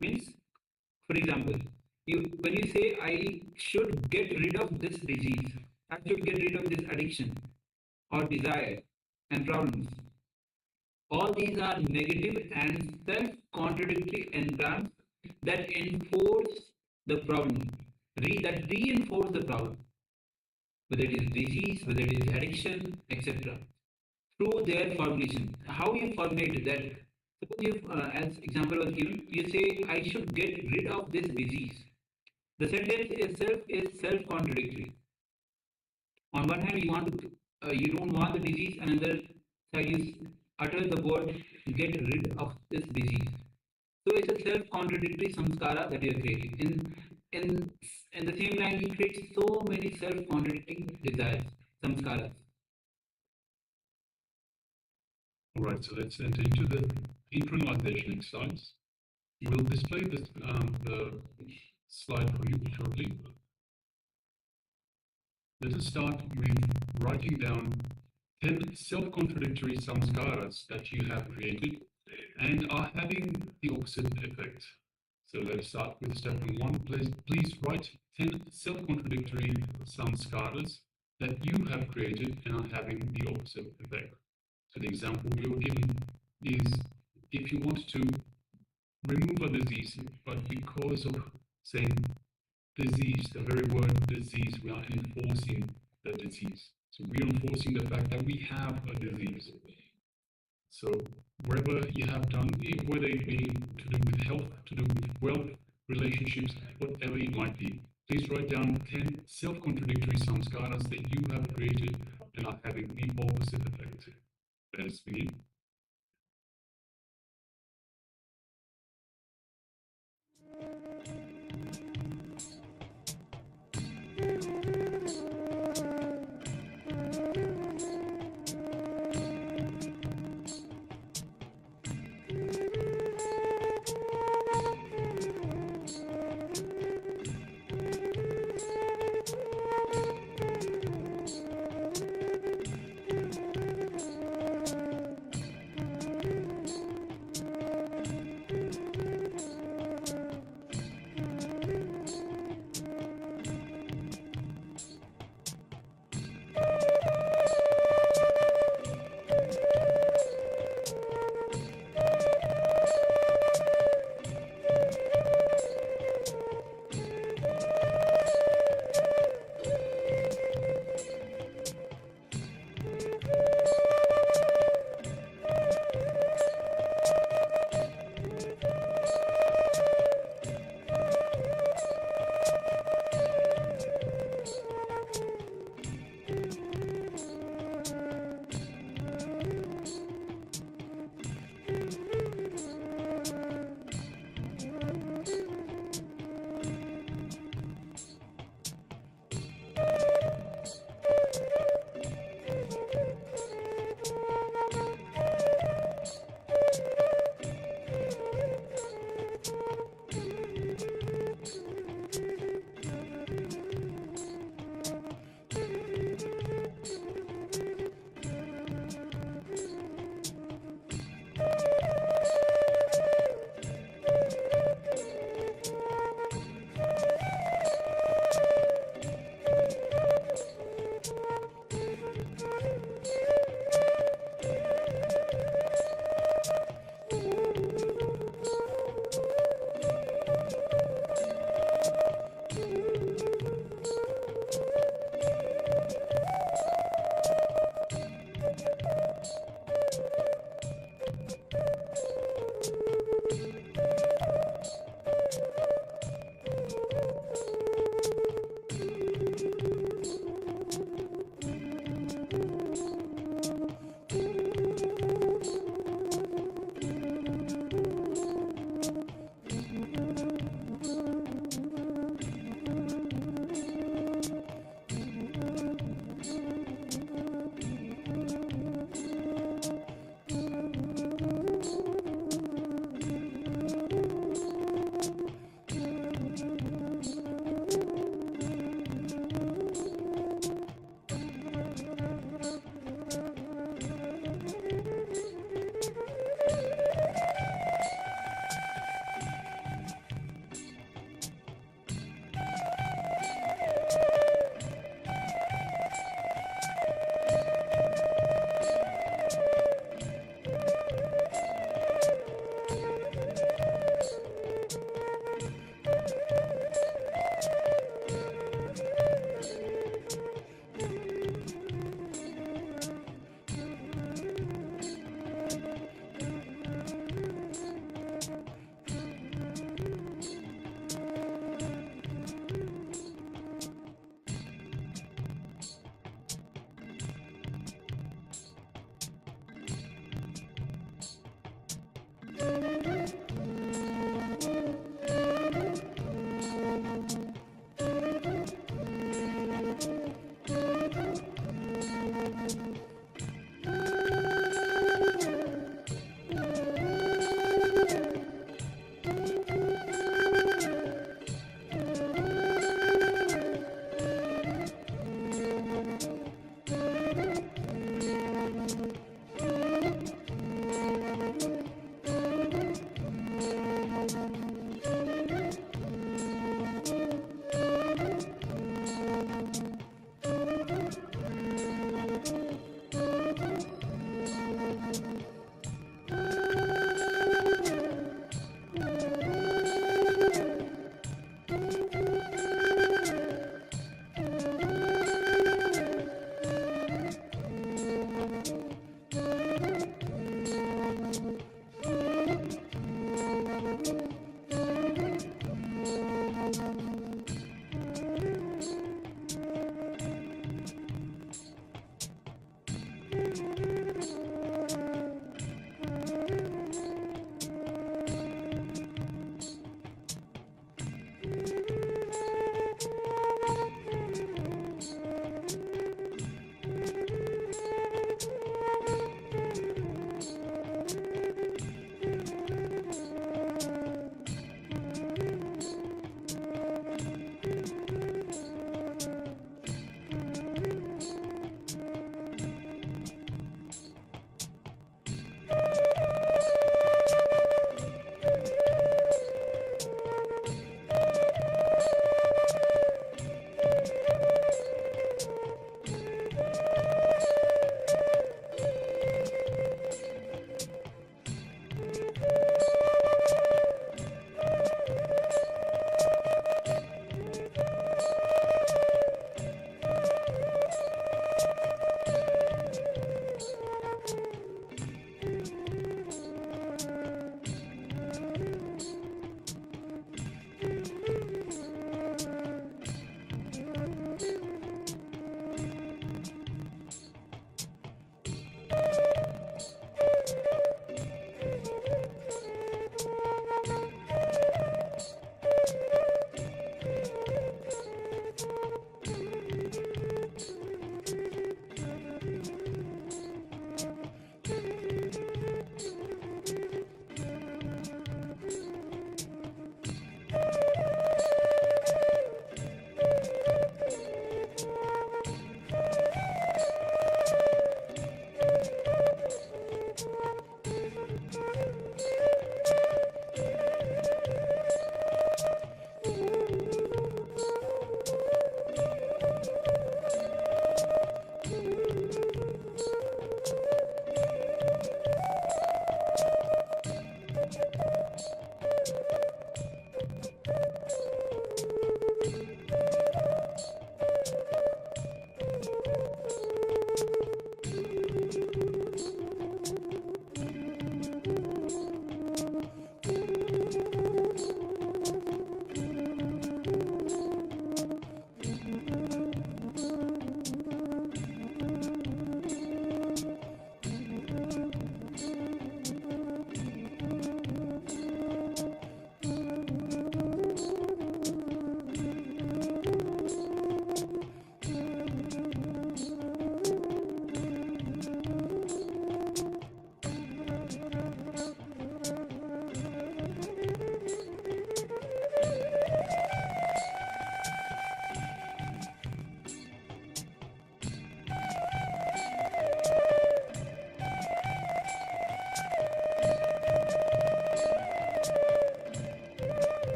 [SPEAKER 5] Means, for example, when you say, I should get rid of this disease, I should get rid of this addiction, or desire and problems. All these are negative and self-contradictory engrams that enforce the problem, that reinforce the problem, whether it is disease, whether it is addiction, etc. Through their formulation. How you formulate that? Suppose you, as example was given, you say, I should get rid of this disease. The sentence itself is self-contradictory. On one hand, you don't want the disease, another side you utter the word, get rid of this disease. So it's a self-contradictory samskara that you are creating. In the same line, you create so many self-contradicting desires, samskaras.
[SPEAKER 6] All right, so let's enter into the internalization exercise. We'll display this, the slide for you shortly. Let us start with writing down 10 self-contradictory samskaras that you have created and are having the opposite effect. So let's start with step number 1. Please write 10 self-contradictory samskaras that you have created and are having the opposite effect. So the example we were given is if you want to remove a disease, but because of saying disease, the very word disease, we are enforcing the disease. So we are enforcing the fact that we have a disease. So wherever you have done, whether it be to do with health, to do with wealth, relationships, whatever it might be, please write down 10 self-contradictory samskaras that you have created and are having the opposite effect. Let us begin.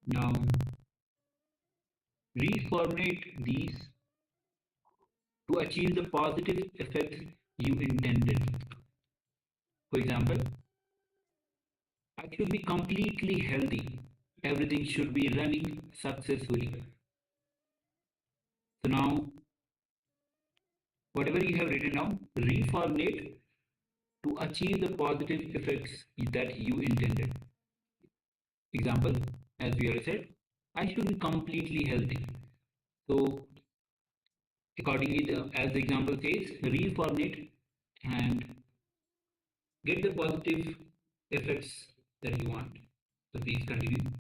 [SPEAKER 5] Now, reformulate these to achieve the positive effects you intended. For example, I should be completely healthy. Everything should be running successfully. So now, whatever you have written down, reformulate to achieve the positive effects that you intended. Example, as we already said, I should be completely healthy. So, accordingly, as the example says, reformulate and get the positive effects that you want. So please continue.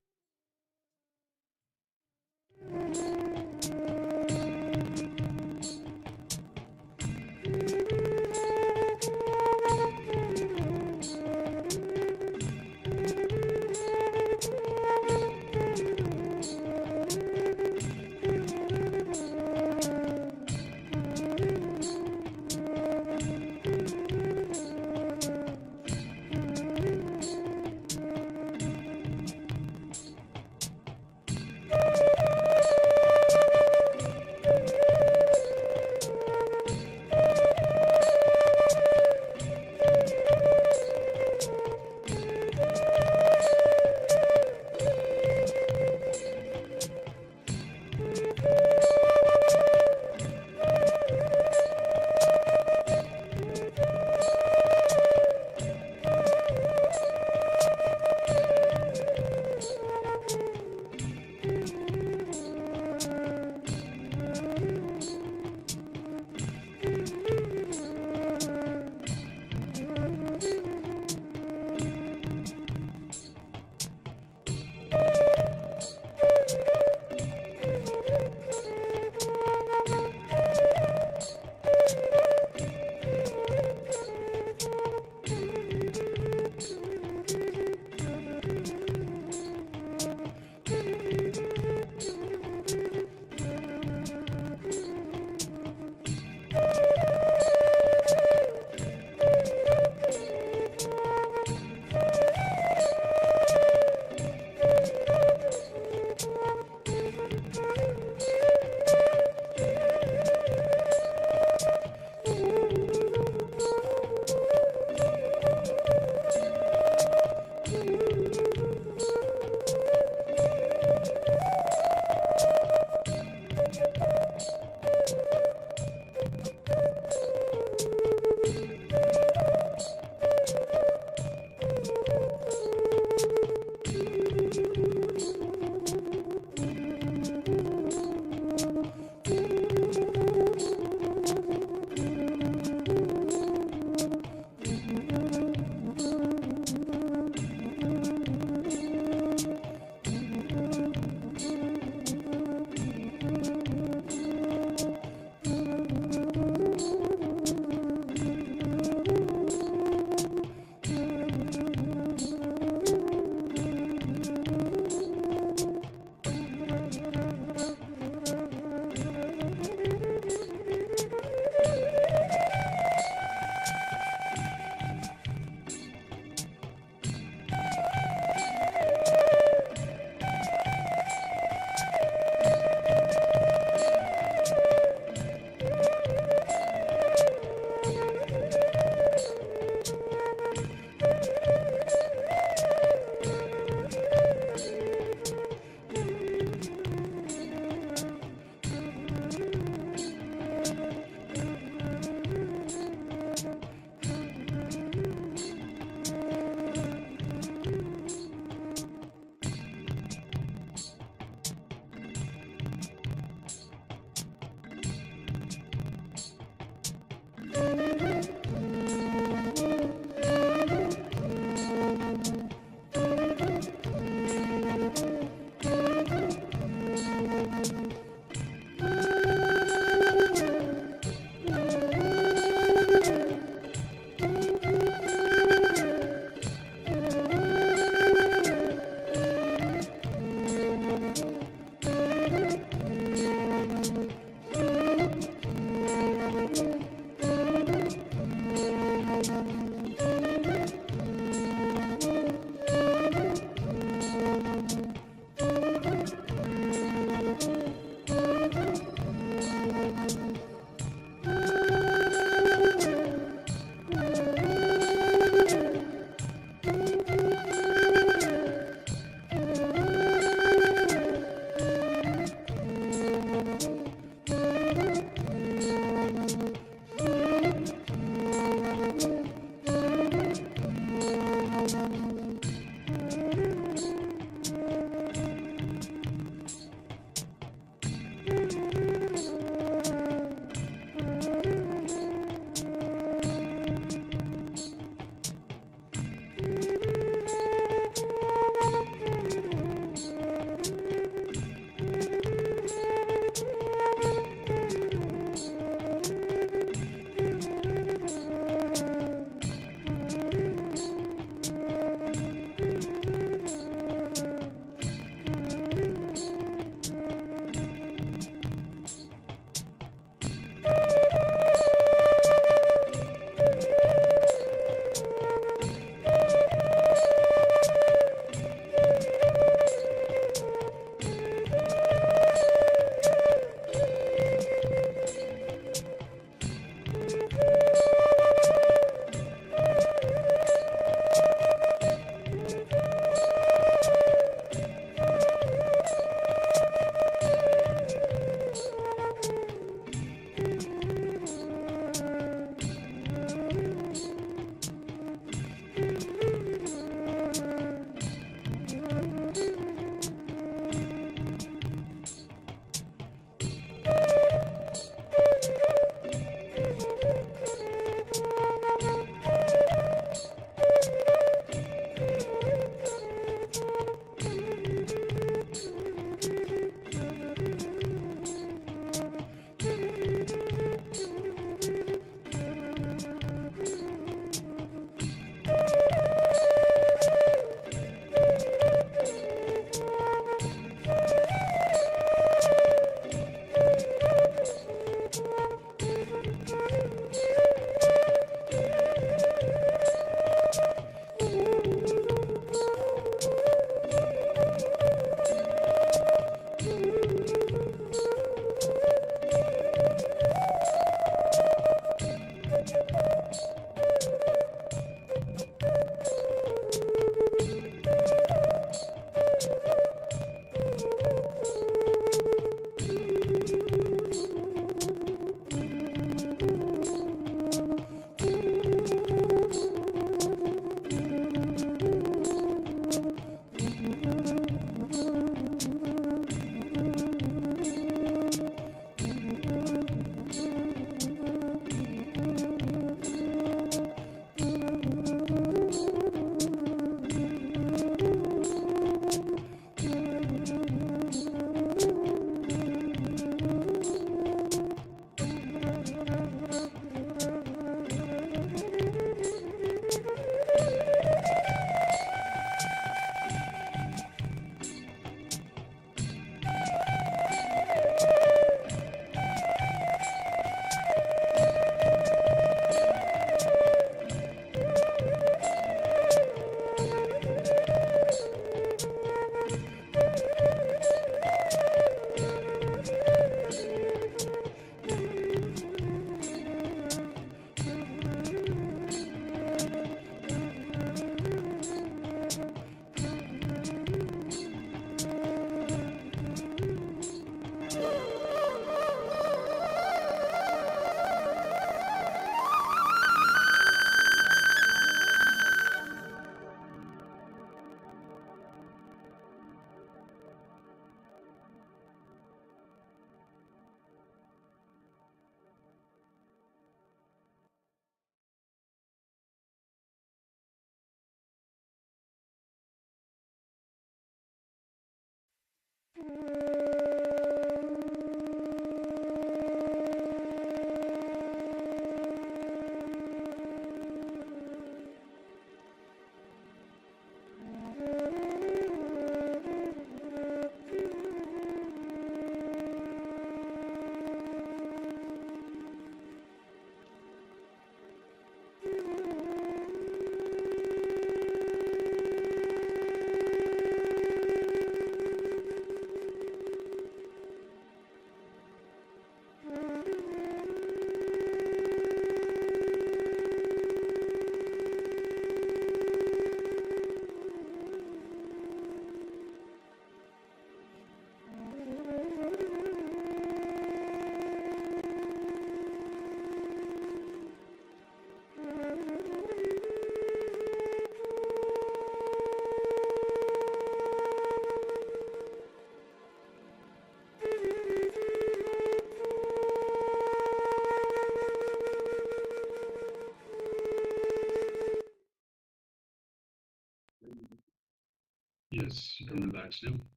[SPEAKER 6] Yes, you can relax now.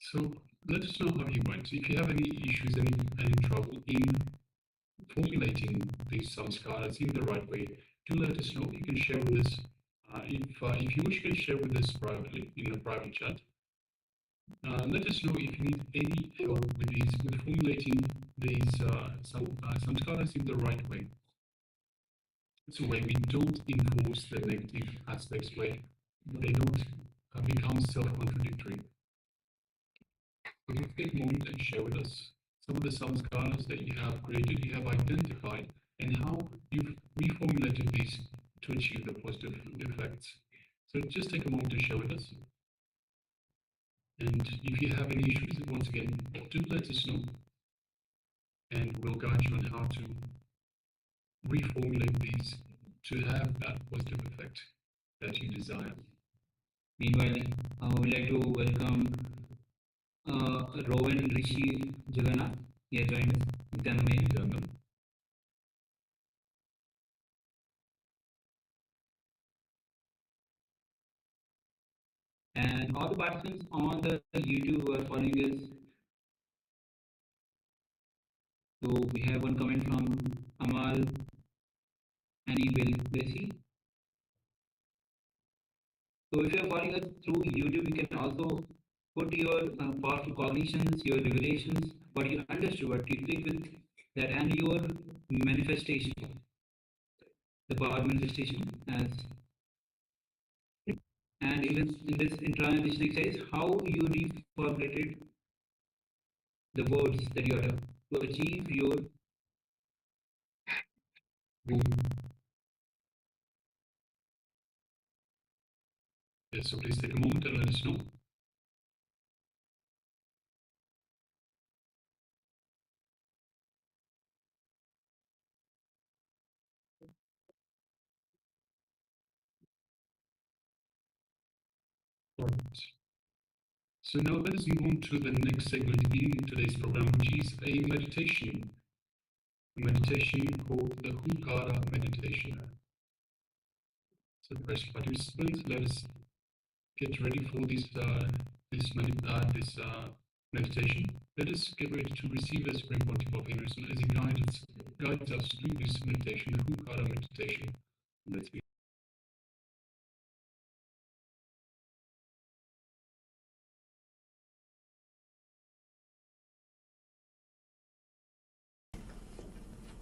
[SPEAKER 6] So let us know how you went. If you have any issues, any trouble in formulating these samskaras in the right way, do let us know. You can share with us. If you wish, you can share with us privately in a private chat. Let us know if you need any help with formulating these samskaras in the right way. So where we don't enforce the negative aspects, where they don't become self-contradictory. So just take a moment and share with us some of the samskaras that you have created, you have identified, and how you've reformulated these to achieve the positive effects. So just take a moment to share with us. And if you have any issues, once again, do let us know. And we'll guide you on how to reformulate these to have that positive effect that you desire.
[SPEAKER 5] Meanwhile, I would like to welcome Rowan Rishi Jagannath. He has joined us. Nithyananda. And all the participants on the YouTube who are following us. So we have one comment from Amal Annie Bessie. So if you are following us through YouTube, you can also put your powerful cognitions, your revelations, what you understood, what you click with that, and your manifestation, the power manifestation as. And even in this intranation exercise, how you reformulated the words that you utter to achieve your goal.
[SPEAKER 6] Yes, so please take a moment and let us know. So now let us move on to the next segment in today's program, which is a meditation. A meditation called the Hukara meditation. So participants, let us get ready for this meditation. Let us get ready to receive the Supreme Pontiff of Hinduism as he guides us through this meditation, the Hukara meditation. Let's begin.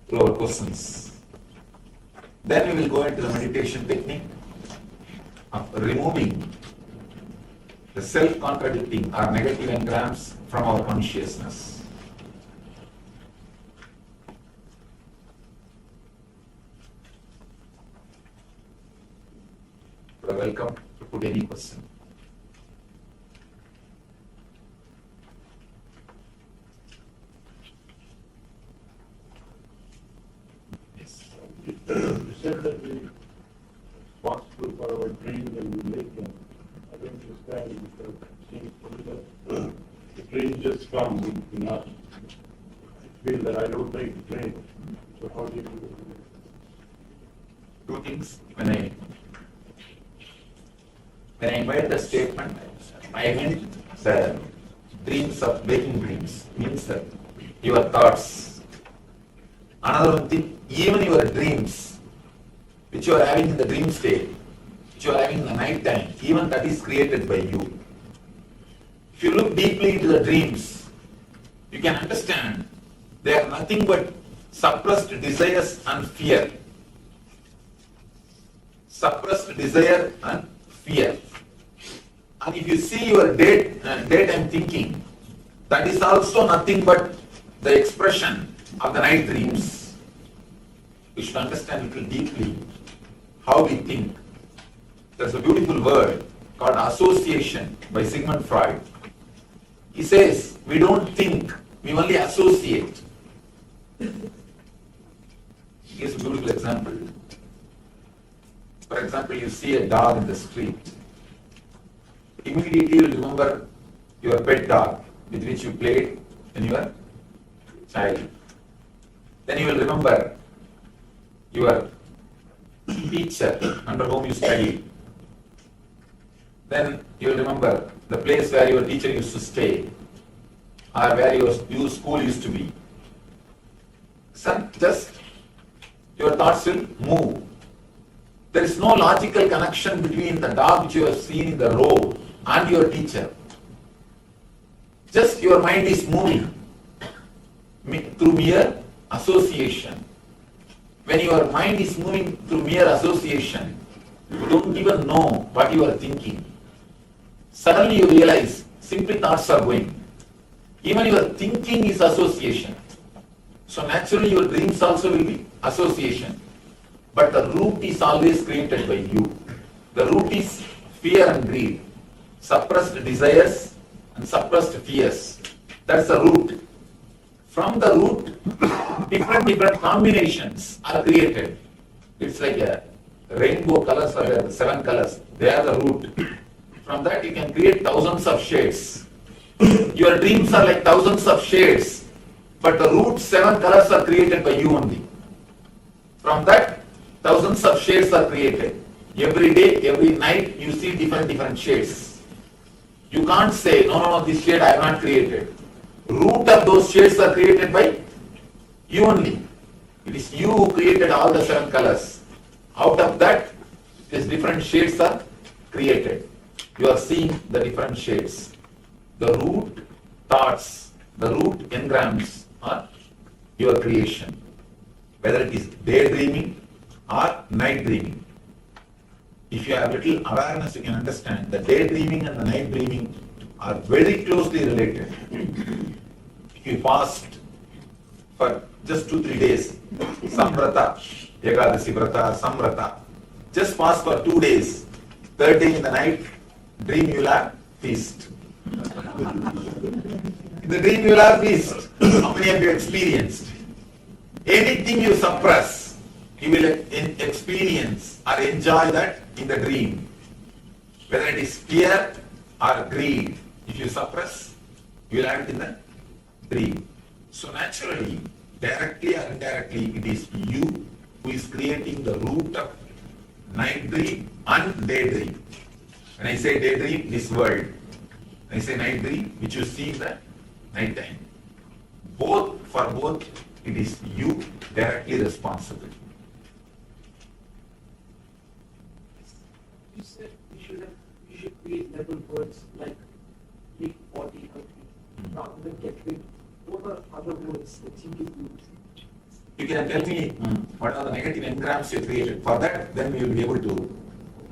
[SPEAKER 14] To our questions. Then we will go into the meditation technique of removing the self-contradicting or negative engrams from our consciousness. You are welcome to put any question.
[SPEAKER 11] You said that we responsible for our dreams and we make them. I don't understand it because it seems to me that the dreams just come, we do not feel that I don't make the dream. So how do you do it?
[SPEAKER 14] Two things. When I made the statement,
[SPEAKER 7] I meant the dreams of waking dreams, means that your thoughts. Another one thing, even your dreams, which you are having in the dream state, which you are having in the night time, even that is created by you. If you look deeply into the dreams, you can understand they are nothing but suppressed desires and fear. Suppressed desire and fear. And if you see your daytime thinking, that is also nothing but the expression of the night dreams. We should understand a little deeply how we think. There's a beautiful word called association by Sigmund Freud. He says, we don't think, we only associate. He gives a beautiful example. For example, you see a dog in the street. Immediately you will remember your pet dog with which you played when you were a child. Then you will remember your teacher under whom you studied. Then you will remember the place where your teacher used to stay or where your school used to be. So just your thoughts will move. There is no logical connection between the dog which you have seen in the road and your teacher. Just your mind is moving through mere association. When your mind is moving through mere association, you don't even know what you are thinking. Suddenly you realize simply thoughts are going. Even your thinking is association. So naturally your dreams also will be association. But the root is always created by you. The root is fear and greed, suppressed desires and suppressed fears. That's the root. From the root, different combinations are created. It's like a rainbow colors or 7 colors. They are the root. From that you can create thousands of shades. Your dreams are like thousands of shades, but the root 7 colors are created by you only. From that, thousands of shades are created. Every day, every night, you see different shades. You can't say, no, this shade I have not created. Root of those shades are created by you only. It is you who created all the 7 colors. Out of that, these different shades are created. You are seeing the different shades. The root thoughts, the root engrams are your creation. Whether it is daydreaming or night dreaming. If you have little awareness, you can understand that daydreaming and the night dreaming are very closely related. If you fast for just 2-3 days, samvrata, ekadasi vrata, samvrata, just fast for 2 days, 3rd day in the night, dream you will have feast. In the dream you will have feast. How many of you experienced? Anything you suppress, you will experience or enjoy that in the dream. Whether it is fear or greed, if you suppress, you will have it in the dream. So naturally, directly or indirectly, it is you who is creating the root of night dream and daydream. When I say daydream, this world. When I say night dream, which you see in the night time. For both, it is you directly responsible.
[SPEAKER 10] You said you should create level words like big, 40, rather than get rid. What are other words that you could use?
[SPEAKER 7] You can tell me what are the negative engrams you created. For that, then we will be able to.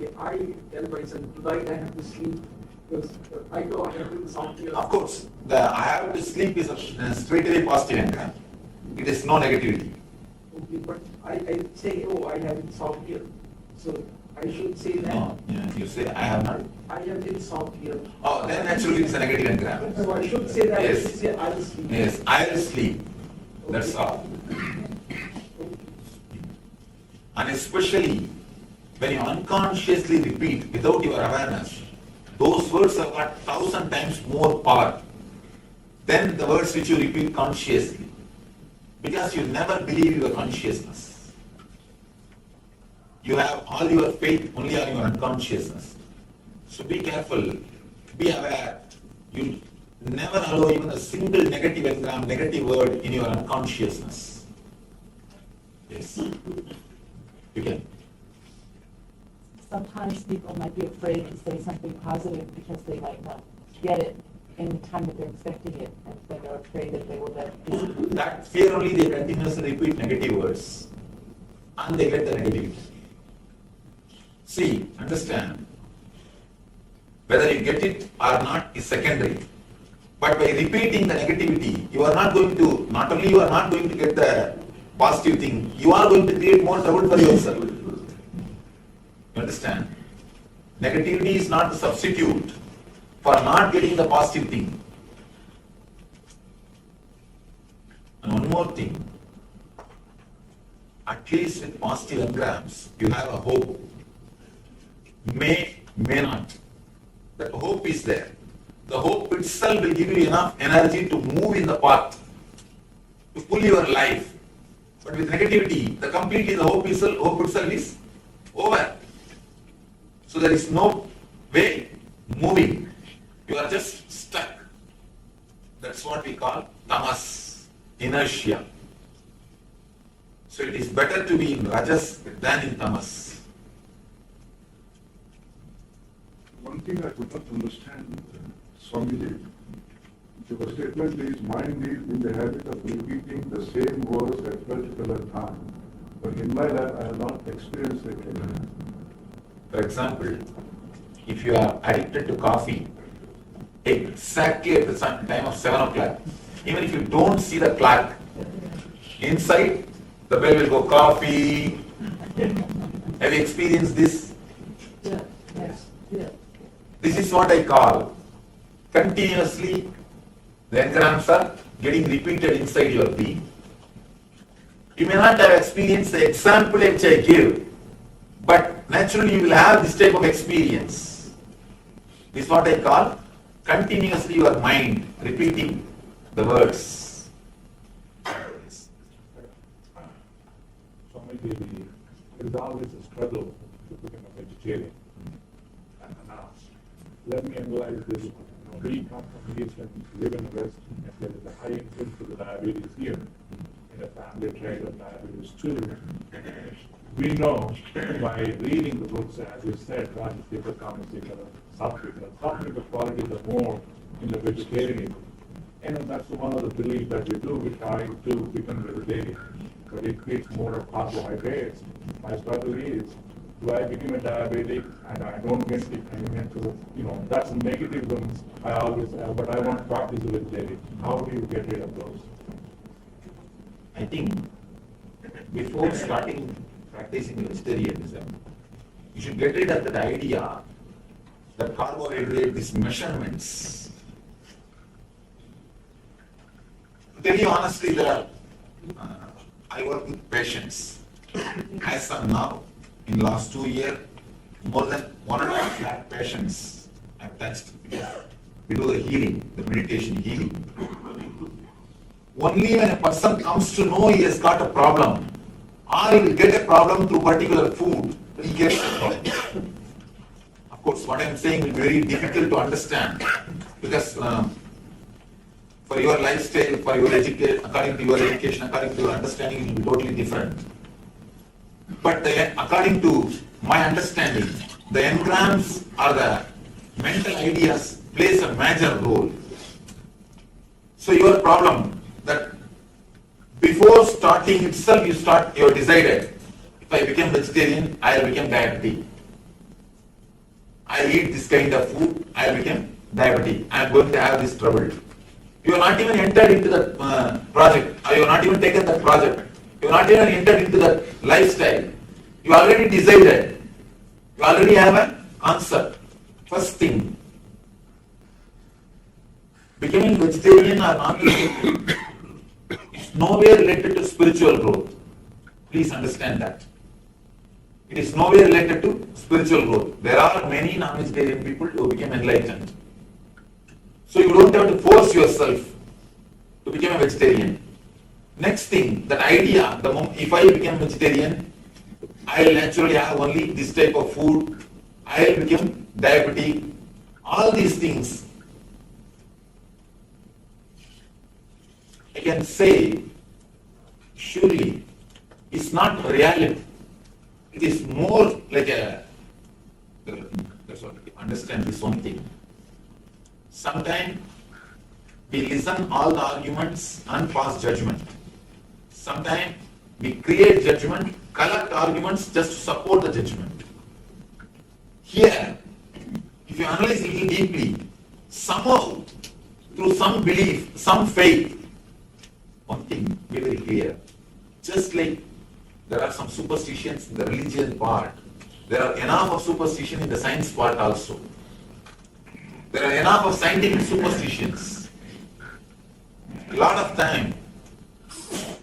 [SPEAKER 10] Okay, I tell myself tonight I have to sleep because I know I have to do something else.
[SPEAKER 7] Of course, the I have to sleep is a straight away positive engram. It is no negativity.
[SPEAKER 10] Okay, but I say, oh, I have insomnia. So I should say that.
[SPEAKER 7] No, you say I have not.
[SPEAKER 10] I have insomnia.
[SPEAKER 7] Oh, then naturally it's a negative engram.
[SPEAKER 10] So I should say that.
[SPEAKER 7] Yes.
[SPEAKER 10] I should say I will sleep.
[SPEAKER 7] Yes, I will sleep. That's all. And especially when you unconsciously repeat without your awareness, those words have got 1,000 times more power than the words which you repeat consciously. Because you never believe your consciousness. You have all your faith only on your unconsciousness. So be careful
[SPEAKER 14] Be aware. You never allow even a single negative engram, negative word in your unconsciousness. Yes. You can.
[SPEAKER 16] Sometimes people might be afraid to say something positive because they might not get it in the time that they're expecting it, and then they're afraid that they will get disappointed.
[SPEAKER 14] That fear only they continuously repeat negative words and they get the negativity. See, understand, whether you get it or not is secondary. But by repeating the negativity, you are not going to, not only you are not going to get the positive thing, you are going to create more trouble for yourself. You understand? Negativity is not the substitute for not getting the positive thing. And one more thing, at least with positive engrams, you have a hope. May not. That hope is there. The hope itself will give you enough energy to move in the path, to pull your life. But with negativity, the hope itself is over. So there is no way moving. You are just stuck. That's what we call tamas, inertia. So it is better to be in rajas than in tamas.
[SPEAKER 11] One thing I could not understand, Swamiji, your statement is mind is in the habit of repeating the same words at particular time. But in my life, I have not experienced it.
[SPEAKER 14] For example, if you are addicted to coffee, exactly at the time of 7 o'clock, even if you don't see the clock, inside the bell will go coffee. Have you experienced this?
[SPEAKER 16] Yeah, yes, yeah.
[SPEAKER 14] This is what I call continuously the engrams are getting repeated inside your being. You may not have experienced the example which I give, but naturally you will have this type of experience. This is what I call continuously your mind repeating the words.
[SPEAKER 12] Swamiji, it is always a struggle to become a vegetarian. And now, let me analyze this. We come from East and live in the West, and there is a high incidence of diabetes here. In a family trait of diabetes too. We know by reading the books, as you said, Superconsciousness, substantive qualities are more in the vegetarian. And that's one of the beliefs that we do. We try to become vegetarian, but it creates more of carbohydrates. My struggle is, do I become a diabetic and I don't get it anymore? That's a negative ones I always have, but I want to practice vegetarian. How do you get rid of those?
[SPEAKER 14] I think before starting practicing vegetarianism, you should get rid of that idea that carbohydrate, these measurements. To tell you honestly, I work with patients. As of now, in last 2 years, more than 1.5 lakh patients I've touched. We do the healing, the meditation healing. Only when a person comes to know he has got a problem, or he will get a problem through particular food, he gets the problem. Of course, what I am saying is very difficult to understand, because for your lifestyle, for your education, according to your education, according to your understanding, it will be totally different. But according to my understanding, the engrams or the mental ideas plays a major role. So your problem that before starting itself, you are decided, if I become vegetarian, I will become diabetic. I eat this kind of food, I will become diabetic. I am going to have this trouble. You are not even entered into the project, or you are not even taken that project. You are not even entered into that lifestyle. You already decided. You already have an concept. First thing, becoming vegetarian or not is nowhere related to spiritual growth. Please understand that. It is nowhere related to spiritual growth. There are many non-vegetarian people who become enlightened. So you don't have to force yourself to become a vegetarian. Next thing, that idea, if I become vegetarian, I will naturally have only this type of food, I will become diabetic,
[SPEAKER 7] all these things, I can say, surely, it's not reality. It is more like a, that's what we understand this one thing. Sometimes we listen all the arguments and pass judgment. Sometimes we create judgment, collect arguments just to support the judgment. Here, if you analyze it little deeply, somehow, through some belief, some faith, one thing be very clear. Just like there are some superstitions in the religion part, there are enough of superstition in the science part also. There are enough of scientific superstitions. A lot of time,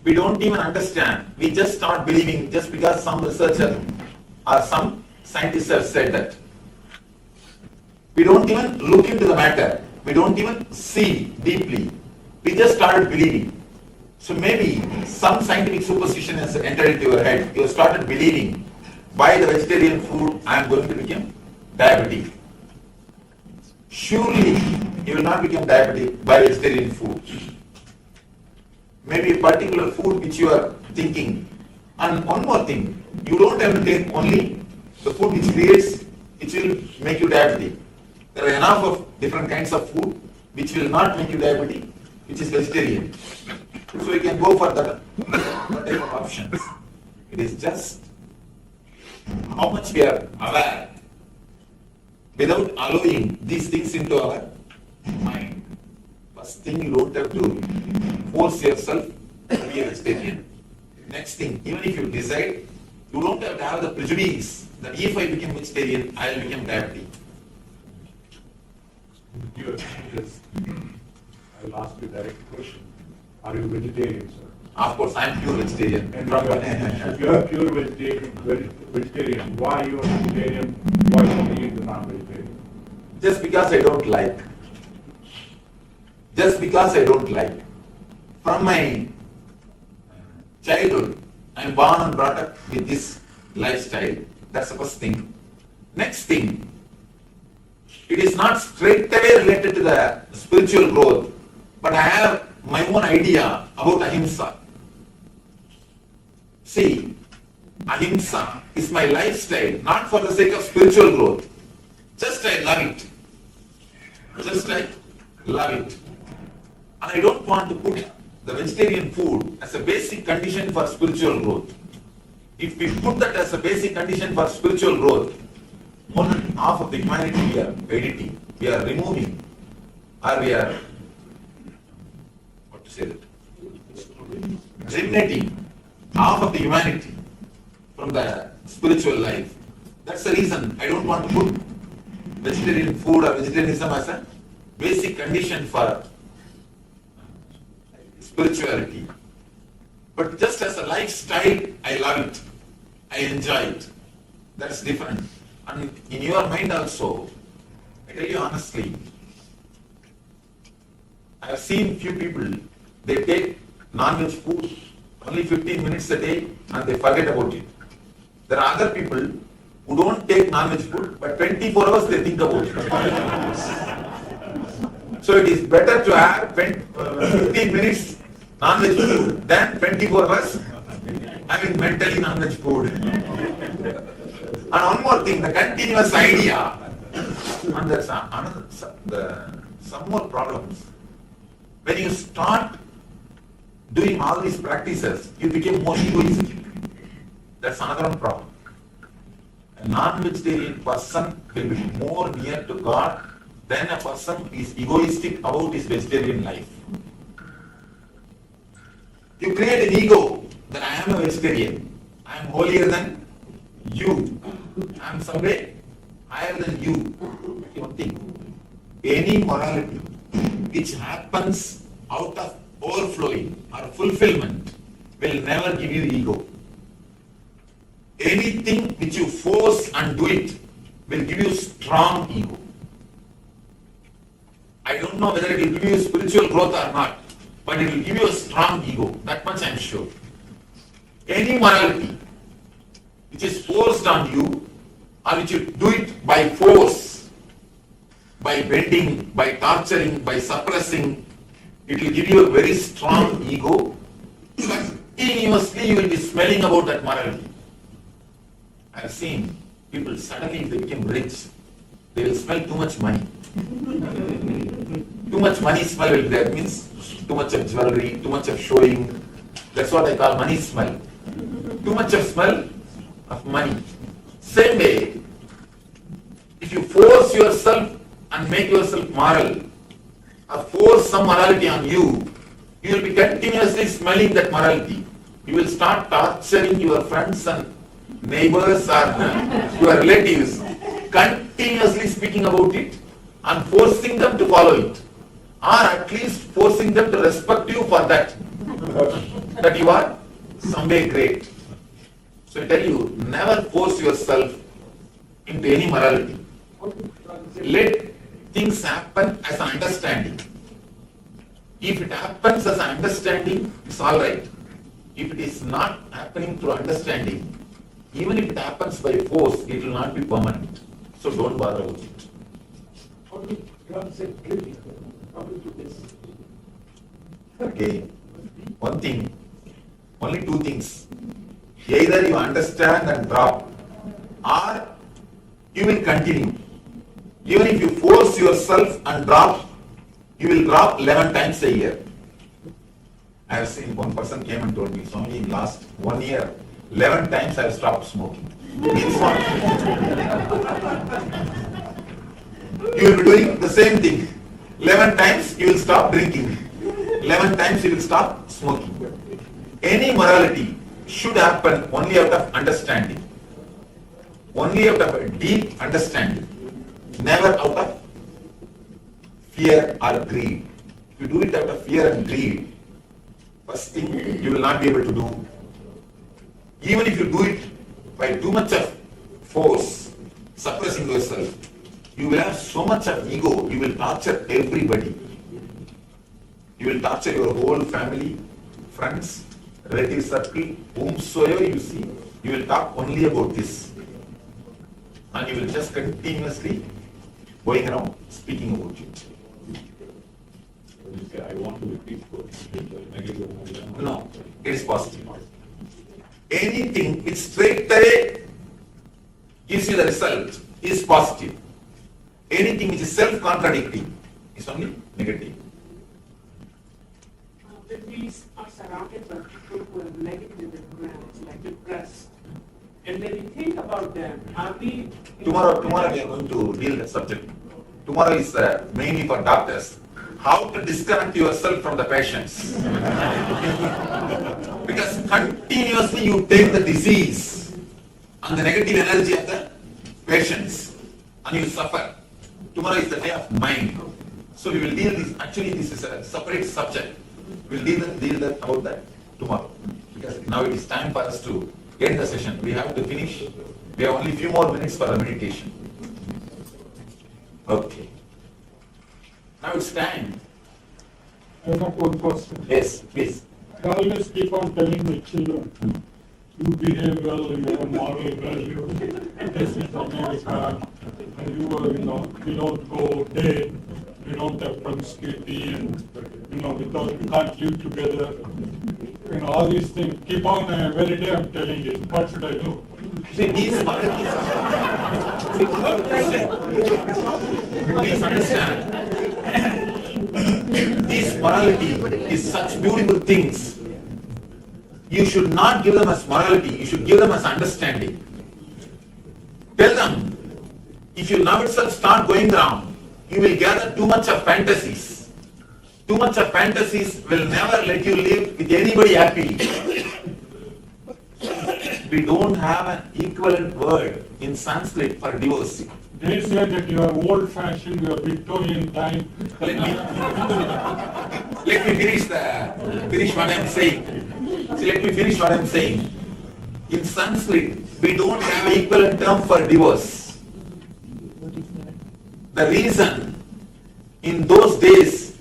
[SPEAKER 7] we don't even understand. We just start believing just because some researcher or some scientists have said that. We don't even look into the matter. We don't even see deeply. We just started believing. So maybe some scientific superstition has entered into your head. You have started believing, by the vegetarian food, I am going to become diabetic. Surely you will not become diabetic by vegetarian food. Maybe a particular food which you are thinking. And one more thing, you don't have to take only the food which creates, which will make you diabetic. There are enough of different kinds of food which will not make you diabetic, which is vegetarian. So you can go for that type of options. It is just how much we are aware without allowing these things into our mind. First thing, you don't have to force yourself to be a vegetarian. Next thing, even if you decide, you don't have to have the prejudice that if I become vegetarian, I will become diabetic.
[SPEAKER 12] I'll ask you a direct question. Are you vegetarian, sir?
[SPEAKER 7] Of course, I am pure vegetarian.
[SPEAKER 12] And if you are pure vegetarian, why you are vegetarian? Why don't you eat the non-vegetarian?
[SPEAKER 7] Just because I don't like. Just because I don't like. From my childhood, I am born and brought up with this lifestyle. That's the first thing. Next thing, it is not straight away related to the spiritual growth, but I have my own idea about ahimsa. See, ahimsa is my lifestyle, not for the sake of spiritual growth. Just I love it. Just I love it. And I don't want to put the vegetarian food as a basic condition for spiritual growth. If we put that as a basic condition for spiritual growth, more than half of the humanity we are editing, we are removing, or we are, what to say that, eliminating half of the humanity from the spiritual life. That's the reason I don't want to put vegetarian food or vegetarianism as a basic condition for spirituality. But just as a lifestyle, I love it. I enjoy it. That's different. And in your mind also, I tell you honestly, I have seen few people, they take non-veg food only 15 minutes a day and they forget about it. There are other people who don't take non-veg food, but 24 hours they think about it. So it is better to have 15 minutes non-veg food than 24 hours having mentally non-veg food. And one more thing, the continuous idea, and there's some more problems. When you start doing all these practices, you become more egoistic. That's another one problem. A non-vegetarian person will be more near to God than a person who is egoistic about his vegetarian life. You create an ego that I am a vegetarian, I am holier than you, I am some way higher than you. One thing, any morality which happens out of overflowing or fulfillment will never give you ego. Anything which you force and do it will give you strong ego. I don't know whether it will give you spiritual growth or not, but it will give you a strong ego. That much I am sure. Any morality which is forced on you or which you do it by force
[SPEAKER 8] by bending, by torturing, by suppressing. It will give you a very strong ego. Continuously you will be smelling about that morality. I have seen people suddenly, if they become rich, they will smell too much money. Too much money smell will be there. Means too much of jewelry, too much of showing. That's what I call money smell. Too much of smell of money. Same way, if you force yourself and make yourself moral, or force some morality on you, you will be continuously smelling that morality. You will start torturing your friends and neighbors or your relatives, continuously speaking about it and forcing them to follow it, or at least forcing them to respect you for that, that you are some way great. So I tell you, never force yourself into any morality. Let things happen as an understanding. If it happens as an understanding, it's all right. If it is not happening through understanding, even if it happens by force, it will not be permanent. So don't bother with it. Okay. One thing, only two things. Either you understand and drop, or you will continue. Even if you force yourself and drop, you will drop 11 times a year. I have seen one person came and told me, Swami, in last 1 year, 11 times I have stopped smoking. Means what? You will be doing the same thing. 11 times you will stop drinking. 11 times you will stop smoking. Any morality should happen only out of understanding. Only out of a deep understanding. Never out of fear or greed. If you do it out of fear and greed, first thing you will not be able to do. Even if you do it by too much of force, suppressing yourself, you will have so much of ego, you will torture everybody. You will torture your whole family, friends, relative circle, whomsoever you see, you will talk only about this. And you will just continuously going around speaking about it.
[SPEAKER 12] I want to be peaceful.
[SPEAKER 8] No, it is positive. Anything which straight away gives you the result is positive. Anything which is self-contradicting is only negative.
[SPEAKER 10] When we are surrounded by people who have negative programs, like depressed, and when we think about them, are we...
[SPEAKER 8] Tomorrow we are going to deal that subject. Tomorrow is mainly for doctors. How to disconnect yourself from the patients. Because continuously you take the disease and the negative energy of the patients and you suffer. Tomorrow is the day of mind. So we will deal this. Actually, this is a separate subject. We will deal about that tomorrow. Because now it is time for us to end the session. We have to finish. We have only a few more minutes for the meditation. Okay. Now it's time.
[SPEAKER 11] I have one question.
[SPEAKER 8] Yes, please.
[SPEAKER 11] I always keep on telling my children, you behave well, you have moral value, this is America, and you don't go dead, you don't have promiscuity, and we can't live together. All these things. Keep on, every day I'm telling you, what should I do?
[SPEAKER 8] Please understand. This morality is such beautiful things. You should not give them as morality, you should give them as understanding. Tell them, if you now itself start going around, you will gather too much of fantasies. Too much of fantasies will never let you live with anybody happily. We don't have an equivalent word in Sanskrit for divorce.
[SPEAKER 11] They say that you are old-fashioned, you are Victorian time.
[SPEAKER 8] Let me finish what I'm saying. See, let me finish what I'm saying. In Sanskrit, we don't have an equivalent term for divorce. The reason, in those days,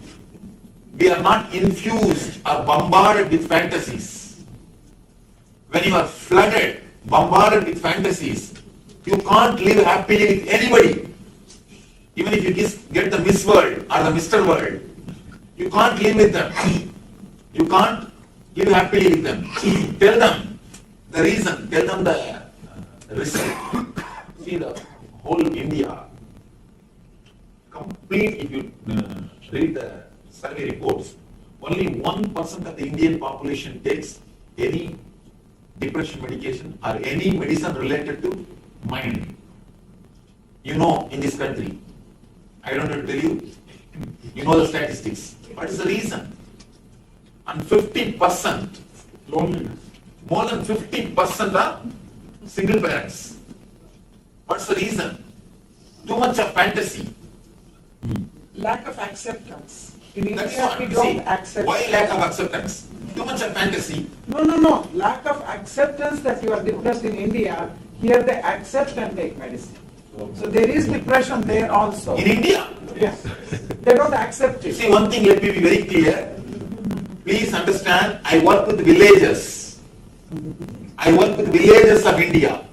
[SPEAKER 8] we are not infused or bombarded with fantasies. When you are flooded, bombarded with fantasies, you can't live happily with anybody.
[SPEAKER 14] Even if you get the Miss World or the Mr. World, you can't live with them. You can't live happily with them. Tell them the reason, tell them the result. See, the whole India, complete, if you read the survey reports, only 1% of the Indian population takes any depression medication or any medicine related to mind. You know, in this country, I don't have to tell you, you know the statistics. What is the reason? And 50% loneliness. More than 50% are single parents. What's the reason? Too much of fantasy.
[SPEAKER 13] Lack of acceptance. In
[SPEAKER 14] That's
[SPEAKER 13] India,
[SPEAKER 14] what.
[SPEAKER 13] we don't
[SPEAKER 14] See,
[SPEAKER 13] accept.
[SPEAKER 14] why lack of acceptance? Too much of fantasy.
[SPEAKER 13] No. Lack of acceptance that you are depressed in India, here they accept and take medicine. So there is depression there also.
[SPEAKER 14] In India?
[SPEAKER 13] Yes. They don't accept it.
[SPEAKER 14] See, one thing, let me be very clear. Please understand, I work with villages. I work with villages of India.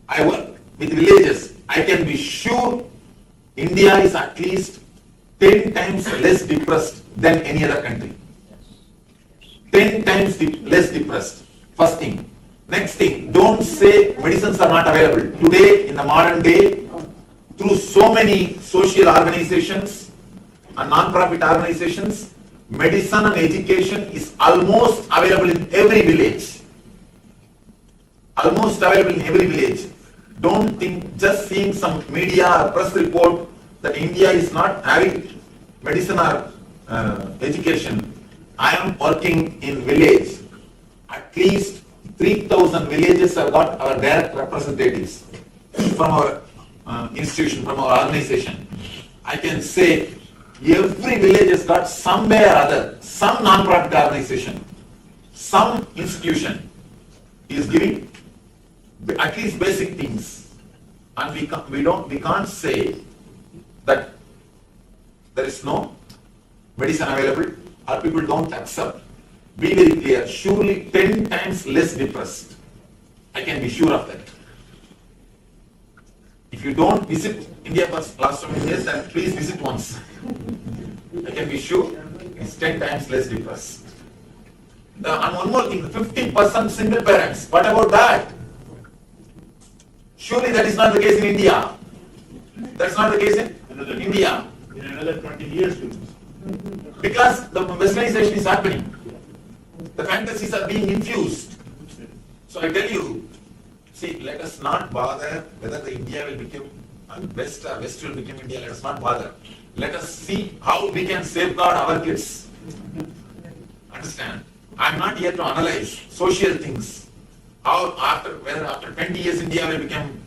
[SPEAKER 14] I work with villages. I can be sure India is at least 10 times less depressed than any other country. 10 times less depressed. First thing. Next thing, don't say medicines are not available. Today, in the modern day, through so many social organizations and non-profit organizations, medicine and education is almost available in every village. Almost available in every village. Don't think just seeing some media or press report that India is not having medicine or education. I am working in village. At least 3,000 villages have got our direct representatives from our institution, from our organization. I can say every village has got somewhere or other, some non-profit organization, some institution is giving at least basic things. And we can't say that there is no medicine available or people don't accept. Be very clear, surely 10 times less depressed. I can be sure of that. If you don't visit India for last so many years, then please visit once. I can be sure it's 10 times less depressed. And one more thing, 50% single parents. What about that? Surely that is not the case in India. That's not the case in India.
[SPEAKER 11] In another 20 years,
[SPEAKER 14] because the westernization is happening. The fantasies are being infused. So I tell you, see, let us not bother whether the India will become West or West will become India. Let us not bother. Let us see how we can safeguard our kids. Understand? I am not here to analyze social things. How whether after 20 years India will become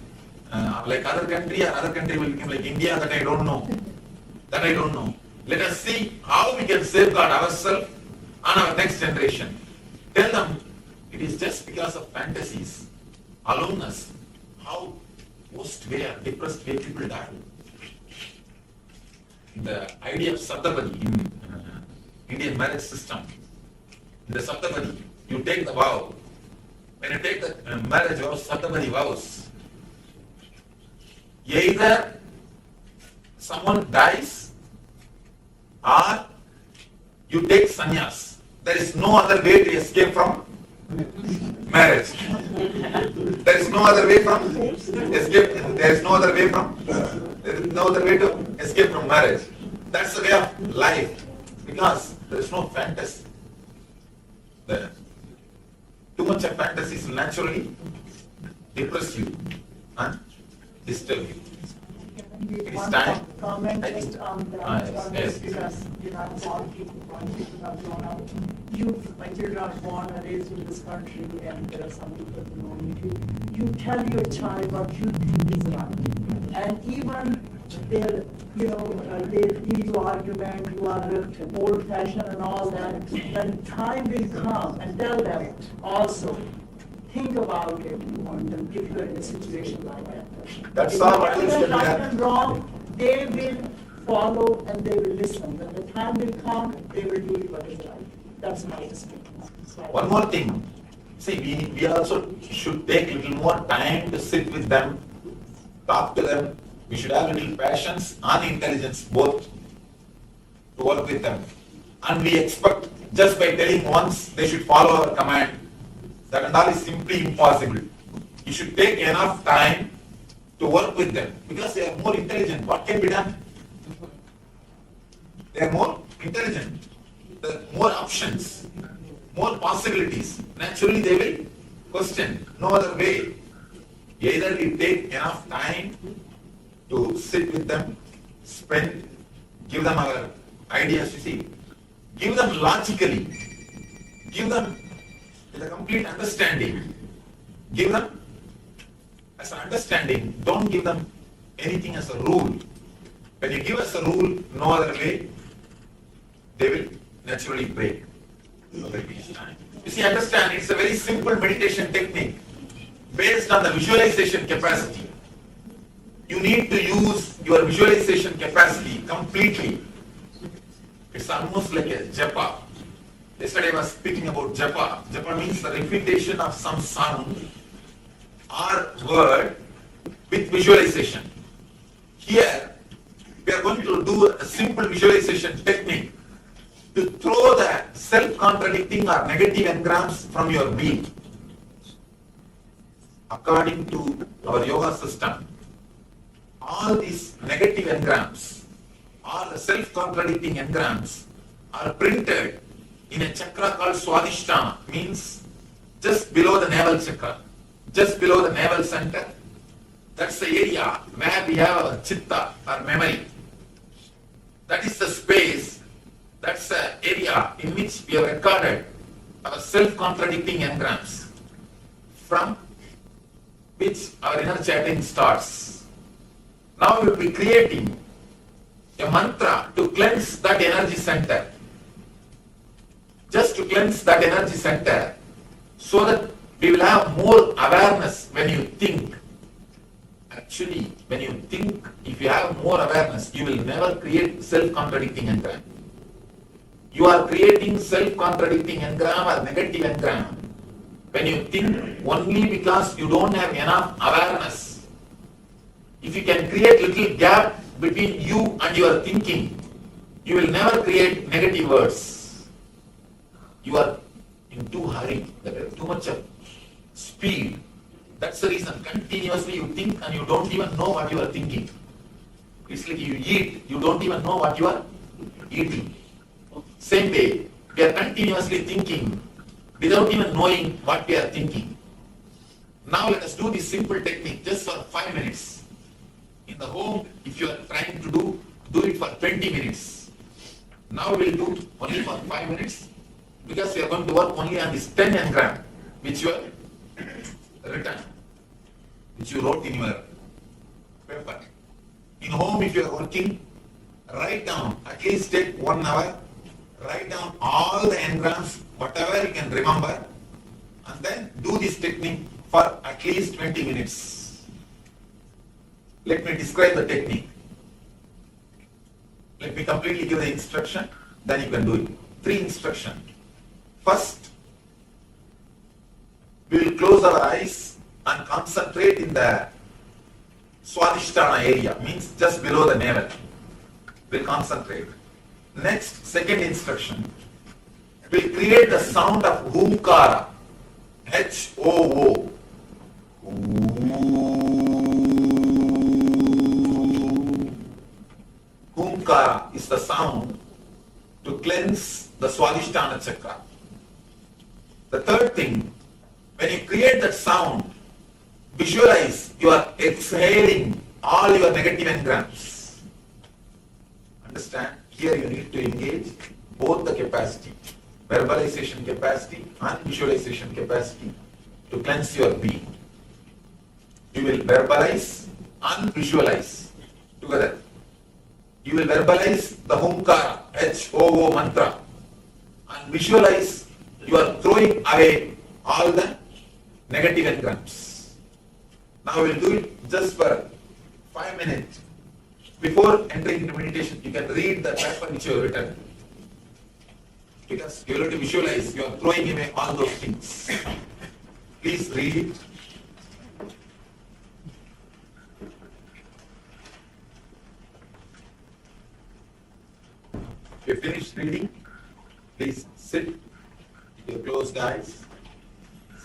[SPEAKER 14] like other country or other country will become like India, that I don't know. That I don't know. Let us see how we can safeguard ourselves and our next generation. Tell them it is just because of fantasies, aloneness, how most way or depressed way people die. The idea of Saptapadi in Indian marriage system, in the Saptapadi, you take the vow. When you take the marriage vows, Saptapadi vows, either someone dies or you take sannyas. There is no other way to escape from marriage. There is no other way from escape. There is no other way from. There is no other way to escape from marriage. That's the way of life, because there is no fantasy. Too much of fantasies will naturally depress you and disturb you. It is time.
[SPEAKER 17] Comment just on that,
[SPEAKER 14] yes.
[SPEAKER 17] because a lot of people have grown up. You're not born and raised in this country, and there are some people who know you tell your child what you think is right, and even they lead to argument, you are old-fashioned and all that. When time will come, and tell them also, think about it. You want them if you're in a situation like that.
[SPEAKER 14] That's all what is
[SPEAKER 17] right and wrong, they will follow and they will listen. When the time will come, they will do what is right. That's my experience.
[SPEAKER 14] One more thing. See, we also should take a little more time to sit with them, talk to them, We should have little passions and intelligence both to work with them. And we expect just by telling once they should follow our command. That and all is simply impossible. You should take enough time to work with them because they are more intelligent. What can be done? They are more intelligent. There are more options, more possibilities. Naturally they will question. No other way. Either we take enough time to sit with them, spend, give them our ideas, you see. Give them logically. Give them with a complete understanding. Give them as an understanding. Don't give them anything as a rule. When you give us a rule, no other way, they will naturally break. You see, understand, it's a very simple meditation technique based on the visualization capacity. You need to use your visualization capacity completely. It's almost like a japa. Yesterday I was speaking about japa. Japa means the repetition of some sound or word with visualization. Here, we are going to do a simple visualization technique to throw the self-contradicting or negative engrams from your being. According to our yoga system, all these negative engrams, all the self-contradicting engrams are printed in a chakra called Swadhisthana, means just below the navel chakra, just below the navel center. That's the area where we have our chitta, our memory. That is the space, that's the area in which we have recorded our self-contradicting engrams, from which our inner chanting starts. Now we will be creating a mantra to cleanse that energy center. Just to cleanse that energy center so that we will have more awareness when you think. Actually, when you think, if you have more awareness, you will never create self-contradicting engram. You are creating self-contradicting engram or negative engram when you think only because you don't have enough awareness. If you can create little gap between you and your thinking, you will never create negative words. You are in too hurry, too much of speed. That's the reason continuously you think and you don't even know what you are thinking. It's like you eat, you don't even know what you are eating. Same way, we are continuously thinking without even knowing what we are thinking. Now let us do this simple technique just for 5 minutes. In the home, if you are trying to do it for 20 minutes. Now we will do only for 5 minutes because we are going to work only on this 10 engram which you have written, which you wrote in your paper. In home, if you are working, write down, at least take 1 hour, write down all the engrams, whatever you can remember, and then do this technique for at least 20 minutes. Let me describe the technique. Let me completely give the instruction, then you can do it. 3 instructions. First, we will close our eyes and concentrate in the Swadhisthana area, means just below the navel. We will concentrate. Next, second instruction. We will create the sound of Humkara, H-O-O. Humkara is the sound to cleanse the Swadhisthana chakra. The third thing, when you create that sound, visualize you are exhaling all your negative engrams. Understand? Here you need to engage both the capacity, verbalization capacity and visualization capacity to cleanse your being. You will verbalize and visualize together. You will verbalize the Humkara, H-O-O mantra, and visualize you are throwing away all the negative engrams. Now we will do it just for 5 minutes. Before entering into meditation, you can read the paper which you have written. Because you have to visualize you are throwing away all those things. Please read it.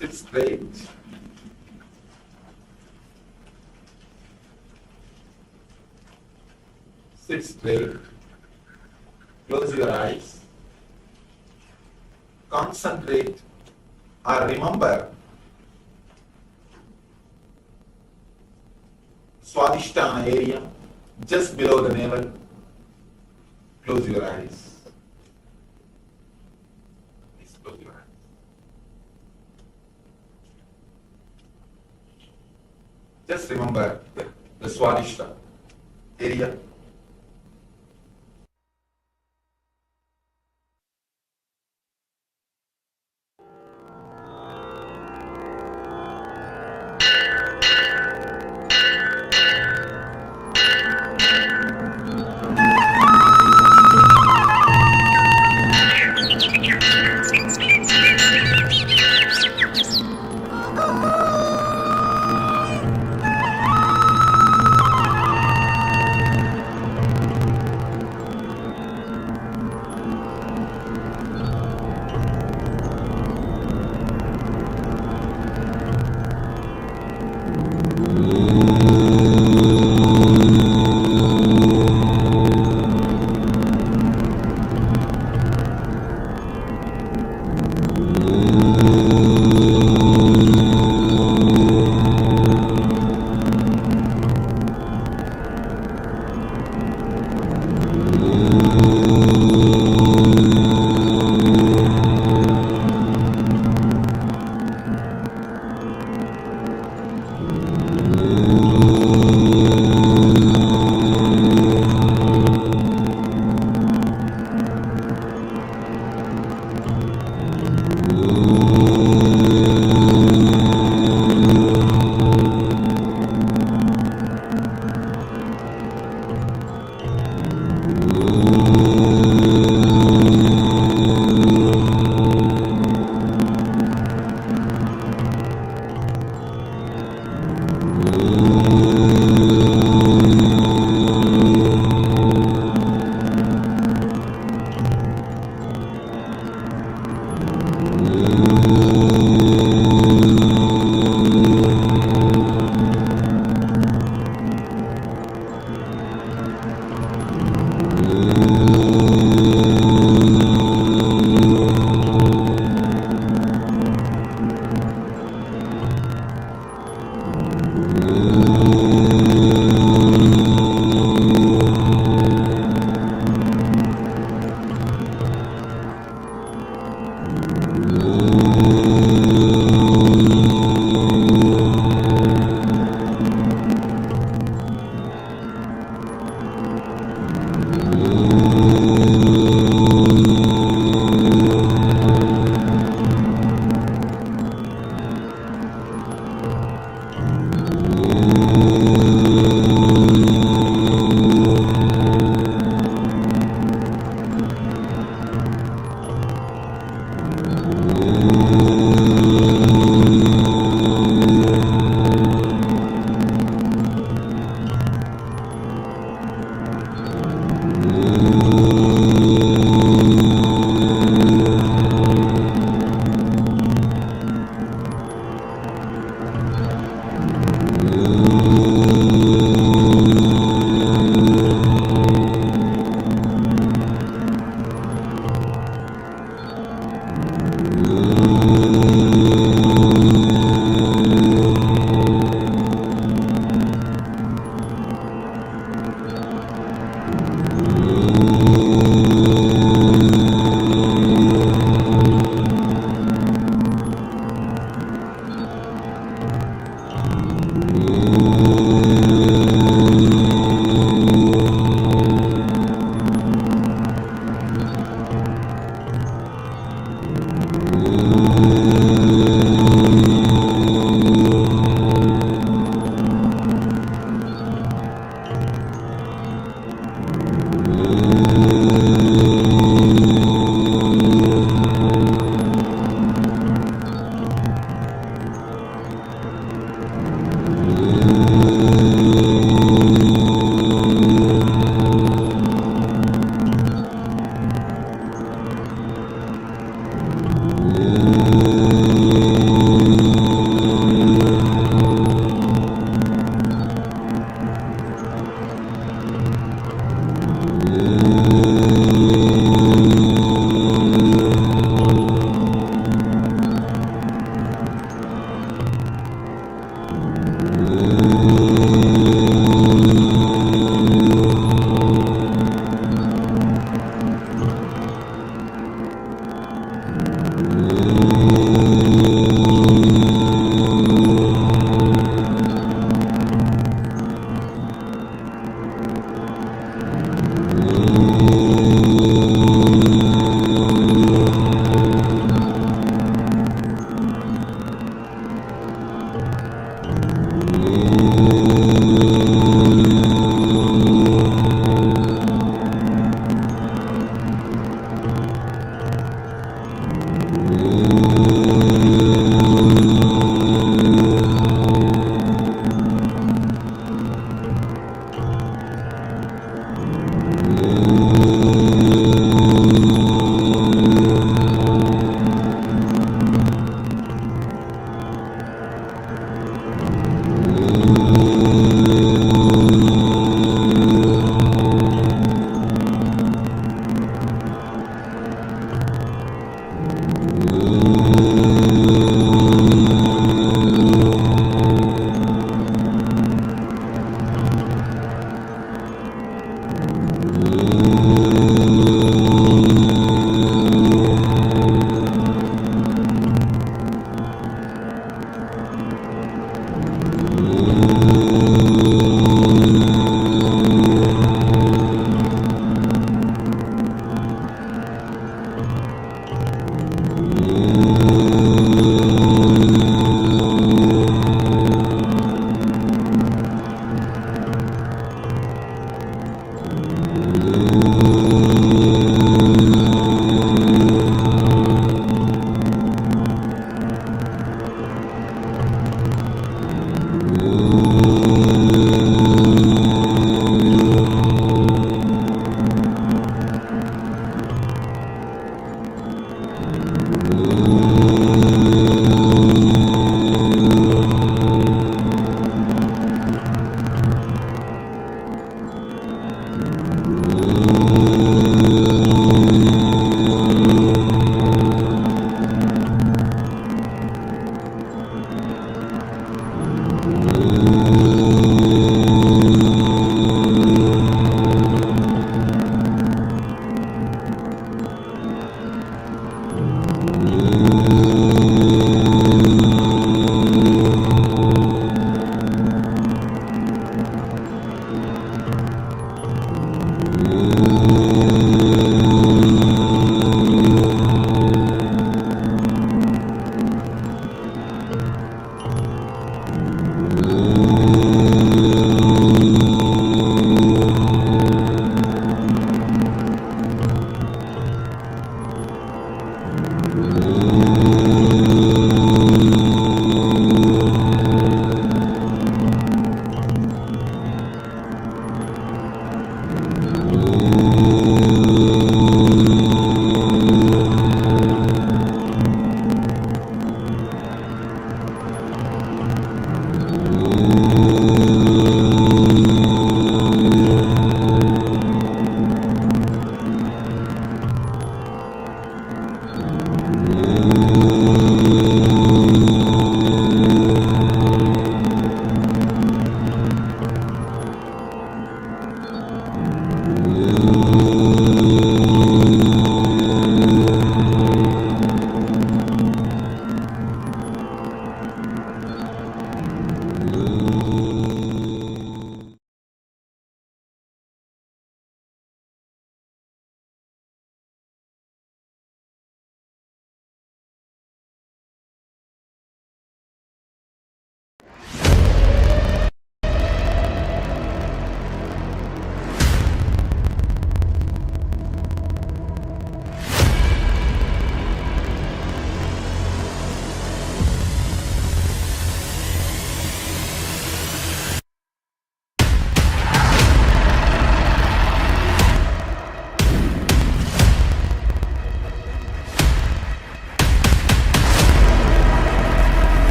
[SPEAKER 8] Sit straight. Sit straight. Close your eyes. Concentrate or remember Swadhisthana area just below the navel. Close your eyes. Please close your eyes. Just remember the Swadhisthana area.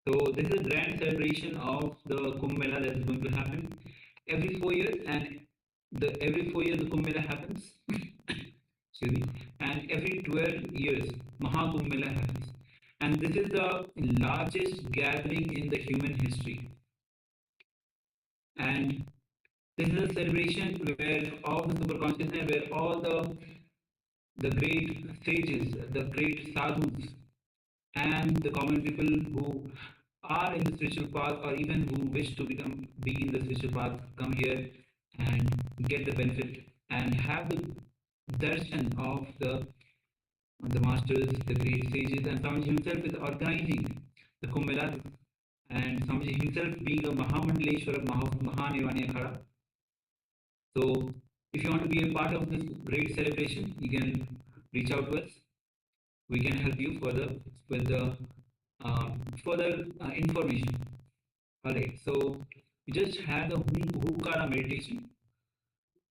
[SPEAKER 5] So this is a grand celebration of the Kumbh Mela that is going to happen every 4 years, and every 4 years the Kumbh Mela happens. Excuse me. And every 12 years Mahakumbh Mela happens. And this is the largest gathering in the human history. And this is a celebration where all the superconsciousness, where all the great sages, the great sadhus, and the common people who are in the spiritual path or even who wish to be in the spiritual path come here and get the benefit and have the darshan of the masters, the great sages, and Swamiji himself is organizing the Kumbh Mela, and Swamiji himself being a Mahamandaleshwara Mahanirvani Akhada. So if you want to be a part of this great celebration, you can reach out to us. We can help you further with the further information. Alright, so we just had the Hukara meditation.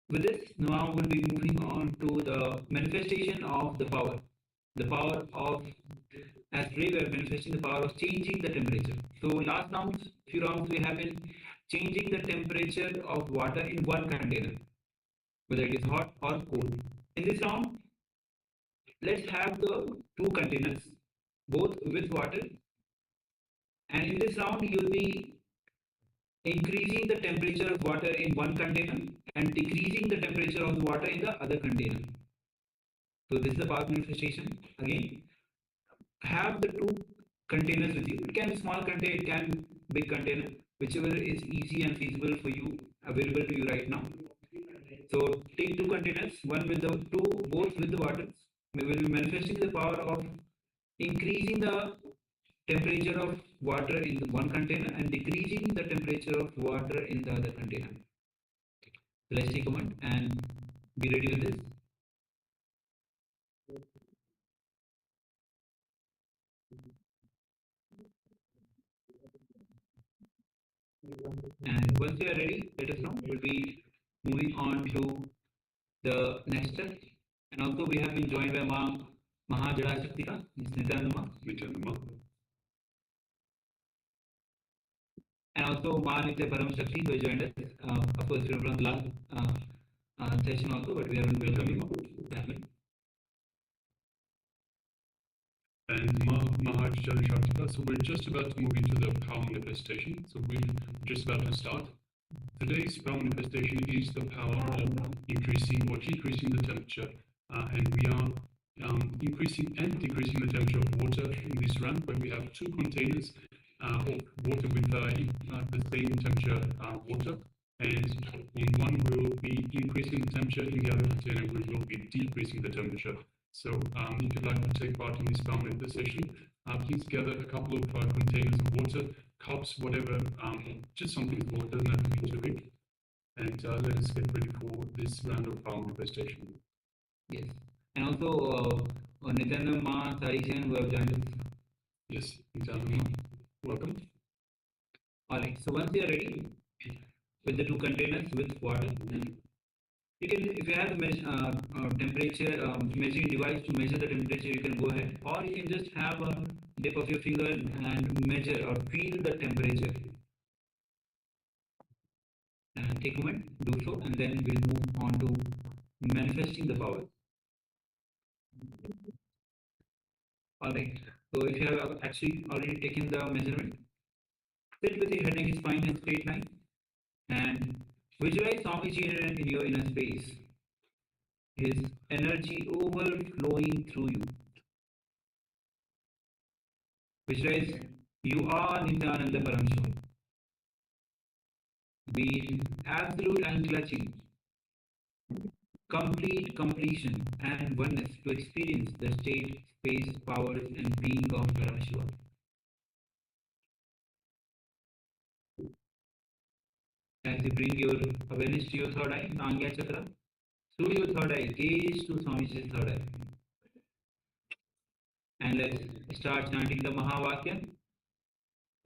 [SPEAKER 5] With this, now we'll be moving on to the manifestation of the power. The power of, as today we are manifesting the power of changing the temperature. So last few rounds we have been changing the temperature of water in one container, whether it is hot or cold. In this round, let's have the two containers, both with water. And in this round, you'll be increasing the temperature of water in one container and decreasing the temperature of the water in the other container. So this is the power manifestation. Again, have the two containers with you. It can be small container, it can be big container, whichever is easy and feasible for you, available to you right now. So take two containers, both with the water. We will be manifesting the power of increasing the temperature of water in the one container and decreasing the temperature of water in the other container. So let's take a moment and be ready with this. And once you are ready, let us know. We'll be moving on to the next step. And also we have been joined by Mahajada Shaktika, Nithyananda. And also Nithya Paramashivoham who joined us. Of course, we were from the last session also, but we haven't welcomed him.
[SPEAKER 6] And Mahajada Shaktika. So we're just about to move into the power manifestation. So we're just about to start. Today's power manifestation is the power of increasing or decreasing the temperature. And we are increasing and decreasing the temperature of water in this round, where we have two containers of water with the same temperature water. And in one we will be increasing the temperature, in the other container we will be decreasing the temperature. So if you'd like to take part in this power manifestation, please gather a couple of containers of water, cups, whatever, just something small, it doesn't have to be too big. And let us get ready for this round of power manifestation.
[SPEAKER 5] Yes. And also Nithyananda Ma Sarishan who have joined us.
[SPEAKER 6] Yes, Nithyananda, welcome.
[SPEAKER 5] Alright, so once you are ready with the two containers with water, you can, if you have the temperature measuring device to measure the temperature, you can go ahead, or you can just have a dip of your finger and measure or feel the temperature. And take a moment, do so, and then we'll move on to manifesting the power. Alright, so if you have actually already taken the measurement, sit with your head, neck, spine in a straight line, and visualize Swamiji in your inner space. His energy overflowing through you. Visualize you are Nithyananda Paramashivoham. Be absolute and clutching. Complete completion and oneness to experience the state, space, powers, and being of Paramashivoham. As you bring your awareness to your third eye, Nangya Chakra, through your third eye, gaze to Swamiji's third eye. And let's start chanting the Mahavakya.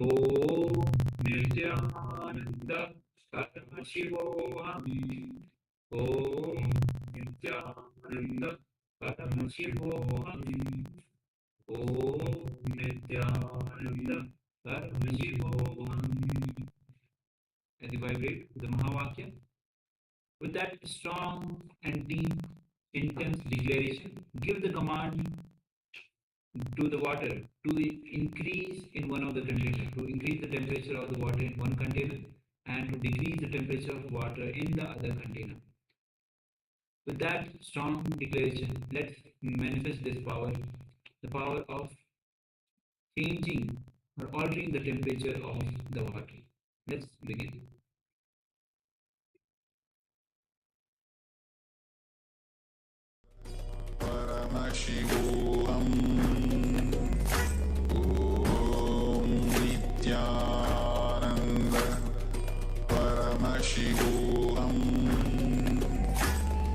[SPEAKER 5] Om Nithyananda Paramashivoham. Om Nithyananda Paramashivoham. Om Nithyananda Paramashivoham. As you vibrate the Mahavakya, with that strong and deep, intense declaration, give the command to the water to increase in one of the containers, to increase the temperature of the water in one container and to decrease the temperature of water in the other container. With that strong declaration, let's manifest this power, the power of changing or altering the temperature of the water. Let's begin.
[SPEAKER 9] Paramashivoham Om Nithyananda Paramashivoham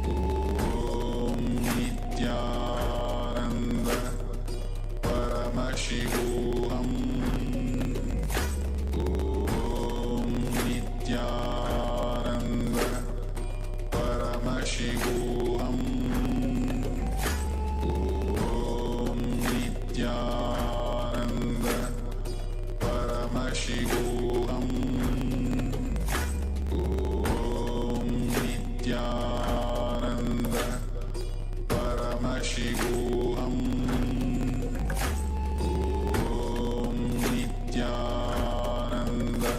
[SPEAKER 9] Om Nithyananda Paramashivoham Om Nithyananda Paramashivoham Nithyananda Paramashivoham Om Nithyananda Paramashivoham Om Nithyananda Paramashivoham Om Nithyananda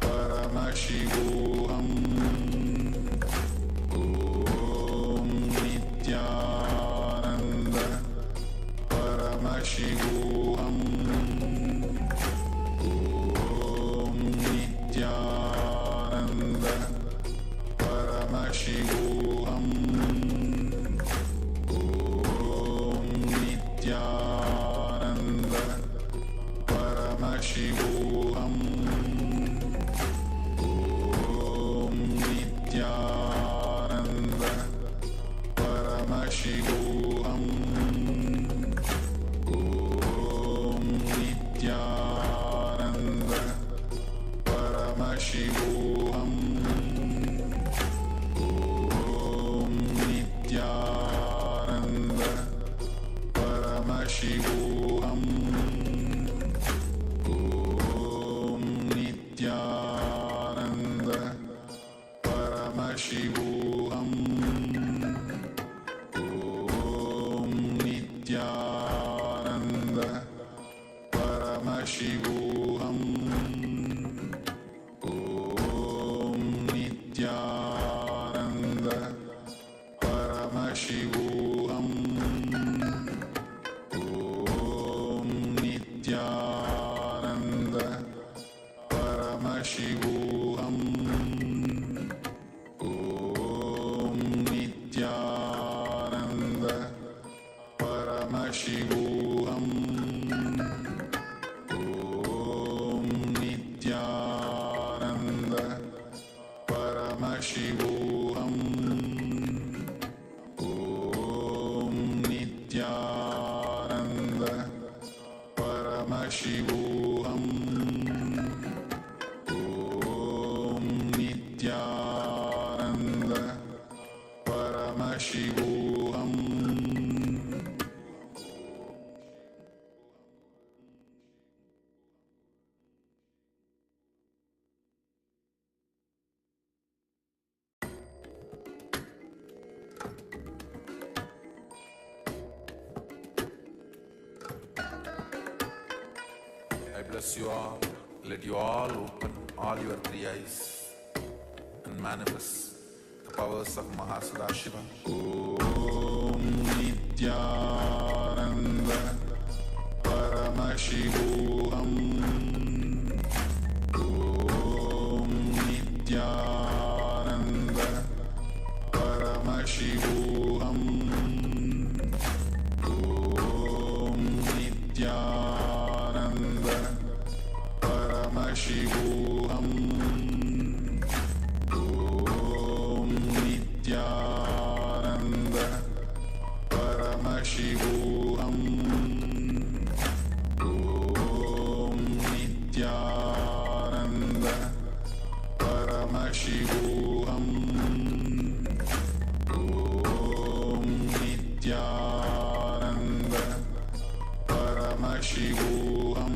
[SPEAKER 9] Paramashivoham Om Nithyananda Paramashivoham Om Nithyananda Paramashivoham Om Nithyananda Paramashivoham Om Nithyananda Paramashivoham Om Nithyananda Paramashivoham Om Nithyananda Paramashivoham Om Nithyananda Paramashivoham Om Nithyananda Paramashivoham Om Nithyananda Paramashivoham Om Nithyananda Paramashivoham Om Nithyananda Paramashivoham Om Nithyananda Paramashivoham Om Nithyananda Paramashivoham I bless you all. Let you all open all your three eyes and manifest the powers of Mahasadashiva. Om Nithyananda Paramashivoham Om Nithyananda Paramashivoham Om Nithyananda Paramashivoham Om Nithyananda Paramashivoham Om Nithyananda Paramashivoham Om Nithyananda Paramashivoham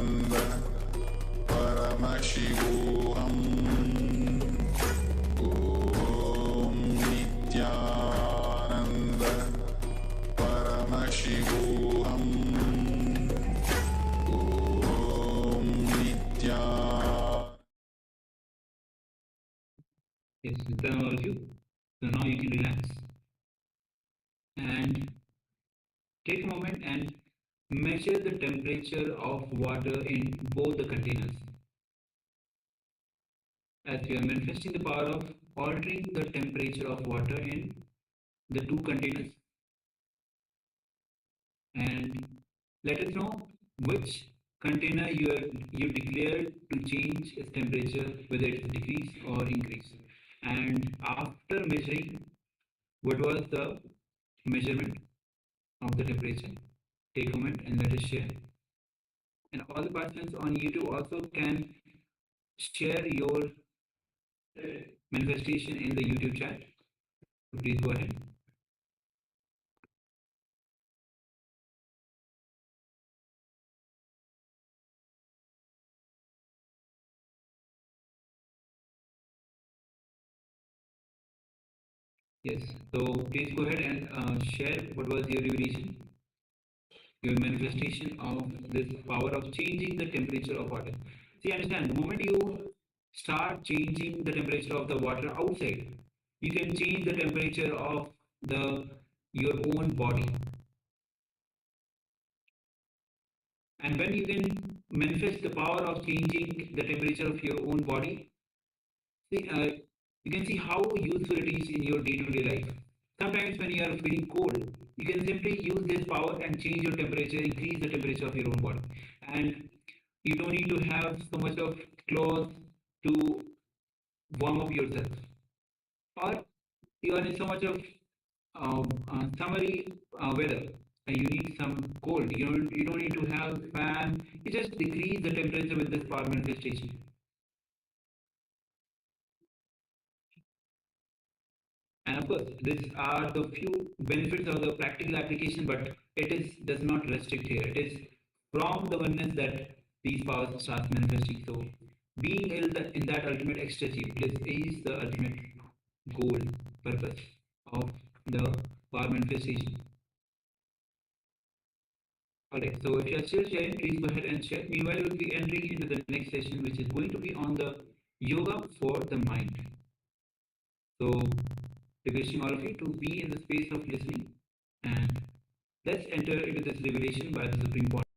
[SPEAKER 5] Yes, done all of you. So now you can relax and take a moment and measure the temperature of water in both the containers. As we are manifesting the power of altering the temperature of water in the two containers, and let us know which container you declared to change its temperature, whether it's decrease or increase. And after measuring, what was the measurement of the temperature? Take a moment and let us share. And all the participants on YouTube also can share your manifestation in the YouTube chat. Please go ahead. Yes, so please go ahead and share what was your revelation, your manifestation of this power of changing the temperature of water. See, understand, the moment you start changing the temperature of the water outside, you can change the temperature of your own body. And when you can manifest the power of changing the temperature of your own body, see, you can see how useful it is in your day-to-day life. Sometimes when you are feeling cold, you can simply use this power and change your temperature, increase the temperature of your own body. And you don't need to have so much of clothes to warm up yourself. Or you are in so much of summery weather and you need some cold. You don't need to have fan. You just decrease the temperature with this power manifestation. And of course, these are the few benefits of the practical application, but does not restrict here. It is from the oneness that these powers start manifesting. So being in that ultimate ecstasy, bliss is the ultimate goal, purpose of the power manifestation. Alright, so if you are still sharing, please go ahead and share. Meanwhile, we will be entering into the next session, which is going to be on the yoga for the mind. So, requesting all of you to be in the space of listening, and let's enter into this revelation by the Supreme Pontiff.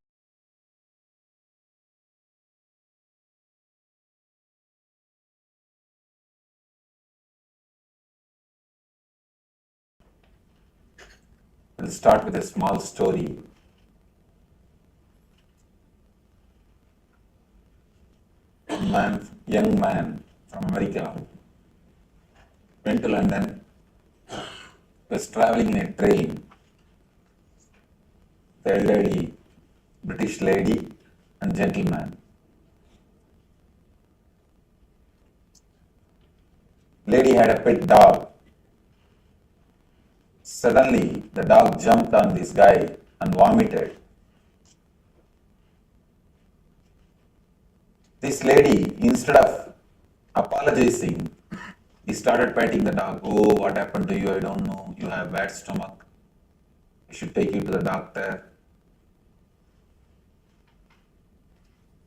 [SPEAKER 7] We'll start with a small story. A young man from America went to London, was traveling in a train. The elderly British lady and gentleman. Lady had a pet dog. Suddenly, the dog jumped on this guy and vomited. This lady, instead of apologizing, he started patting the dog. Oh, what happened to you? I don't know. You have bad stomach. I should take you to the doctor.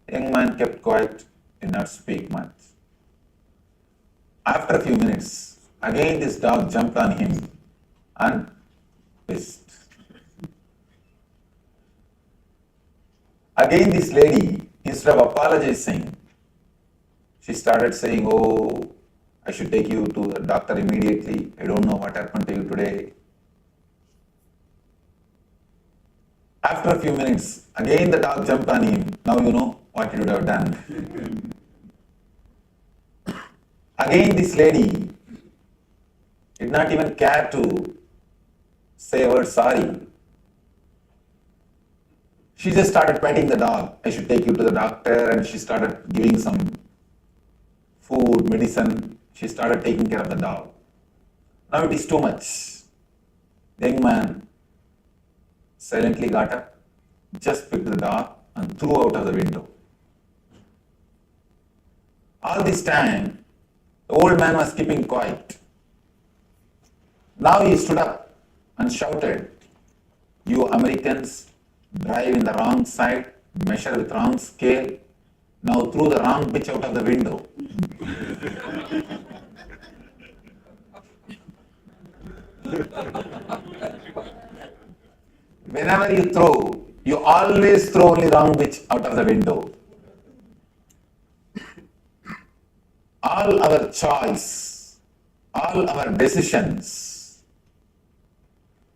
[SPEAKER 7] The young man kept quiet, did not speak much. After a few minutes, again this dog jumped on him and pissed. Again this lady, instead of apologizing, she started saying, oh, I should take you to the doctor immediately. I don't know what happened to you today. After a few minutes, again the dog jumped on him. Now you know what you would have done. Again this lady did not even care to say a word sorry. She just started petting the dog. I should take you to the doctor, and she started giving some food, medicine. She started taking care of the dog. Now it is too much. The young man silently got up, just picked the dog and threw out of the window. All this time, the old man was keeping quiet. Now he stood up and shouted, you Americans drive in the wrong side, measure with wrong scale, now threw the wrong bitch out of the window. Whenever you throw, you always throw only wrong pitch out of the window. All our choice, all our decisions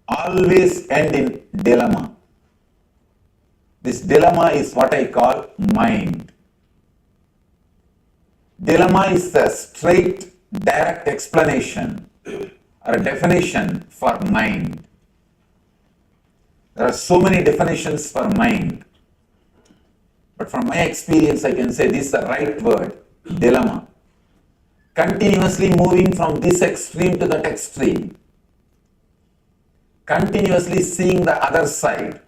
[SPEAKER 7] always end in dilemma. This dilemma is what I call mind. Dilemma is the straight, direct explanation or definition for mind. There are so many definitions for mind, but from my experience I can say this is the right word, dilemma. Continuously moving from this extreme to that extreme, continuously seeing the other side,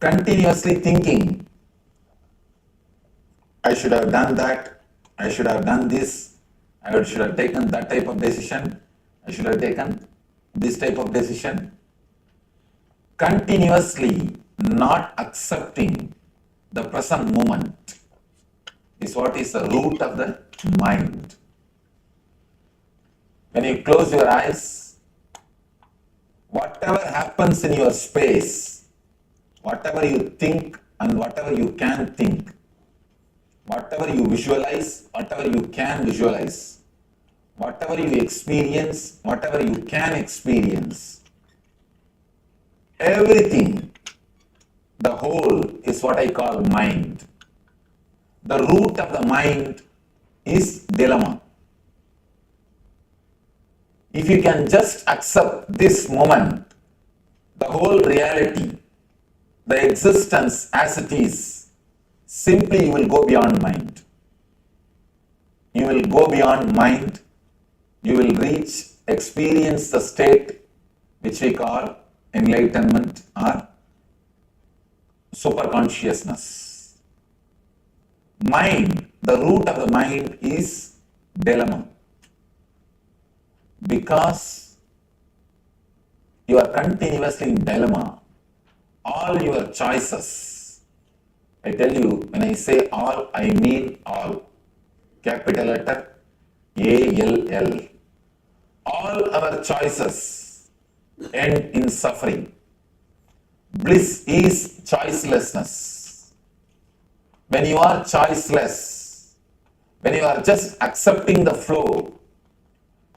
[SPEAKER 7] continuously thinking, I should have done that, I should have done this, I should have taken that type of decision, I should have taken this type of decision. Continuously not accepting the present moment is what is the root of the mind. When you close your eyes, whatever happens in your space, whatever you think and whatever you can think, whatever you visualize, whatever you can visualize, whatever you experience, whatever you can experience, everything, the whole is what I call mind. The root of the mind is dilemma. If you can just accept this moment, the whole reality, the existence as it is, simply you will go beyond mind. You will go beyond mind, you will reach, experience the state which we call enlightenment or superconsciousness. Mind, the root of the mind is dilemma. Because you are continuously in dilemma, all your choices, I tell you, when I say all, I mean all. Capital letter ALL. All our choices end in suffering. Bliss is choicelessness. When you are choiceless, when you are just accepting the flow,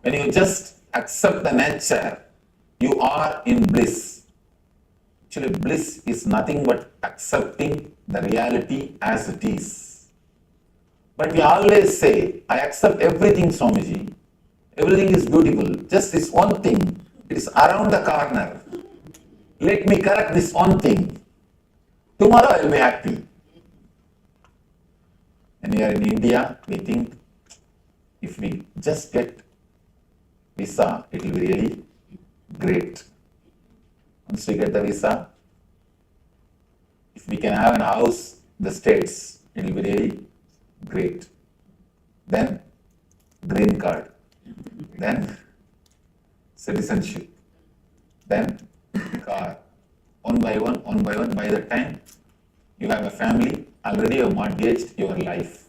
[SPEAKER 7] when you just accept the nature, you are in bliss. Actually, bliss is nothing but accepting the reality as it is. But we always say, I accept everything, Swamiji. Everything is beautiful. Just this one thing, it is around the corner. Let me correct this one thing. Tomorrow I will be happy. When we are in India, we think if we just get visa, it will be really great. Once we get the visa, if we can have a house in the States, it will be really great. Then green card, then citizenship, then car. One by one, by the time you have a family, already you have mortgaged your life.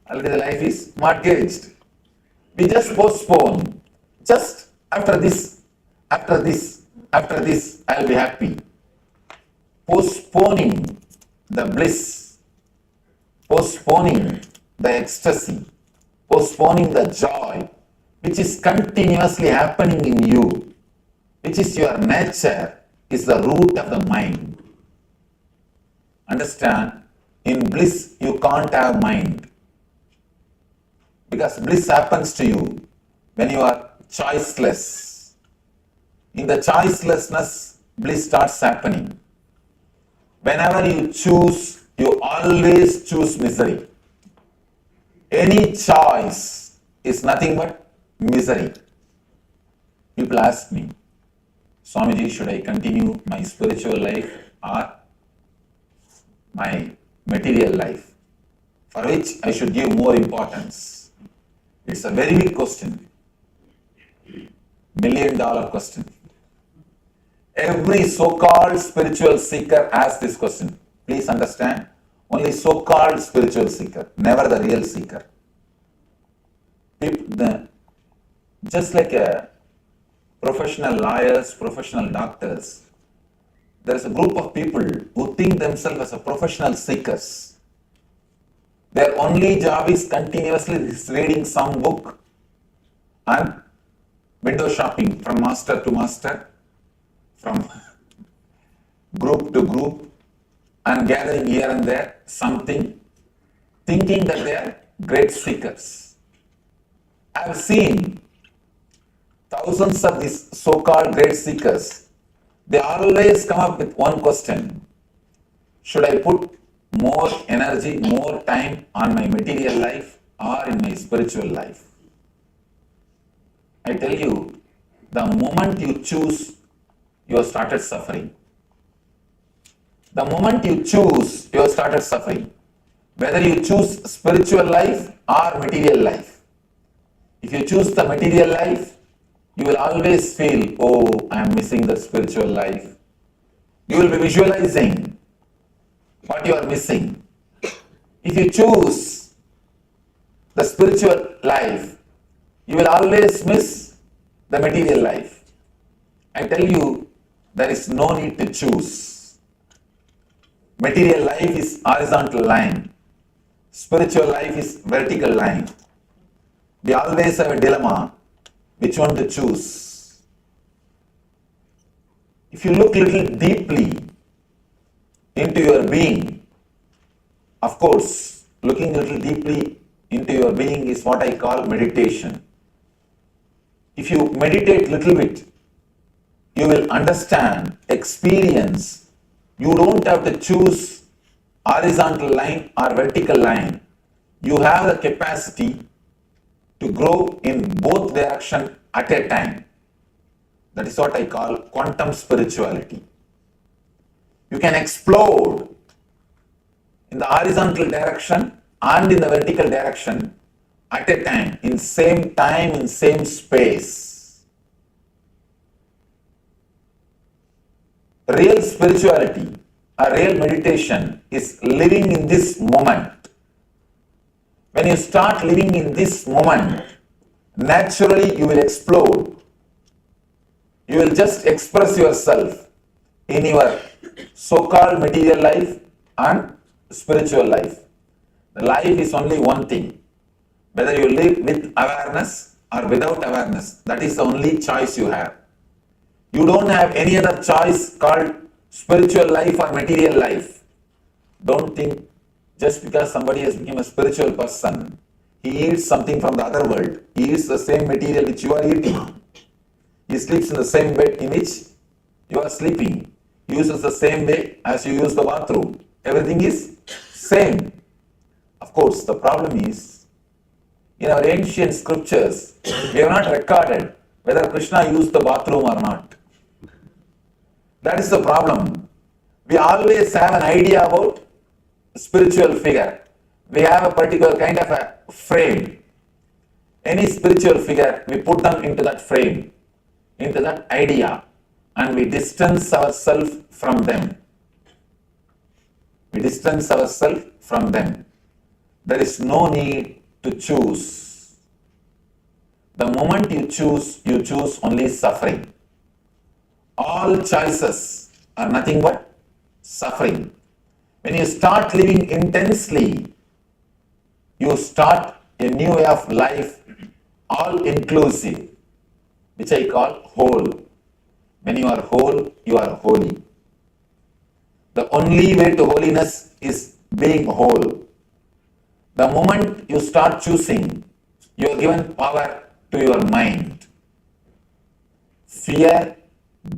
[SPEAKER 7] Already the life is mortgaged. We just postpone. Just after this, I'll be happy. Postponing the bliss, postponing the ecstasy, postponing the joy, which is continuously happening in you, which is your nature, is the root of the mind. Understand? In bliss, you can't have mind. Because bliss happens to you when you are choiceless. In the choicelessness, bliss starts happening. Whenever you choose, you always choose misery. Any choice is nothing but misery. People ask me, Swamiji, should I continue my spiritual life or my material life? For which I should give more importance? It's a very big question. $1 million question. Every so-called spiritual seeker asks this question. Please understand, only so-called spiritual seeker, never the real seeker. just like professional lawyers, professional doctors, there is a group of people who think themselves as a professional seekers. Their only job is continuously reading some book and window shopping from master to master, from group to group, and gathering here and there something, thinking that they are great seekers. I have seen thousands of these so-called great seekers. They always come up with one question: should I put more energy, more time on my material life or in my spiritual life? I tell you, the moment you choose, you have started suffering. The moment you choose, you have started suffering. Whether you choose spiritual life or material life. If you choose the material life, you will always feel, oh, I am missing the spiritual life. You will be visualizing what you are missing. If you choose the spiritual life, you will always miss the material life. I tell you, there is no need to choose. Material life is horizontal line. Spiritual life is vertical line. We always have a dilemma, which one to choose. If you look little deeply into your being, of course, looking little deeply into your being is what I call meditation. If you meditate little bit, you will understand, experience. You don't have to choose horizontal line or vertical line. You have the capacity to grow in both directions at a time. That is what I call quantum spirituality. You can explode in the horizontal direction and in the vertical direction at a time, in same space. Real spirituality, a real meditation is living in this moment. When you start living in this moment, naturally you will explode. You will just express yourself in your so-called material life and spiritual life. The life is only one thing. Whether you live with awareness or without awareness, that is the only choice you have. You don't have any other choice called spiritual life or material life. Don't think just because somebody has become a spiritual person, he eats something from the other world. He eats the same material which you are eating. He sleeps in the same bed in which you are sleeping. He uses the same way as you use the bathroom. Everything is same. Of course, the problem is, in our ancient scriptures, we have not recorded whether Krishna used the bathroom or not. That is the problem. We always have an idea about spiritual figure. We have a particular kind of a frame. Any spiritual figure, we put them into that frame, into that idea, and we distance ourselves from them. We distance ourselves from them. There is no need to choose. The moment you choose only suffering. All choices are nothing but suffering. When you start living intensely, you start a new way of life, all inclusive, which I call whole. When you are whole, you are holy. The only way to holiness is being whole. The moment you start choosing, you are given power to your mind. Fear,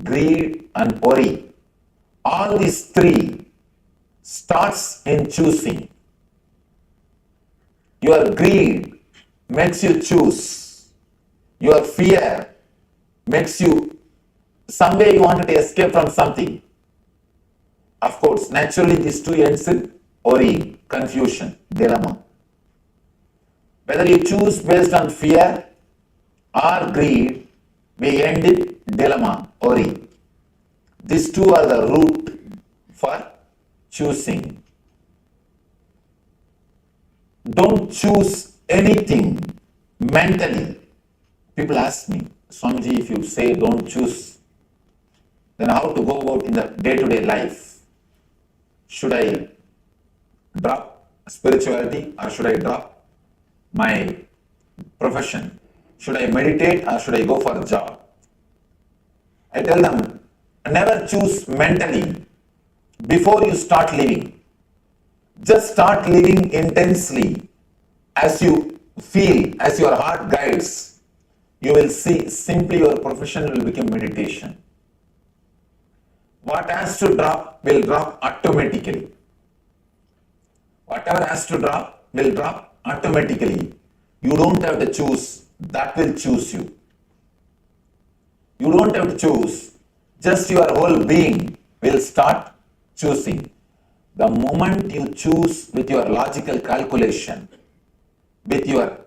[SPEAKER 7] greed, and worry. All these three starts in choosing. Your greed makes you choose. Your fear makes you, some way you wanted to escape from something. Of course, naturally these two ends in worry, confusion, dilemma. Whether you choose based on fear or greed, we end in dilemma, worry. These two are the root for choosing. Don't choose anything mentally. People ask me, Swamiji, if you say don't choose, then how to go about in the day-to-day life? Should I drop spirituality or should I drop my profession? Should I meditate or should I go for a job? I tell them, never choose mentally before you start living. Just start living intensely as you feel, as your heart guides. You will see simply your profession will become meditation. What has to drop will drop automatically. Whatever has to drop will drop automatically. You don't have to choose, that will choose you. You don't have to choose, just your whole being will start choosing. The moment you choose with your logical calculation, with your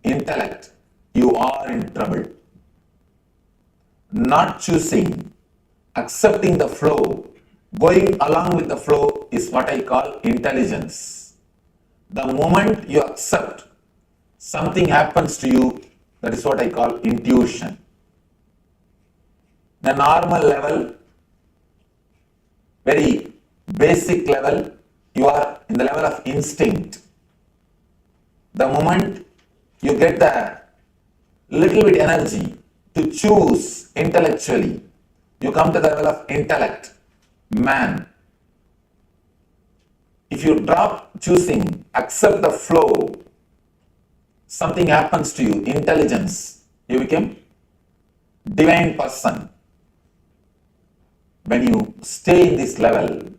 [SPEAKER 7] intellect, you are in trouble. Not choosing, accepting the flow, going along with the flow is what I call intelligence. The moment you accept, something happens to you, that is what I call intuition. The normal level, very basic level, you are in the level of instinct. The moment you get the little bit energy to choose intellectually, you come to the level of intellect, man. If you drop choosing, accept the flow, something happens to you, intelligence, you become divine person. When you stay in this level,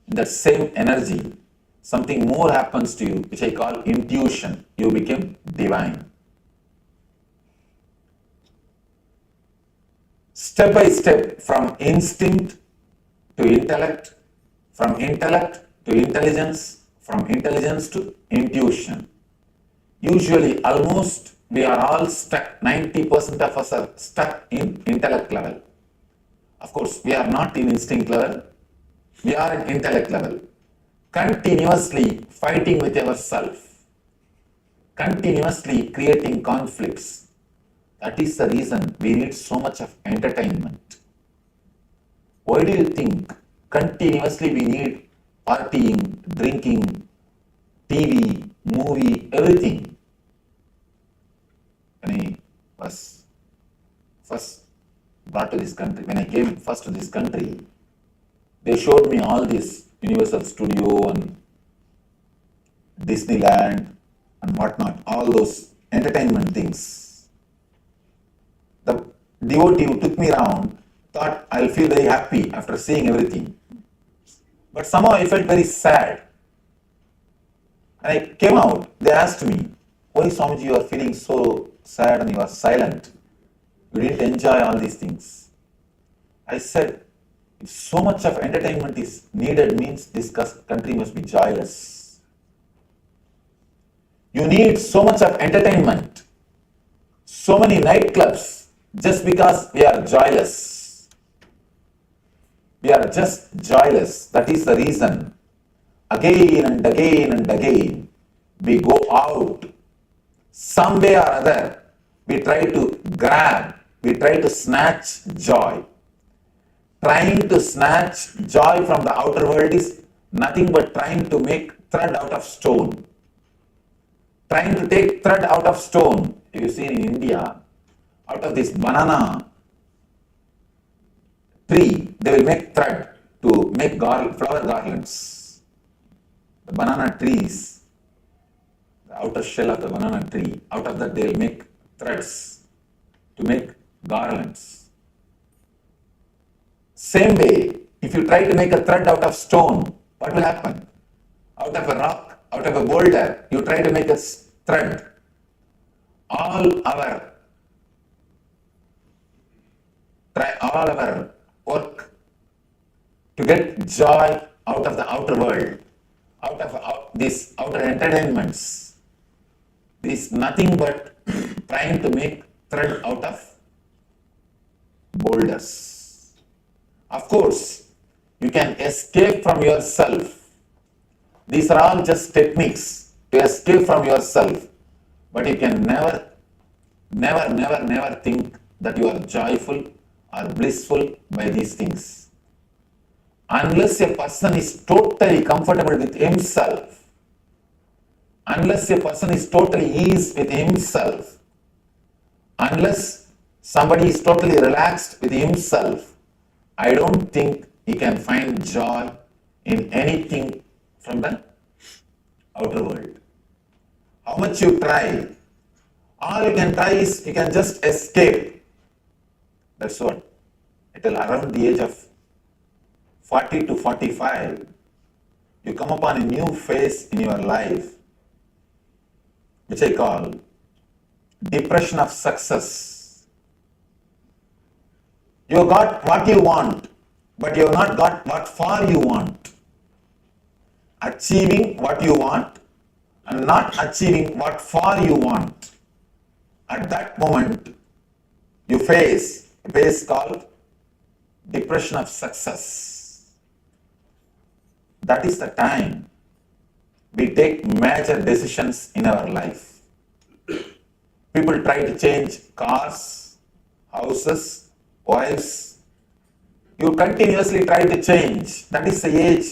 [SPEAKER 7] the same energy, something more happens to you, which I call intuition. You become divine. Step by step, from instinct to intellect, from intellect to intelligence, from intelligence to intuition. Usually, almost we are all stuck, 90% of us are stuck in intellect level. Of course, we are not in instinct level, we are in intellect level. Continuously fighting with yourself, continuously creating conflicts. That is the reason we need so much of entertainment. Why do you think continuously we need partying, drinking, TV, movie, everything? When I was first brought to this country, when I came first to this country, they showed me all this Universal Studio and Disneyland and whatnot, all those entertainment things. The devotee who took me around thought I'll feel very happy after seeing everything. But somehow I felt very sad. And I came out, they asked me, why Swamiji you are feeling so sad and you are silent? You didn't enjoy all these things. I said, if so much of entertainment is needed means this country must be joyless. You need so much of entertainment, so many nightclubs, just because we are joyless. We are just joyless. That is the reason. Again and again and again, we go out. Some way or other, we try to grab, we try to snatch joy. Trying to snatch joy from the outer world is nothing but trying to make thread out of stone. Trying to take thread out of stone. You see in India, out of this banana tree, they will make thread to make flower garlands. The banana trees, the outer shell of the banana tree, out of that they will make threads to make garlands. Same way, if you try to make a thread out of stone, what will happen? Out of a rock, out of a boulder, you try to make a thread. All our work to get joy out of the outer world, out of these outer entertainments, is nothing but trying to make thread out of boulders. Of course, you can escape from yourself. These are all just techniques to escape from yourself, but you can never Never, never, never think that you are joyful or blissful by these things. Unless a person is totally comfortable with himself, unless a person is totally ease with himself, unless somebody is totally relaxed with himself, I don't think he can find joy in anything from the outer world. How much you try, all you can try is you can just escape. That's what. Until around the age of 40 to 45, you come upon a new phase in your life, which I call depression of success. You got what you want, but you have not got what for you want. Achieving what you want and not achieving what for you want. At that moment, you face a phase called depression of success. That is the time we take major decisions in our life. People try to change cars, houses, wives. You continuously try to change. That is the age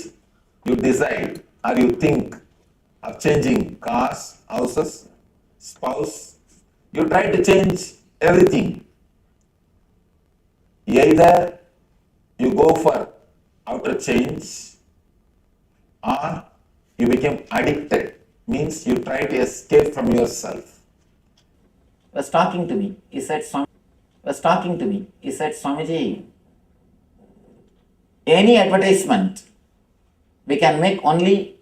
[SPEAKER 7] you decide or you think of changing cars, houses, spouse. You try to change everything. Either you go for outer change or you become addicted. Means you try to escape from yourself.
[SPEAKER 3] Was talking to me. He said, Swamiji, any advertisement we can make only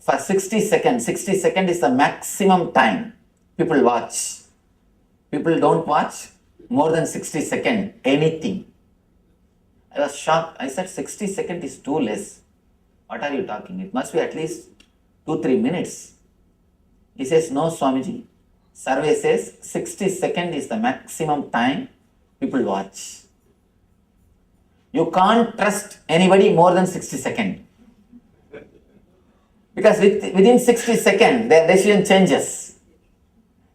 [SPEAKER 3] for 60 seconds. 60 seconds is the maximum time people watch. People don't watch more than 60 seconds, anything. I was shocked. I said 60 seconds is too less. What are you talking? It must be at least 2-3 minutes. He says, no, Swamiji. Survey says 60 seconds is the maximum time people watch. You can't trust anybody more than 60 seconds. Because within 60 seconds, their decision changes.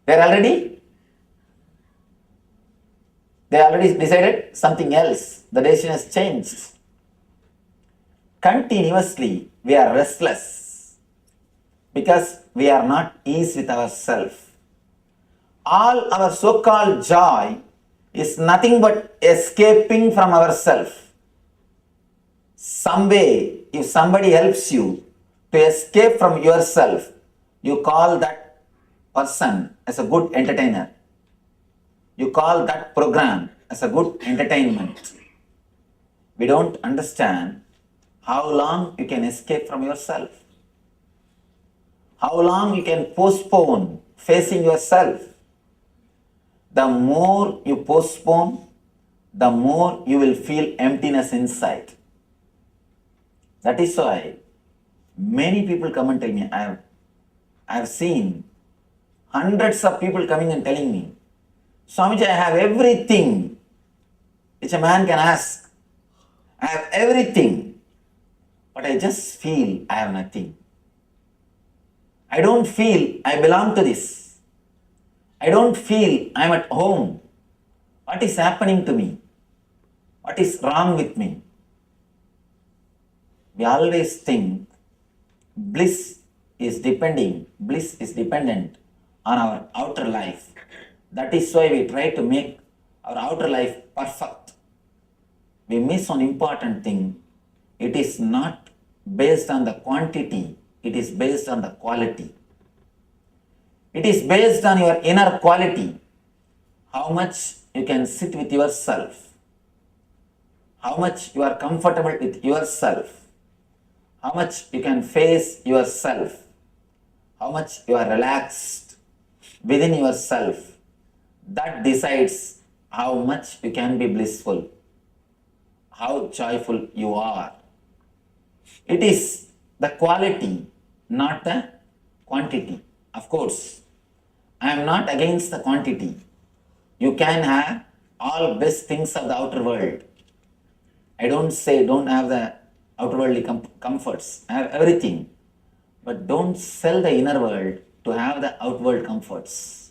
[SPEAKER 3] They already decided something else. The decision has changed. Continuously, we are restless because we are not ease with ourselves. All our so-called joy is nothing but escaping from ourselves. Some way, if somebody helps you to escape from yourself, you call that person as a good entertainer. You call that program as a good entertainment. We don't understand how long you can escape from yourself. How long you can postpone facing yourself. The more you postpone, the more you will feel emptiness inside. That is why many people come and tell me, I have seen hundreds of people coming and telling me, Swamiji, I have everything which a man can ask. I have everything, but I just feel I have nothing. I don't feel I belong to this. I don't feel I am at home. What is happening to me? What is wrong with me? We always think bliss is dependent on our outer life. That is why we try to make our outer life perfect. We miss an important thing. It is not based on the quantity, it is based on the quality. It is based on your inner quality. How much you can sit with yourself. How much you are comfortable with yourself. How much you can face yourself. How much you are relaxed within yourself. That decides how much you can be blissful. How joyful you are. It is the quality, not the quantity. Of course, I am not against the quantity. You can have all best things of the outer world. I don't say don't have the outer worldly comforts. Have everything. But don't sell the inner world to have the outward comforts.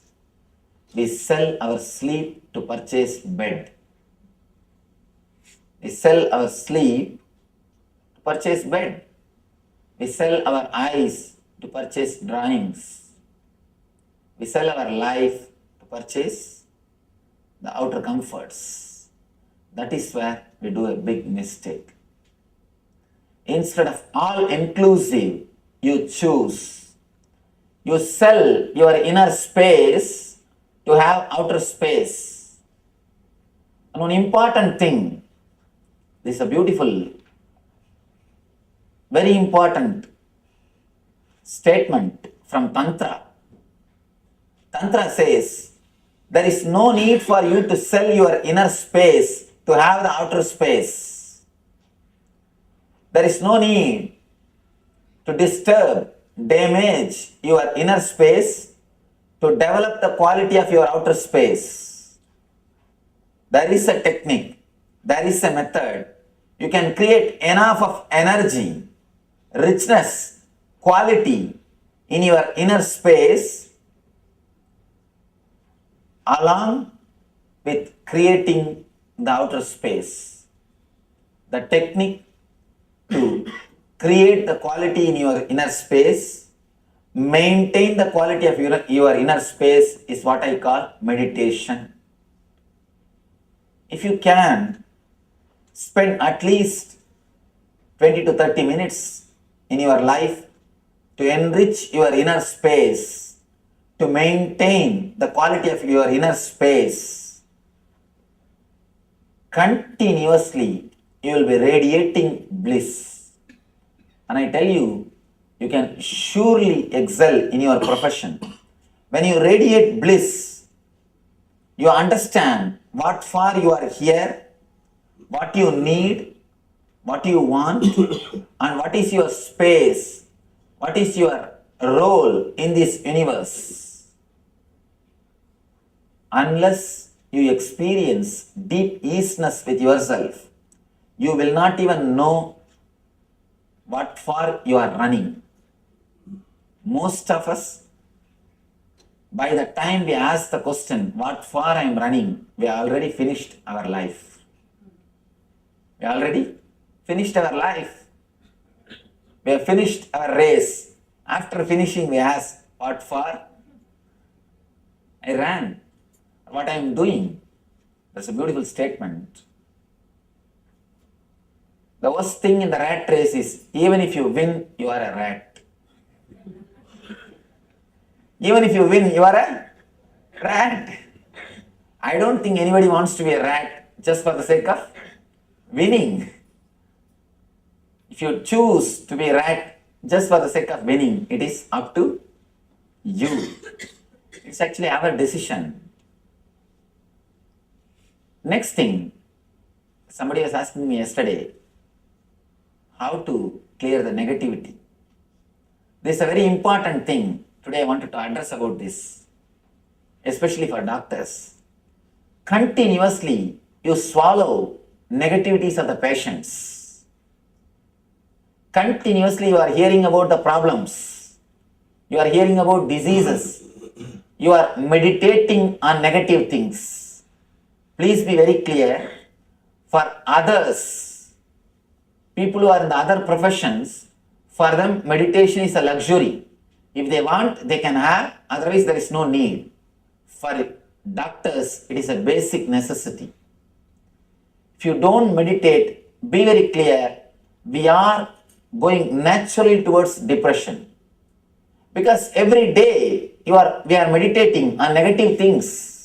[SPEAKER 3] we sell our sleep to purchase bed. We sell our sleep to purchase bed. We sell our eyes to purchase drawings. We sell our life to purchase the outer comforts. That is where we do a big mistake. Instead of all inclusive, you choose. You sell your inner space to have outer space. And one important thing, this is a beautiful, very important statement from Tantra. Tantra says, there is no need for you to sell your inner space to have the outer space. There is no need to disturb, damage your inner space to develop the quality of your outer space. There is a technique, there is a method. You can create enough of energy, richness, quality in your inner space along with creating the outer space. The technique to create the quality in your inner space, maintain the quality of your inner space is what I call meditation. If you can spend at least 20 to 30 minutes in your life to enrich your inner space, to maintain the quality of your inner space, continuously you will be radiating bliss. And I tell you, you can surely excel in your profession. When you radiate bliss, you understand what for you are here, what you need, what you want, and what is your space, what is your role in this universe. Unless you experience deep easiness with yourself, you will not even know what for you are running. Most of us, by the time we ask the question, what for I am running, we already finished our life. We already finished our life. We have finished our race. After finishing, we ask, what for? I ran. What I am doing? That's a beautiful statement. The worst thing in the rat race is, even if you win, you are a rat. Even if you win, you are a rat. I don't think anybody wants to be a rat just for the sake of winning. If you choose to be a rat just for the sake of winning, it is up to you. It's actually our decision. Next thing, somebody was asking me yesterday, how to clear the negativity. This is a very important thing. Today I wanted to address about this, especially for doctors. Continuously, you swallow negativities of the patients. Continuously, you are hearing about the problems. You are hearing about diseases. You are meditating on negative things. Please be very clear. For others, people who are in the other professions, for them meditation is a luxury. If they want, they can have, otherwise there is no need. For doctors, it is a basic necessity. If you don't meditate, be very clear, we are going naturally towards depression. Because every day we are meditating on negative things.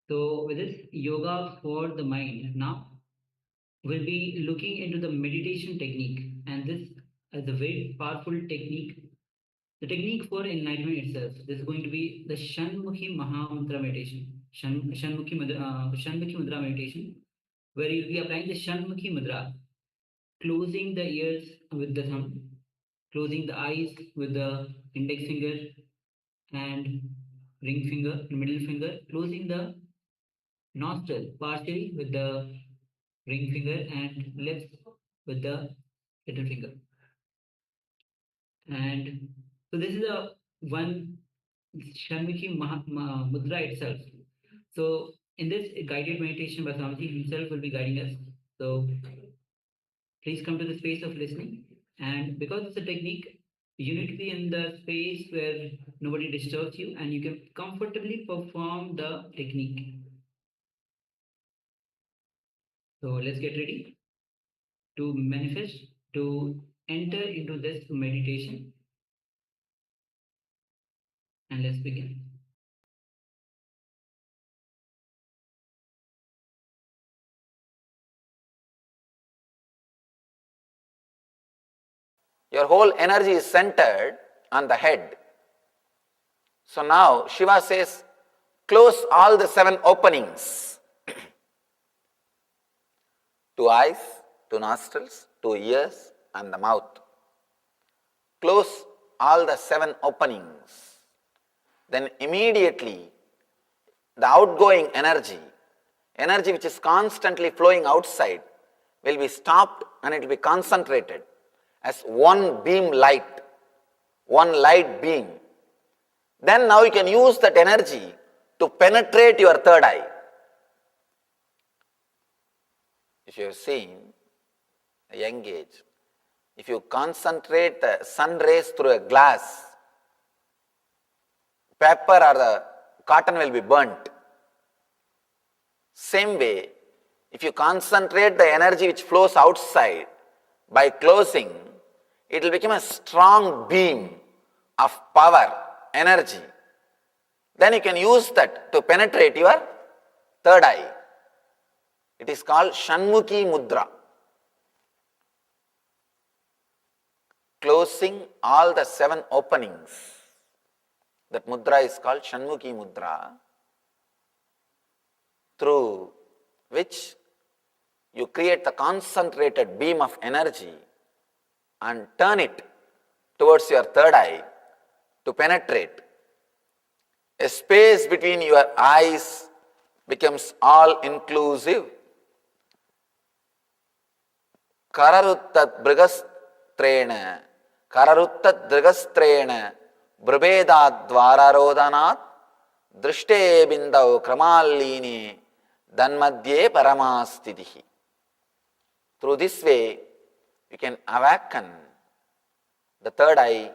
[SPEAKER 5] So with this yoga for the mind, now we'll be looking into the meditation technique, and this is a very powerful technique. The technique for enlightenment itself. This is going to be the Shanmukhi Mahamudra meditation, Shanmukhi Mudra meditation, where you'll be applying the Shanmukhi Mudra, closing the ears with the thumb, closing the eyes with the index finger and ring finger, middle finger, closing the nostril partially with the ring finger and lips with the little finger. And so this is a one Shanmukhi Mudra itself. So in this guided meditation, Basamati himself will be guiding us. So please come to the space of listening. And because it's a technique, you need to be in the space where nobody disturbs you and you can comfortably perform the technique. So let's get ready to manifest, to enter into this meditation. And let's begin.
[SPEAKER 4] Your whole energy is centered on the head. So now Shiva says, close all the 7 openings. 2 eyes, 2 nostrils, 2 ears and the mouth. Close all the 7 openings. Then immediately the outgoing energy which is constantly flowing outside, will be stopped and it will be concentrated as one beam light, one light beam. Then now you can use that energy to penetrate your third eye. If you have seen a young age, if you concentrate the sun rays through a glass, paper or the cotton will be burnt. Same way, if you concentrate the energy which flows outside by closing, it will become a strong beam of power, energy. Then you can use that to penetrate your third eye. It is called Shanmukhi Mudra. Closing all the 7 openings. That mudra is called Shanmukhi Mudra, through which you create the concentrated beam of energy and turn it towards your third eye to penetrate. A space between your eyes becomes all-inclusive. Kararuttat brigastrena, kararuttat brigastrena, brubedad dvararodhanat, drishte bindau kramalini, danmadye paramastitihi. Through this way, you can awaken the third eye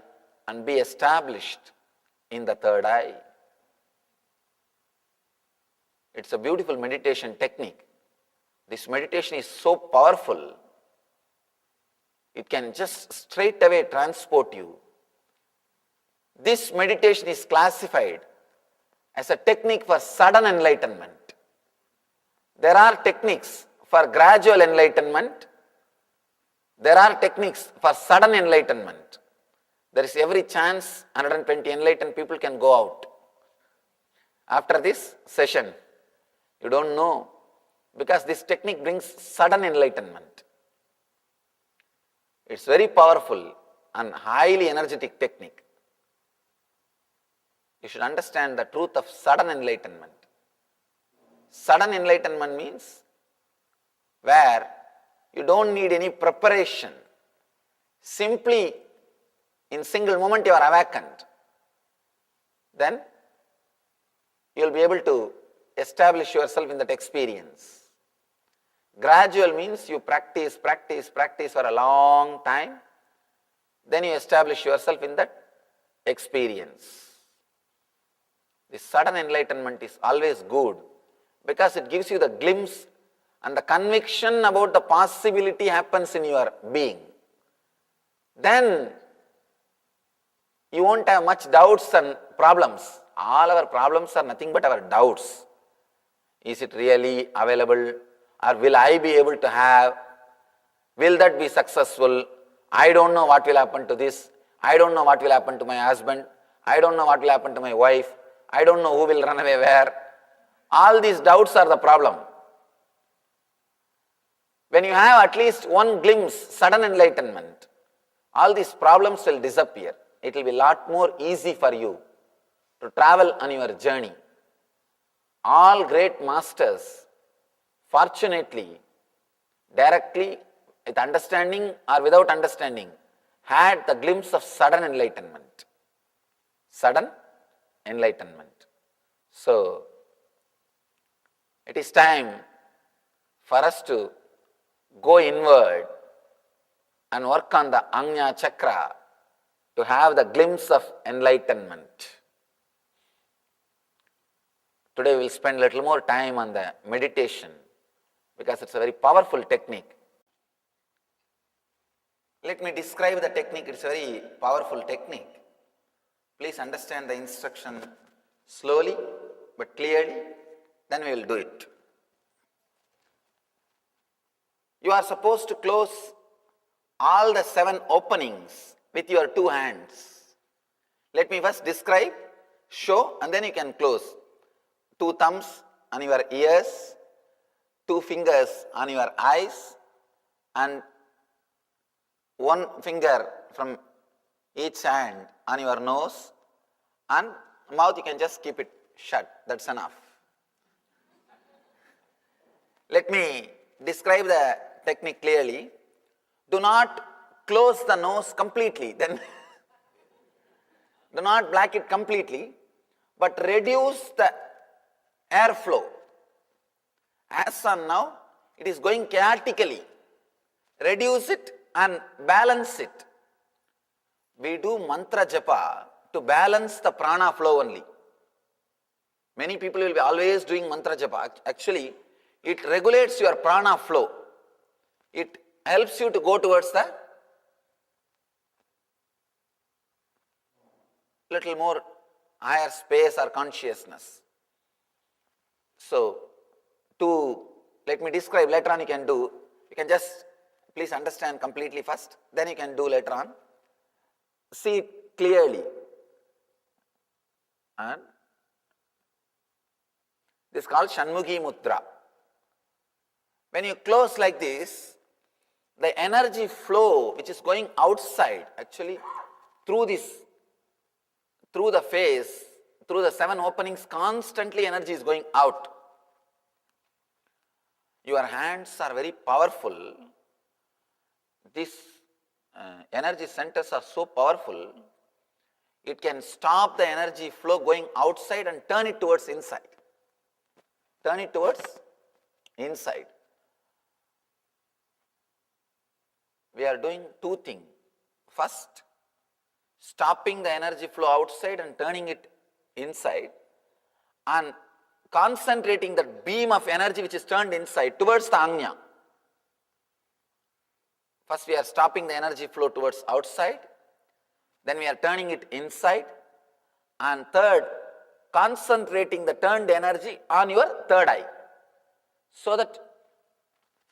[SPEAKER 4] and be established in the third eye. It's a beautiful meditation technique. This meditation is so powerful, it can just straight away transport you. This meditation is classified as a technique for sudden enlightenment. There are techniques for gradual enlightenment. There are techniques for sudden enlightenment. There is every chance 120 enlightened people can go out. After this session, you don't know, because this technique brings sudden enlightenment. It's very powerful and highly energetic technique. You should understand the truth of sudden enlightenment. Sudden enlightenment means where you don't need any preparation. Simply in single moment you are awakened. Then you will be able to establish yourself in that experience. Gradual means you practice for a long time. Then you establish yourself in that experience. This sudden enlightenment is always good because it gives you the glimpse and the conviction about the possibility happens in your being. Then you won't have much doubts and problems. All our problems are nothing but our doubts.
[SPEAKER 3] Is it really available? Or will I be able to have? Will that be successful? I don't know what will happen to this. I don't know what will happen to my husband. I don't know what will happen to my wife. I don't know who will run away where. All these doubts are the problem. When you have at least one glimpse, sudden enlightenment, all these problems will disappear. It will be a lot more easy for you to travel on your journey. All great masters, fortunately, directly, with understanding or without understanding, had the glimpse of sudden enlightenment. Sudden enlightenment. So, it is time for us to go inward and work on the Ajna Chakra to have the glimpse of enlightenment. Today we will spend a little more time on the meditation because it's a very powerful technique. Let me describe the technique. It's a very powerful technique. Please understand the instruction slowly but clearly, then we will do it. You are supposed to close all the 7 openings with your 2 hands. Let me first describe, show, and then you can close. 2 thumbs on your ears, 2 fingers on your eyes, and 1 finger from each hand on your nose, and mouth you can just keep it shut. That's enough. Let me describe the technique clearly. Do not close the nose completely, then do not block it completely, but reduce the airflow. As on now, it is going chaotically. Reduce it and balance it. We do mantra japa to balance the prana flow only. Many people will be always doing mantra japa. Actually, it regulates your prana flow. It helps you to go towards the little more higher space or consciousness. So, let me describe, later on you can do, you can just please understand completely first, then you can do later on. See it clearly. And this is called Shanmukhi Mudra. When you close like this, the energy flow which is going outside, actually through the face, through the 7 openings, constantly energy is going out. Your hands are very powerful. These energy centers are so powerful, it can stop the energy flow going outside and turn it towards inside. Turn it towards inside. We are doing 2 things. First, stopping the energy flow outside and turning it inside, and concentrating that beam of energy which is turned inside towards the Ajna. First we are stopping the energy flow towards outside, then we are turning it inside, and third, concentrating the turned energy on your third eye. So that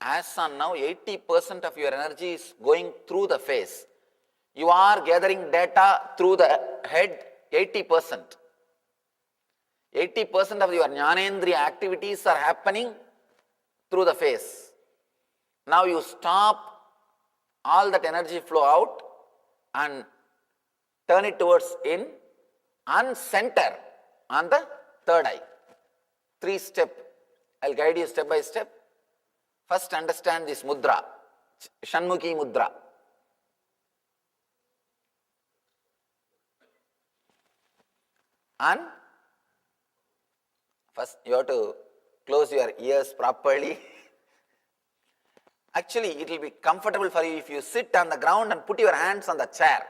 [SPEAKER 3] as on now 80% of your energy is going through the face. You are gathering data through the head, 80%. 80% of your Jnanendriya activities are happening through the face. Now you stop all that energy flow out and turn it towards in and center on the third eye. 3 steps. I'll guide you step by step. First understand this mudra, Shanmukhi Mudra. And first you have to close your ears properly. Actually, it will be comfortable for you if you sit on the ground and put your hands on the chair,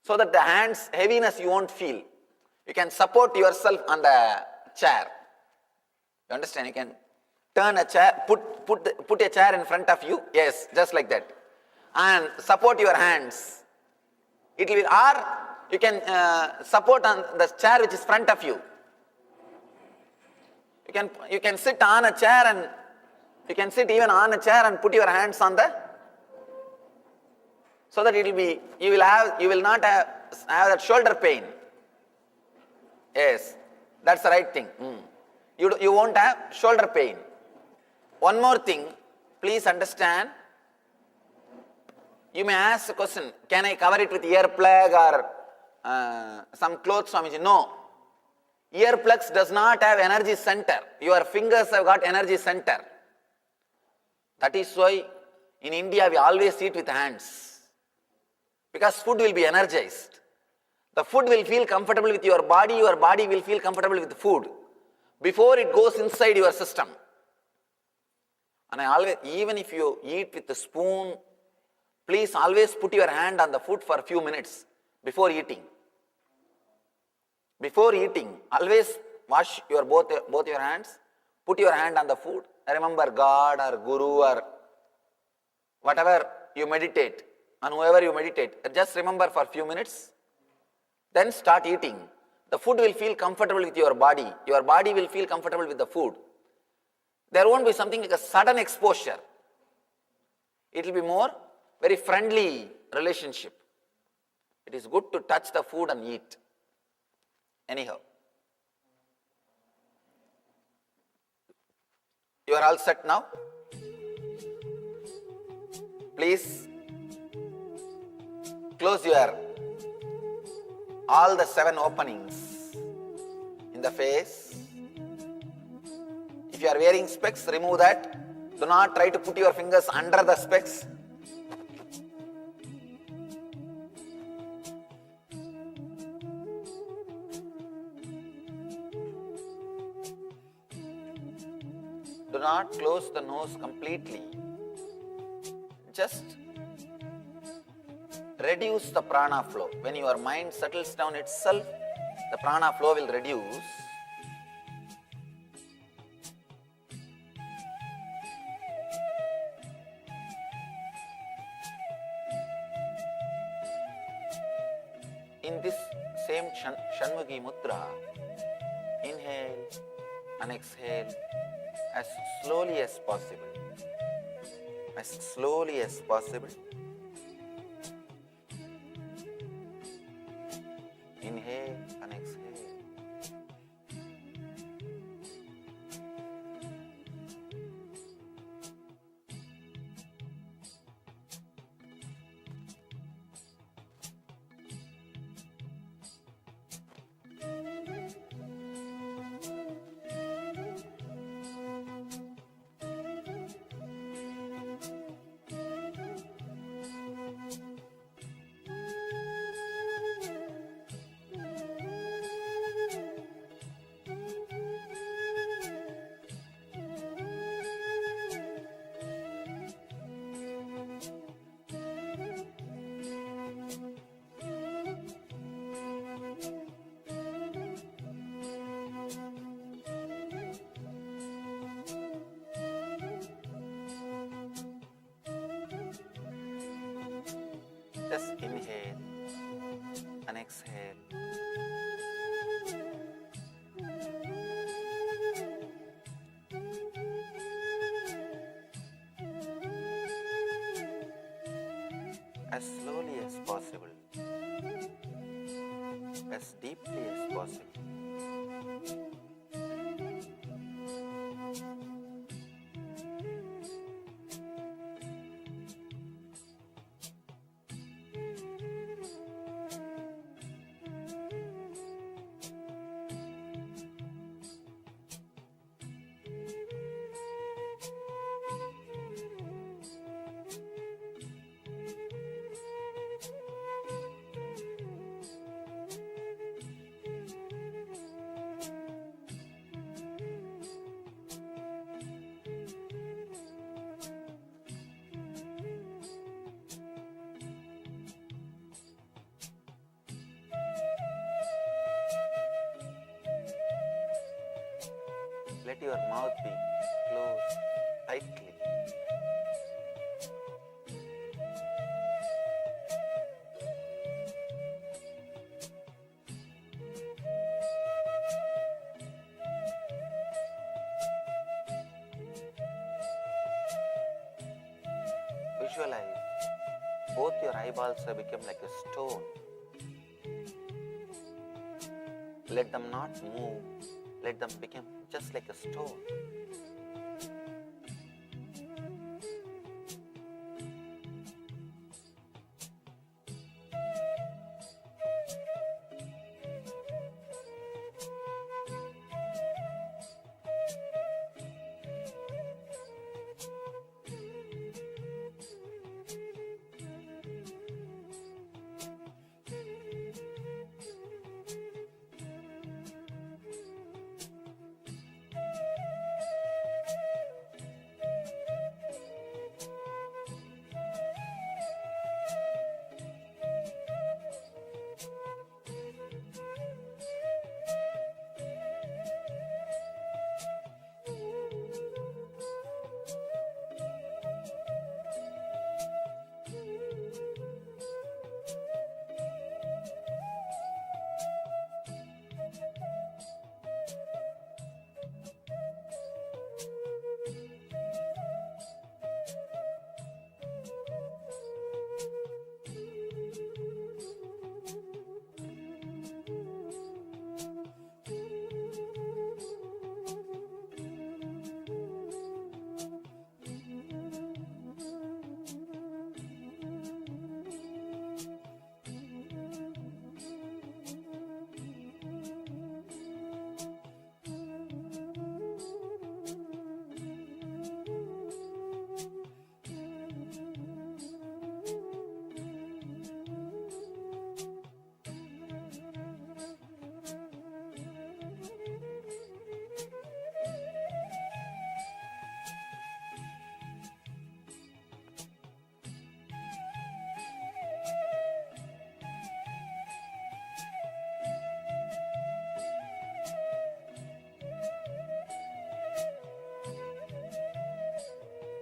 [SPEAKER 3] so that the hands heaviness you won't feel. You can support yourself on the chair. You understand? You can turn a chair, put a chair in front of you. Yes, just like that, and support your hands. It will, or you can support on the chair which is front of you. You can sit on a chair and you can sit even on a chair and put your hands on the, so that it will be, you will not have that shoulder pain. Yes, that's the right thing. You won't have shoulder pain. One more thing, please understand. You may ask the question, can I cover it with earplug or some clothes, Swamiji? No. Earplugs does not have energy center. Your fingers have got energy center. That is why in India we always eat with hands. Because food will be energized. The food will feel comfortable with your body will feel comfortable with the food before it goes inside your system. And I always, even if you eat with a spoon, please always put your hand on the food for a few minutes before eating. Before eating, always wash your both your hands, put your hand on the food. Remember God or Guru or whatever you meditate, and whoever you meditate, just remember for a few minutes, then start eating. The food will feel comfortable with your body will feel comfortable with the food. There won't be something like a sudden exposure. It will be more very friendly relationship. It is good to touch the food and eat. Anyhow, you are all set now? Please close all the 7 openings in the face. If you are wearing specs, remove that. Do not try to put your fingers under the specs. Do not close the nose completely. Just reduce the prana flow. When your mind settles down itself, the prana flow will reduce. In this same Shanmukhi Mudra, inhale and exhale as slowly as possible. As slowly as possible. Inhale and exhale. Just inhale and exhale. As slowly as possible, as deeply as possible. Let your mouth be closed tightly. visualize both your eyeballs have become like a stone. Let them not move, let them become just like a stone.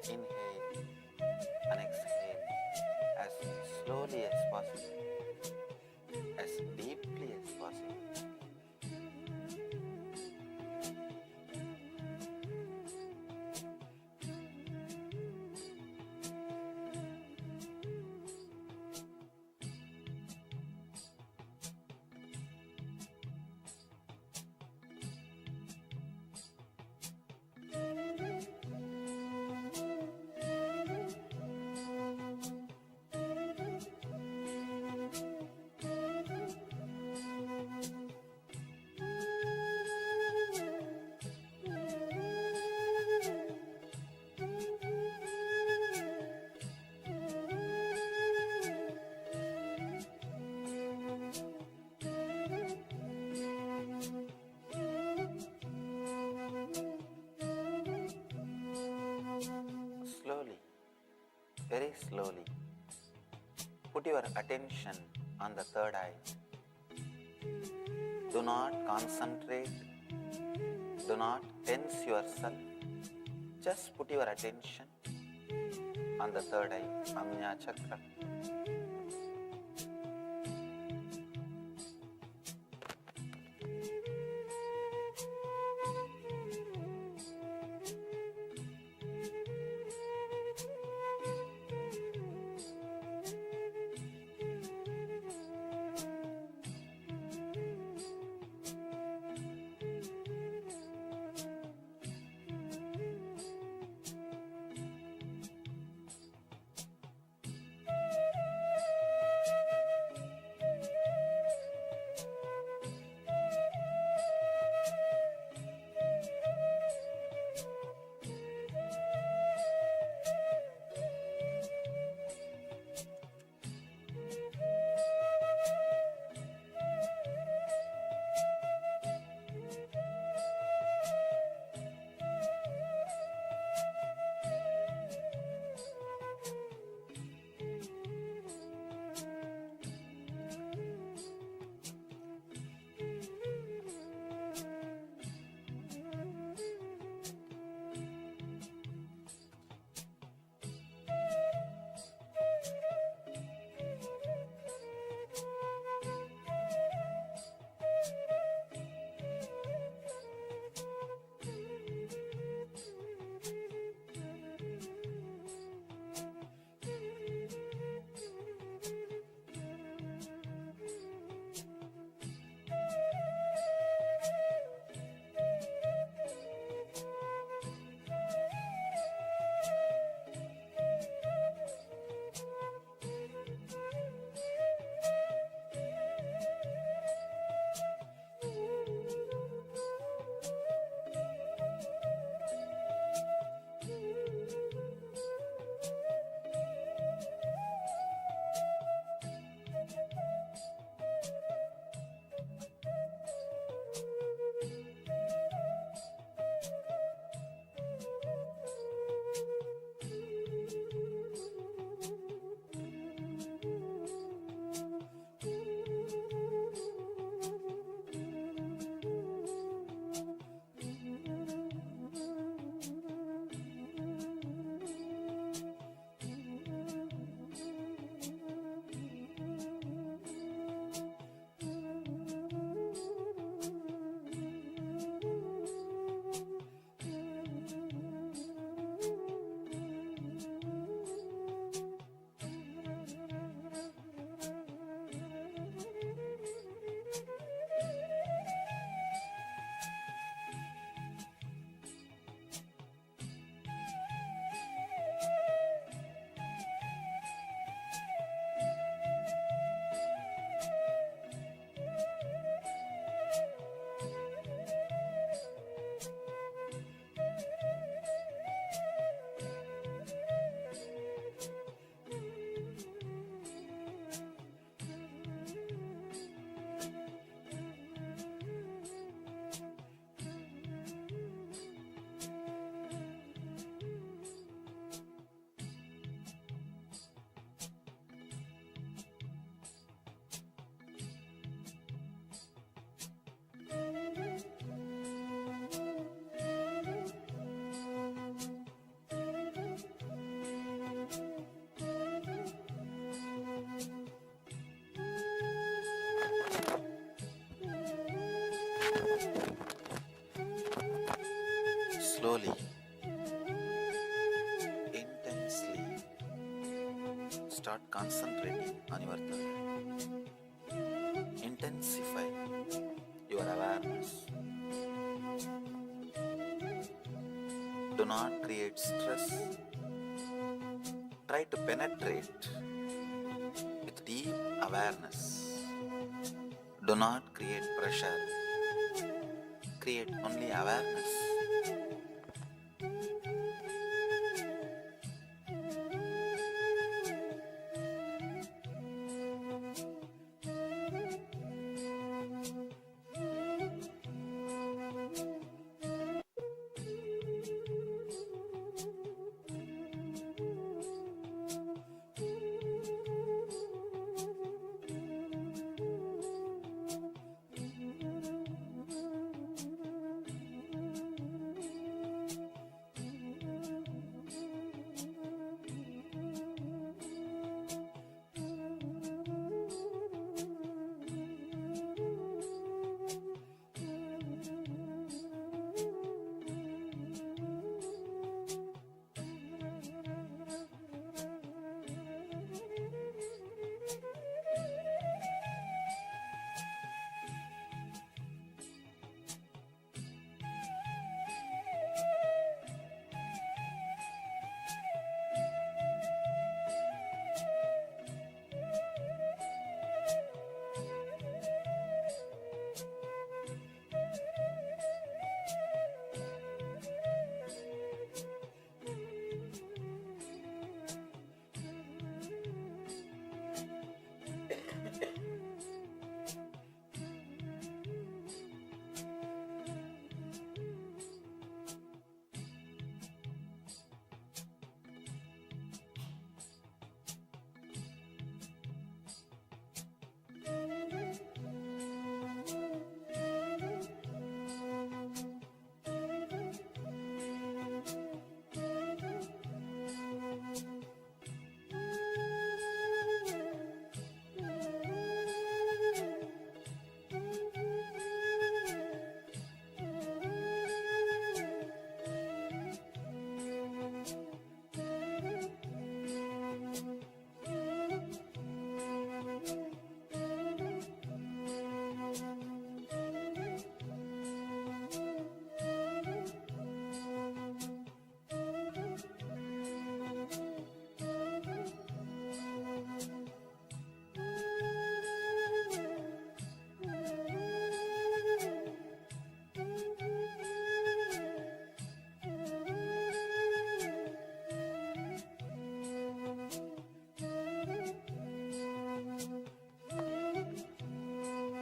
[SPEAKER 3] Inhale and exhale as slowly as possible, as deeply as possible. Slowly, very slowly, put your attention on the third eye. Do not concentrate, do not tense yourself. Just put your attention on the third eye, Ajna Chakra. Slowly, intensely start concentrating on your thought. Intensify your awareness. Do not create stress. Try to penetrate with deep awareness. Do not create pressure. Create only awareness.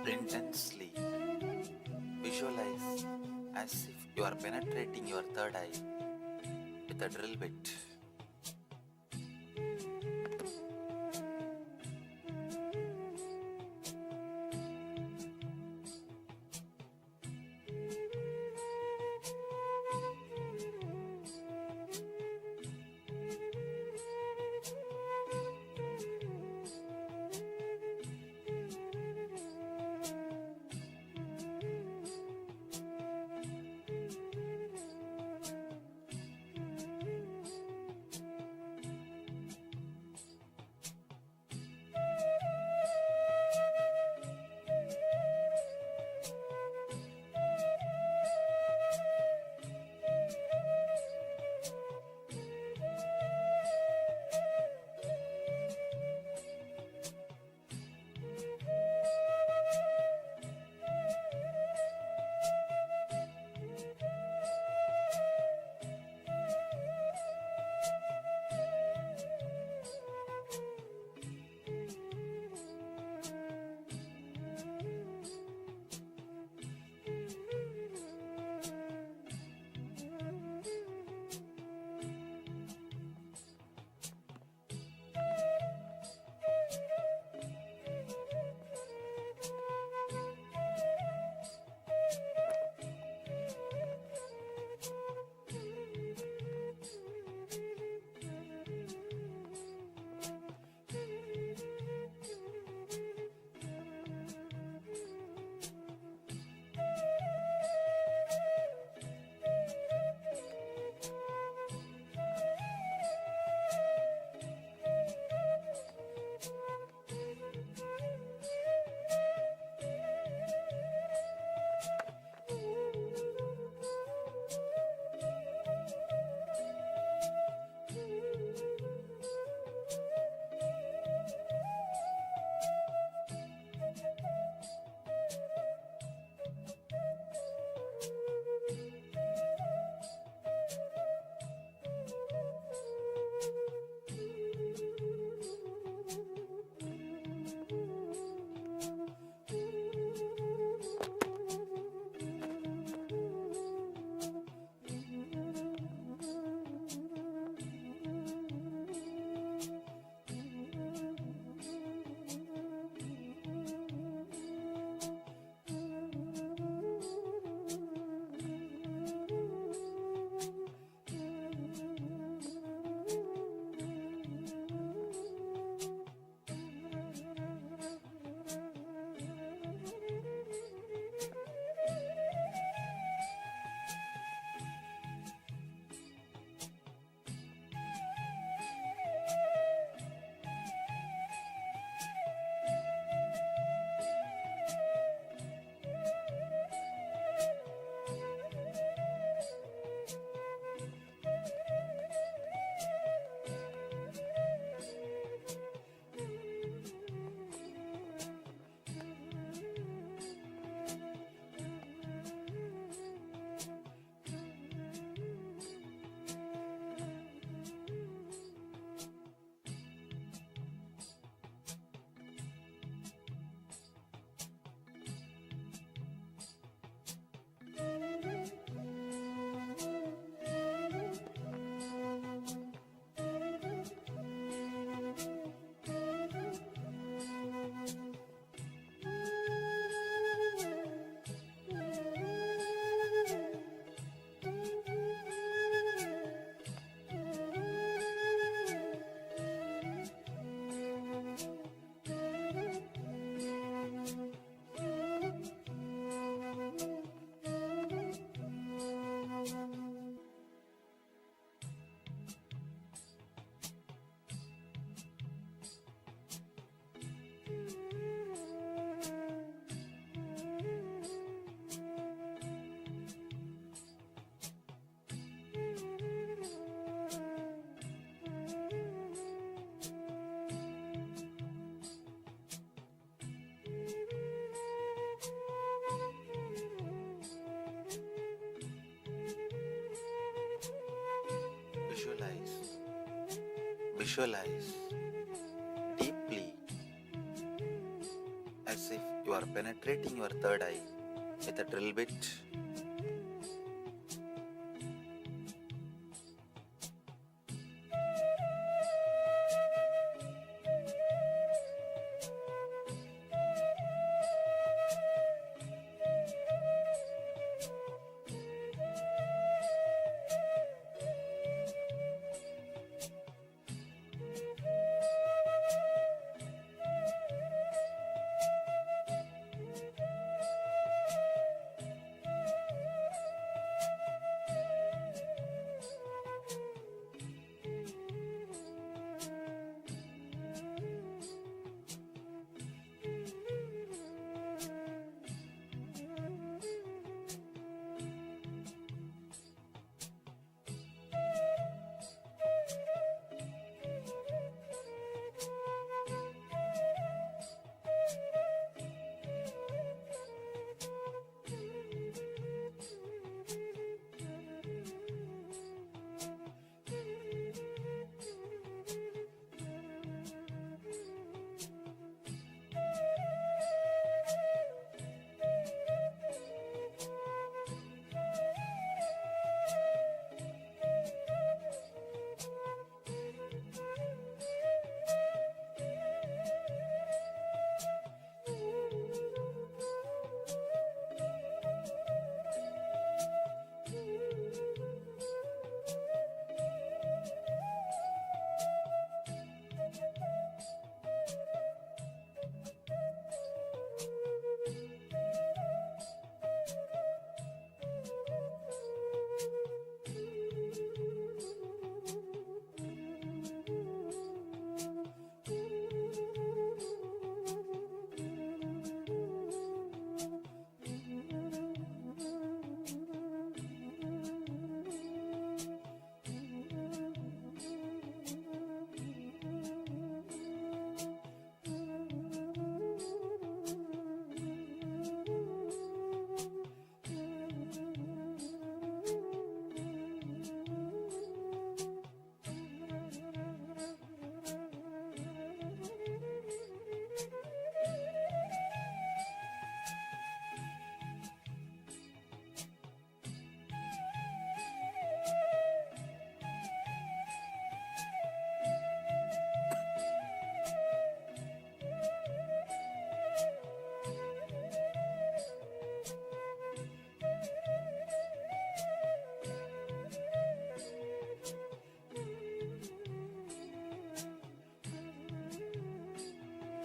[SPEAKER 3] Intensely visualize as if you are penetrating your third eye with a drill bit. visualize deeply as if you are penetrating your third eye with a drill bit.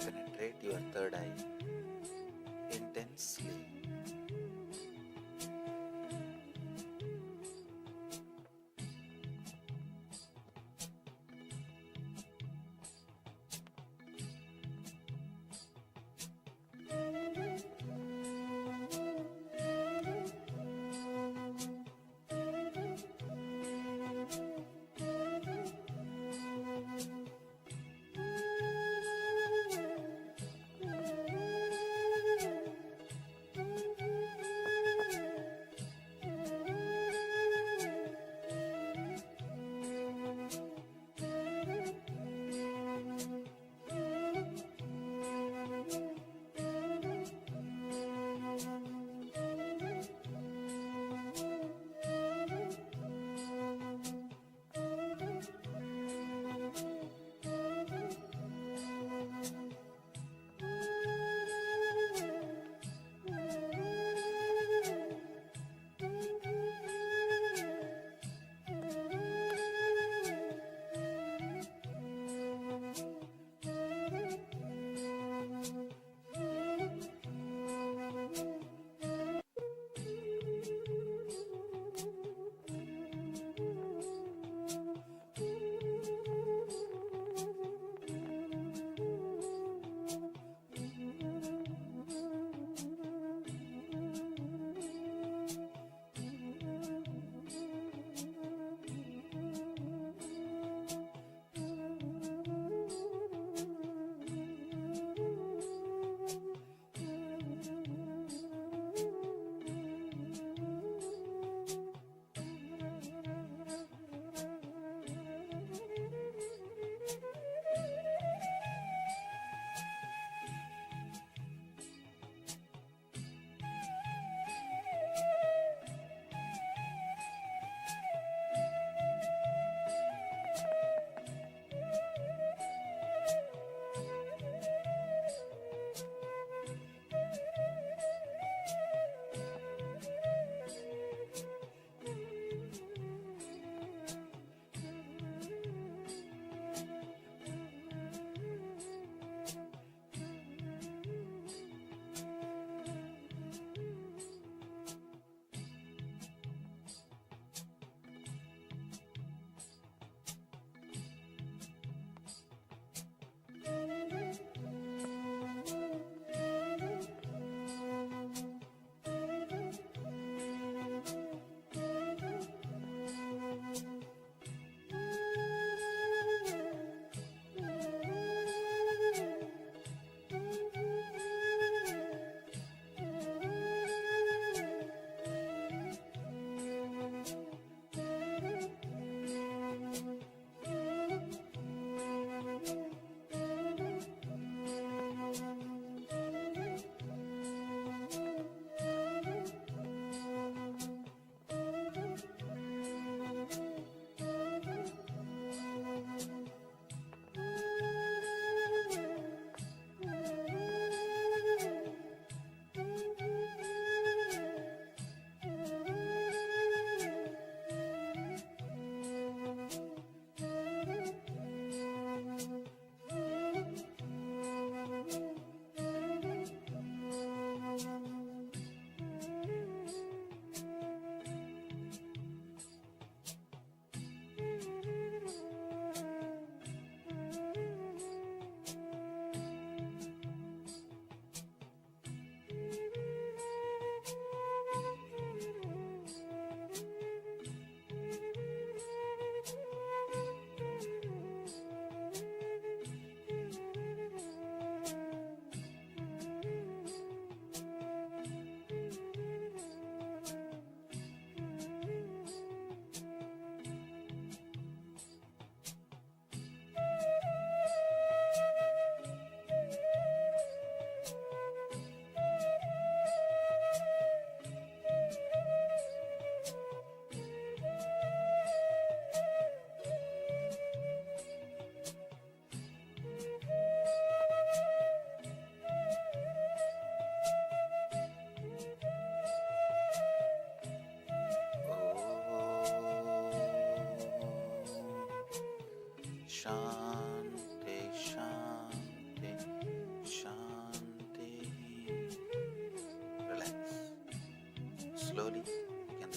[SPEAKER 3] Penetrate your third eye intensely.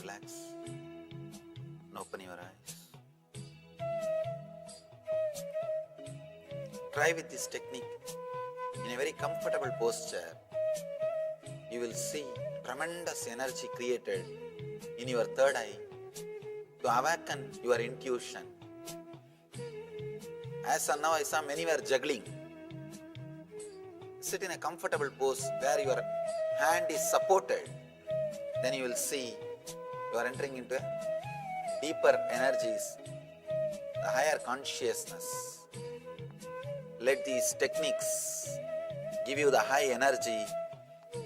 [SPEAKER 3] relax and open your eyes. Try with this technique in a very comfortable posture. You will see tremendous energy created in your third eye to awaken your intuition. As of now, I saw many were juggling. Sit in a comfortable pose where your hand is supported. Then you will see you are entering into deeper energies, the higher consciousness. Let these techniques give you the high energy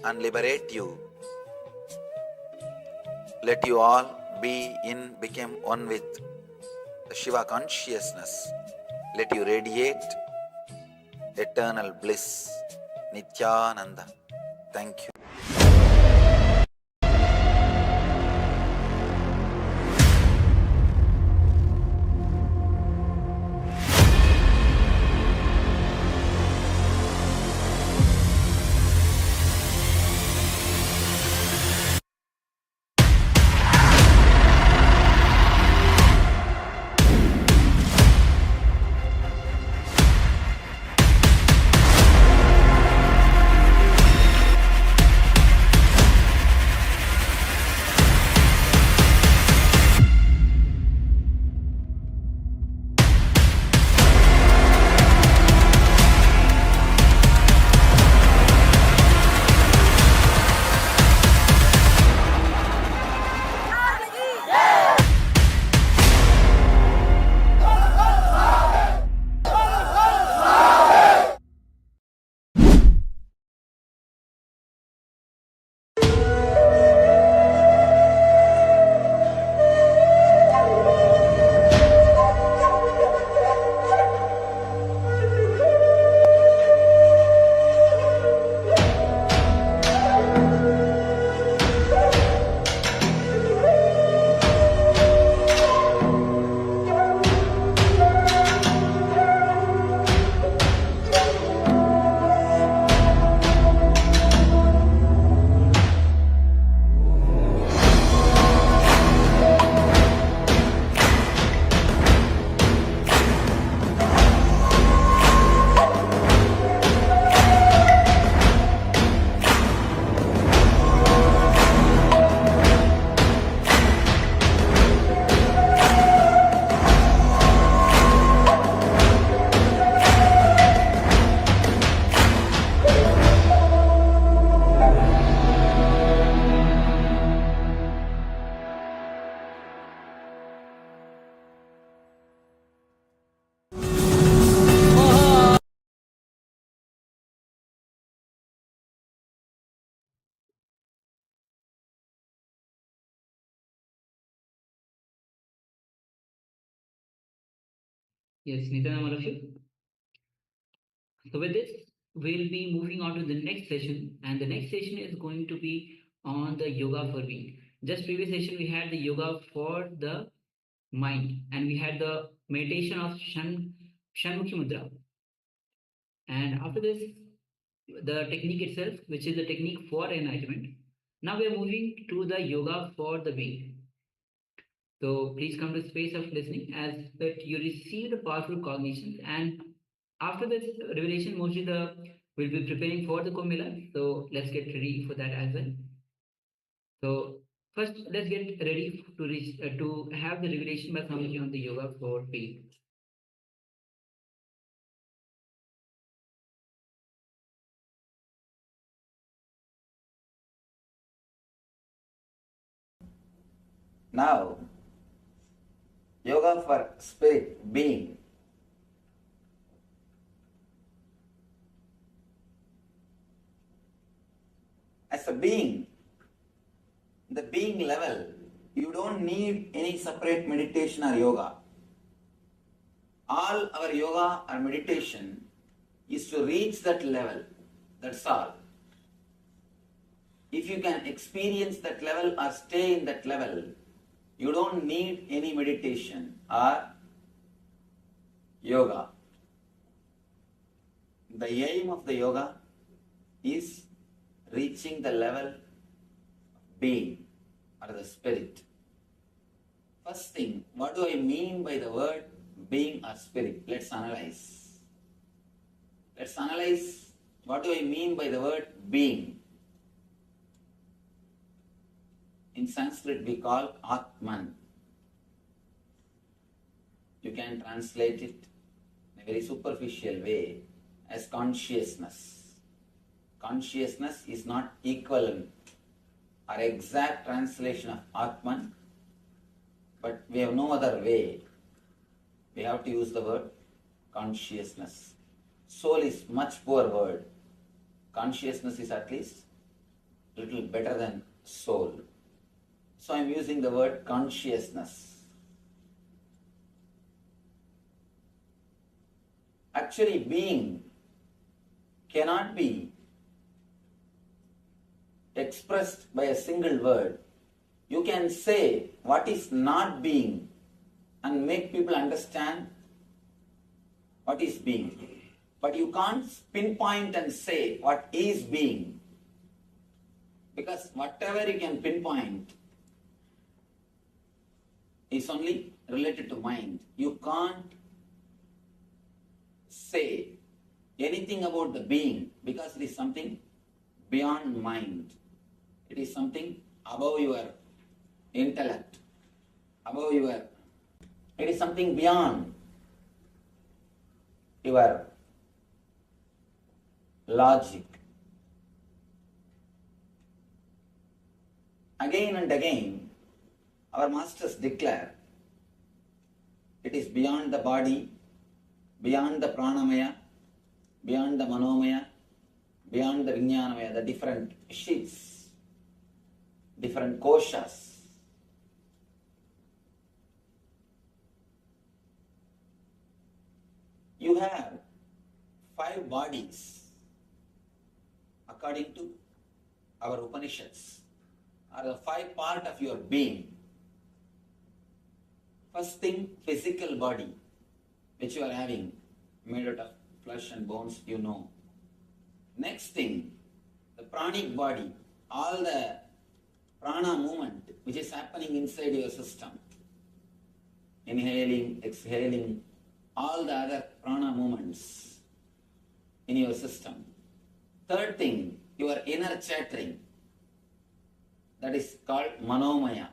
[SPEAKER 3] and liberate you. Let you all become one with the Shiva consciousness. Let you radiate eternal bliss. Nithyananda. Thank you.
[SPEAKER 5] Yes, Nithyananda, all of you. So with this, we'll be moving on to the next session, and the next session is going to be on the yoga for being. Just previous session we had the yoga for the mind, and we had the meditation of Shanmukhi Mudra. And after this, the technique itself, which is the technique for enlightenment. Now we are moving to the yoga for the being. So please come to the space of listening as that you receive the powerful cognitions, and after this revelation, mostly we'll be preparing for the Kumbh. So let's get ready for that as well. So first, let's get ready to have the revelation by Swamiji on the yoga for being.
[SPEAKER 3] Now, yoga for spirit, being. As a being, the being level, you don't need any separate meditation or yoga. All our yoga or meditation is to reach that level. That's all. If you can experience that level or stay in that level, you don't need any meditation or yoga. The aim of the yoga is reaching the level of being or the spirit. First thing, what do I mean by the word being or spirit? Let's analyze. Let's analyze what do I mean by the word being. In Sanskrit we call Atman. You can translate it in a very superficial way as consciousness. Consciousness is not equivalent or exact translation of Atman, but we have no other way. We have to use the word consciousness. Soul is much poor word. Consciousness is at least a little better than soul. So I am using the word consciousness. Actually, being cannot be expressed by a single word. You can say what is not being and make people understand what is being. But you can't pinpoint and say what is being. Because whatever you can pinpoint is only related to mind. You can't say anything about the being because it is something beyond mind. It is something above your intellect, it is something beyond your logic. Again and again, our masters declare it is beyond the body, beyond the pranamaya, beyond the manomaya, beyond the vijnanamaya, the different sheets, different koshas. You have 5 bodies according to our Upanishads, are the 5 part of your being. First thing, physical body, which you are having, made out of flesh and bones, you know. Next thing, the pranic body, all the prana movement which is happening inside your system. Inhaling, exhaling, all the other prana movements in your system. Third thing, your inner chattering, that is called manomaya.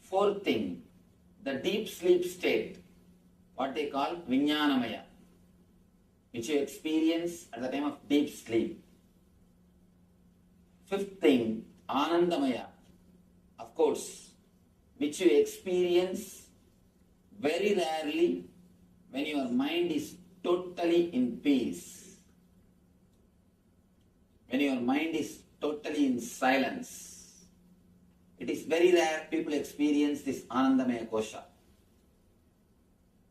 [SPEAKER 3] Fourth thing, the deep sleep state, what they call vijnanamaya, which you experience at the time of deep sleep. Fifth thing, anandamaya, of course, which you experience very rarely when your mind is totally in peace, when your mind is totally in silence. It is very rare people experience this Anandamaya Kosha.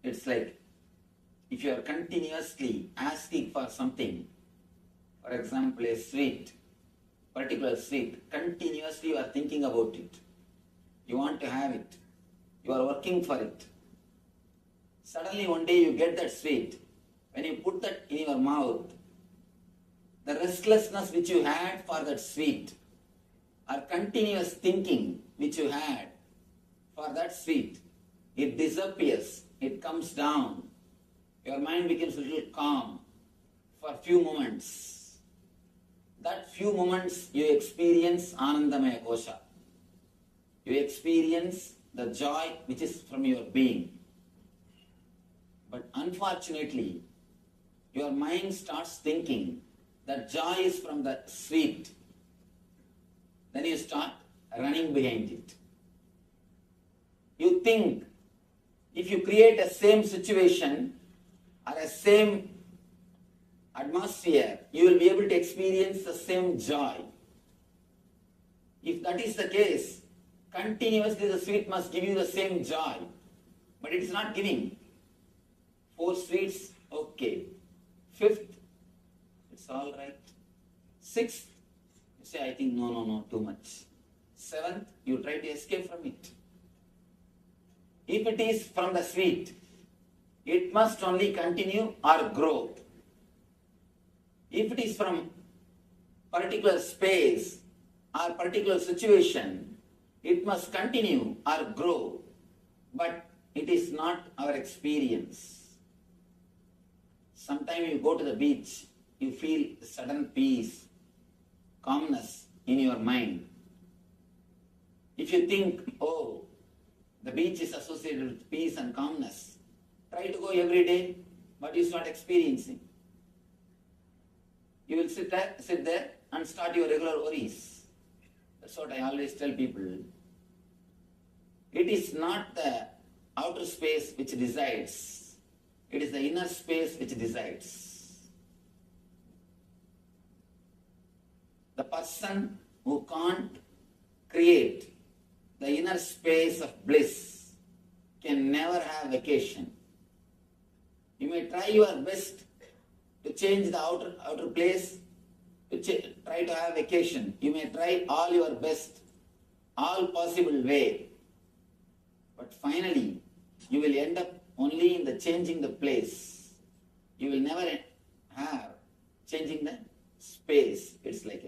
[SPEAKER 3] It's like if you are continuously asking for something, for example a sweet, particular sweet, continuously you are thinking about it. You want to have it. You are working for it. Suddenly one day you get that sweet. When you put that in your mouth, the restlessness which you had for that sweet, or continuous thinking which you had for that sweet, it disappears, it comes down. Your mind becomes a little calm for a few moments. That few moments you experience Anandamaya Kosha. You experience the joy which is from your being. But unfortunately, your mind starts thinking that joy is from the sweet. Then you start running behind it. You think if you create a same situation or a same atmosphere, you will be able to experience the same joy. If that is the case, continuously the sweet must give you the same joy. But it is not giving. 4 sweets, okay. 5th, it's all right. 6th, you say, I think no, too much. 7th, you try to escape from it. If it is from the sweet, it must only continue or grow. If it is from particular space or particular situation, it must continue or grow. but it is not our experience. Sometimes you go to the beach, you feel sudden peace, calmness in your mind. If you think, oh, the beach is associated with peace and calmness, try to go every day, but you start experiencing. You will sit there and start your regular worries. That's what I always tell people. It is not the outer space which decides. It is the inner space which decides. The person who can't create the inner space of bliss can never have vacation. You may try your best to change the outer place, to try to have vacation. You may try all your best, all possible way. But finally, you will end up only in the changing the place. You will never have changing the space. It's like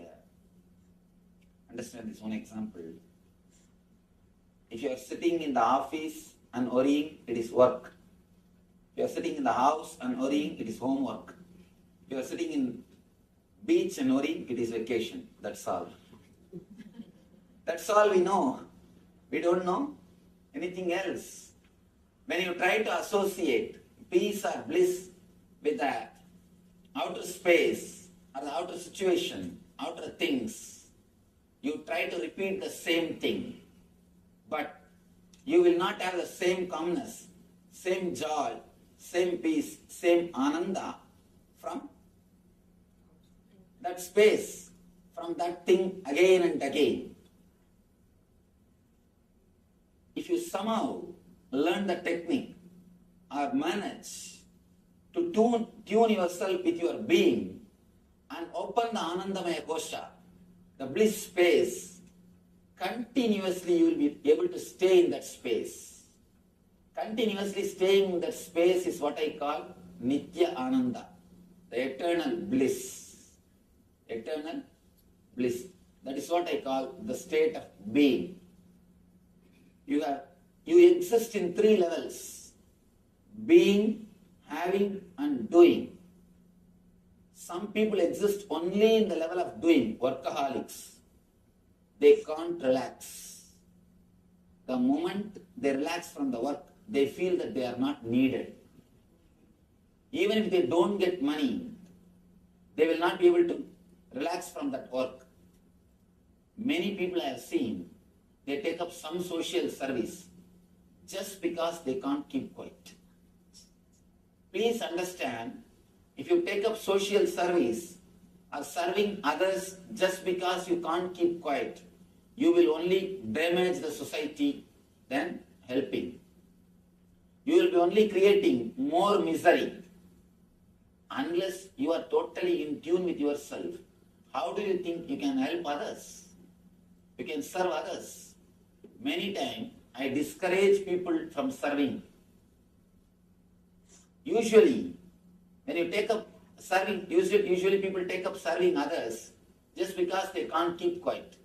[SPEAKER 3] understand this one example. If you are sitting in the office and worrying, it is work. If you are sitting in the house and worrying, it is homework. If you are sitting in beach and worrying, it is vacation. That's all. That's all we know. We don't know anything else. When you try to associate peace or bliss with the outer space or the outer situation, outer things, you try to repeat the same thing. But you will not have the same calmness, same joy, same peace, same ananda from that space, from that thing again and again. If you somehow learn the technique or manage to tune yourself with your being and open the Anandamaya Kosha, the bliss space, continuously you will be able to stay in that space. Continuously staying in that space is what I call Nitya Ananda, the eternal bliss. Eternal bliss. That is what I call the state of being. You exist in 3 levels: being, having, and doing. Some people exist only in the level of doing, workaholics. They can't relax. The moment they relax from the work, they feel that they are not needed. Even if they don't get money, they will not be able to relax from that work. Many people I have seen, they take up some social service just because they can't keep quiet. Please understand, if you take up social service or serving others just because you can't keep quiet, you will only damage the society than helping. You will be only creating more misery. Unless you are totally in tune with yourself, how do you think you can help others? You can serve others. Many times, I discourage people from serving. Usually, when you take up serving, usually people take up serving others just because they can't keep quiet.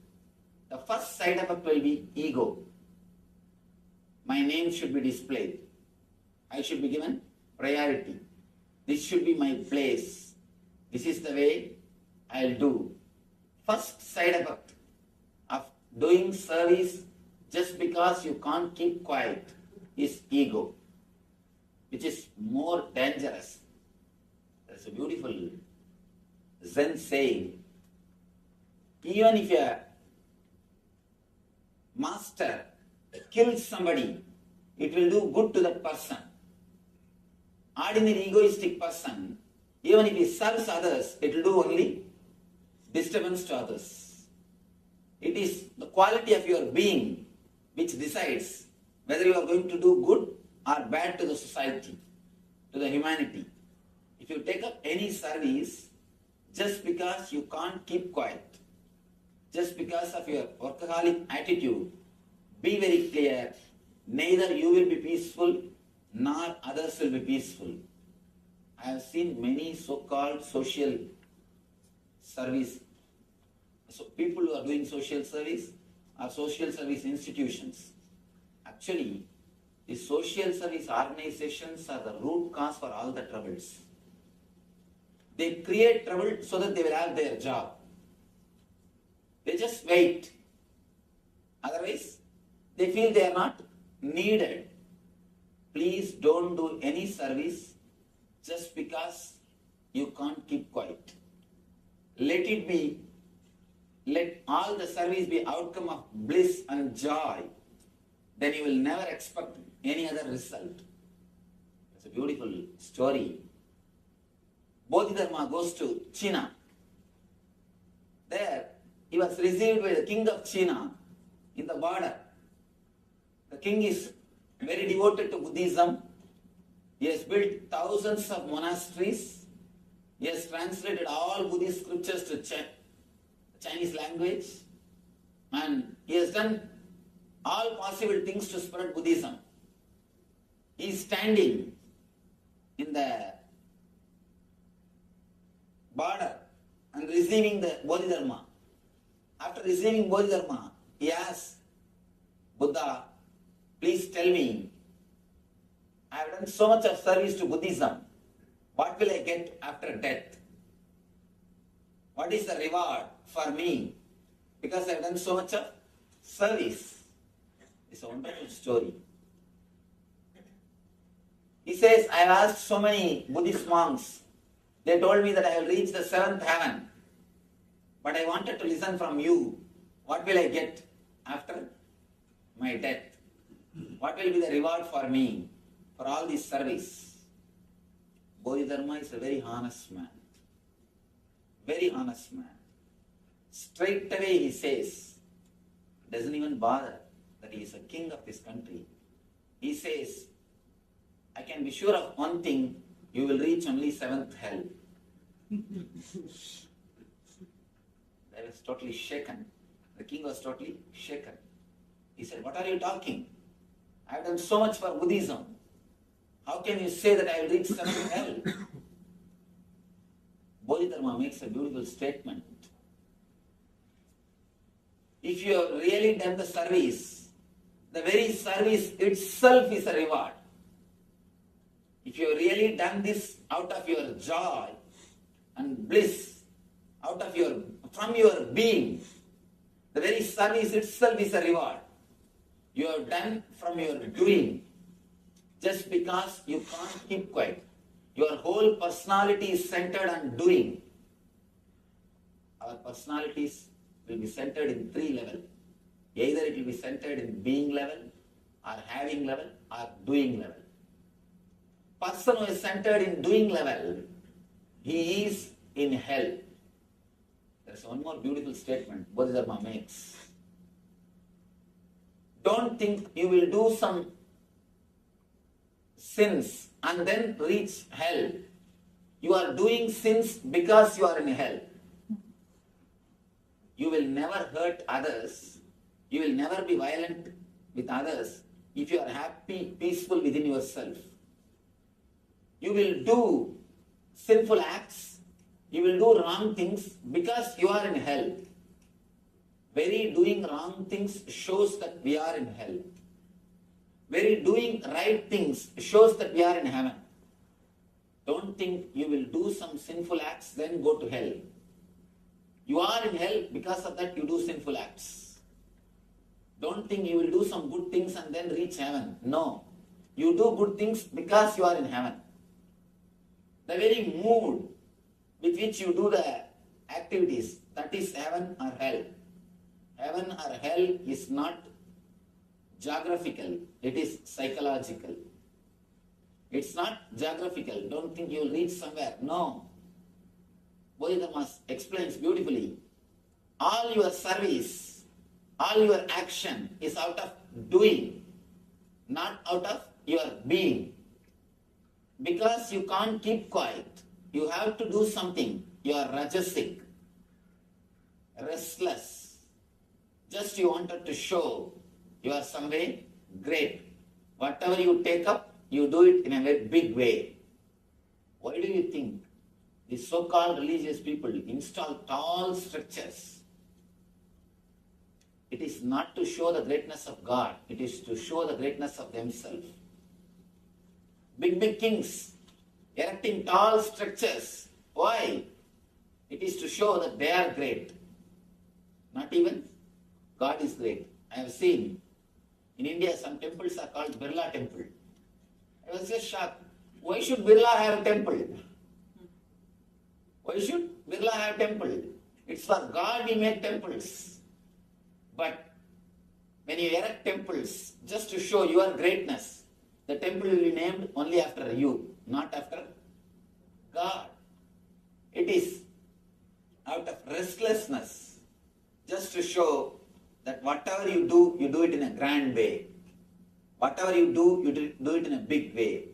[SPEAKER 3] The first side effect will be ego. My name should be displayed. I should be given priority. This should be my place. This is the way I'll do. First side effect of doing service just because you can't keep quiet is ego, which is more dangerous. There's a beautiful Zen saying, even if a master kills somebody, it will do good to that person. Ordinary egoistic person, even if he serves others, it will do only disturbance to others. It is the quality of your being which decides whether you are going to do good or bad to the society, to the humanity. If you take up any service just because you can't keep quiet, just because of your workaholic attitude, be very clear, neither you will be peaceful nor others will be peaceful. I have seen many so-called social service, so people who are doing social service are social service institutions. Actually, The social service organizations are the root cause for all the troubles. They create trouble so that they will have their job. They just wait. Otherwise, they feel they are not needed. Please don't do any service just because you can't keep quiet. Let it be, let all the service be outcome of bliss and joy. Then you will never expect any other result. It's a beautiful story. Bodhidharma goes to China. There, he was received by the king of China in the border. The king is very devoted to Buddhism. He has built thousands of monasteries. He has translated all Buddhist scriptures to Chinese language. And he has done all possible things to spread Buddhism. He is standing in the border and receiving the Bodhidharma. After receiving Bodhidharma, he asks, Buddha, please tell me, I have done so much of service to Buddhism. What will I get after death? What is the reward for me? Because I have done so much of service. It's a wonderful story. He says, I have asked so many Buddhist monks. They told me that I will reach the seventh heaven. But I wanted to listen from you. What will I get after my death? What will be the reward for me for all this service? Bodhidharma is a very honest man. Very honest man. Straight away he says, doesn't even bother that he is a king of this country. He says, I can be sure of one thing, you will reach only seventh hell. I was totally shaken. The king was totally shaken. He said, what are you talking? I have done so much for Buddhism. How can you say that I will reach seventh hell? Bodhidharma makes a beautiful statement. If you have really done the service, the very service itself is a reward. If you have really done this out of your joy and bliss, from your being, the very service itself is a reward. You have done from your doing. Just because you can't keep quiet. Your whole personality is centered on doing. Our personalities will be centered in three levels. Either it will be centered in being level, or having level, or doing level. Person who is centered in doing level, he is in hell. There is one more beautiful statement Bodhidharma makes. Don't think you will do some sins and then reach hell. You are doing sins because you are in hell. You will never hurt others. You will never be violent with others if you are happy, peaceful within yourself. You will do sinful acts. You will do wrong things because you are in hell. Very doing wrong things shows that we are in hell. Very doing right things shows that we are in heaven. Don't think you will do some sinful acts, then go to hell. You are in hell because of that you do sinful acts. Don't think you will do some good things and then reach heaven. No. You do good things because you are in heaven. The very mood with which you do the activities, that is heaven or hell. Heaven or hell is not geographical, it is psychological. It's not geographical. Don't think you will reach somewhere. No. Bodhidharma explains beautifully. All your service, all your action is out of doing, not out of your being. Because you can't keep quiet, you have to do something. You are rajasic, restless. Just you wanted to show you are some way great. Whatever you take up, you do it in a very big way. Why do you think these so-called religious people install tall structures? it is not to show the greatness of God, it is to show the greatness of themselves. Big kings erecting tall structures. Why? It is to show that they are great. Not even God is great. I have seen in India some temples are called Birla temple. I was just shocked. Why should Birla have a temple? Why should Birla have a temple? It's for God we make temples. But when you erect temples just to show your greatness, the temple will be named only after you, not after God. It is out of restlessness, just to show that whatever you do it in a grand way. Whatever you do it in a big way.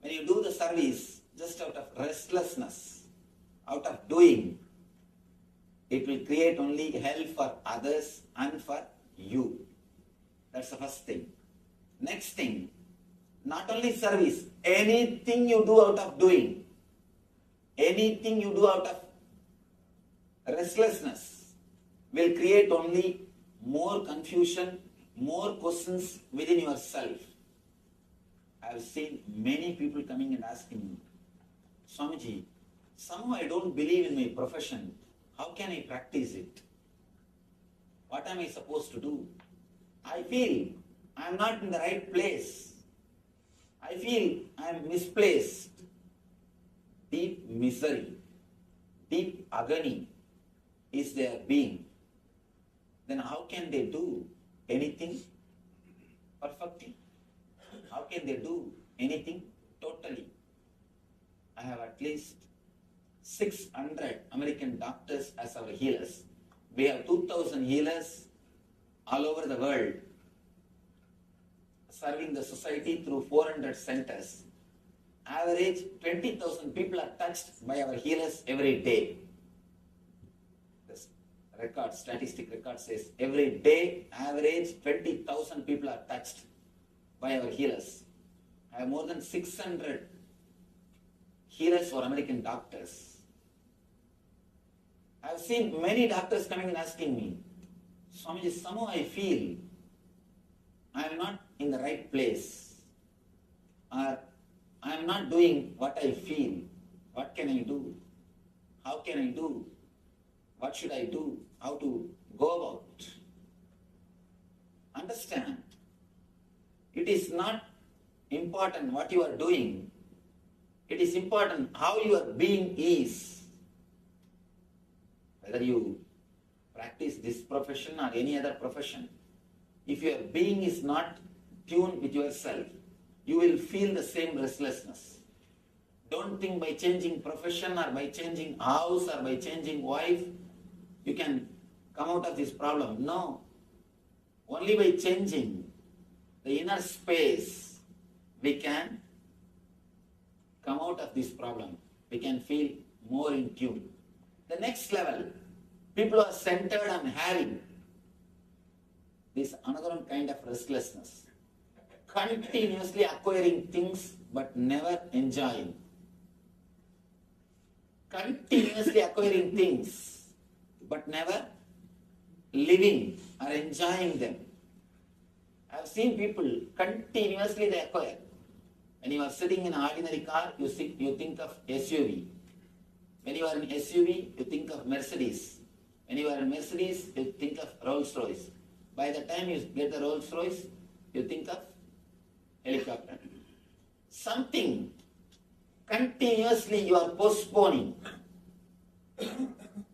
[SPEAKER 3] When you do the service just out of restlessness, out of doing, it will create only hell for others and for you. That's the first thing. Next thing, not only service, anything you do out of doing, anything you do out of restlessness will create only more confusion, more questions within yourself. I have seen many people coming and asking me, Swamiji, somehow I don't believe in my profession. How can I practice it? What am I supposed to do? I feel I am not in the right place. I feel I am misplaced. Deep misery, deep agony is their being. Then how can they do anything perfectly? How can they do anything totally? I have at least 600 American doctors as our healers. We have 2,000 healers all over the world serving the society through 400 centers. Average 20,000 people are touched by our healers every day. This record, statistic record says every day average 20,000 people are touched by our healers. I have more than 600 healers for American doctors. I have seen many doctors coming and asking me, Swamiji, somehow I feel I am not in the right place, or I am not doing what I feel. What can I do? How can I do? What should I do? How to go about? Understand, it is not important what you are doing. It is important how your being is. Whether you practice this profession or any other profession, if your being is not tuned with yourself, you will feel the same restlessness. Don't think by changing profession or by changing house or by changing wife, you can come out of this problem. No. Only by changing the inner space, we can come out of this problem. We can feel more in tune. The next level, people are centered on having this another kind of restlessness. Continuously acquiring things but never enjoying. Continuously acquiring things but never living or enjoying them. I have seen people continuously they acquire. When you are sitting in an ordinary car, you think of SUV. When you are in SUV, you think of Mercedes. When you are in Mercedes, you think of Rolls Royce. By the time you get the Rolls Royce, you think of helicopter. Something continuously you are postponing.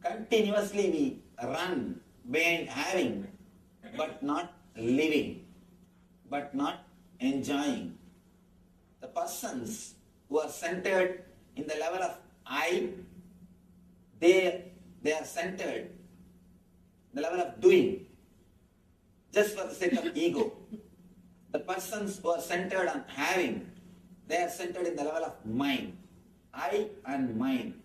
[SPEAKER 3] Continuously we run behind having, but not living, but not enjoying. The persons who are centered in the level of I, they are centered in the level of doing, just for the sake of ego. The persons who are centered on having, they are centered in the level of mind. I and mine.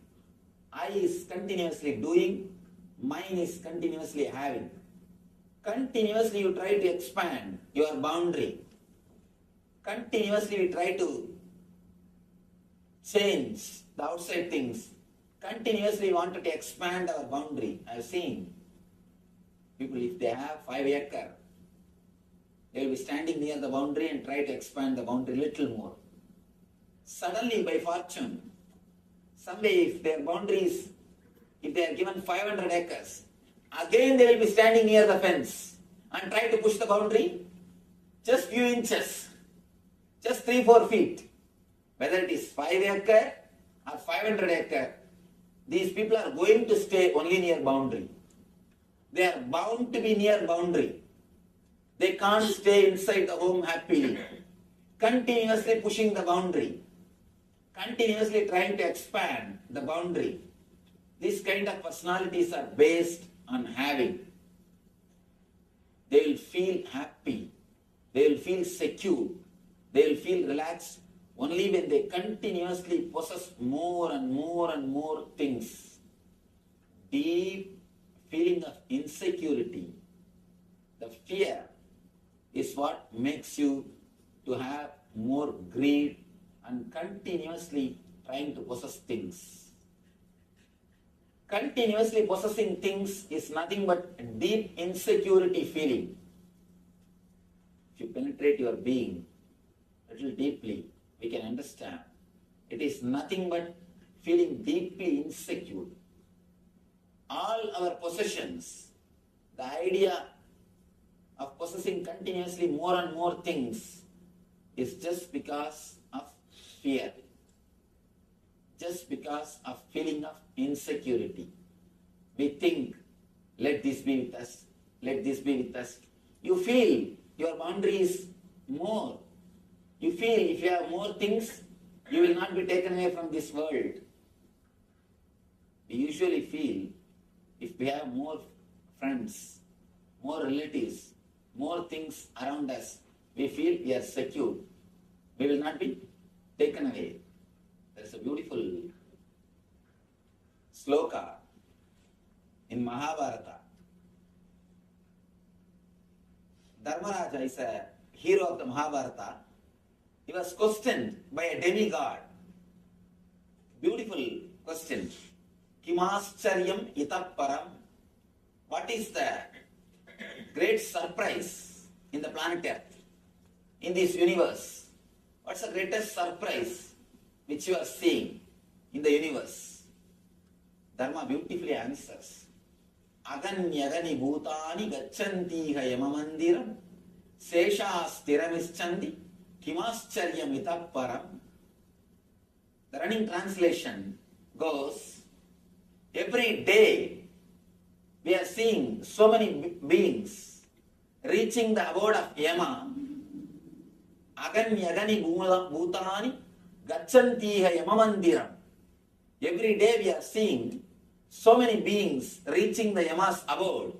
[SPEAKER 3] I is continuously doing, mine is continuously having. Continuously you try to expand your boundary. Continuously we try to change the outside things. Continuously we wanted to expand our boundary. I have seen People, if they have 5 acres, they will be standing near the boundary and try to expand the boundary little more. Suddenly, by fortune, someday if their boundaries, if they are given 500 acres, again they will be standing near the fence and try to push the boundary just few inches, just 3-4 feet. Whether it is 5 acre or 500 acre, these people are going to stay only near boundary. They are bound to be near boundary. They can't stay inside the home happily. Continuously pushing the boundary. Continuously trying to expand the boundary. These kind of personalities are based on having. They will feel happy. They will feel secure. They will feel relaxed only when they continuously possess more and more and more things. Deep feeling of insecurity, the fear is what makes you to have more greed and continuously trying to possess things. Continuously possessing things is nothing but deep insecurity feeling. If you penetrate your being a little deeply, we can understand. It is nothing but feeling deeply insecure. All our possessions, the idea of possessing continuously more and more things is just because of fear. Just because of feeling of insecurity. We think, let this be with us, let this be with us. You feel your boundary is more. You feel if you have more things, you will not be taken away from this world. We usually feel if we have more friends, more relatives, more things around us, we feel we are secure. We will not be taken away. There is a beautiful sloka in Mahabharata. Dharmaraja is a hero of the Mahabharata. He was questioned by a demigod. Beautiful question. Kimascharyam itap param. What is the great surprise in the planet Earth, in this universe? What's the greatest surprise which you are seeing in the universe? Dharma beautifully answers. Aganyagani bhutani gacchantiha yamamandiram sesha sthiramischandi kimascharyam itap param. The running translation goes, every day we are seeing so many beings reaching the abode of Yama. Aganyagani bhutani gacchantiha yamamandiram. Every day we are seeing so many beings reaching the Yama's abode,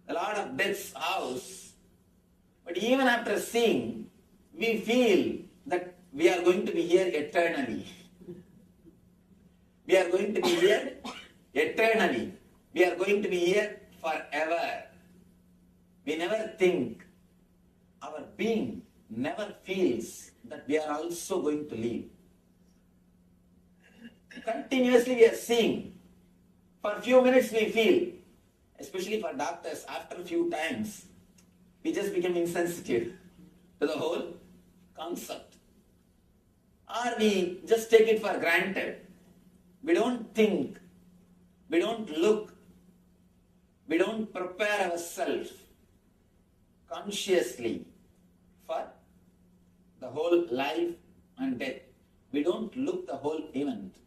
[SPEAKER 3] the Lord of Death's house. But even after seeing, we feel that we are going to be here eternally. We are going to be here eternally. We are going to be here forever. We never think, our being never feels that we are also going to leave. Continuously we are seeing. For a few minutes we feel, especially for doctors, after a few times, we just become insensitive to the whole concept. Or we just take it for granted. We don't think, we don't look, we don't prepare ourselves consciously for the whole life and death. We don't look the whole event.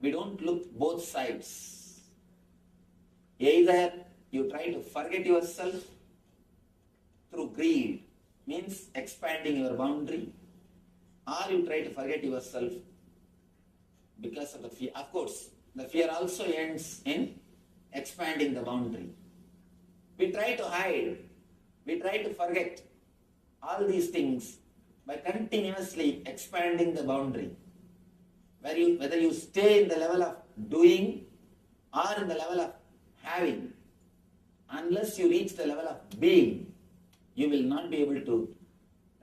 [SPEAKER 3] We don't look both sides. Either you try to forget yourself through greed, means expanding your boundary, or you try to forget yourself because of the fear. Of course, the fear also ends in expanding the boundary. We try to hide, we try to forget all these things by continuously expanding the boundary. Whether you stay in the level of doing or in the level of having, unless you reach the level of being, you will not be able to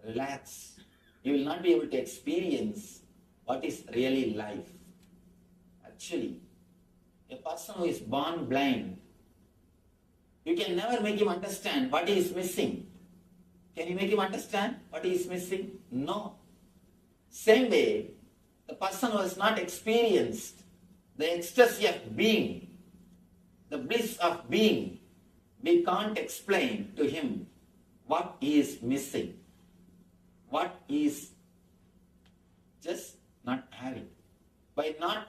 [SPEAKER 3] relax. You will not be able to experience what is really life. Actually, a person who is born blind You can never make him understand what he is missing. Can you make him understand what he is missing? No. Same way, the person who has not experienced the ecstasy of being, the bliss of being, we can't explain to him what he is missing, what he is just not having. By not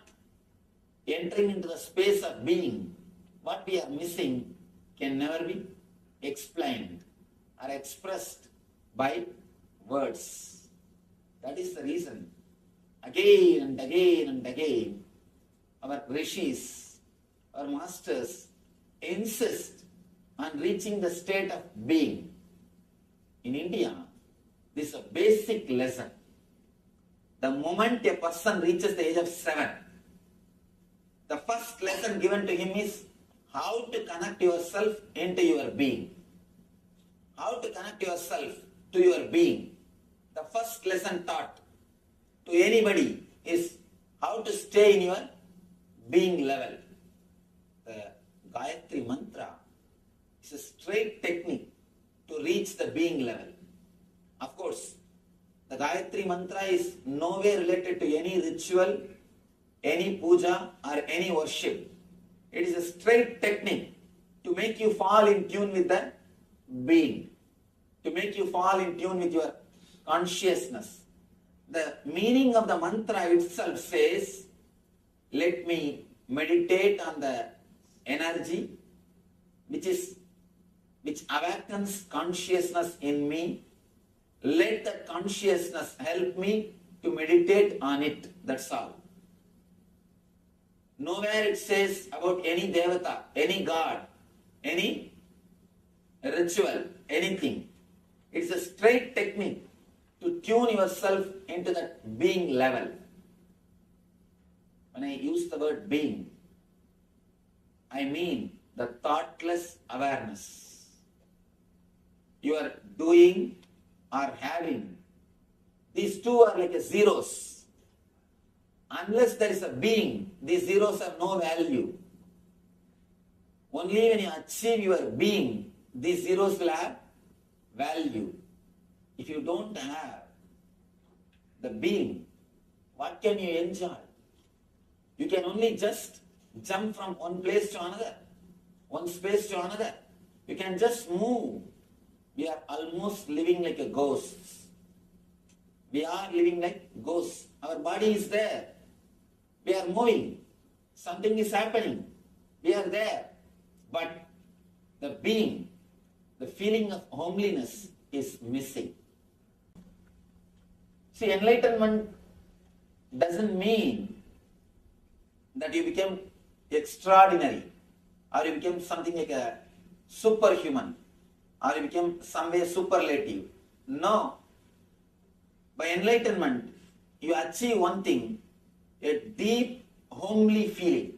[SPEAKER 3] entering into the space of being, what we are missing can never be explained or expressed by words. That is the reason, again and again and again, our rishis, our masters insist on reaching the state of being. In India, this is a basic lesson. The moment a person reaches the age of 7, the first lesson given to him is how to connect yourself into your being. How to connect yourself to your being. The first lesson taught to anybody is how to stay in your being level. The Gayatri Mantra is a straight technique to reach the being level. Of course, the Gayatri Mantra is nowhere related to any ritual, any puja or any worship. It is a straight technique to make you fall in tune with the being, to make you fall in tune with your consciousness. The meaning of the mantra itself says, let me meditate on the energy which awakens consciousness in me. Let that consciousness help me to meditate on it. That's all. Nowhere it says about any devata, any god, any ritual, anything. It's a straight technique to tune yourself into that being level. When I use the word being, I mean the thoughtless awareness. You are doing or having. These two are like a zeros. Unless there is a being, these zeros have no value. Only when you achieve your being, these zeros will have value. If you don't have the being, what can you enjoy? You can only just jump from one place to another, one space to another. You can just move. We are almost living like a ghost. We are living like ghosts. Our body is there. We are moving. Something is happening. We are there. But the being, the feeling of homeliness is missing. See, enlightenment doesn't mean that you become extraordinary or you become something like a superhuman or you become some way superlative. No. By enlightenment, you achieve one thing, a deep, homely feeling,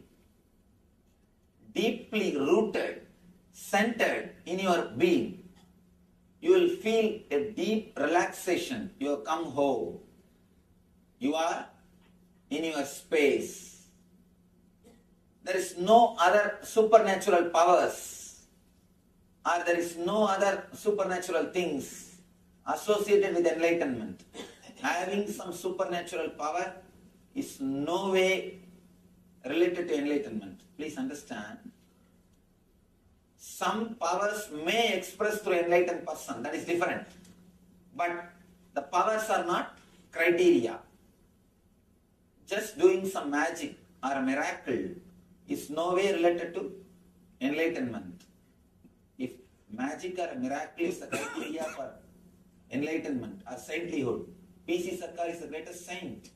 [SPEAKER 3] deeply rooted, centered in your being. You will feel a deep relaxation. You have come home. You are in your space. There is no other supernatural powers or there is no other supernatural things associated with enlightenment. Having some supernatural power is no way related to enlightenment. Please understand. Some powers may express through enlightened person, that is different. But the powers are not criteria. Just doing some magic or a miracle is no way related to enlightenment. If magic or a miracle is the criteria for enlightenment or saintlyhood, P.C. Sarkar is the greatest saint.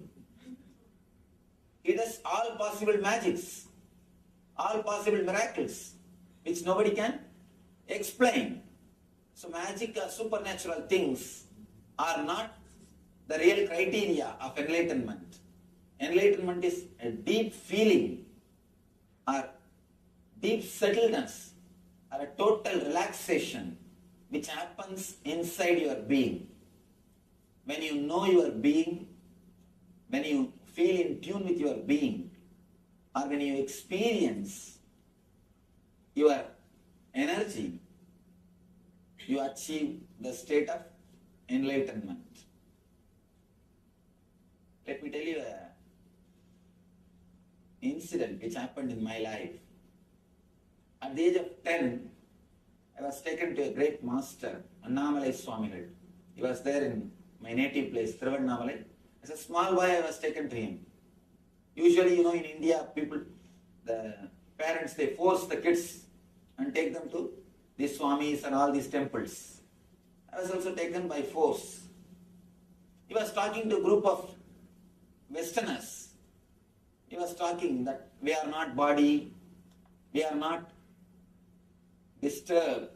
[SPEAKER 3] He does all possible magics, all possible miracles, which nobody can explain. So magic or supernatural things are not the real criteria of enlightenment. Enlightenment is a deep feeling or deep settledness or a total relaxation which happens inside your being. When you know your being, when you feel in tune with your being, or when you experience your energy, you achieve the state of enlightenment. Let me tell you an incident which happened in my life. At the age of 10, I was taken to a great master, Annamalai Swamigal. He was there in my native place, Thiruvannamalai. As a small boy, I was taken to him. Usually, in India, the parents, they force the kids and take them to these Swamis and all these temples. I was also taken by force. He was talking to a group of Westerners. He was talking that we are not body, we are not disturbed,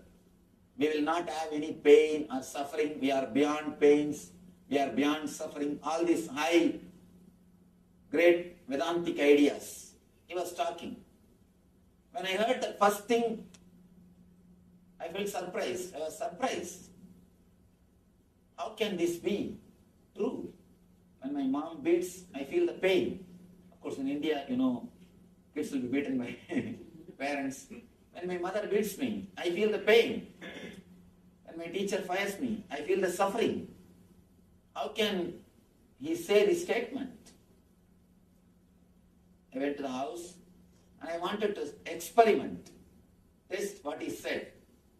[SPEAKER 3] we will not have any pain or suffering, we are beyond pains, we are beyond suffering, all these high, great Vedantic ideas. He was talking. When I heard the first thing, I felt surprised. I was surprised. How can this be true? When my mom beats, I feel the pain. Of course, in India, kids will be beaten by parents. When my mother beats me, I feel the pain. When my teacher fires me, I feel the suffering. How can he say this statement? I went to the house and I wanted to experiment, test what he said.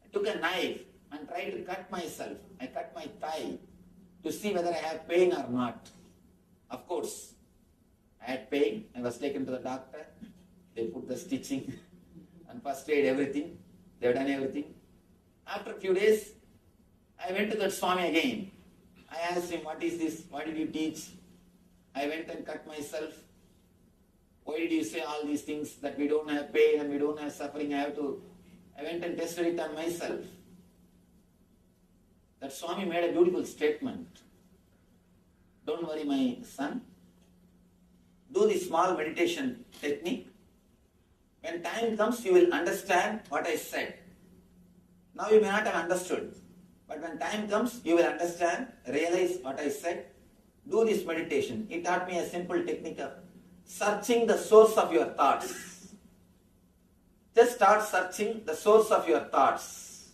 [SPEAKER 3] I took a knife and tried to cut myself. I cut my thigh to see whether I have pain or not. Of course, I had pain. I was taken to the doctor. They put the stitching and first aid, everything. They have done everything. After a few days, I went to that Swami again. I asked him, what is this? What did you teach? I went and cut myself. Why did you say all these things that we don't have pain and we don't have suffering? I went and tested it on myself. That Swami made a beautiful statement. Don't worry, my son. Do the small meditation technique. When time comes, you will understand what I said. Now you may not have understood. But when time comes, you will understand, realize what I said. Do this meditation. He taught me a simple technique of searching the source of your thoughts. Just start searching the source of your thoughts.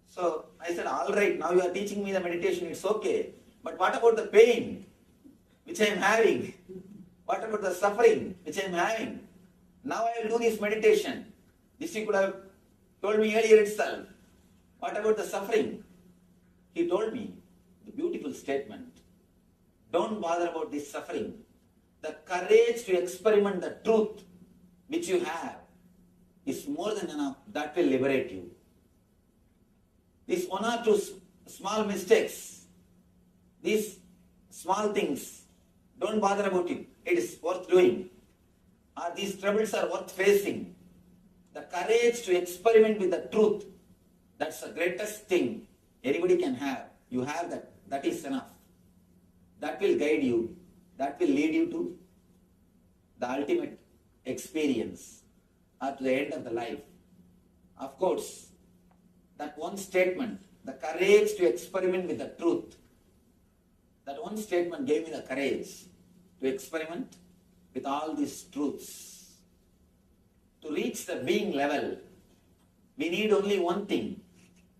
[SPEAKER 3] So I said, all right, now you are teaching me the meditation, it's okay. But what about the pain which I am having? What about the suffering which I am having? Now I will do this meditation. This you could have told me earlier itself. What about the suffering? He told me the beautiful statement. Don't bother about this suffering. The courage to experiment the truth which you have is more than enough. That will liberate you. These one or two small mistakes, these small things, don't bother about it. It is worth doing. Or these troubles are worth facing. The courage to experiment with the truth, that's the greatest thing anybody can have. You have that. That is enough. That will guide you. That will lead you to the ultimate experience or to the end of the life. Of course, that one statement, the courage to experiment with the truth, that one statement gave me the courage to experiment with all these truths. To reach the being level, we need only one thing,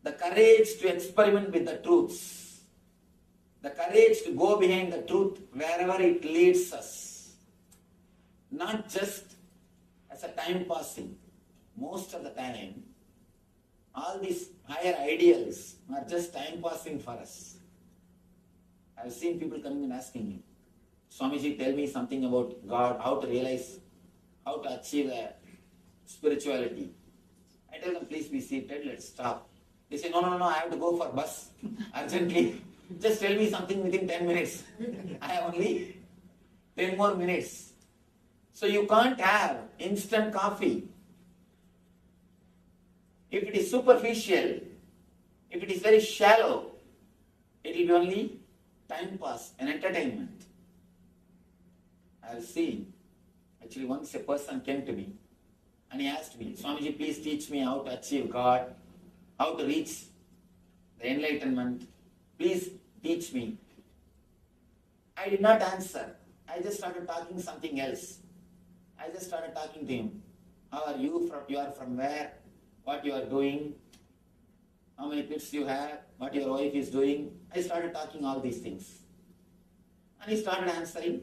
[SPEAKER 3] the courage to experiment with the truths. The courage to go behind the truth wherever it leads us. Not just as a time passing. Most of the time, all these higher ideals are just time passing for us. I've seen people coming and asking me, Swamiji, tell me something about God, how to realize, how to achieve spirituality. I tell them, please be seated, let's stop. They say, no, I have to go for bus urgently. Just tell me something within 10 minutes. I have only 10 more minutes. So you can't have instant coffee. If it is superficial, if it is very shallow, it will be only time pass and entertainment. I have seen, actually once a person came to me and he asked me, Swamiji, please teach me how to achieve God, how to reach the enlightenment. Please teach me. I did not answer. I just started talking something else. I just started talking to him. How are you from? You are from where? What you are doing? How many kids you have? What your wife is doing? I started talking all these things. And he started answering.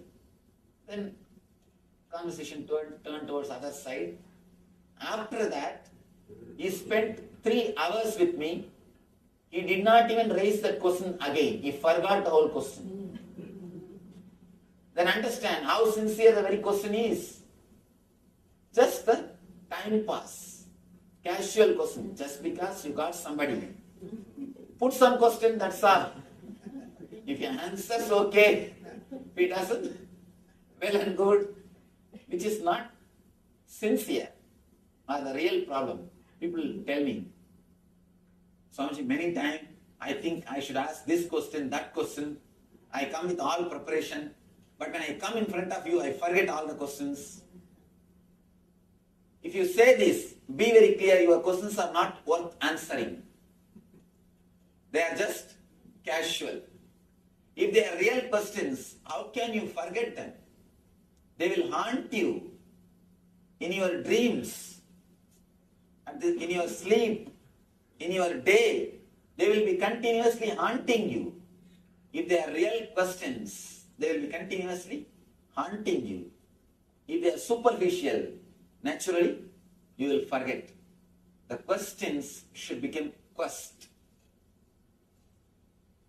[SPEAKER 3] Then conversation turned towards other side. After that, he spent 3 hours with me. He did not even raise that question again. He forgot the whole question. Then understand how sincere the very question is. Just the time pass. Casual question. Just because you got somebody. Put some question, that's all. If he answers, okay. If he doesn't, well and good. Which is not sincere. Or the real problem. People tell me, Swamiji, many times I think I should ask this question, that question. I come with all preparation. But when I come in front of you, I forget all the questions. If you say this, be very clear, your questions are not worth answering. They are just casual. If they are real questions, how can you forget them? They will haunt you in your dreams, in your sleep, in your day. They will be continuously haunting you. If they are real questions, they will be continuously haunting you. If they are superficial, naturally, you will forget. The questions should become quest.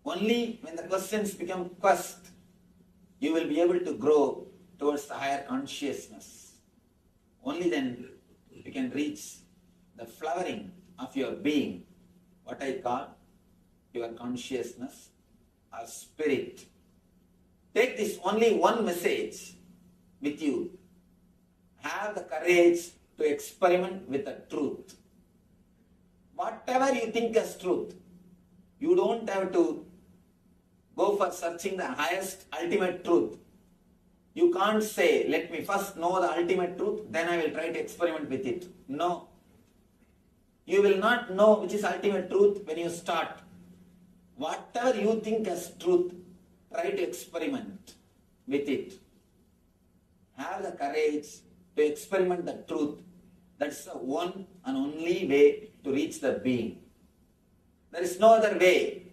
[SPEAKER 3] Only when the questions become quest, you will be able to grow towards the higher consciousness. Only then you can reach the flowering of your being, what I call your consciousness or spirit. Take this only one message with you. Have the courage to experiment with the truth. Whatever you think as truth, you don't have to go for searching the highest ultimate truth. You can't say, let me first know the ultimate truth, then I will try to experiment with it. No. You will not know which is ultimate truth when you start. Whatever you think as truth, try to experiment with it. Have the courage to experiment the truth. That's the one and only way to reach the being. There is no other way.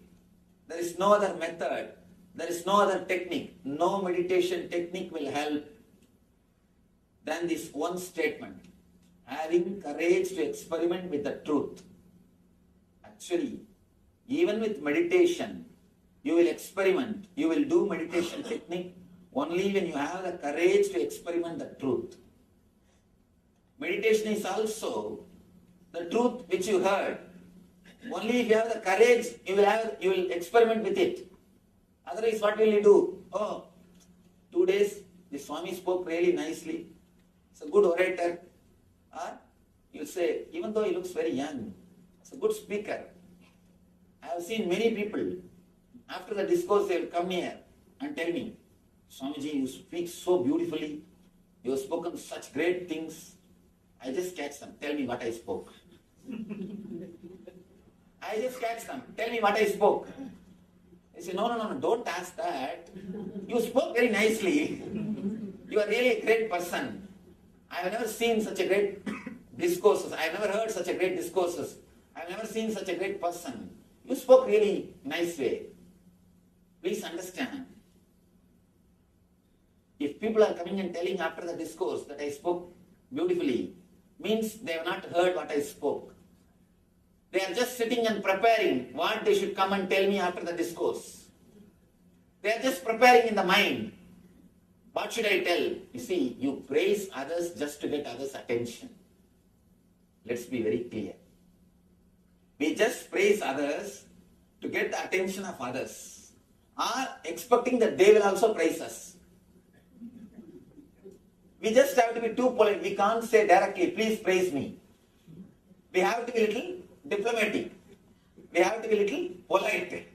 [SPEAKER 3] There is no other method. There is no other technique. No meditation technique will help than this one statement. Having courage to experiment with the truth. Actually, even with meditation, you will experiment. You will do meditation technique only when you have the courage to experiment the truth. Meditation is also the truth which you heard. Only if you have the courage, you will experiment with it. Otherwise, what will you do? Oh, 2 days, the Swami spoke really nicely. He's a good orator. Or you'll say, even though he looks very young, he's a good speaker. I have seen many people, after the discourse, they will come here and tell me, Swamiji, you speak so beautifully. You have spoken such great things. I just catch them. Tell me what I spoke. I just catch them. Tell me what I spoke. They say, no, don't ask that. You spoke very nicely. You are really a great person. I have never seen such a great discourses. I have never heard such a great discourses. I have never seen such a great person. You spoke really nice way. Please understand. If people are coming and telling after the discourse that I spoke beautifully, means they have not heard what I spoke. They are just sitting and preparing what they should come and tell me after the discourse. They are just preparing in the mind. What should I tell? You see, you praise others just to get others' attention. Let's be very clear. We just praise others to get the attention of others, or expecting that they will also praise us. We just have to be too polite. We can't say directly, please praise me. We have to be a little diplomatic. We have to be a little polite.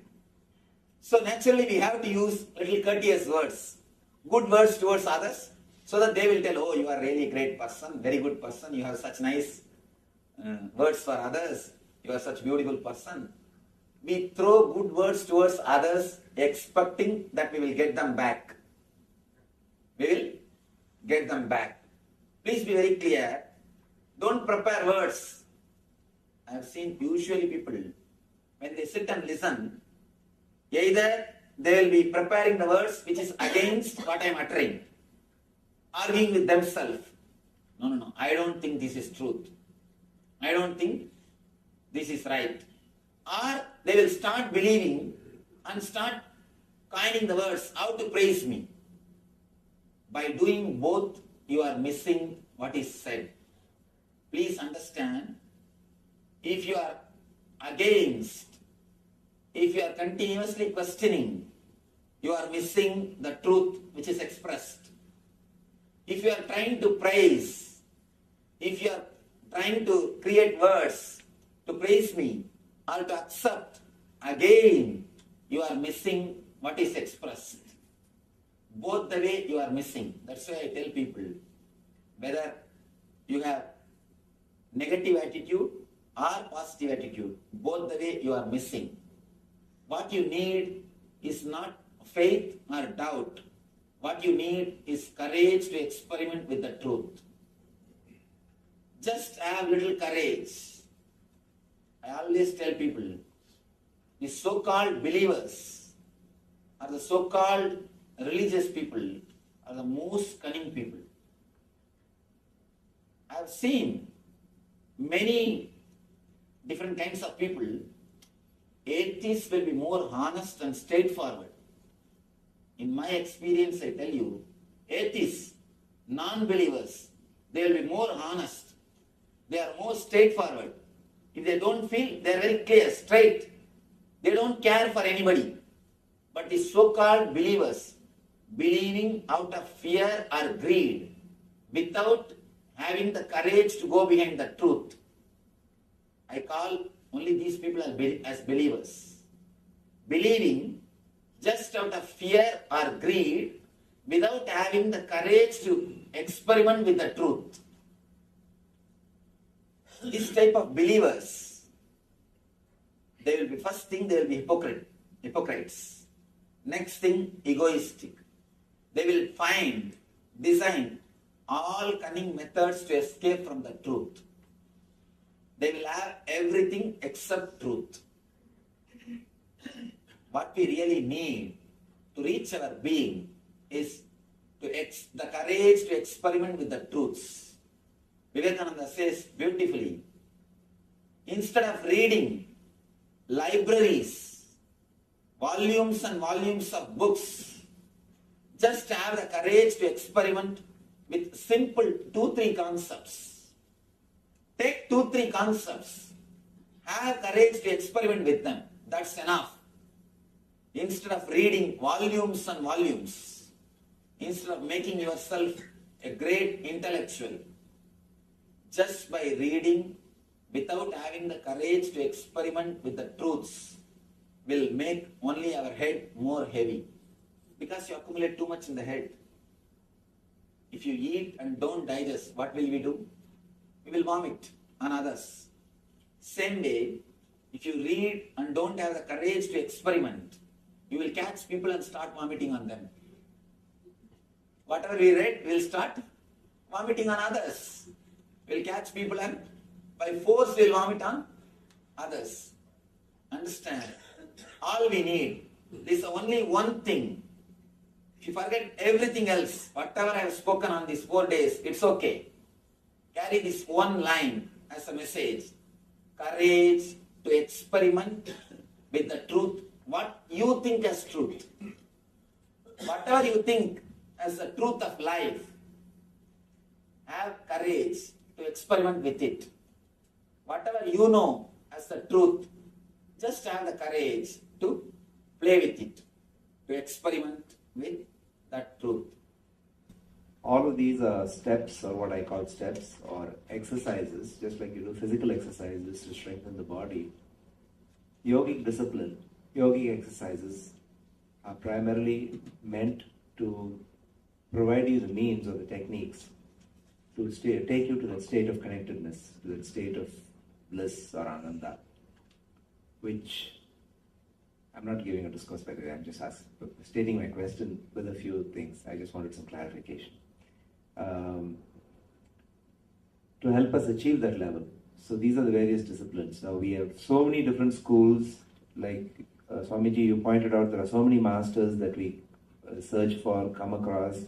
[SPEAKER 3] So naturally we have to use little courteous words, good words towards others, so that they will tell, oh, you are really a great person, very good person, you have such nice words for others, you are such a beautiful person. We throw good words towards others, expecting that we will get them back. We will get them back. Please be very clear. Don't prepare words. I have seen usually people, when they sit and listen, either they will be preparing the words which is against what I am uttering, arguing with themselves. No, I don't think this is truth. I don't think this is right. Or they will start believing and start coining the words how to praise me. By doing both, you are missing what is said. Please understand, if you are against, if you are continuously questioning, you are missing the truth which is expressed. If you are trying to praise, if you are trying to create words to praise me or to accept, again you are missing what is expressed. Both the way you are missing. That's why I tell people, whether you have negative attitude or positive attitude, both the way you are missing. What you need is not faith or doubt. What you need is courage to experiment with the truth. Just have little courage. I always tell people, the so-called believers or the so-called religious people are the most cunning people. I have seen many different kinds of people. Atheists will be more honest and straightforward. In my experience, I tell you, atheists, non-believers, they will be more honest. They are more straightforward. If they don't feel, they are very clear, straight. They don't care for anybody. But the so-called believers, believing out of fear or greed, without having the courage to go behind the truth, I call only these people as believers. Believing just out of fear or greed, without having the courage to experiment with the truth. This type of believers, they will be, first thing, they will be hypocrites. Next thing, egoistic. They will design all cunning methods to escape from the truth. They will have everything except truth. What we really need to reach our being is the courage to experiment with the truths. Vivekananda says beautifully, instead of reading libraries, volumes and volumes of books, just have the courage to experiment with simple 2-3 concepts. Take 2-3 concepts, have courage to experiment with them. That's enough. Instead of reading volumes and volumes, instead of making yourself a great intellectual, just by reading without having the courage to experiment with the truths will make only our head more heavy. Because you accumulate too much in the head. If you eat and don't digest, what will we do? We will vomit on others. Same way, if you read and don't have the courage to experiment, you will catch people and start vomiting on them. Whatever we read, we will start vomiting on others. We will catch people and by force we will vomit on others. Understand? All we need is only one thing. If you forget everything else, whatever I have spoken on these 4 days, it's okay. Carry this one line as a message. Courage to experiment with the truth, what you think as truth. Whatever you think as the truth of life, have courage to experiment with it. Whatever you know as the truth, just have the courage to play with it, to experiment with that truth.
[SPEAKER 18] All of these are steps, or what I call steps, or exercises, just like you do physical exercises to strengthen the body. Yogic discipline, yogic exercises are primarily meant to provide you the means or the techniques to take you to that state of connectedness, to that state of bliss or ananda, which I'm not giving a discourse, by the way, I'm just stating my question with a few things. I just wanted some clarification. To to help us achieve that level. So these are the various disciplines. Now we have so many different schools, like Swamiji, you pointed out there are so many masters that we search for, come across.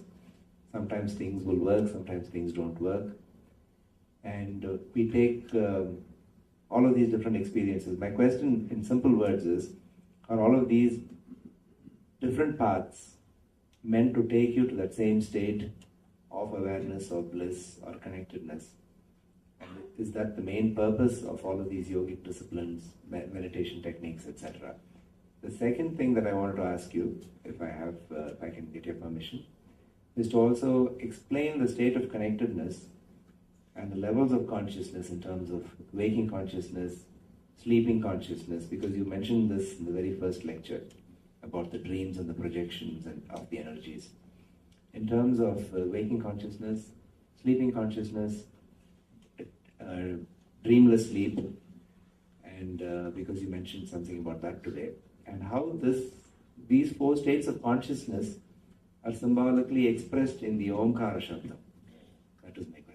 [SPEAKER 18] Sometimes things will work, sometimes things don't work. And we take all of these different experiences. My question in simple words is, are all of these different paths meant to take you to that same state of awareness or bliss or connectedness? And is that the main purpose of all of these yogic disciplines, meditation techniques, etc.? The second thing that I wanted to ask you, if I can get your permission, is to also explain the state of connectedness and the levels of consciousness in terms of waking consciousness, sleeping consciousness, because you mentioned this in the very first lecture about the dreams and the projections and of the energies. In terms of waking consciousness, sleeping consciousness, dreamless sleep, and because you mentioned something about that today, and how these four states of consciousness are symbolically expressed in the Omkara Shabda. That was my question.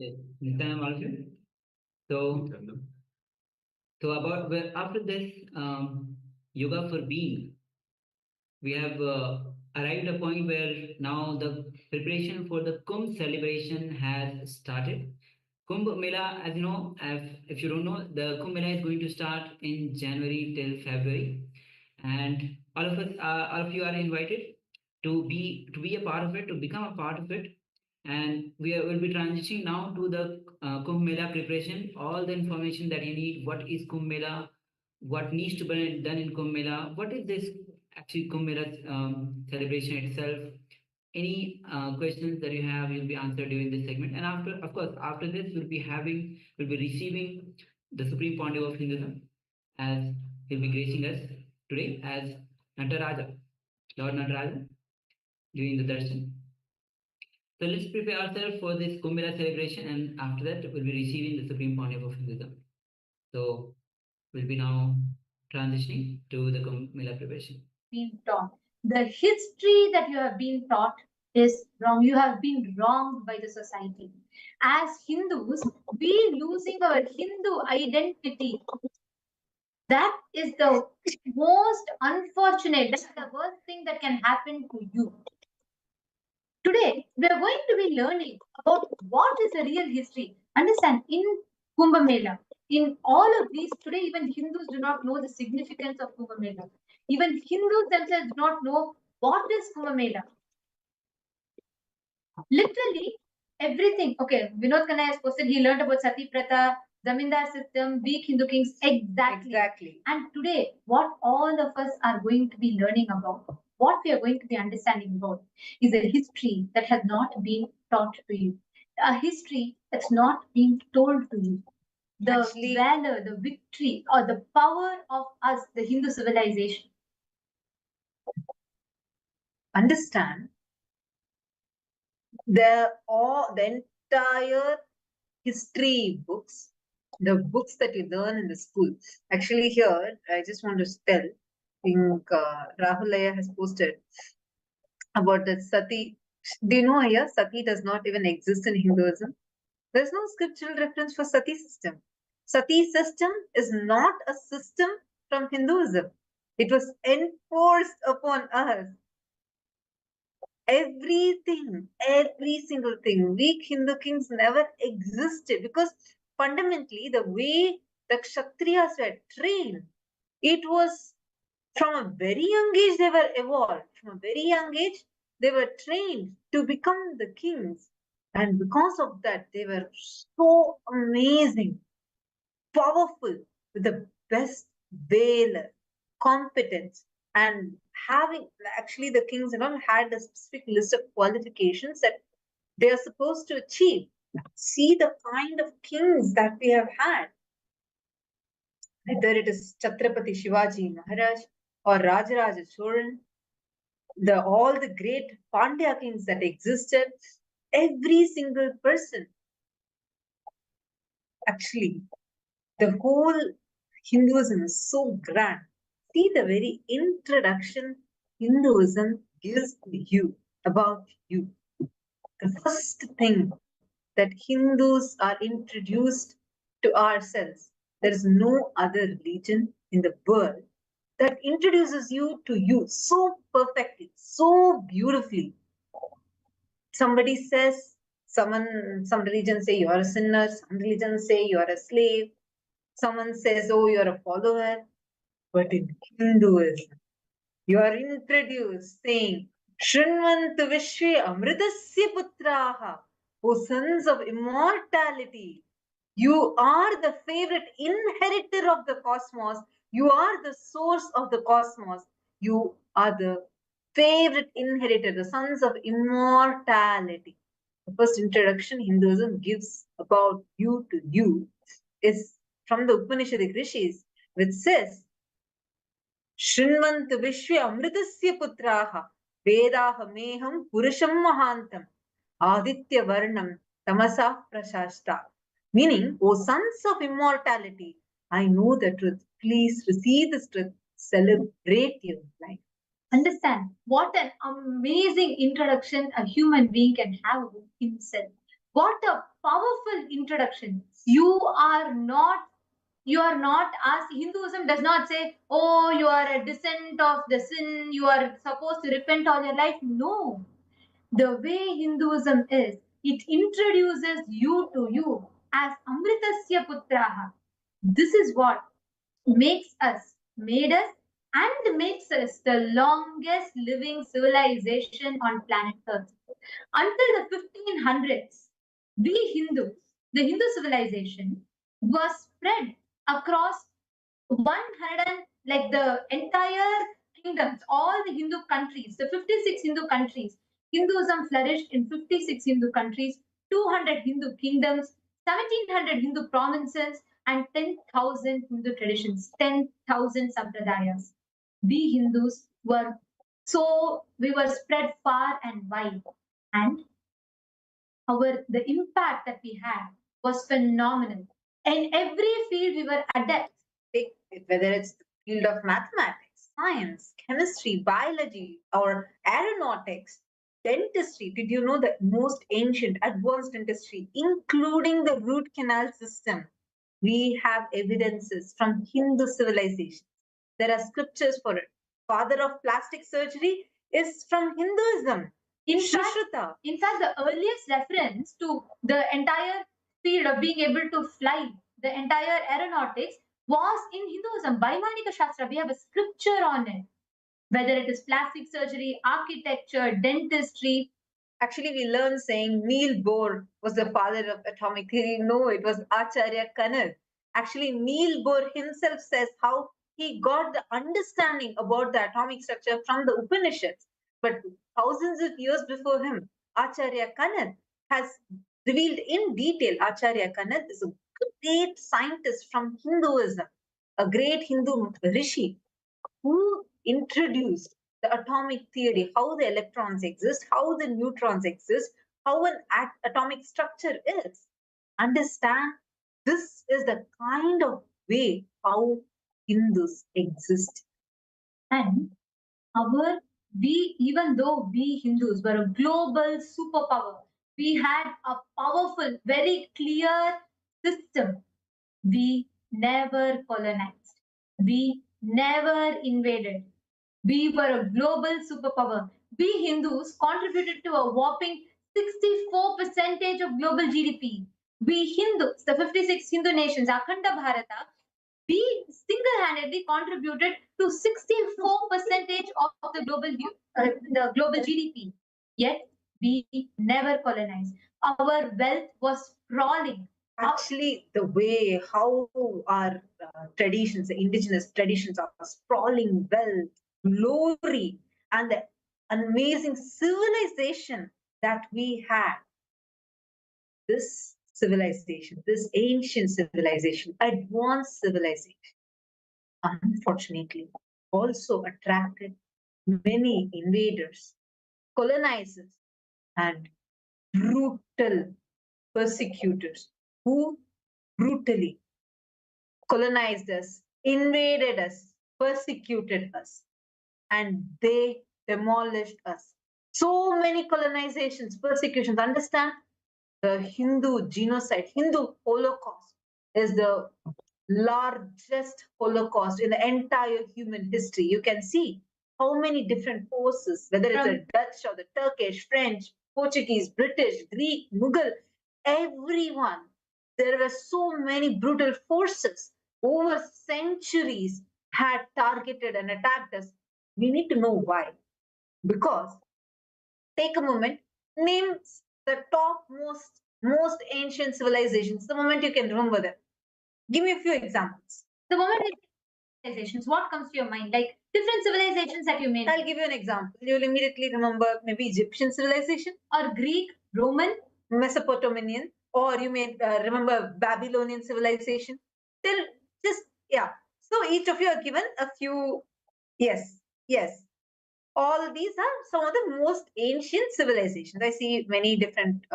[SPEAKER 5] Yes. Nithyananda, all of you? So, after this yoga for being, we have arrived at a point where now the preparation for the Kumbh celebration has started. Kumbh Mela, as you know, if you don't know, the Kumbh Mela is going to start in January till February, and all of you are invited to be a part of it, to become a part of it, and will be transitioning now to the Kumbh Mela preparation. All the information that you need: what is Kumbh Mela, what needs to be done in Kumbh Mela, what is this actually Kumbh Mela celebration itself. Any questions that you have will be answered during this segment, and after this we'll be receiving the Supreme Pontiff of Hinduism, as he'll be gracing us today as Nataraja, Lord Nataraja, during the darshan. So let's prepare ourselves for this Kumbh Mela celebration, and after that we'll be receiving the Supreme Pontiff of Hinduism. So we'll be now transitioning to the Kumbh Mela preparation.
[SPEAKER 19] Being taught. The history that you have been taught is wrong. You have been wronged by the society. As Hindus, we losing our Hindu identity. That is the most unfortunate, that's the worst thing that can happen to you. Today, we are going to be learning about what is the real history. Understand, in Kumbh Mela, in all of these, today even Hindus do not know the significance of Kumbh Mela. Even Hindus themselves do not know what is Kumbh Mela. Literally, everything. Okay, Vinod Khanna has posted, he learned about Sati Pratha, Zamindar system, weak Hindu kings. Exactly. And today, what all of us are going to be learning about, what we are going to be understanding about, is a history that has not been taught to you. A history that's not being told to you. The valor, the victory, or the power of us, the Hindu civilization.
[SPEAKER 20] Understand, the entire history books, the books that you learn in the school. Actually, here I just want to tell. I think Rahulaya has posted about the Sati. Do you know here Sati does not even exist in Hinduism? There's no scriptural reference for Sati system. Sati system is not a system from Hinduism. It was enforced upon us. Everything, every single thing. Weak Hindu kings never existed because fundamentally the way the Kshatriyas were trained, it was from a very young age they were evolved. From a very young age, they were trained to become the kings. And because of that, they were so amazing, powerful, with the best valor, competence, and having actually the kings had a specific list of qualifications that they are supposed to achieve. See the kind of kings that we have had. Whether it is Chhatrapati Shivaji Maharaj or Rajaraja Cholan, all the great Pandya kings that existed, every single person, actually, the whole Hinduism is so grand. See the very introduction Hinduism gives you about you. The first thing that Hindus are introduced to ourselves, there is no other religion in the world that introduces you to you so perfectly, so beautifully. Somebody says, some religions say you are a sinner, some religions say you are a slave, someone says, oh, you're a follower. But in Hinduism, you are introduced saying, Shrinvantu Vishwe Amritasya Putraha, O sons of immortality, you are the favorite inheritor of the cosmos. You are the source of the cosmos. You are the favorite inheritor, the sons of immortality. The first introduction Hinduism gives about you to you is from the Upanishadic Rishis, which says, Shrinvantu Vishwe Amritasya Putraha, Vedaha Meham Purusham Mahantam, Aditya Varnam Tamasa Prashasta. Meaning, O sons of immortality, I know the truth. Please receive this truth. Celebrate your life.
[SPEAKER 19] Understand what an amazing introduction a human being can have with himself. What a powerful introduction. You are not asked. Hinduism does not say, oh, you are a descent of the sin, you are supposed to repent all your life. No. The way Hinduism is, it introduces you to you as Amritasya Putraha. This is what made us, and makes us the longest living civilization on planet Earth. Until the 1500s, the Hindu civilization, was spread across 100 like the entire kingdoms, all the Hindu countries, the 56 Hindu countries. Hinduism flourished in 56 Hindu countries, 200 Hindu kingdoms, 1700 Hindu provinces, and 10,000 Hindu traditions, 10,000 sampradayas. We Hindus we were spread far and wide, and the impact that we had was phenomenal. In every field, we were adepts.
[SPEAKER 20] Whether it's the field of mathematics, science, chemistry, biology, or aeronautics, dentistry. Did you know that most ancient advanced dentistry, including the root canal system, we have evidences from Hindu civilization. There are scriptures for it. Father of plastic surgery is from Hinduism.
[SPEAKER 19] In fact, the earliest reference to the entire field of being able to fly, the entire aeronautics, was in Hinduism. Vaimanika Shastra, we have a scripture on it. Whether it is plastic surgery, architecture, dentistry.
[SPEAKER 20] Actually, we learn saying Niels Bohr was the father of atomic theory. No, it was Acharya Kanad. Actually, Niels Bohr himself says how he got the understanding about the atomic structure from the Upanishads. But thousands of years before him, Acharya Kanad has revealed in detail. Acharya Kanad is a great scientist from Hinduism, a great Hindu rishi who introduced the atomic theory, how the electrons exist, how the neutrons exist, how an atomic structure is. Understand, this is the kind of way how Hindus exist.
[SPEAKER 19] And even though we Hindus were a global superpower, we had a powerful, very clear system. We never colonized. We never invaded. We were a global superpower. We Hindus contributed to a whopping 64% of global GDP. We Hindus, the 56 Hindu nations, Akhanda Bharata, we single-handedly contributed to 64% of the global GDP. Yet we never colonized. Our wealth was sprawling.
[SPEAKER 20] Actually, the way how our traditions, the indigenous traditions, are sprawling wealth, glory, and the amazing civilization that we had. This civilization, this ancient civilization, advanced civilization, unfortunately, also attracted many invaders, colonizers, and brutal persecutors who brutally colonized us, invaded us, persecuted us, and they demolished us. So many colonizations, persecutions. Understand? The Hindu genocide, Hindu Holocaust is the largest Holocaust in the entire human history. You can see how many different forces, whether it's the Dutch or the Turkish, French, Portuguese, British, Greek, Mughal, everyone. There were so many brutal forces over centuries had targeted and attacked us. We need to know why. Because, take a moment, name the top most ancient civilizations, the moment you can remember them. Give me a few examples.
[SPEAKER 19] The moment civilizations, what comes to your mind? Like different civilizations that you made.
[SPEAKER 20] I'll give you an example. You'll immediately remember maybe Egyptian civilization,
[SPEAKER 19] or Greek, Roman,
[SPEAKER 20] Mesopotamian, or you may remember Babylonian civilization. So each of you are given a few. Yes. All these are some of the most ancient civilizations. I see many different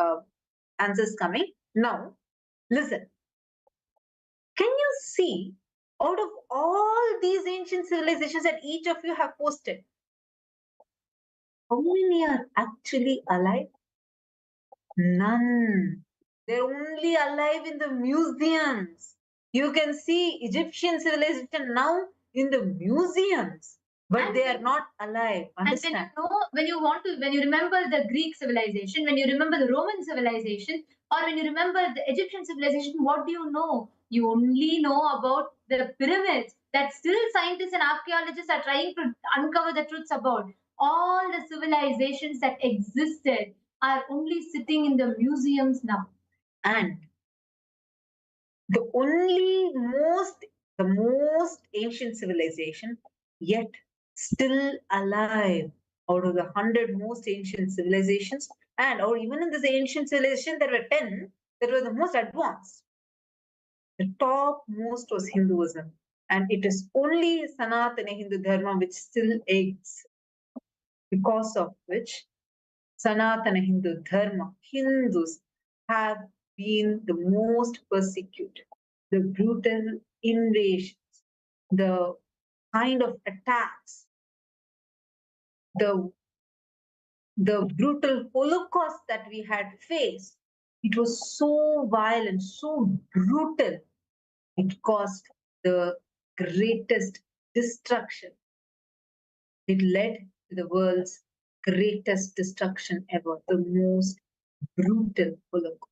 [SPEAKER 20] answers coming. Now, listen. Can you see out of all these ancient civilizations that each of you have posted, how many are actually alive? None. They're only alive in the museums. You can see Egyptian civilization now in the museums, but they are not alive. Understand?
[SPEAKER 19] And when you remember the Greek civilization, when you remember the Roman civilization, or when you remember the Egyptian civilization, what do you know? You only know about the pyramids that still scientists and archaeologists are trying to uncover the truths about. All the civilizations that existed are only sitting in the museums now.
[SPEAKER 20] And the most ancient civilization yet still alive out of the 100 most ancient civilizations, or even in this ancient civilization there were 10 that were the most advanced. The top most was Hinduism, and it is only Sanatana Hindu Dharma which still exists, because of which Sanatana Hindu Dharma, Hindus have been the most persecuted. The brutal invasions, the kind of attacks, the brutal Holocaust that we had faced, it was so violent, so brutal. It caused the greatest destruction. It led to the world's greatest destruction ever, the most brutal Holocaust.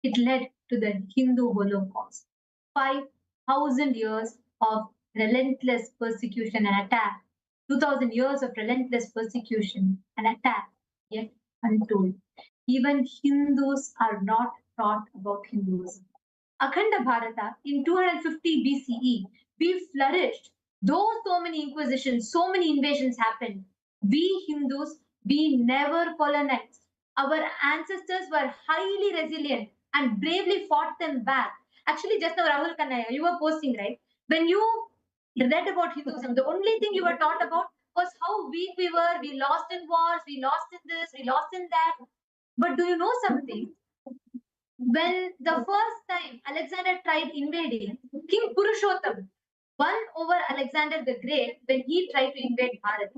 [SPEAKER 19] It led to the Hindu Holocaust. 5,000 years of relentless persecution and attack. 2,000 years of relentless persecution and attack, yet untold. Even Hindus are not taught about Hinduism. Akhanda Bharata in 250 BCE, we flourished. Though so many inquisitions, so many invasions happened, we Hindus, we never colonized. Our ancestors were highly resilient and bravely fought them back. Actually, just now, Rahul Kanaya, you were posting, right? When you read about Hinduism, the only thing you were taught about was how weak we were. We lost in wars, we lost in this, we lost in that. But do you know something? When the first time Alexander tried invading, King Purushottam won over Alexander the Great when he tried to invade Bharat.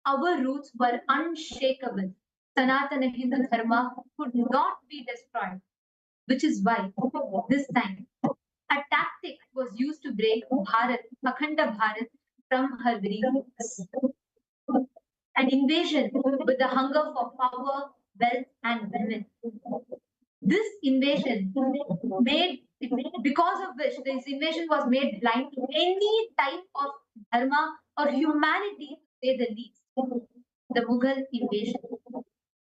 [SPEAKER 19] Our roots were unshakable. Sanatana Hindu Dharma could not be destroyed, which is why this time a tactic was used to break Bharat, Akhanda Bharat, from her very roots. An invasion with the hunger for power, wealth, and women. This invasion because of which this invasion was made blind to any type of dharma or humanity, to say the least. The Mughal invasion,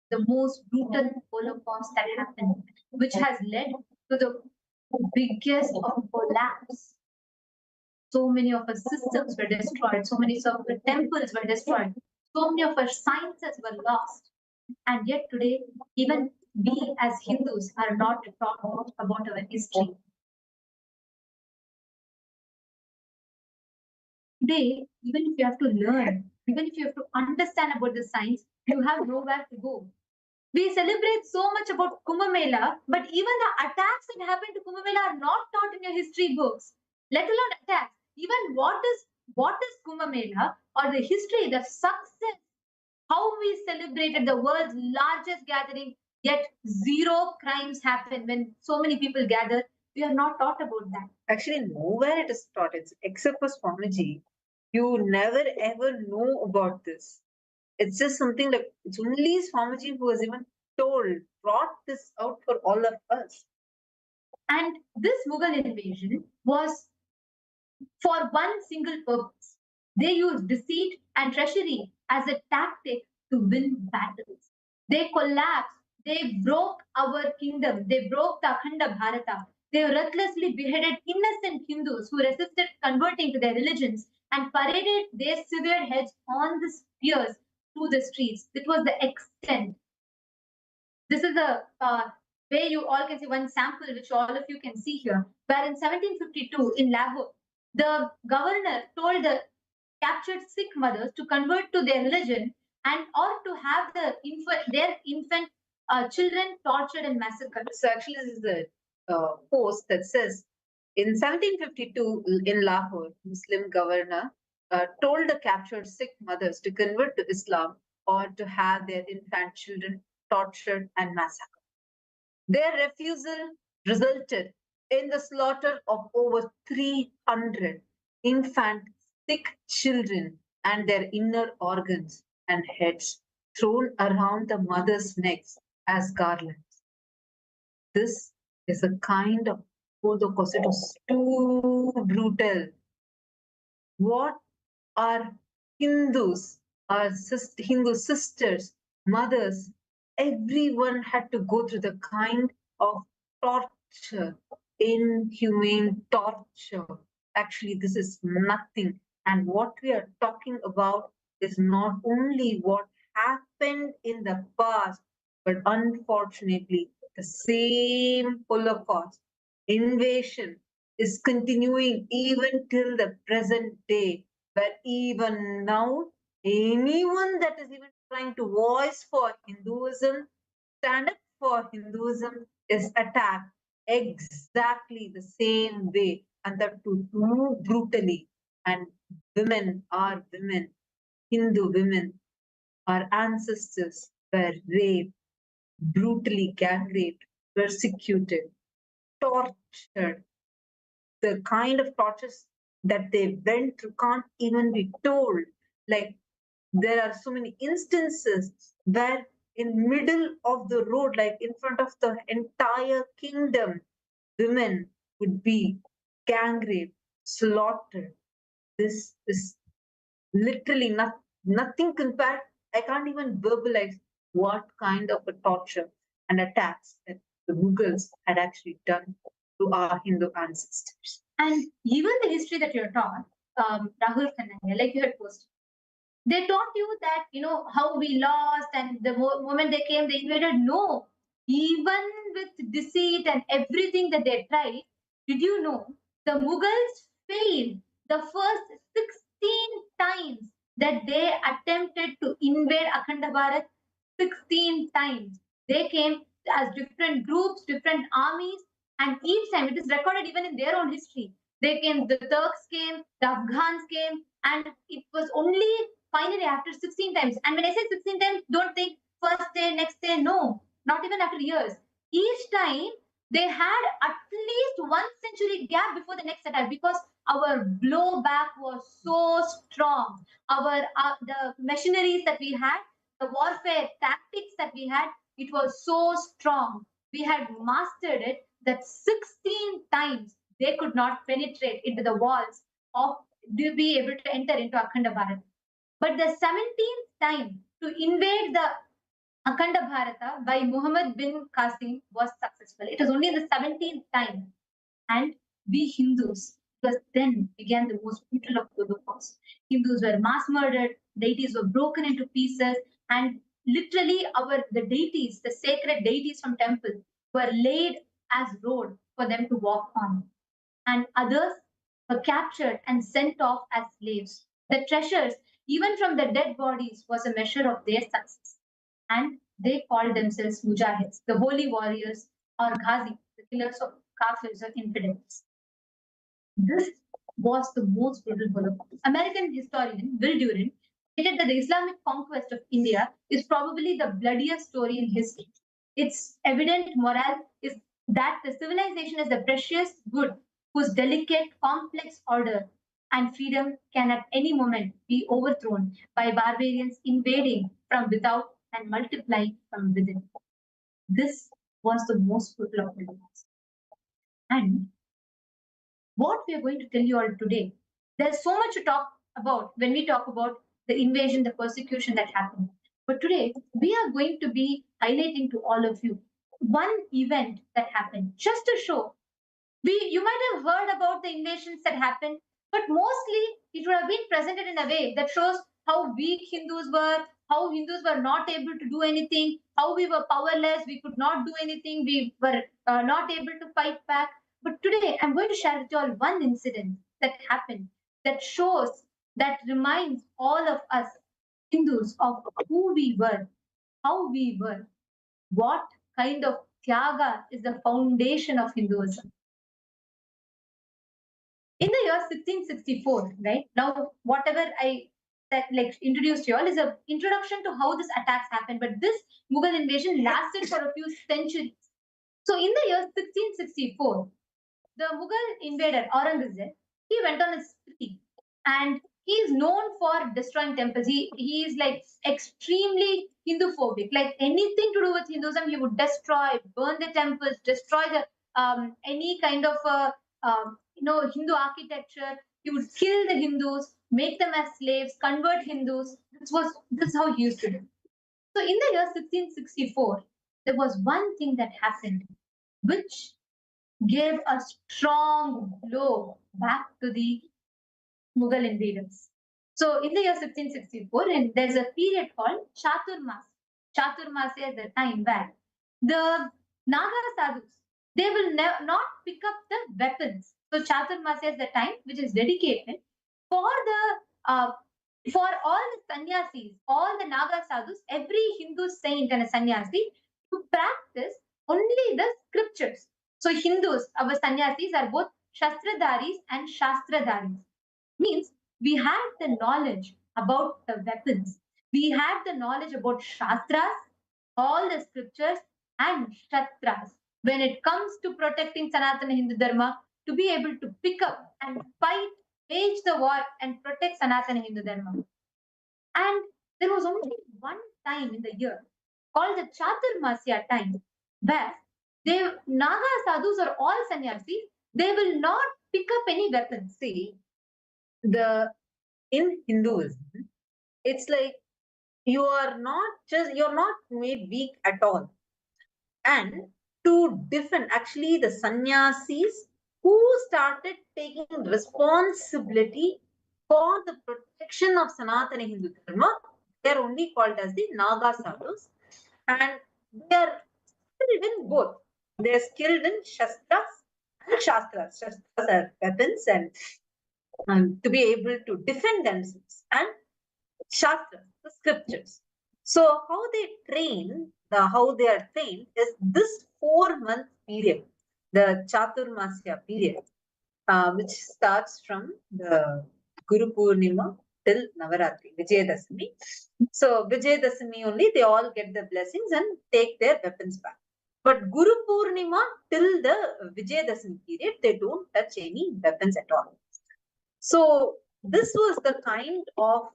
[SPEAKER 19] the most brutal Holocaust that happened, which has led to the biggest of collapse. So many of our systems were destroyed, so many of our temples were destroyed, so many of our sciences were lost. And yet today, even we as Hindus are not taught about our history. Today, even if you have to learn, even if you have to understand about the science, you have nowhere to go. We celebrate so much about Kumbh Mela, but even the attacks that happened to Kumbh Mela are not taught in your history books, let alone attacks. Even what is Kumbh Mela, or the history, the success, how we celebrated the world's largest gathering, yet zero crimes happen when so many people gather. We are not taught about that.
[SPEAKER 20] Actually, nowhere it is taught. It's except for Swamiji. You never ever know about this. It's just something like it's only Swamiji who has even brought this out for all of us.
[SPEAKER 19] And this Mughal invasion was for one single purpose. They used deceit and treachery as a tactic to win battles. They collapsed. They broke our kingdom. They broke the Akhanda Bharata. They ruthlessly beheaded innocent Hindus who resisted converting to their religions and paraded their severed heads on the spears through the streets. It was the extent. This is the way you all can see one sample, which all of you can see here, where in 1752 in Lahore, the governor told the captured Sikh mothers to convert to their religion and or to have their infant children tortured and massacred.
[SPEAKER 20] So actually, this is the post that says, in 1752 in Lahore, Muslim governor told the captured Sikh mothers to convert to Islam or to have their infant children tortured and massacred. Their refusal resulted in the slaughter of over 300 infant sick children and their inner organs and heads thrown around the mothers' necks as garlands. This is a kind of Holocaust. It was too brutal. What are Hindus, our Hindu sisters, mothers, everyone had to go through the kind of torture, inhumane torture. Actually, this is nothing. And what we are talking about is not only what happened in the past, but unfortunately, the same Holocaust invasion is continuing even till the present day, where even now, anyone that is even trying to voice for Hinduism, stand up for Hinduism, is attacked exactly the same way, and that too brutally. And women are women, Hindu women, our ancestors were raped, brutally gang raped, persecuted, tortured. The kind of tortures that they went through can't even be told. Like, there are so many instances where in middle of the road, like in front of the entire kingdom, women would be gang raped, slaughtered. This is literally nothing compared. I can't even verbalize what kind of a torture and attacks that the Mughals had actually done to our Hindu ancestors.
[SPEAKER 19] And even the history that you're taught, Rahul Kanaya, like you had posted, they taught you that, how we lost and the moment they came, they invaded. No, even with deceit and everything that they tried, did you know the Mughals failed the first 16 times that they attempted to invade Akhanda Bharat? 16 times. They came as different groups, different armies, and each time it is recorded even in their own history. They came, the Turks came, the Afghans came, and it was only finally after 16 times. And when I say 16 times, don't think first day, next day, no, not even after years. Each time they had at least 1 century gap before the next attack, because our blowback was so strong. The machineries that we had, the warfare tactics that we had, it was so strong. We had mastered it that 16 times they could not penetrate into the walls of to be able to enter into Akhanda Bharat. But the 17th time to invade the Akhanda Bharata by Muhammad bin Qasim was successful. It was only the 17th time. And we Hindus, because then began the most brutal of Holocaust. Hindus were mass murdered, deities were broken into pieces, and literally the deities, the sacred deities from temples, were laid as road for them to walk on. And others were captured and sent off as slaves. The treasures, even from the dead bodies, was a measure of their success. And they called themselves mujahids, the holy warriors, or ghazi, the killers of kafirs or infidels. This was the most brutal Holocaust. American historian Will Durant stated that the Islamic conquest of India is probably the bloodiest story in history. Its evident morale is that the civilization is a precious good whose delicate, complex order and freedom can at any moment be overthrown by barbarians invading from without and multiplying from within. This was the most brutal of Holocaust. And what we are going to tell you all today, there's so much to talk about when we talk about the invasion, the persecution that happened. But today, we are going to be highlighting to all of you one event that happened, just to show. You might have heard about the invasions that happened, but mostly it would have been presented in a way that shows how weak Hindus were, how Hindus were not able to do anything, how we were powerless, we could not do anything, we were not able to fight back. But today, I'm going to share with you all one incident that happened that shows, that reminds all of us Hindus of who we were, how we were, what kind of tyaga is the foundation of Hinduism. In the year 1664, right? Now, whatever I that like introduced you all is a introduction to how this attacks happened. But this Mughal invasion lasted for a few centuries. So in the year 1664, the Mughal invader Aurangzeb, he went on a spree, and he is known for destroying temples. He is like extremely Hindu-phobic. Like anything to do with Hinduism, he would destroy, burn the temples, destroy the any kind of Hindu architecture. He would kill the Hindus, make them as slaves, convert Hindus. This is how he used to do. So in the year 1664, there was one thing that happened, which gave a strong blow back to the Mughal invaders. So in the year 1664, and there's a period called Chaturmasya. Chaturmasya is the time where the Naga sadhus, they will not pick up the weapons. So Chaturmasya is the time which is dedicated for for all the sannyasis, all the Naga sadhus, every Hindu saint and a sannyasi to practice only the scriptures. So Hindus, our sannyasis are both Shastradharis and Shastradharis. Means we had the knowledge about the weapons. We had the knowledge about Shastras, all the scriptures and Shatras. When it comes to protecting Sanatana Hindu Dharma, to be able to pick up and fight, wage the war and protect Sanatana Hindu Dharma. And there was only one time in the year called the Chaturmasya time where Naga sadhus or all sannyasis, they will not pick up any weapons.
[SPEAKER 20] See, in Hinduism, it's like you're not made weak at all. And to defend, actually, the sannyasis who started taking responsibility for the protection of Sanatana Hindu Dharma, they're only called as the Naga sadhus, and they are skilled in both. They're skilled in Shastras and Shastras. Shastras are weapons and to be able to defend themselves, and Shastras, the scriptures. So how they are trained is this 4-month period, the Chaturmasya period, which starts from the Guru Purnima till Navaratri, Vijayadasami. So Vijayadasami only, they all get the blessings and take their weapons back. But Guru Purnima till the Vijayadasami period, they don't touch any weapons at all. So this was the kind of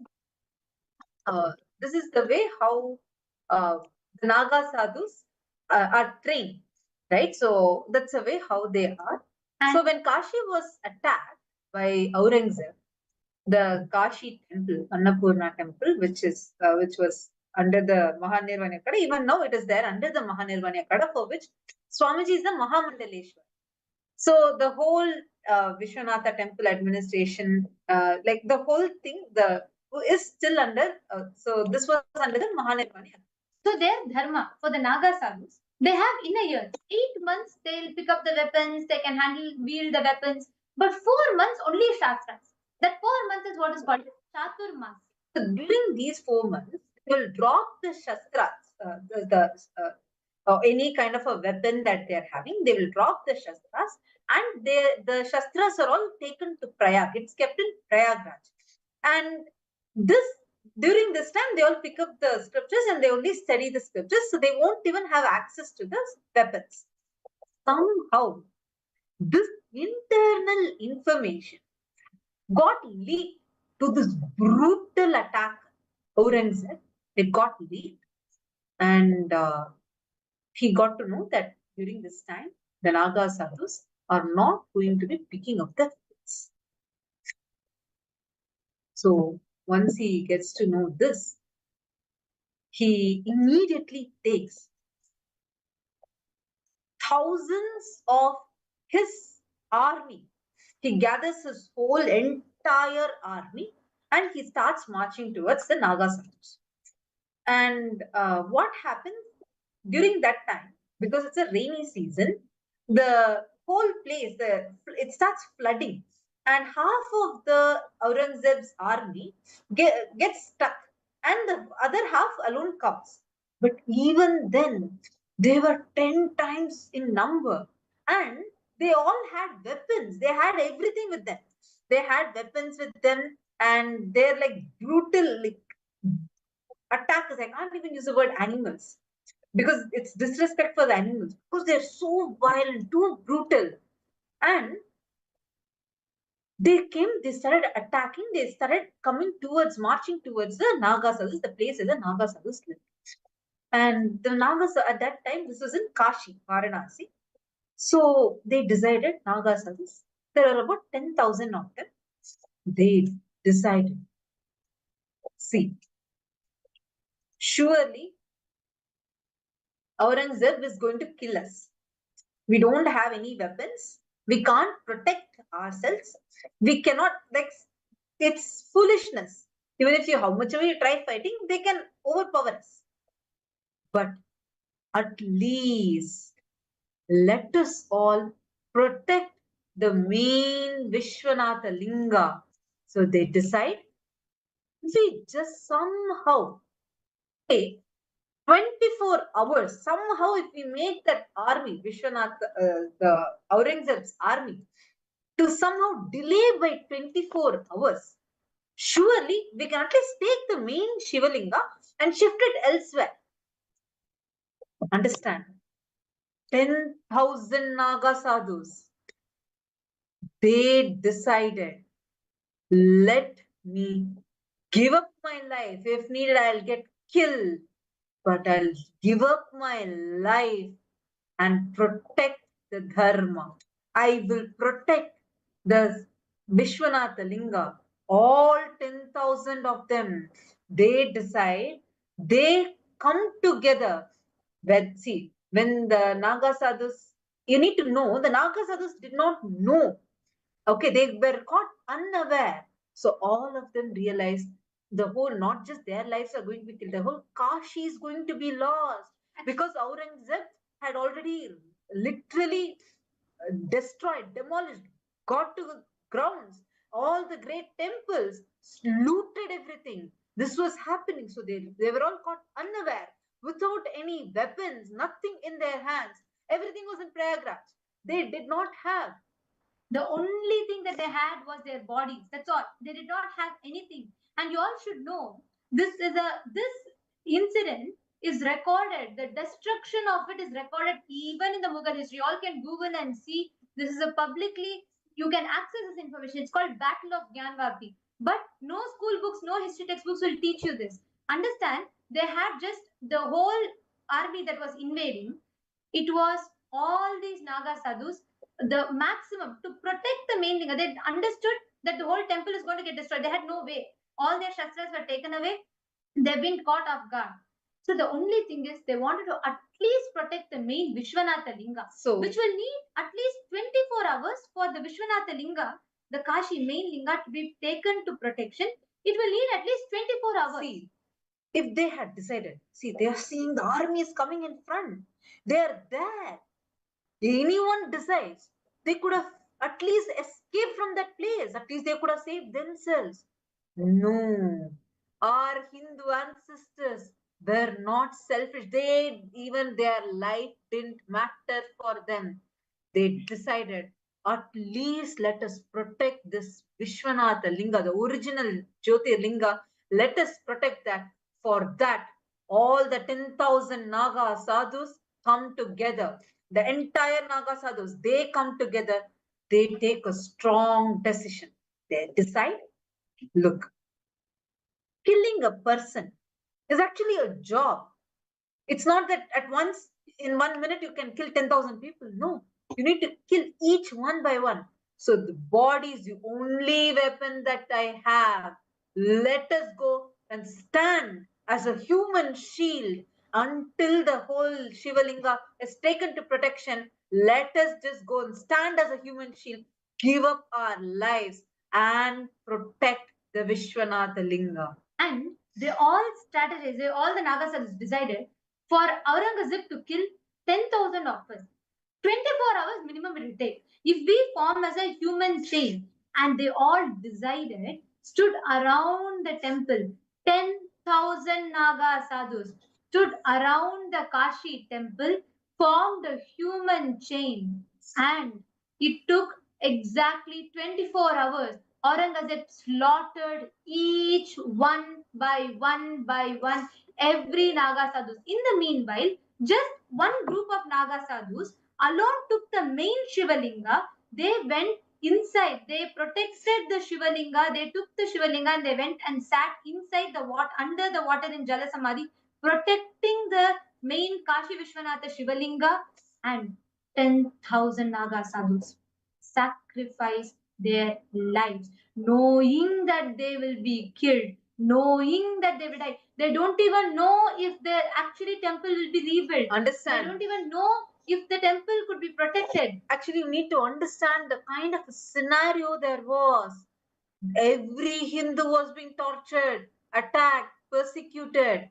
[SPEAKER 20] this is the way how the Naga sadhus are trained, right? So that's the way how they are. So when Kashi was attacked by Aurangzeb, the Kashi temple, Annapurna temple, which was under the Mahanirvana Kada, even now it is there under the Mahanirvana Kada, for which Swamiji is the Mahamandaleshwar. So the whole Vishwanatha temple administration, like the whole thing, is still under. So this was under the Mahanirvana.
[SPEAKER 19] So their dharma for the Naga sadhus, they have in a year 8 months they'll pick up the weapons, they can wield the weapons, but 4 months only Shastras. That 4 months is what is called Chaturmas.
[SPEAKER 20] So during these 4 months, they will drop the Shastras, any kind of a weapon that they are having, they will drop the Shastras, and the Shastras are all taken to Prayag. It's kept in Prayagraj. And during this time, they all pick up the scriptures and they only study the scriptures, so they won't even have access to the weapons. Somehow, this internal information got leaked to this brutal attack, Aurangzeb. It got leaked, and he got to know that during this time, the Naga sadhus are not going to be picking up the weapons. So once he gets to know this, he immediately takes thousands of his army. He gathers his whole entire army and he starts marching towards the Naga sadhus. And what happens during that time, because it's a rainy season, the whole place, it starts flooding, and half of the Aurangzeb's army gets stuck, and the other half alone comes. But even then, they were 10 times in number, and they all had weapons. They had everything with them. They had weapons with them, and they're like brutal, like attackers. I can't even use the word animals because it's disrespect for the animals, because they're so violent, too brutal. And they started attacking, they started coming towards, marching towards the Naga sadhus, the place where the Naga sadhus lived. And the Nagas at that time, this was in Kashi, Varanasi. So they decided, Naga sadhus, there are about 10,000 of them. They decided, see, surely Aurangzeb is going to kill us. We don't have any weapons. We can't protect ourselves. We cannot, like, it's foolishness. Even if how much ever you try fighting, they can overpower us. But at least let us all protect the main Vishwanatha Linga. So they decide, we just somehow take 24 hours, somehow if we make that army, the Aurangzeb's army, to somehow delay by 24 hours, surely we can at least take the main Shivalinga and shift it elsewhere. Understand? 10,000 Naga sadhus, they decided, let me give up my life. If needed, I'll get killed, but I'll give up my life and protect the dharma. I will protect the Vishwanatha Linga. All 10,000 of them, they decide, they come together. When the Naga sadhus, you need to know, the Naga sadhus did not know. Okay, they were caught unaware. So all of them realized the whole, not just their lives are going to be killed, the whole Kashi is going to be lost, because Aurangzeb had already literally destroyed, demolished, got to the grounds, all the great temples, looted everything. This was happening. So they were all caught unaware, without any weapons, nothing in their hands. Everything was in Prayagraj. They did not have. The only thing that they had was their bodies. That's all. They did not have anything. And you all should know, this incident is recorded. The destruction of it is recorded even in the Mughal history. You all can Google and see. This is a publicly, you can access this information. It's called Battle of Gyanvapi. But no school books, no history textbooks will teach you this. Understand, they had just the whole army that was invading. It was all these Naga sadhus, the maximum to protect the main linga. They understood that the whole temple is going to get destroyed. They had no way. All their shastras were taken away. They've been caught off guard. So the only thing is they wanted to at least protect the main Vishwanatha Linga, which will need at least 24 hours for the Vishwanatha Linga, the Kashi main Linga, to be taken to protection. It will need at least 24 hours. See, if they had decided, see, they are seeing the army is coming in front. They are there. Anyone decides, they could have at least escaped from that place. At least they could have saved themselves. No. Our Hindu ancestors were not selfish. Even their life didn't matter for them. They decided, at least let us protect this Vishwanatha Linga, the original Jyotir Linga. Let us protect that. For that, all the 10,000 Naga sadhus come together. The entire Naga sadhus, they come together. They take a strong decision. They decide, look, killing a person is actually a job. It's not that at once, in 1 minute, you can kill 10,000 people. No, you need to kill each one by one. So the body is the only weapon that I have. Let us go and stand as a human shield until the whole Shivalinga is taken to protection. Let us just go and stand as a human shield, give up our lives and protect the Vishwanatha Linga. And they all strategized, all the Naga sadhus decided for Aurangzeb to kill 10,000 of us. 24 hours minimum it will take. If we form as a human chain, and they all decided, stood around the temple, 10,000 Naga sadhus stood around the Kashi temple, formed a human chain, and it took exactly 24 hours
[SPEAKER 19] Aurangzeb slaughtered each one by one, every Naga sadhus. In the meanwhile, just one group of Naga sadhus alone took the main Shivalinga. They went inside. They protected the Shivalinga. They took the Shivalinga and they went and sat inside the water, under the water in Jalasamadhi, protecting the main Kashi Vishwanatha Shivalinga, and 10,000 Naga sadhus sacrificed their lives, knowing that they will be killed, knowing that they will die. They don't even know if the actually temple will be rebuilt.
[SPEAKER 20] Understand?
[SPEAKER 19] They don't even know if the temple could be protected.
[SPEAKER 20] Actually, you need to understand the kind of scenario there was. Every Hindu was being tortured, attacked, persecuted.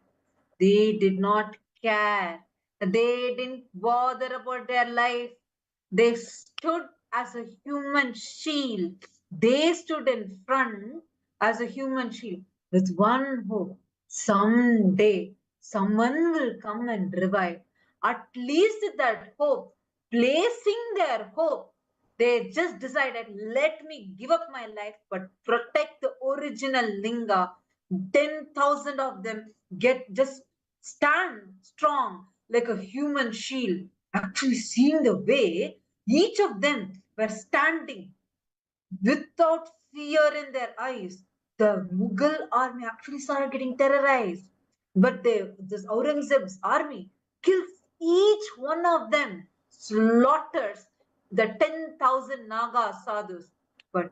[SPEAKER 20] They did not care. They didn't bother about their life. They stood as a human shield. They stood in front as a human shield with one hope. Someday, someone will come and revive. At least that hope, placing their hope, they just decided, let me give up my life, but protect the original linga. 10,000 of them just stand strong like a human shield. Actually, seeing the way each of them were standing without fear in their eyes, the Mughal army actually started getting terrorized. But this Aurangzeb's army kills each one of them, slaughters the 10,000 Naga sadhus. But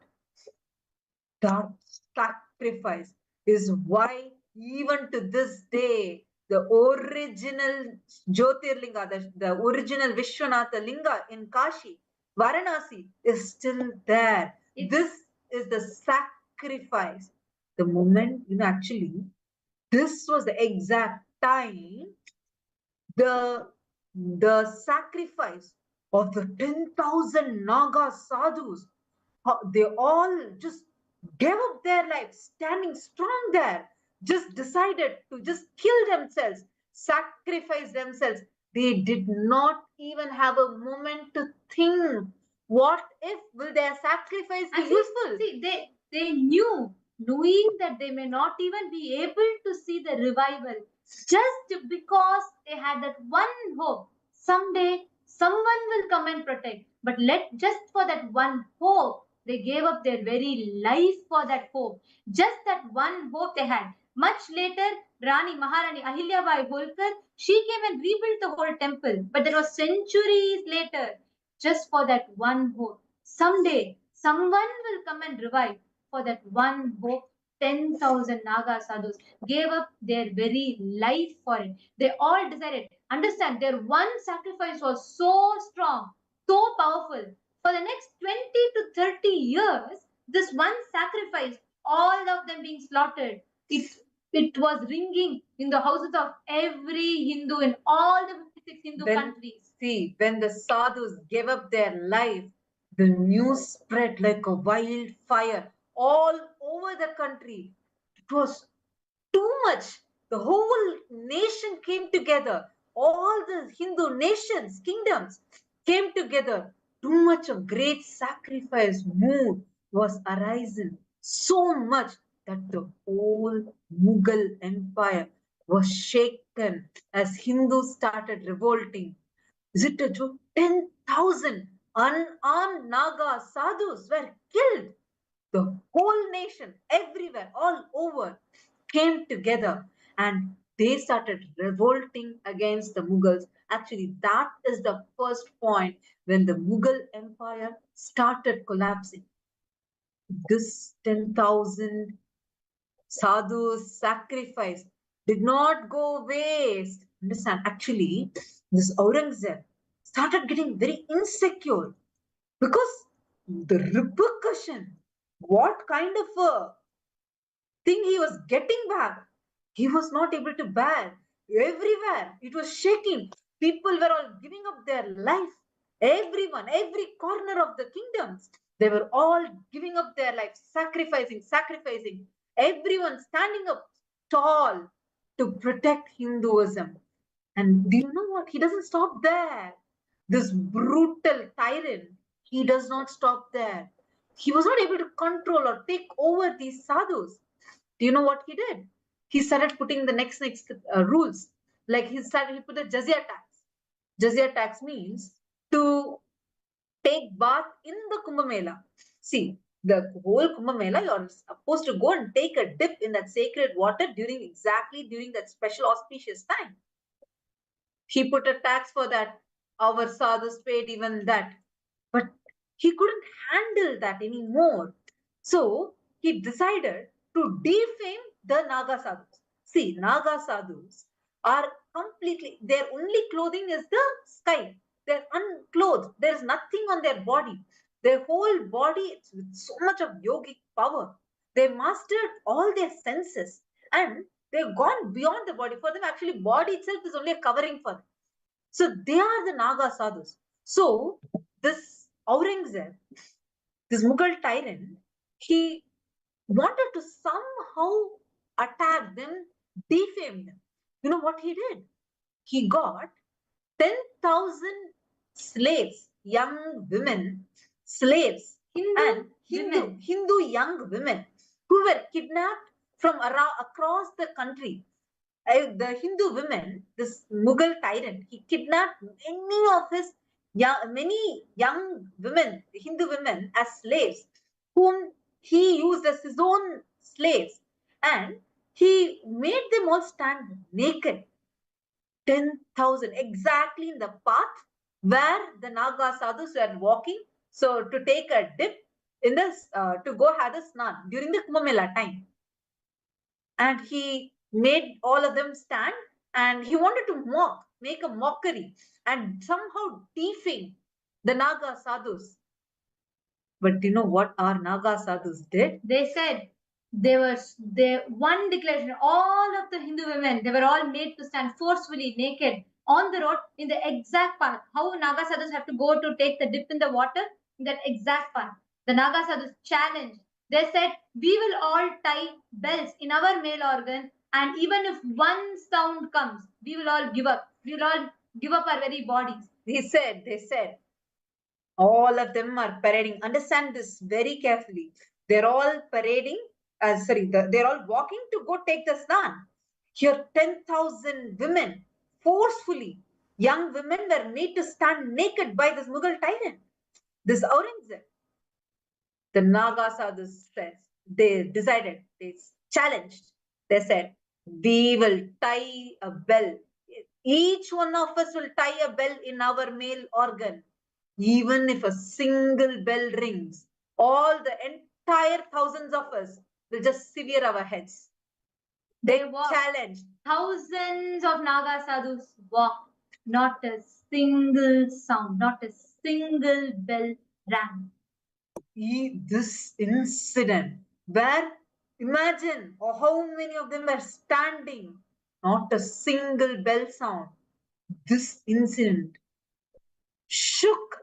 [SPEAKER 20] that sacrifice is why even to this day, the original Jyotirlinga, the original Vishwanatha Linga in Kashi, Varanasi is still there. This is the sacrifice. The moment, actually, this was the exact time the sacrifice of the 10,000 Naga sadhus, they all just gave up their lives, standing strong there, just decided to just kill themselves, sacrifice themselves. They did not even have a moment to think, what if will their sacrifice be useful?
[SPEAKER 19] See, they knew, knowing that they may not even be able to see the revival, just because they had that one hope. Someday, someone will come and protect. But just for that one hope, they gave up their very life for that hope. Just that one hope they had. Much later, Maharani Ahilyabai Holkar, she came and rebuilt the whole temple. But that was centuries later, just for that one hope. Someday, someone will come and revive. For that one hope, 10,000 Naga sadhus gave up their very life for it. They all decided, understand, their one sacrifice was so strong, so powerful. For the next 20 to 30 years, this one sacrifice, all of them being slaughtered, it was ringing in the houses of every Hindu in all the 56 Hindu countries.
[SPEAKER 20] See, when the sadhus gave up their life, the news spread like a wildfire all over the country. It was too much. The whole nation came together. All the Hindu nations, kingdoms came together. Too much of great sacrifice mood was arising. So much that the whole Mughal empire was shaken as Hindus started revolting. Is it a joke? 10,000 unarmed Naga sadhus were killed. The whole nation, everywhere, all over, came together and they started revolting against the Mughals. Actually, that is the first point when the Mughal empire started collapsing. This 10,000 sadhus sacrifice did not go waste. Understand? Actually, this Aurangzeb started getting very insecure because the repercussion, what kind of a thing he was getting back, he was not able to bear. Everywhere, it was shaking. People were all giving up their life. Everyone, every corner of the kingdoms, they were all giving up their life, sacrificing. Everyone standing up tall to protect Hinduism. And do you know what? He doesn't stop there. This brutal tyrant, he does not stop there. he was not able to control or take over these sadhus. Do you know what he did? He started putting the next rules. Like he put the jizya tax. Jizya tax means to take bath in the Kumbh Mela. See, the whole Kumbh Mela, you're supposed to go and take a dip in that sacred water during that special auspicious time. He put a tax for that. Our sadhus paid even that. But he couldn't handle that anymore. So he decided to defame the Naga sadhus. See, Naga sadhus are completely, their only clothing is the sky. They're unclothed. There's nothing on their body. Their whole body is with so much of yogic power. They mastered all their senses and they've gone beyond the body. For them, actually, body itself is only a covering for them. So they are the Naga sadhus. So this Aurangzeb, this Mughal tyrant, he wanted to somehow attack them, defame them. You know what he did? He got 10,000 slaves, young women, slaves, Hindu young women who were kidnapped from across the country. The Hindu women, this Mughal tyrant, he kidnapped many young women, Hindu women, as slaves, whom he used as his own slaves, and he made them all stand naked. 10,000 exactly in the path where the Naga sadhus were walking. So to take a dip in this, to go have a snan during the Kumbh Mela time. And he made all of them stand and he wanted to make a mockery and somehow defame the Naga sadhus. But you know what our Naga sadhus did?
[SPEAKER 19] They said one declaration, all of the Hindu women, they were all made to stand forcefully naked on the road in the exact path. How Naga sadhus have to go to take the dip in the water? In that exact path. The Naga sadhus challenged. They said, we will all tie bells in our male organ, and even if one sound comes, we will all give up. We will all give up our very bodies.
[SPEAKER 20] They said, all of them are parading. Understand this very carefully. They're all parading. They're all walking to go take the snan. Here, 10,000 women, forcefully, young women were made to stand naked by this Mughal tyrant, this Aurangzeb. The Naga sadhus said, they challenged. They said, we will tie a bell. Each one of us will tie a bell in our male organ. Even if a single bell rings, all the entire thousands of us will just sever our heads. They challenged.
[SPEAKER 19] Thousands of Naga sadhus walked. Not a single sound, not a single bell rang.
[SPEAKER 20] This incident where imagine how many of them were standing, not a single bell sound. This incident shook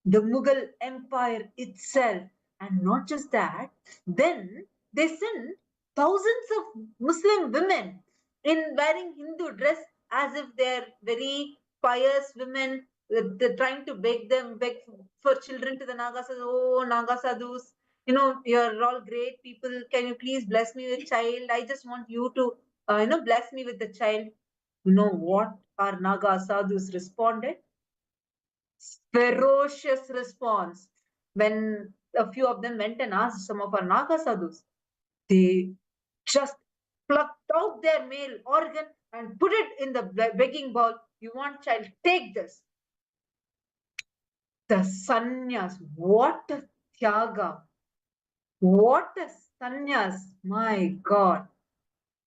[SPEAKER 20] the Mughal Empire itself. And not just that, then they sent thousands of Muslim women in wearing Hindu dress as if they're very pious women. They're trying to beg for children to the Naga sadhus. Oh, Naga sadhus, you're all great people. Can you please bless me with child? I just want you to, bless me with the child. You know what our Naga sadhus responded? Ferocious response. When a few of them went and asked some of our Naga sadhus, they just plucked out their male organ and put it in the begging bowl. You want child? Take this. The sannyas, what a tyaga. What a sannyas. My God.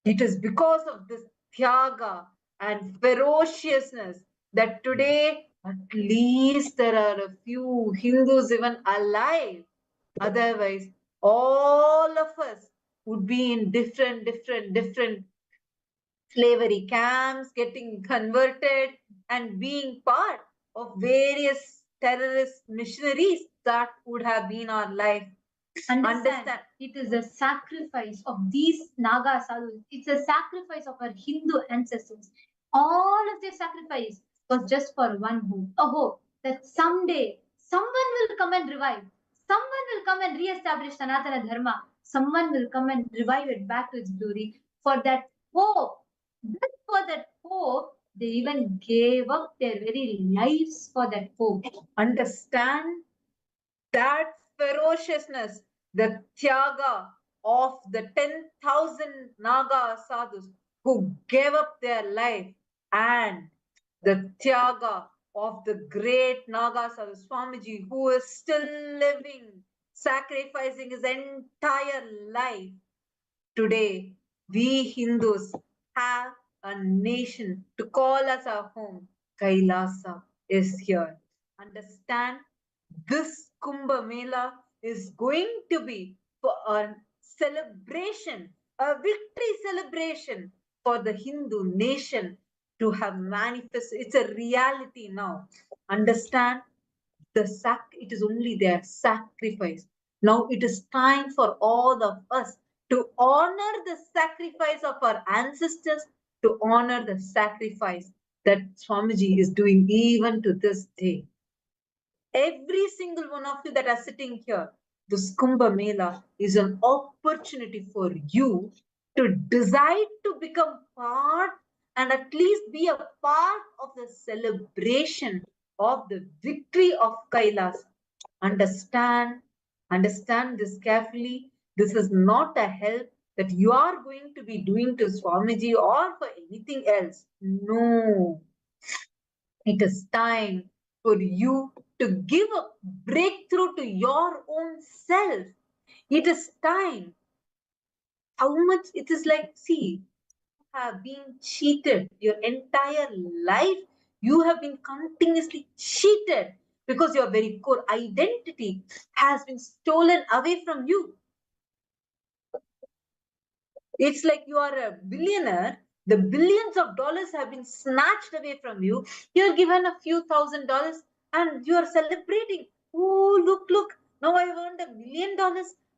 [SPEAKER 20] It is because of this tyaga and ferociousness that today at least there are a few Hindus even alive. Otherwise, all of us would be in different slavery camps, getting converted and being part of various terrorist missionaries. That would have been our life.
[SPEAKER 19] Understand. It is a sacrifice of these Naga sadhus. It's a sacrifice of our Hindu ancestors. All of their sacrifice was just for one hope. A hope that someday someone will come and revive. Someone will come and re-establish Sanatana Dharma. Someone will come and revive it back to its glory. For that hope, just for that hope, they even gave up their very lives for that hope.
[SPEAKER 20] Understand that ferociousness, the tyaga of the 10,000 Naga sadhus who gave up their life, and the tyaga of the great Naga sadhu Swamiji who is still living, sacrificing his entire life. Today, we Hindus have a nation to call us our home. Kailasa is here. Understand, this Kumbh Mela is going to be for a celebration, a victory celebration for the Hindu nation to have manifested. It's a reality now. Understand, it is only their sacrifice. Now it is time for all of us to honor the sacrifice of our ancestors, to honor the sacrifice that Swamiji is doing even to this day. Every single one of you that are sitting here, this Kumbh Mela is an opportunity for you to decide to become part and at least be a part of the celebration of the victory of Kailas. Understand this carefully. This is not a help that you are going to be doing to Swamiji or for anything else. No. It is time for you to give a breakthrough to your own self. It is time. How much it is like, see, you have been cheated your entire life. You have been continuously cheated because your very core identity has been stolen away from you. It's like you are a billionaire. The billions of dollars have been snatched away from you. You're given a few $1,000s and you are celebrating. Oh, look. Now I've earned $1 million.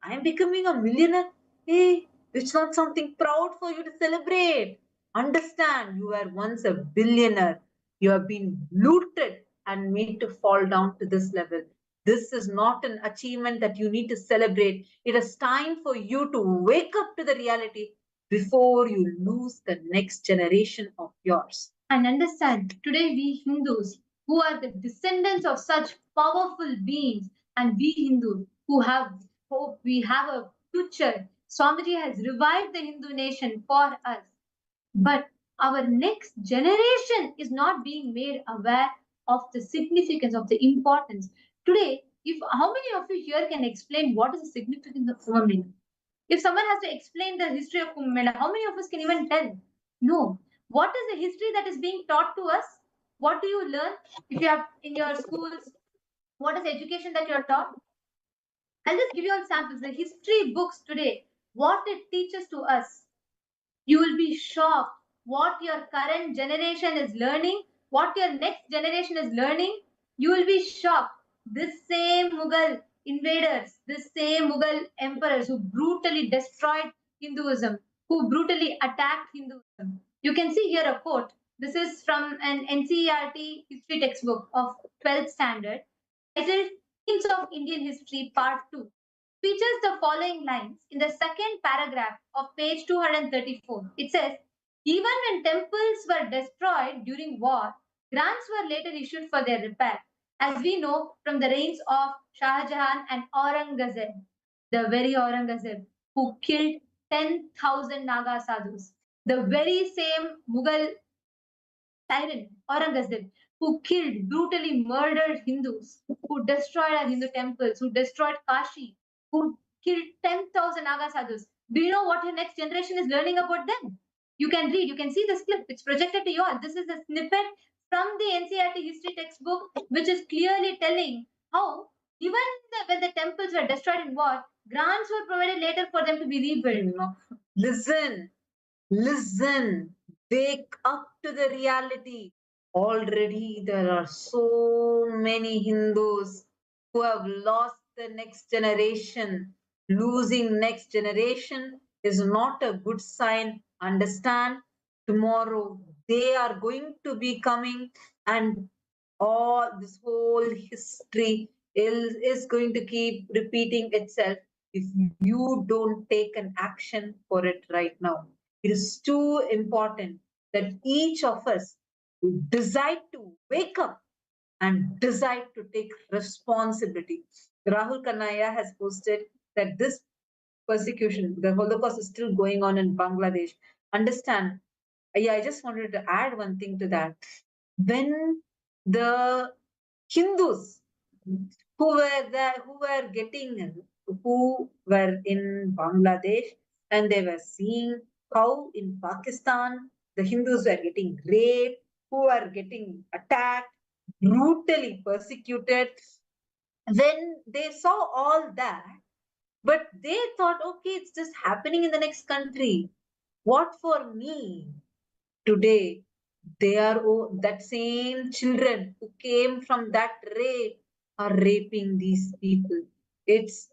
[SPEAKER 20] I'm becoming a millionaire. Hey, it's not something proud for you to celebrate. Understand, you were once a billionaire. You have been looted and made to fall down to this level. This is not an achievement that you need to celebrate. It is time for you to wake up to the reality before you lose the next generation of yours.
[SPEAKER 19] And understand, today we Hindus, who are the descendants of such powerful beings, and we Hindus who have hope, we have a future. Swamiji has revived the Hindu nation for us. But our next generation is not being made aware of the significance, of the importance. Today, how many of you here can explain what is the significance of Kumbh Mela? If someone has to explain the history of Kumbh Mela, how many of us can even tell? No. What is the history that is being taught to us? What do you learn if you have in your schools? What is the education that you are taught? I'll just give you all samples. The history books today, what it teaches to us, you will be shocked what your current generation is learning, what your next generation is learning. You will be shocked. This same Mughal invaders, this same Mughal emperors who brutally destroyed Hinduism, who brutally attacked Hinduism. You can see here a quote. This is from an NCERT history textbook of 12th standard, titled Themes of Indian History Part 2. Features the following lines in the second paragraph of page 234. It says, even when temples were destroyed during war, grants were later issued for their repair, as we know from the reigns of Shah Jahan and Aurangzeb, the very Aurangzeb who killed 10,000 Naga sadhus. The very same Mughal tyrant Aurangzeb who killed, brutally murdered Hindus, who destroyed our Hindu temples, who destroyed Kashi, who killed 10,000 Naga sadhus. Do you know what your next generation is learning about them? You can read, you can see this clip. It's projected to you all. This is a snippet from the NCERT history textbook, which is clearly telling how even when the temples were destroyed in war, grants were provided later for them to be rebuilt.
[SPEAKER 20] Listen, wake up to the reality. Already there are so many Hindus who have lost the next generation. Losing next generation is not a good sign. Understand? Tomorrow they are going to be coming, and all this whole history is going to keep repeating itself if you don't take an action for it right now. It is too important that each of us decide to wake up and decide to take responsibility. Rahul Kanaya has posted that this persecution, the Holocaust is still going on in Bangladesh. Understand? Yeah, I just wanted to add one thing to that. When the Hindus who were there, who were in Bangladesh, and they were seeing how in Pakistan the Hindus were getting raped, who were getting attacked, brutally persecuted. When they saw all that, but they thought, okay, it's just happening in the next country. What for me? Today, they are that same children who came from that rape are raping these people. It's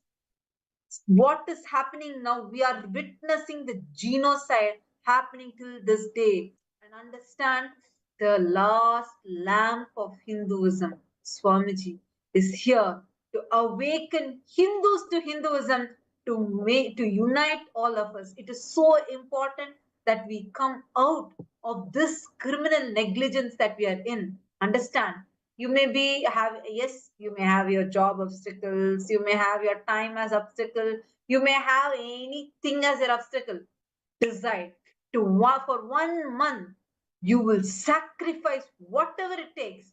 [SPEAKER 20] what is happening now. We are witnessing the genocide happening till this day. And understand, the last lamp of Hinduism, Swamiji, is here to awaken Hindus to Hinduism, to unite all of us. It is so important that we come out of this criminal negligence that we are in. Understand? You may you may have your job obstacles, you may have your time as obstacle, you may have anything as an obstacle. Decide to for 1 month, you will sacrifice whatever it takes.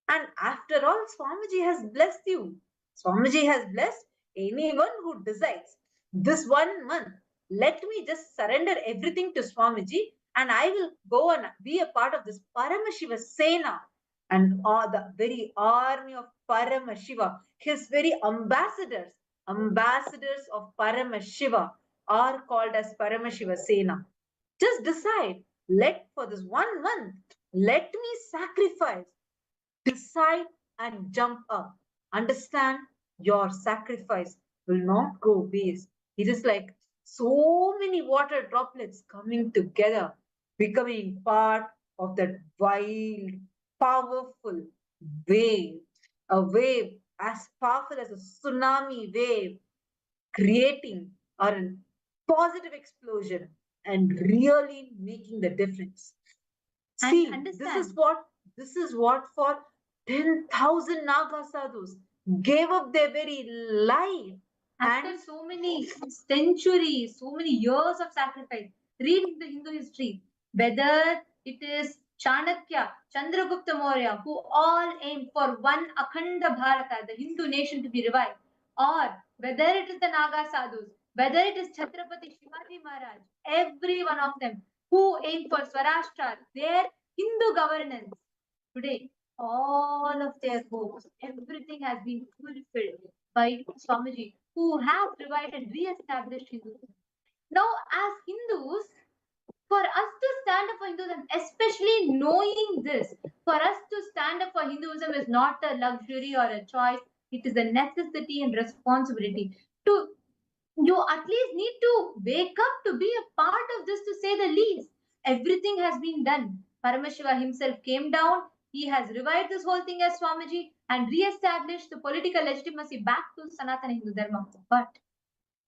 [SPEAKER 20] And after all, Swamiji has blessed you. Swamiji has blessed anyone who decides this 1 month. Let me just surrender everything to Swamiji, and I will go and be a part of this Paramashiva Sena, and the very army of Paramashiva, his very ambassadors of Paramashiva are called as Paramashiva Sena. Just decide, for this 1 month, let me sacrifice. Decide and jump up. Understand, your sacrifice will not go waste. It is like so many water droplets coming together, becoming part of that wild, powerful wave. A wave as powerful as a tsunami wave, creating a positive explosion and really making the difference. See, this is what for 10,000 Naga sadhus gave up their very life. After so many centuries, so many years of sacrifice, read the Hindu history, whether it is Chanakya, Chandragupta Maurya, who all aimed for one Akhanda Bharata, the Hindu nation to be revived, or whether it is the Naga sadhus, whether it is Chhatrapati Shivaji Maharaj, every one of them who aimed for Swarashtra, their Hindu governance. Today, all of their hopes, everything has been fulfilled by Swamiji, who has revived and re-established Hinduism. Now, as Hindus, for us to stand up for Hinduism, especially knowing this, for us to stand up for Hinduism is not a luxury or a choice, it is a necessity and responsibility. You at least need to wake up to be a part of this, to say the least. Everything has been done. Paramashiva himself came down. He has revived this whole thing as Swamiji and re-established the political legitimacy back to Sanatana Hindu Dharma. But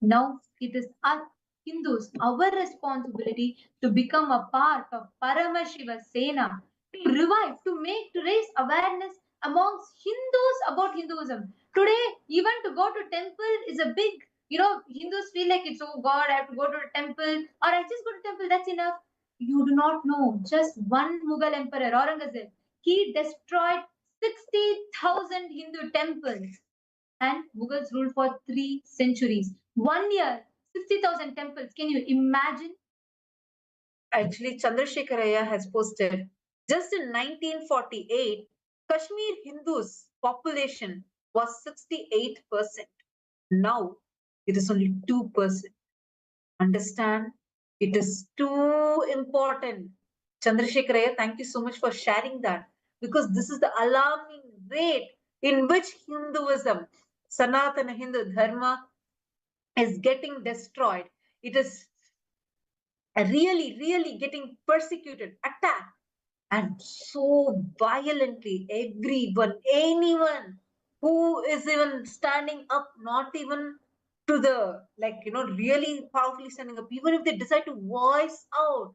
[SPEAKER 20] now it is us Hindus, our responsibility to become a part of Paramashiva Sena, to revive, to raise awareness amongst Hindus about Hinduism. Today, even to go to temple is a big, Hindus feel like it's, oh God, I have to go to a temple, or I just go to temple, that's enough. You do not know, just one Mughal emperor, Aurangzeb, he destroyed 60,000 Hindu temples, and Mughals ruled for 3 centuries. 1 year, 60,000 temples. Can you imagine? Actually, Chandrasekharaya has posted, just in 1948, Kashmir Hindus population was 68%. Now, it is only 2%. Understand? It is too important. Chandrasekharaya, thank you so much for sharing that, because this is the alarming rate in which Hinduism, Sanatana Hindu Dharma, is getting destroyed. It is really, really getting persecuted, attacked, and so violently. Anyone who is even standing up, not even to the, like, really powerfully standing up. Even if they decide to voice out,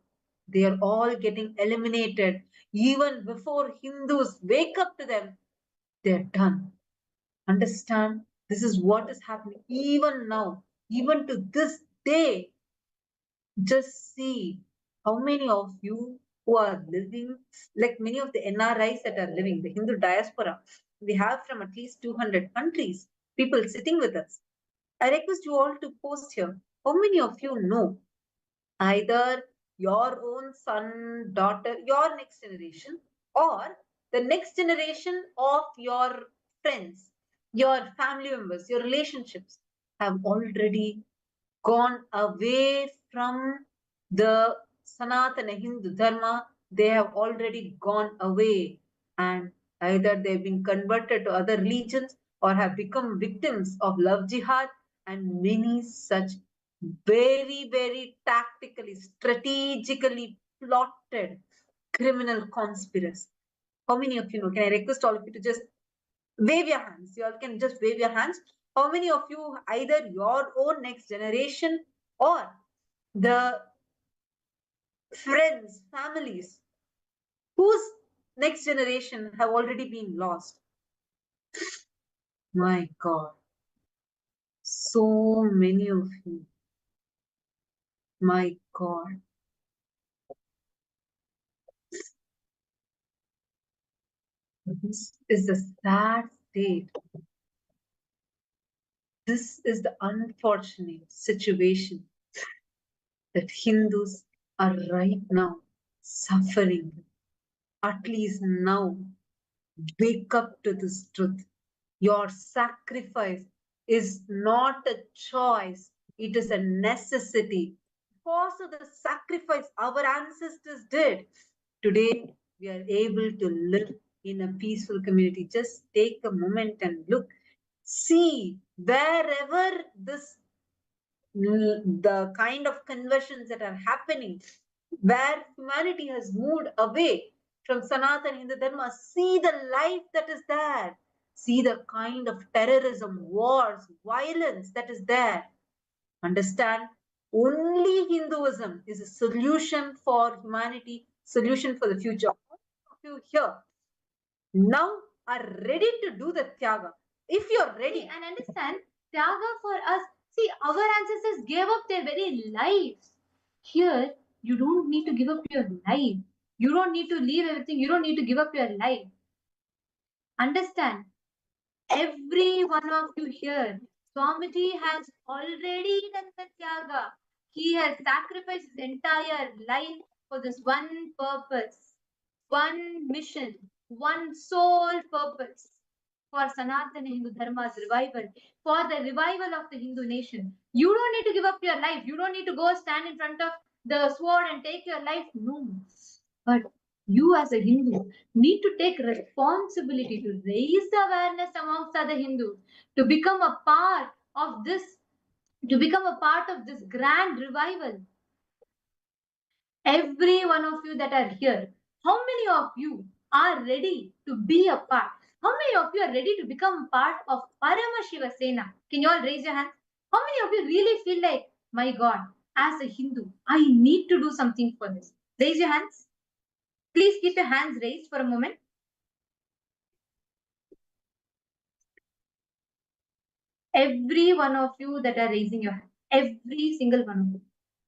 [SPEAKER 20] they are all getting eliminated. Even before Hindus wake up to them, they're done. Understand? This is what is happening even now, even to this day. Just see how many of you who are living, like many of the NRIs that are living, the Hindu diaspora, we have from at least 200 countries, people sitting with us. I request you all to post here. How many of you know either your own son, daughter, your next generation, or the next generation of your friends, your family members, your relationships have already gone away from the Sanatana Hindu Dharma? They have already gone away, and either they've been converted to other religions or have become victims of love jihad and many such very, very tactically, strategically plotted criminal conspiracy. How many of you know? Can I request all of you to just wave your hands? You all can just wave your hands. How many of you, either your own next generation or the friends, families whose next generation have already been lost? My God. So many of you. My God. This is the sad state. This is the unfortunate situation that Hindus are right now suffering. At least now, wake up to this truth. Your sacrifice is not a choice, it is a necessity. Because of the sacrifice our ancestors did, today we are able to live in a peaceful community. Just take a moment and look. See, wherever the kind of conversions that are happening, where humanity has moved away from Sanatana Hindu Dharma, see the life that is there. See the kind of terrorism, wars, violence that is there. Understand? Only Hinduism is a solution for humanity, solution for the future. All of you here now are ready to do the Tyaga. If you're ready and understand, Tyaga for us, see, our ancestors gave up their very lives. Here, you don't need to give up your life. You don't need to leave everything. You don't need to give up your life. Understand? Every one of you here, Swamiji has already done the Tyaga. He has sacrificed his entire life for this one purpose, one mission, one sole purpose, for Sanatana Hindu Dharma's revival, for the revival of the Hindu nation. You don't need to give up your life. You don't need to go stand in front of the sword and take your life. No. But you as a Hindu need to take responsibility to raise the awareness amongst other Hindus, to become a part of this, grand revival. Every one of you that are here, how many of you are ready to be a part? How many of you are ready to become part of Paramashiva Sena? Can you all raise your hands? How many of you really feel like, my God, as a Hindu, I need to do something for this? Raise your hands. Please keep your hands raised for a moment. Every one of you that are raising your hand, every single one of you.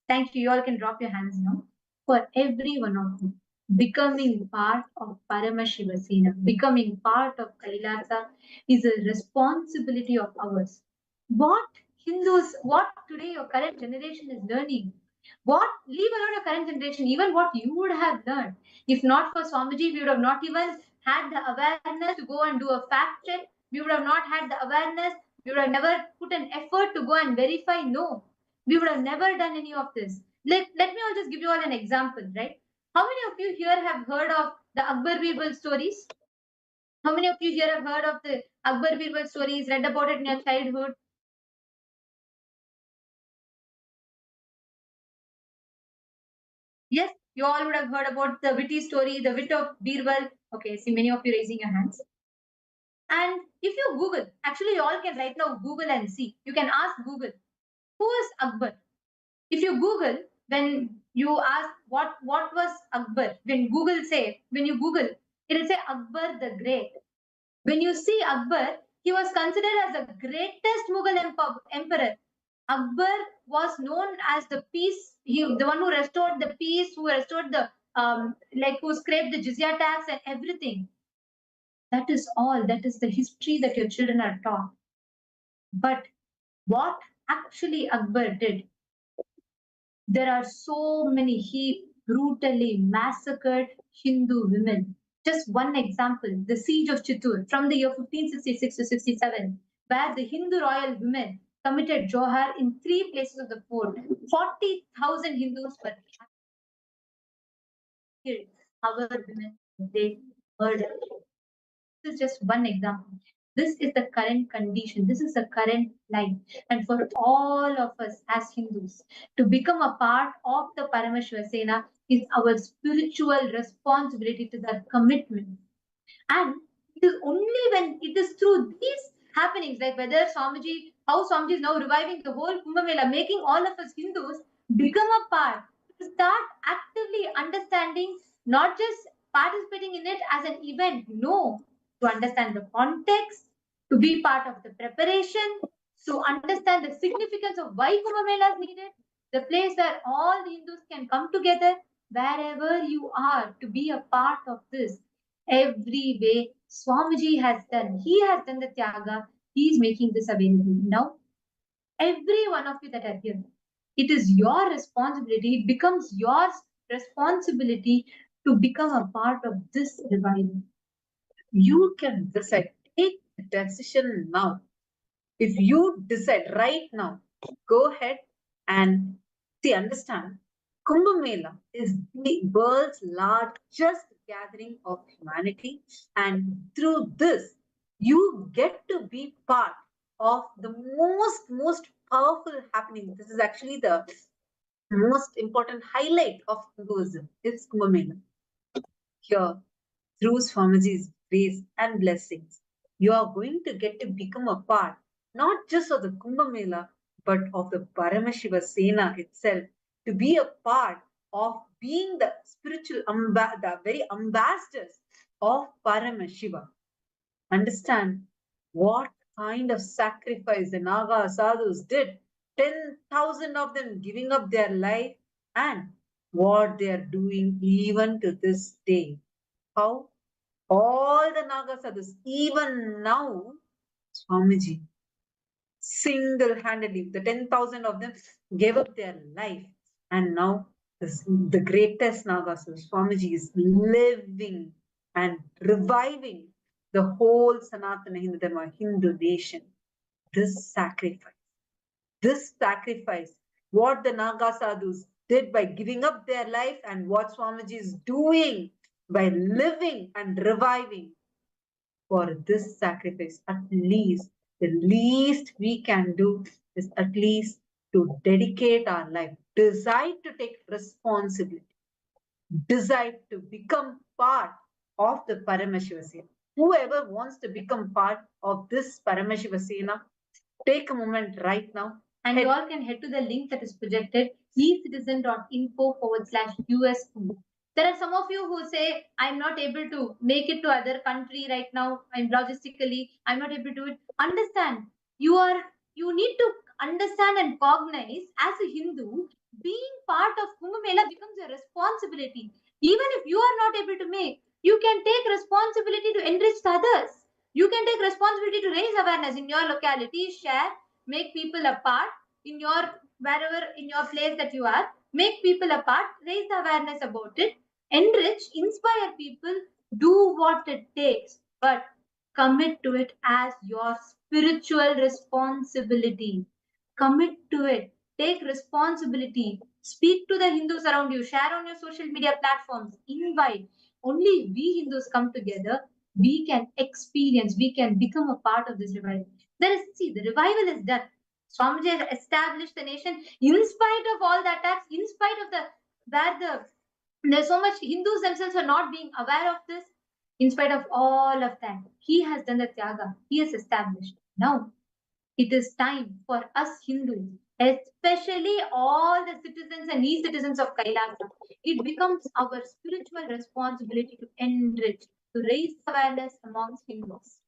[SPEAKER 20] Thank you. You all can drop your hands now. For every one of you, becoming part of Paramashiva Sena, becoming part of Kailasa is a responsibility of ours. What today your current generation is learning, leave alone your current generation, even what you would have learned. If not for Swamiji, we would have not even had the awareness to go and do a fact check. We would have not had the awareness. We would have never put an effort to go and verify. No, we would have never done any of this. Let me all just give you all an example, right? How many of you here have heard of the Akbar Birbal stories? How many of you here have heard of the Akbar Birbal stories, read about it in your childhood? Yes, you all would have heard about the witty story, the wit of Birbal. Okay, see many of you raising your hands.
[SPEAKER 19] And if you Google, actually you all can right now Google and see. You can ask Google, who is Akbar? If you Google, when you ask what was Akbar, when you Google, it'll say Akbar the Great. When you see Akbar, he was considered as the greatest Mughal emperor. Akbar was known as the peace, the one who restored the peace, who restored the who scraped the jizya tax and everything. That is all. That is the history that your children are taught. But what actually Akbar did? There are so many. He brutally massacred Hindu women. Just one example, the siege of Chittor from the year 1566 to 67, where the Hindu royal women committed Johar in 3 places of the fort. 40,000 Hindus were killed. Our women, they murdered. This is just one example. This is the current condition. This is the current life. And for all of us as Hindus, to become a part of the Paramashivoham is our spiritual responsibility to that commitment. And it is only when it is through these happenings, like whether Swamiji, how Swamiji is now reviving the whole Kumbh Mela, making all of us Hindus become a part, to start actively understanding, not just participating in it as an event, no, to understand the context, to be part of the preparation, to understand the significance of why Kumbh Mela is needed, the place where all the Hindus can come together, wherever you are, to be a part of this. Every way Swamiji has done. He has done the Tyaga. He is making this available. Now, every one of you that are here, it is your responsibility. It becomes your responsibility to become a part of this revival.
[SPEAKER 20] You can decide. Take the decision now. If you decide right now, go ahead and see, understand, Kumbh Mela is the world's largest gathering of humanity, and through this, you get to be part of the most powerful happening. This is actually the most important highlight of Hinduism. It's Kumbh Mela. Here, through Swamiji's grace and blessings, you are going to get to become a part, not just of the Kumbh Mela, but of the Paramashivoham itself, to be a part of being the spiritual, the very ambassadors of Paramashiva. Understand what kind of sacrifice the Naga sadhus did, 10,000 of them giving up their life, and what they are doing even to this day. How? All the Naga sadhus, even now, Swamiji, single-handedly, the 10,000 of them gave up their life. And now, the greatest Naga sadhu, Swamiji, is living and reviving the whole Sanatana Hindu Dharma, Hindu nation. This sacrifice, what the Naga sadhus did by giving up their life, and what Swamiji is doing by living and reviving. For this sacrifice, at least, the least we can do is at least to dedicate our life, decide to take responsibility, decide to become part of the Paramashivoham. Whoever wants to become part of this Paramashivoham, take a moment right now.
[SPEAKER 19] And you all can head to the link that is projected, ecitizen.info/US. There are some of you who say, I'm not able to make it to other country right now. I'm logistically, I'm not able to do it. Understand, you need to understand and cognize as a Hindu, being part of Kumbh Mela becomes a responsibility. Even if you are not able to make, you can take responsibility to enrich the others. You can take responsibility to raise awareness in your locality, share, make people a part in your, wherever in your place that you are, make people a part, raise the awareness about it, enrich, inspire people, do what it takes, but commit to it as your spiritual responsibility. Commit to it. Take responsibility. Speak to the Hindus around you. Share on your social media platforms. Invite. Only we Hindus come together. We can experience. We can become a part of this revival. The revival is done. Swamiji has established the nation in spite of all the attacks, in spite of there's so much Hindus themselves are not being aware of this. In spite of all of that, he has done the Tyaga, he has established. Now, it is time for us Hindus, especially all the citizens and e-citizens of Kailasa. It becomes our spiritual responsibility to enrich, to raise awareness amongst Hindus.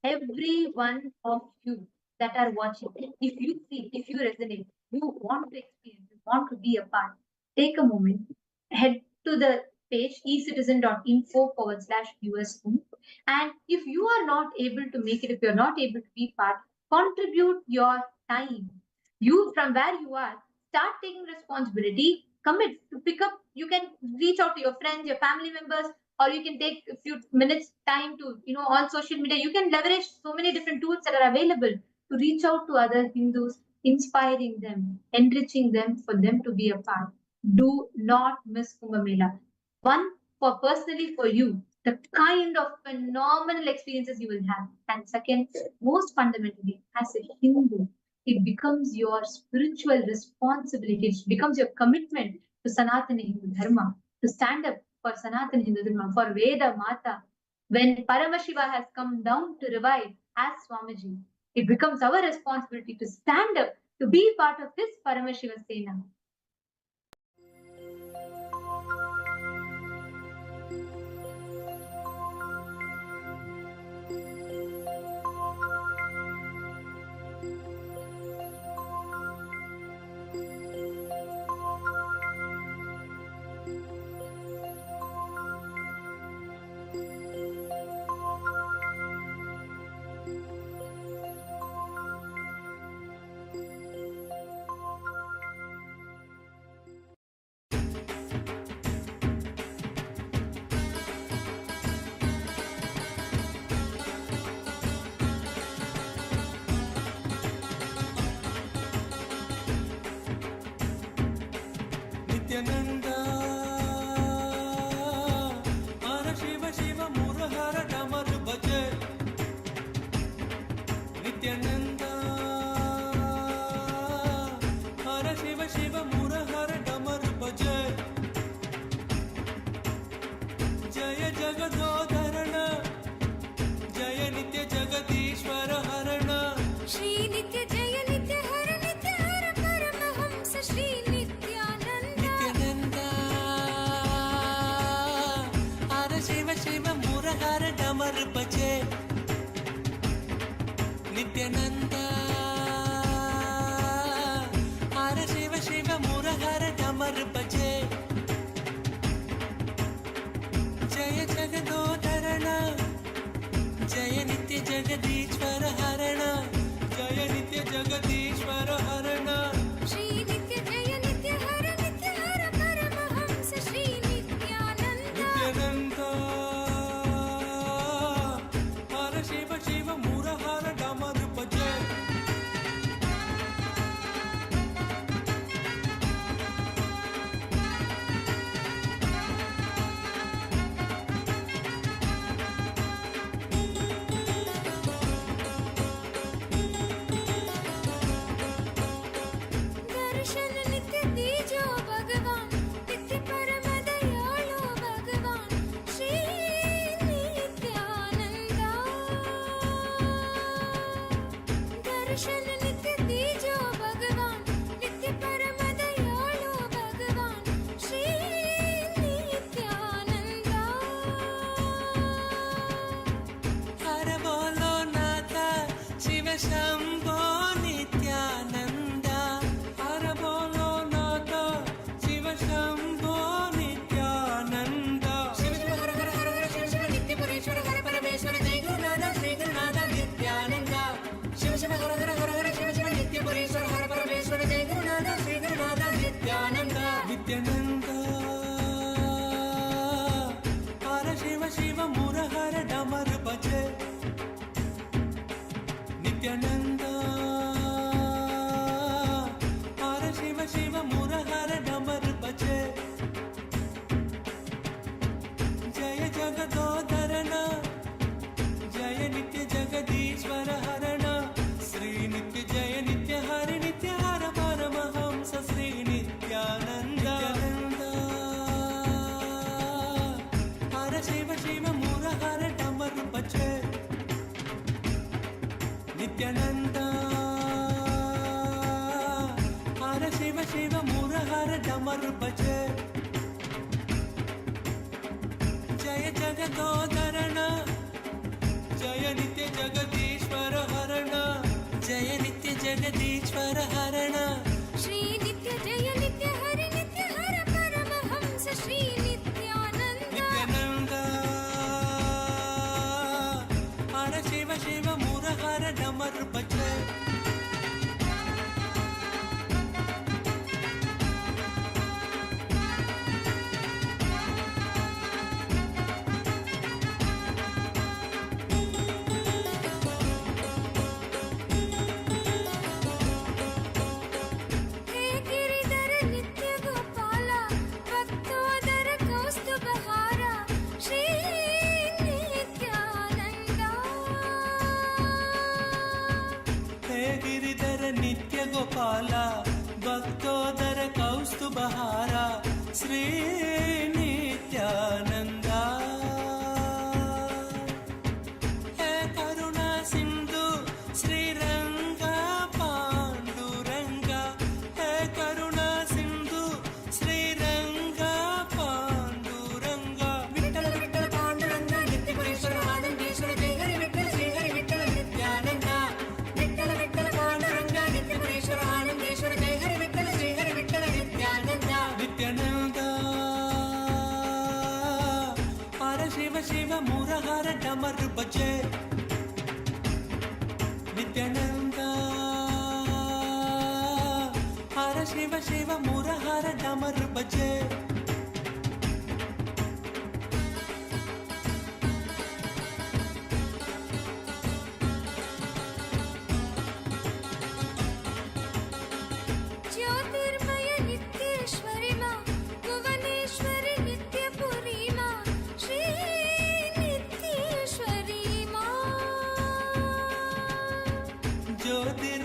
[SPEAKER 19] Every one of you that are watching, if you feel, if you resonate, you want to experience, you want to be a part, take a moment, head to the page ecitizen.info/US. And if you are not able to make it, if you're not able to be part, contribute your time. You, from where you are, start taking responsibility, commit to pick up. You can reach out to your friends, your family members, or you can take a few minutes time to, on social media, you can leverage so many different tools that are available to reach out to other Hindus, inspiring them, enriching them, for them to be a part. Do not miss Kumbh Mela. One, for personally for you, the kind of phenomenal experiences you will have. And second, most fundamentally, as a Hindu, it becomes your spiritual responsibility. It becomes your commitment to Sanatana Hindu Dharma, to stand up for Sanatana Hindu Dharma, for Veda Mata. When Paramashiva has come down to revive as Swamiji, it becomes our responsibility to stand up, to be part of this Paramashiva Sena.
[SPEAKER 21] Nithyananda, Hara Shiva Shiva Murahara Damar Bhaje. Nithyananda, Hara Shiva Shiva Murahara Damar Bhaje. Jaya Jagadodharana, Jaya Nitya Jagadishwara Harana.
[SPEAKER 22] Shri Nitya Jaya Nitya Hara Nitya Hara Paramahamsa Shri
[SPEAKER 21] Shiva Murahara Damar Bhaje. Nithyananda, Hara Shiva Shiva Murahara Damar Bhaje. Jaya Jagadodharana, Jaya Nitya Jagadishwara Harana. Jaya Nitya Jagadishwara Harana.
[SPEAKER 22] Shri Nitya Jaya Nitya Hara Nitya Hara Paramahamsa Shri
[SPEAKER 21] Nithyananda, Hara Shiva Shiva Murahara Damar Bhaje.
[SPEAKER 22] Darshan Nitya Dijo Bhagavan, Nitya Paramadayalu Bhagavan, Shri Nithyananda. Darshan Nitya Dijo Bhagavan, Nitya Paramadayalu Bhagavan, Shri Nithyananda.
[SPEAKER 21] Hara Bolo Nata Shiva Shambho Nithyananda. Hara Bolo Nata Shiva Shambho Nithyananda. Shiva Shiva Hara Hara Hara Hara Shiva Shiva Nitya Pureshwara Hara Parameshwara Jai Gurunatha Sri Gurunatha Nithyananda. Shiva Shiva Hara Hara Hara Hara Shiva Shiva Nitya Pureshwara Hara Parameshwara Jai Gurunatha Sri Gurunatha Nithyananda. Nithyananda, Hara Shiva Shiva Murahara Damar Bhaje. Nithyananda, Hara Shiva Shiva Murahara Damar Bhaje. Jaya Jagadodharana, Jaya Nitya Jagadishwara Harana. Sri Nitya Jaya Nitya Hari Nitya Hara Paramahamsa Sri Nithyananda. Nithyananda Hara Shiva Shiva Murahara Damar Bhaje Jaya Jagadodharana Jaya Nitya Jagadishwara Harana Jaya Nitya Jagadishwara Harana
[SPEAKER 22] Shri Nitya Jaya Nitya Hari Nitya Hara Paramahamsa Shri Nithyananda
[SPEAKER 21] Nithyananda Hara Shiva Shiva Murahara Damar Bhaje
[SPEAKER 22] He Giridhara Nitya Gopala Bhaktodara Kaustubhara Shri Nithyananda
[SPEAKER 21] He Giridhara Nitya Gopala Bhaktodara Kaustubhara Sri Nithyananda He Karuna Sindhu Sri Ranga Panduranga He Karuna Sindhu Sri Ranga Panduranga Vittala Vittala Panduranga Nityaparishwara Anandeshwara Jai Hari Vittala Sri Hari Vittala Nithyananda Vittala Vittala Panduranga Nityaparishwara Anandeshwara Jai Hari Vittala Sri Hari Vittala Nithyananda Nithyananda Hara Shiva Shiva Murahara Damar Bhaje Nithyananda Hara Shiva Shiva Murahara Damar Bhaje
[SPEAKER 22] Jyotirmaya Nityeshwari Ma Bhuvaneshwari Nityapuri Ma Shri Nityeshwari Ma
[SPEAKER 21] Jyotir